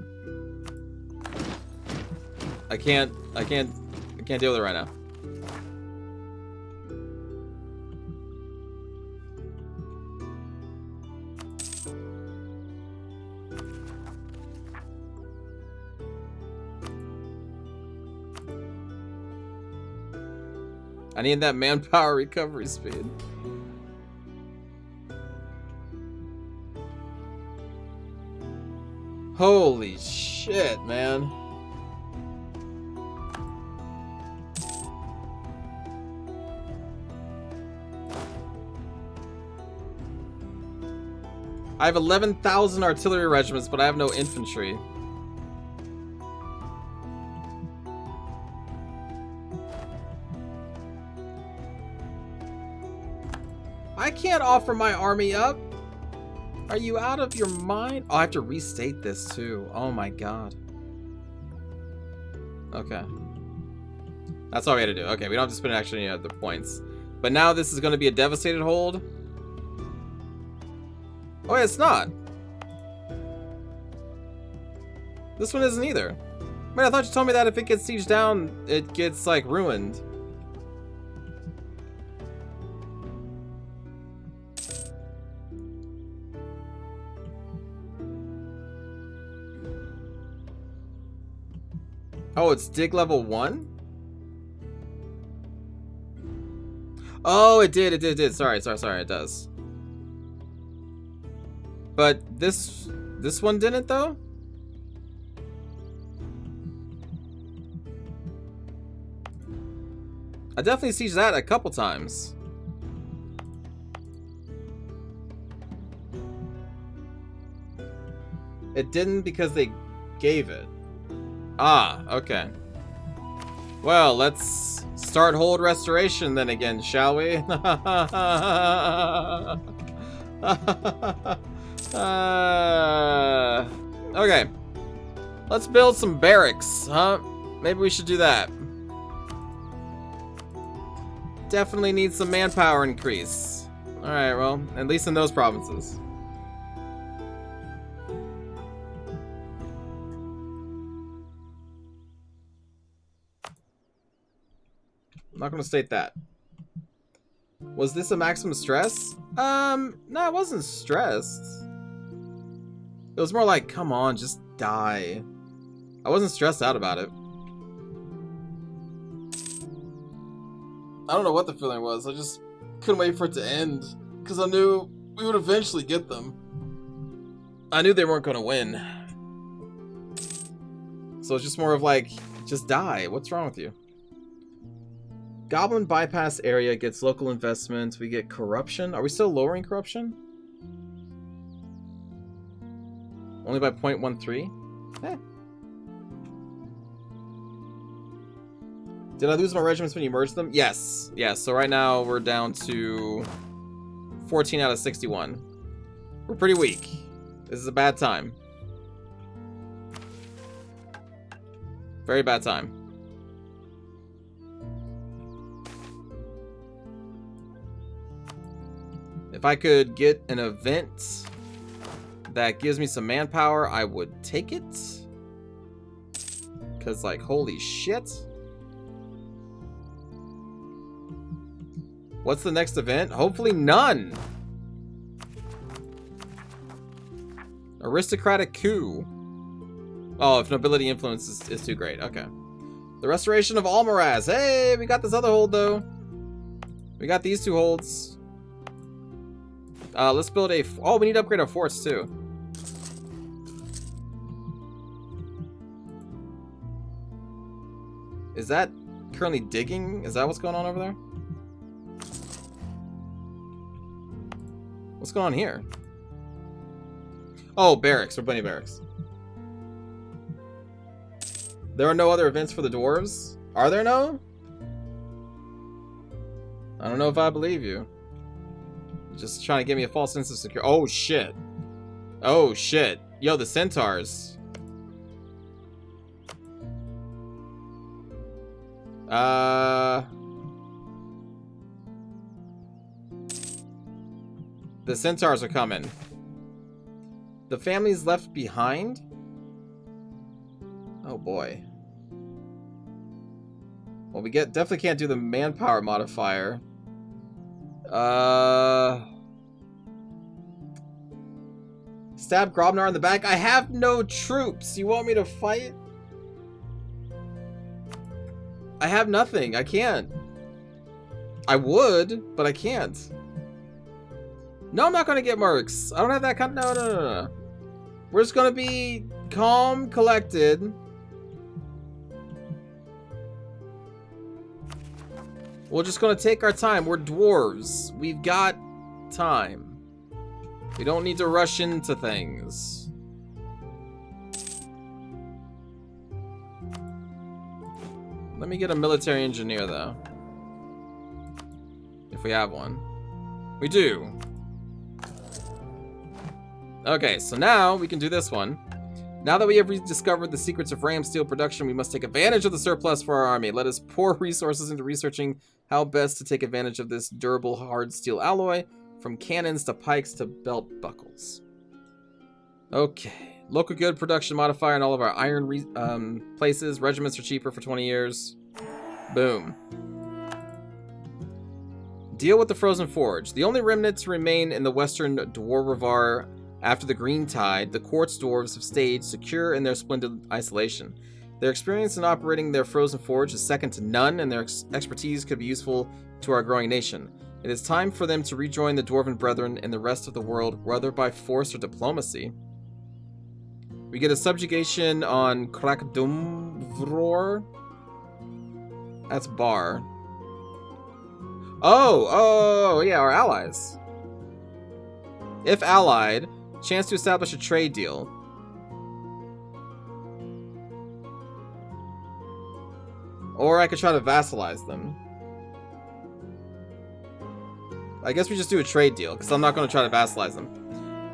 I can't deal with it right now. I need that manpower recovery speed. Holy shit, man. I have 11,000 artillery regiments, but I have no infantry. I can't offer my army up. Are you out of your mind? Oh, I have to restate this too. Oh my god. Okay. That's all we had to do. Okay, we don't have to spend actually any other points. But now this is going to be a devastated hold. Oh, yeah, it's not. This one isn't either. Wait, I thought you told me that if it gets sieged down, it gets, like, ruined. Oh, it's dig level 1? Oh, it did. Sorry, it does. But this one didn't, though? I definitely sieged that a couple times. It didn't because they gave it. Ah, okay. Well, let's start hold restoration then again, shall we? Okay. Let's build some barracks, huh? Maybe we should do that. Definitely need some manpower increase. Alright, well, at least in those provinces. I'm not gonna state that. Was this a maximum stress? No, it wasn't stressed. It was more like, come on, just die. I wasn't stressed out about it. I don't know what the feeling was. I just couldn't wait for it to end. Because I knew we would eventually get them. I knew they weren't going to win. So it's just more of like, just die. What's wrong with you? Goblin bypass area gets local investment. We get corruption. Are we still lowering corruption? Only by 0.13? Eh. Did I lose my regiments when you merged them? Yes. Yes. So right now we're down to 14 out of 61. We're pretty weak. This is a bad time. Very bad time. If I could get an event that gives me some manpower, I would take it. Because, like, holy shit. What's the next event? Hopefully none. Aristocratic coup. Oh, if nobility influence is too great. Okay. The restoration of Almaraz. Hey, we got this other hold, though. We got these two holds. Let's build a... Oh, we need to upgrade our forts, too. Is that currently digging? Is that what's going on over there? What's going on here? Oh, barracks. We're plenty barracks. There are no other events for the dwarves? Are there no? I don't know if I believe you. Just trying to give me a false sense of security. Oh, shit. Oh, shit. Yo, the centaurs. The centaurs are coming. The family's left behind? Oh boy. Well, we definitely can't do the manpower modifier. Stab Grobnar in the back. I have no troops. You want me to fight? I have nothing. I can't. I would, but I can't. No, I'm not gonna get mercs. I don't have that kind. No. We're just gonna be calm, collected. We're just gonna take our time. We're dwarves. We've got time. We don't need to rush into things. Let me get a military engineer, though. If we have one. We do. Okay, so now we can do this one. Now that we have rediscovered the secrets of ram steel production, we must take advantage of the surplus for our army. Let us pour resources into researching how best to take advantage of this durable hard steel alloy, from cannons to pikes to belt buckles. Okay, local good production modifier in all of our iron places. Regiments are cheaper for 20 years. Boom. Deal with the Frozen Forge. The only remnants remain in the western Dwarvar. After the Green Tide, the Quartz Dwarves have stayed secure in their splendid isolation. Their experience in operating their Frozen Forge is second to none, and their expertise could be useful to our growing nation. It is time for them to rejoin the Dwarven Brethren in the rest of the world, whether by force or diplomacy. We get a subjugation on Krakdumvror. That's Bar. Oh, yeah, our allies. If allied, chance to establish a trade deal. Or I could try to vassalize them. I guess we just do a trade deal, because I'm not going to try to vassalize them.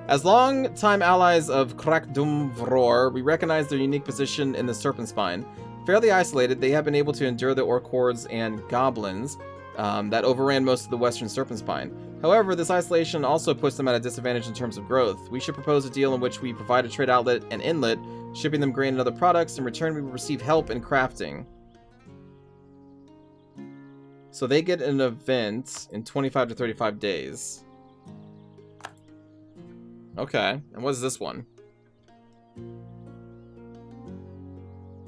As long-time allies of Krakdumvror, we recognize their unique position in the Serpent Spine. Fairly isolated, they have been able to endure the orc hordes and goblins that overran most of the western Serpent Spine. However, this isolation also puts them at a disadvantage in terms of growth. We should propose a deal in which we provide a trade outlet and inlet, shipping them grain and other products. In return, we will receive help in crafting. So they get an event in 25 to 35 days. Okay, and what is this one?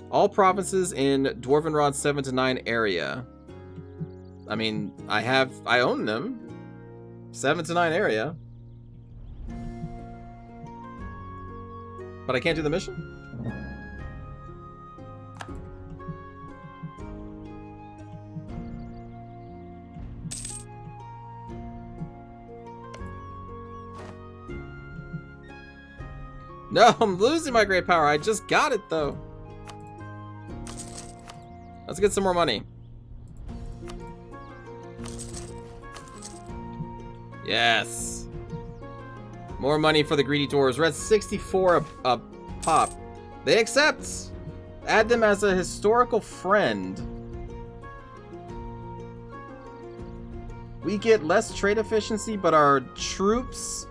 All provinces in Dwarvenrod 7 to 9 area. I mean, I own them. 7 to 9 area. But I can't do the mission? No, I'm losing my great power. I just got it, though. Let's get some more money. Yes. More money for the greedy dwarves. We're at 64 a pop. They accept. Add them as a historical friend. We get less trade efficiency, but our troops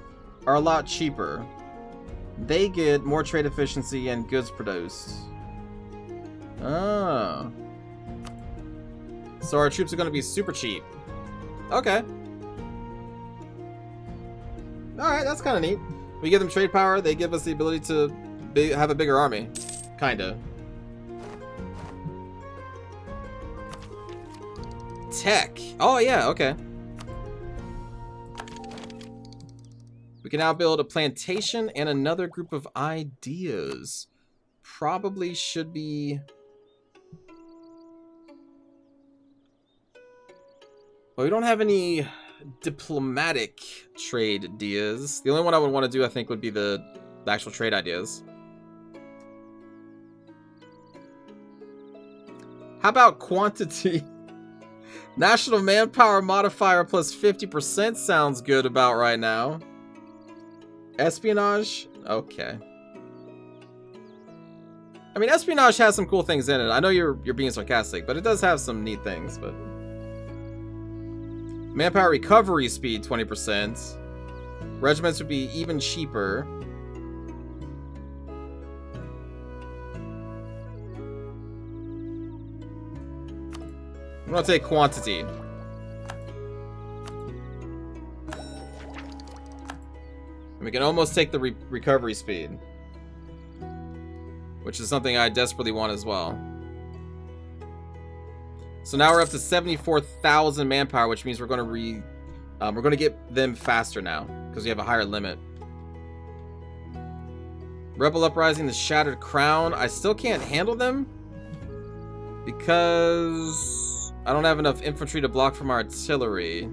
are a lot cheaper. They get more trade efficiency and goods produced. Oh. So our troops are going to be super cheap. Okay. Alright, that's kind of neat. We give them trade power, they give us the ability to have a bigger army. Kinda. Tech. Oh yeah, okay. We can now build a plantation and another group of ideas. Probably should be... Well, we don't have any diplomatic trade ideas. The only one I would want to do, I think, would be the actual trade ideas. How about quantity? National manpower modifier plus 50% sounds good about right now. Espionage? Okay. I mean, espionage has some cool things in it. I know you're being sarcastic, but it does have some neat things, but... Manpower recovery speed, 20%. Regiments would be even cheaper. I'm gonna take quantity. And we can almost take the recovery speed. Which is something I desperately want as well. So now we're up to 74,000 manpower, which means we're going to get them faster now because we have a higher limit. Rebel Uprising, the Shattered Crown. I still can't handle them because I don't have enough infantry to block from artillery.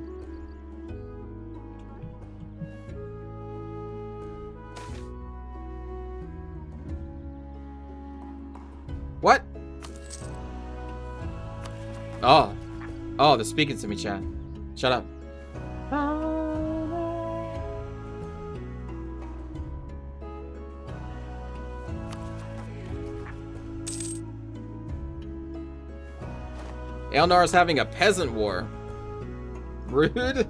What? Oh, they're speaking to me, chat. Shut up. Elnar is having a peasant war. Rude.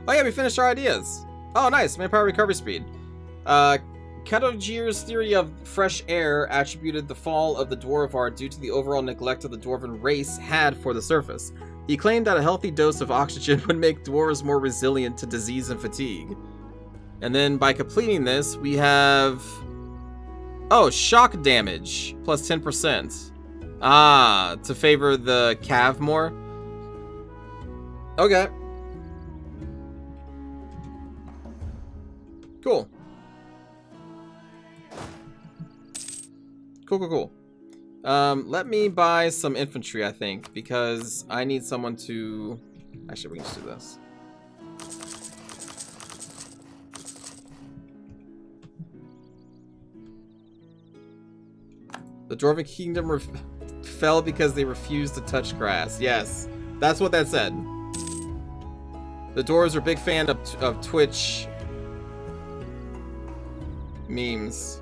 Oh yeah, we finished our ideas. Oh nice, manpower recovery speed. Katogir's theory of fresh air attributed the fall of the Dwarf due to the overall neglect of the Dwarven race had for the surface. He claimed that a healthy dose of oxygen would make dwarves more resilient to disease and fatigue. And then by completing this, we have... Oh, shock damage, plus 10%. Ah, to favor the Cav more? Okay. Cool. Cool. Let me buy some infantry, I think, because I need someone to... Actually, we can just do this. The Dwarven Kingdom fell because they refused to touch grass. Yes, that's what that said. The Dwarves are a big fan of Twitch memes.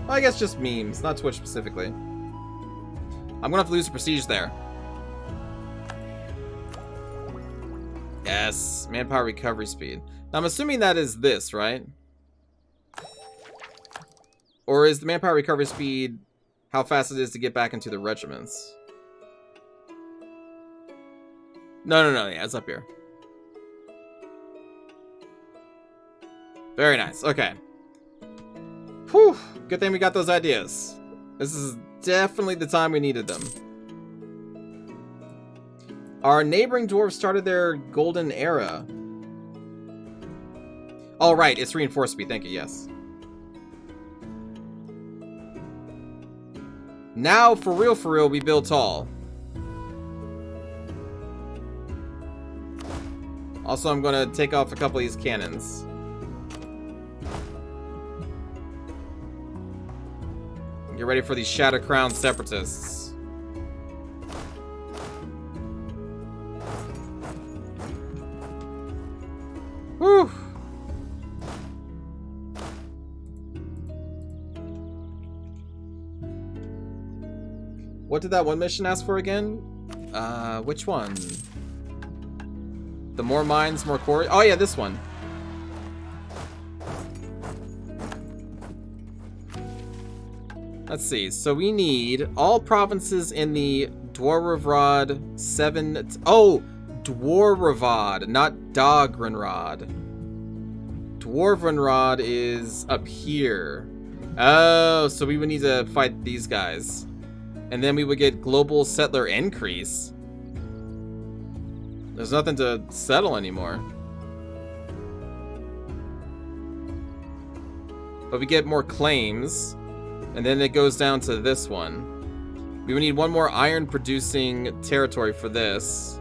Well, I guess just memes, not Twitch specifically. I'm gonna have to lose the prestige there. Yes, manpower recovery speed. Now, I'm assuming that is this, right? Or is the manpower recovery speed how fast it is to get back into the regiments? No, yeah, it's up here. Very nice, okay. Whew, good thing we got those ideas. This is definitely the time we needed them. Our neighboring dwarves started their golden era. Oh, right, it's reinforced speed, thank you, yes. Now, for real, we build tall. Also, I'm gonna take off a couple of these cannons. Get ready for these Shadow Crown separatists. What did that one mission ask for again? Which one? The more mines, more quarry. Oh yeah, this one. Let's see. So we need all provinces in the Dwarvrod 7. Oh, Dwarvrod, not Dagrenrod. Dwarvenrod is up here. Oh, so we would need to fight these guys. And then we would get global settler increase. There's nothing to settle anymore. But we get more claims. And then it goes down to this one. We would need one more iron producing territory for this.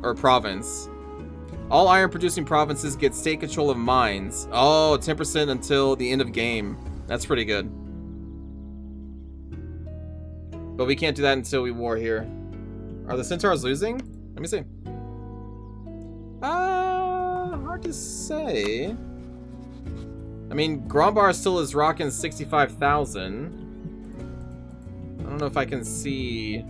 Or province. All iron producing provinces get state control of mines. Oh, 10% until the end of game. That's pretty good. But we can't do that until we war here. Are the centaurs losing? Let me see. Hard to say. I mean, Grombar still is rocking 65,000. I don't know if I can see.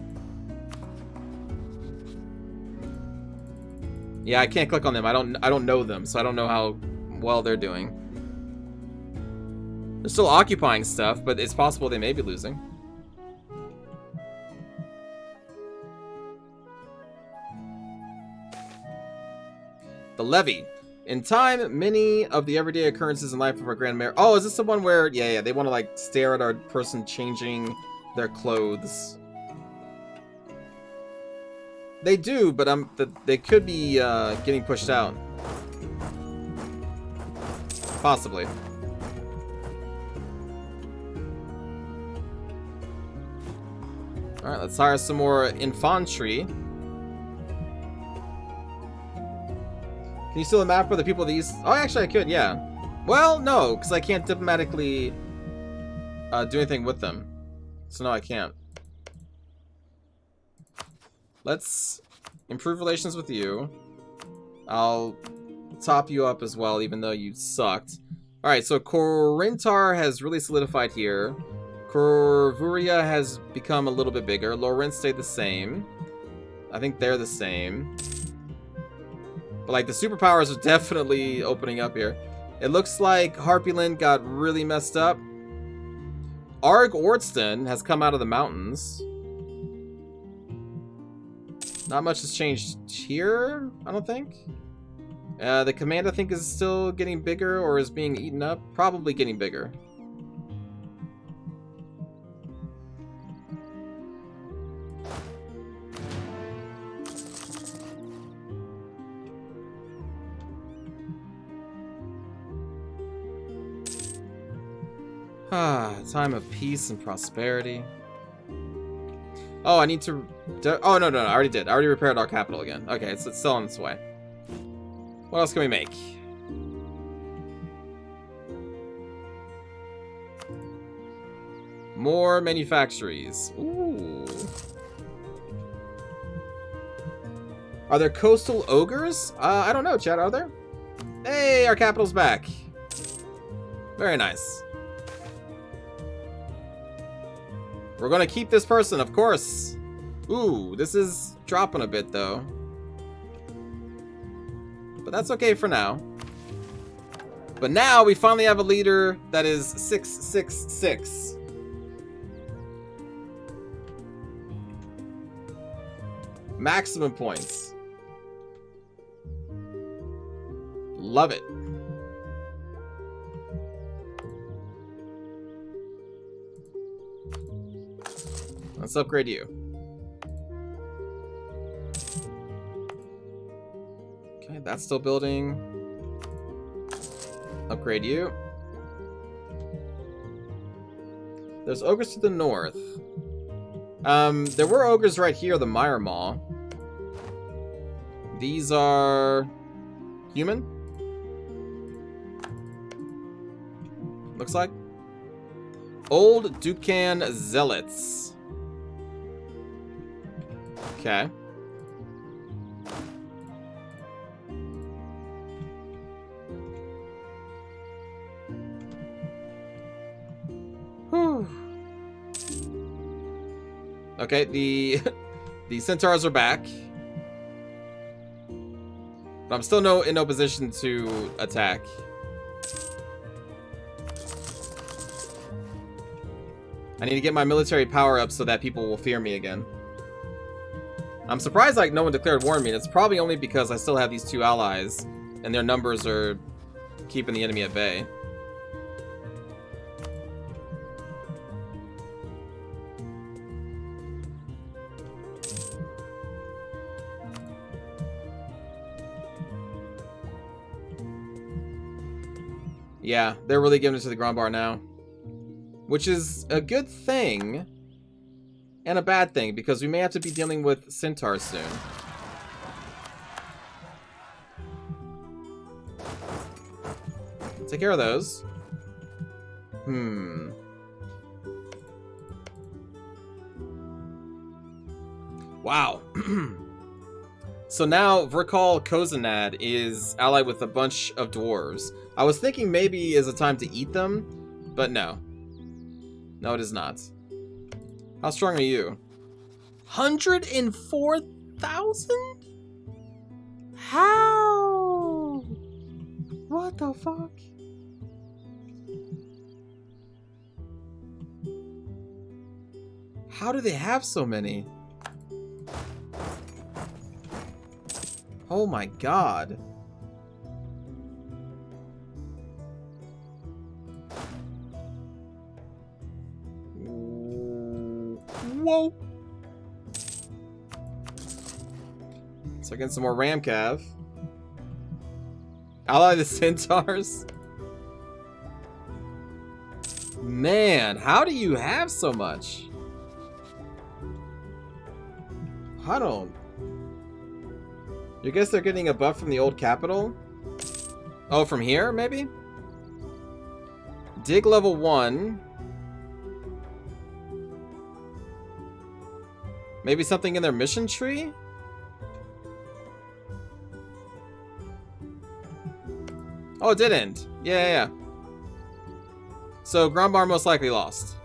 Yeah, I can't click on them. I don't know them, so I don't know how well they're doing. They're still occupying stuff, but it's possible they may be losing. The levy. In time, many of the everyday occurrences in life of our Grand Mayor. Oh, is this the one where, yeah, they want to like stare at our person changing their clothes? They do, but they could be getting pushed out. Possibly. Alright, let's hire some more infantry. Can you steal a map for the people of the East? Oh, actually I could, yeah. Well, no, because I can't diplomatically do anything with them. So no, I can't. Let's improve relations with you. I'll top you up as well, even though you sucked. Alright, so Corintar has really solidified here. Corvuria has become a little bit bigger. Lorentz stayed the same. I think they're the same. But like the superpowers are definitely opening up here. It looks like Harpyland got really messed up. Arg Ordston has come out of the mountains. Not much has changed here, I don't think. The command, I think, is still getting bigger or is being eaten up. Probably getting bigger. Time of peace and prosperity. Oh, I need to... Oh, no, I already did. I already repaired our capital again. Okay, it's still on its way. What else can we make? More manufactories. Ooh. Are there coastal ogres? I don't know, Chad. Are there? Hey, our capital's back. Very nice. We're gonna keep this person, of course. Ooh, this is dropping a bit, though. But that's okay for now. But now we finally have a leader that is 666. Maximum points. Love it. Let's upgrade you. Okay, that's still building. Upgrade you. There's ogres to the north. There were ogres right here, the Mire Maw. These are human. Looks like. Old Dukan Zealots. Okay. Whew. Okay, the the centaurs are back. But I'm still in no position to attack. I need to get my military power up so that people will fear me again. I'm surprised like no one declared war on me, and it's probably only because I still have these two allies, and their numbers are keeping the enemy at bay. Yeah, they're really giving it to the Grandbar now. Which is a good thing and a bad thing, because we may have to be dealing with centaurs soon. Take care of those. Wow. So now Verkal Kozanad is allied with a bunch of dwarves. I was thinking maybe is a time to eat them, but no. No, it is not. How strong are you? 104,000? How? What the fuck? How do they have so many? Oh my god. Whoa. So getting some more Ramcav. Ally the centaurs. Man, how do you have so much? I don't. You guess they're getting a buff from the old capital? Oh, from here, maybe? Dig level 1. Maybe something in their mission tree? Oh, it didn't. Yeah. So, Grandbar most likely lost.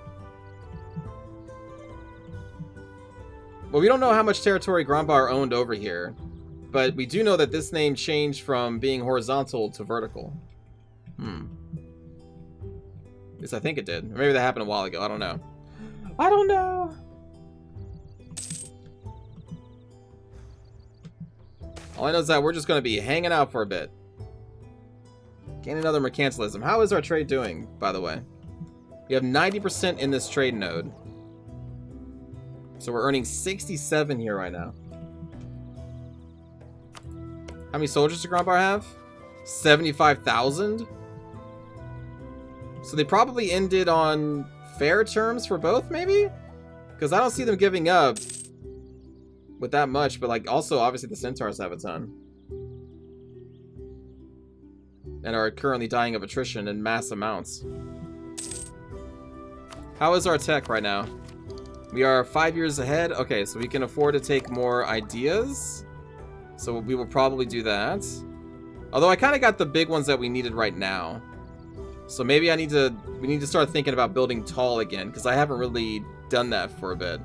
Well, we don't know how much territory Grandbar owned over here. But we do know that this name changed from being horizontal to vertical. At least I think it did. Or maybe that happened a while ago. I don't know. I don't know. All I know is that we're just going to be hanging out for a bit. Gain another mercantilism. How is our trade doing, by the way? We have 90% in this trade node. So we're earning 67 here right now. How many soldiers does Grandbar have? 75,000? So they probably ended on fair terms for both, maybe? Because I don't see them giving up with that much, but like also obviously the centaurs have a ton. And are currently dying of attrition in mass amounts. How is our tech right now? We are 5 years ahead. Okay, so we can afford to take more ideas. So we will probably do that. Although I kind of got the big ones that we needed right now. So maybe we need to start thinking about building tall again, because I haven't really done that for a bit.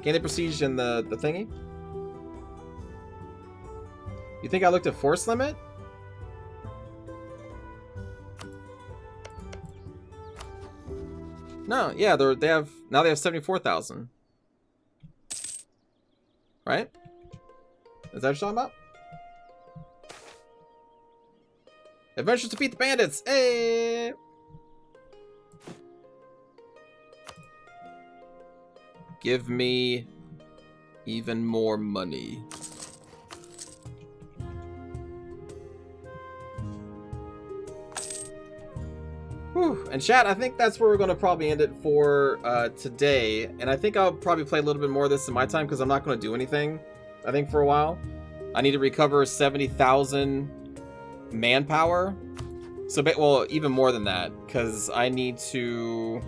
Gain the prestige in the thingy? You think I looked at force limit? No, yeah, they have 74,000. Right? Is that what you're talking about? Adventures to defeat the bandits! Hey! Give me even more money. Whew. And chat, I think that's where we're going to probably end it for today. And I think I'll probably play a little bit more of this in my time, because I'm not going to do anything, I think, for a while. I need to recover 70,000 manpower. So, well, even more than that, because I need to...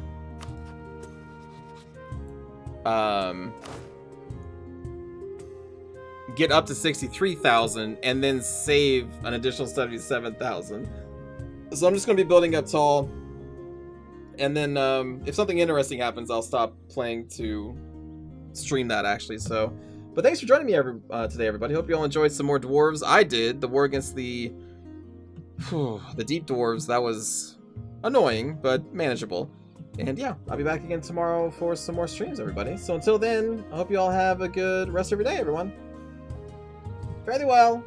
get up to 63,000 and then save an additional 77,000. So I'm just going to be building up tall, and then if something interesting happens, I'll stop playing to stream that, actually. So, but thanks for joining me today, everybody. Hope you all enjoyed some more dwarves. I did. The war against the deep dwarves, that was annoying, but manageable. And yeah, I'll be back again tomorrow for some more streams, everybody. So until then, I hope you all have a good rest of your day, everyone. Fairly well.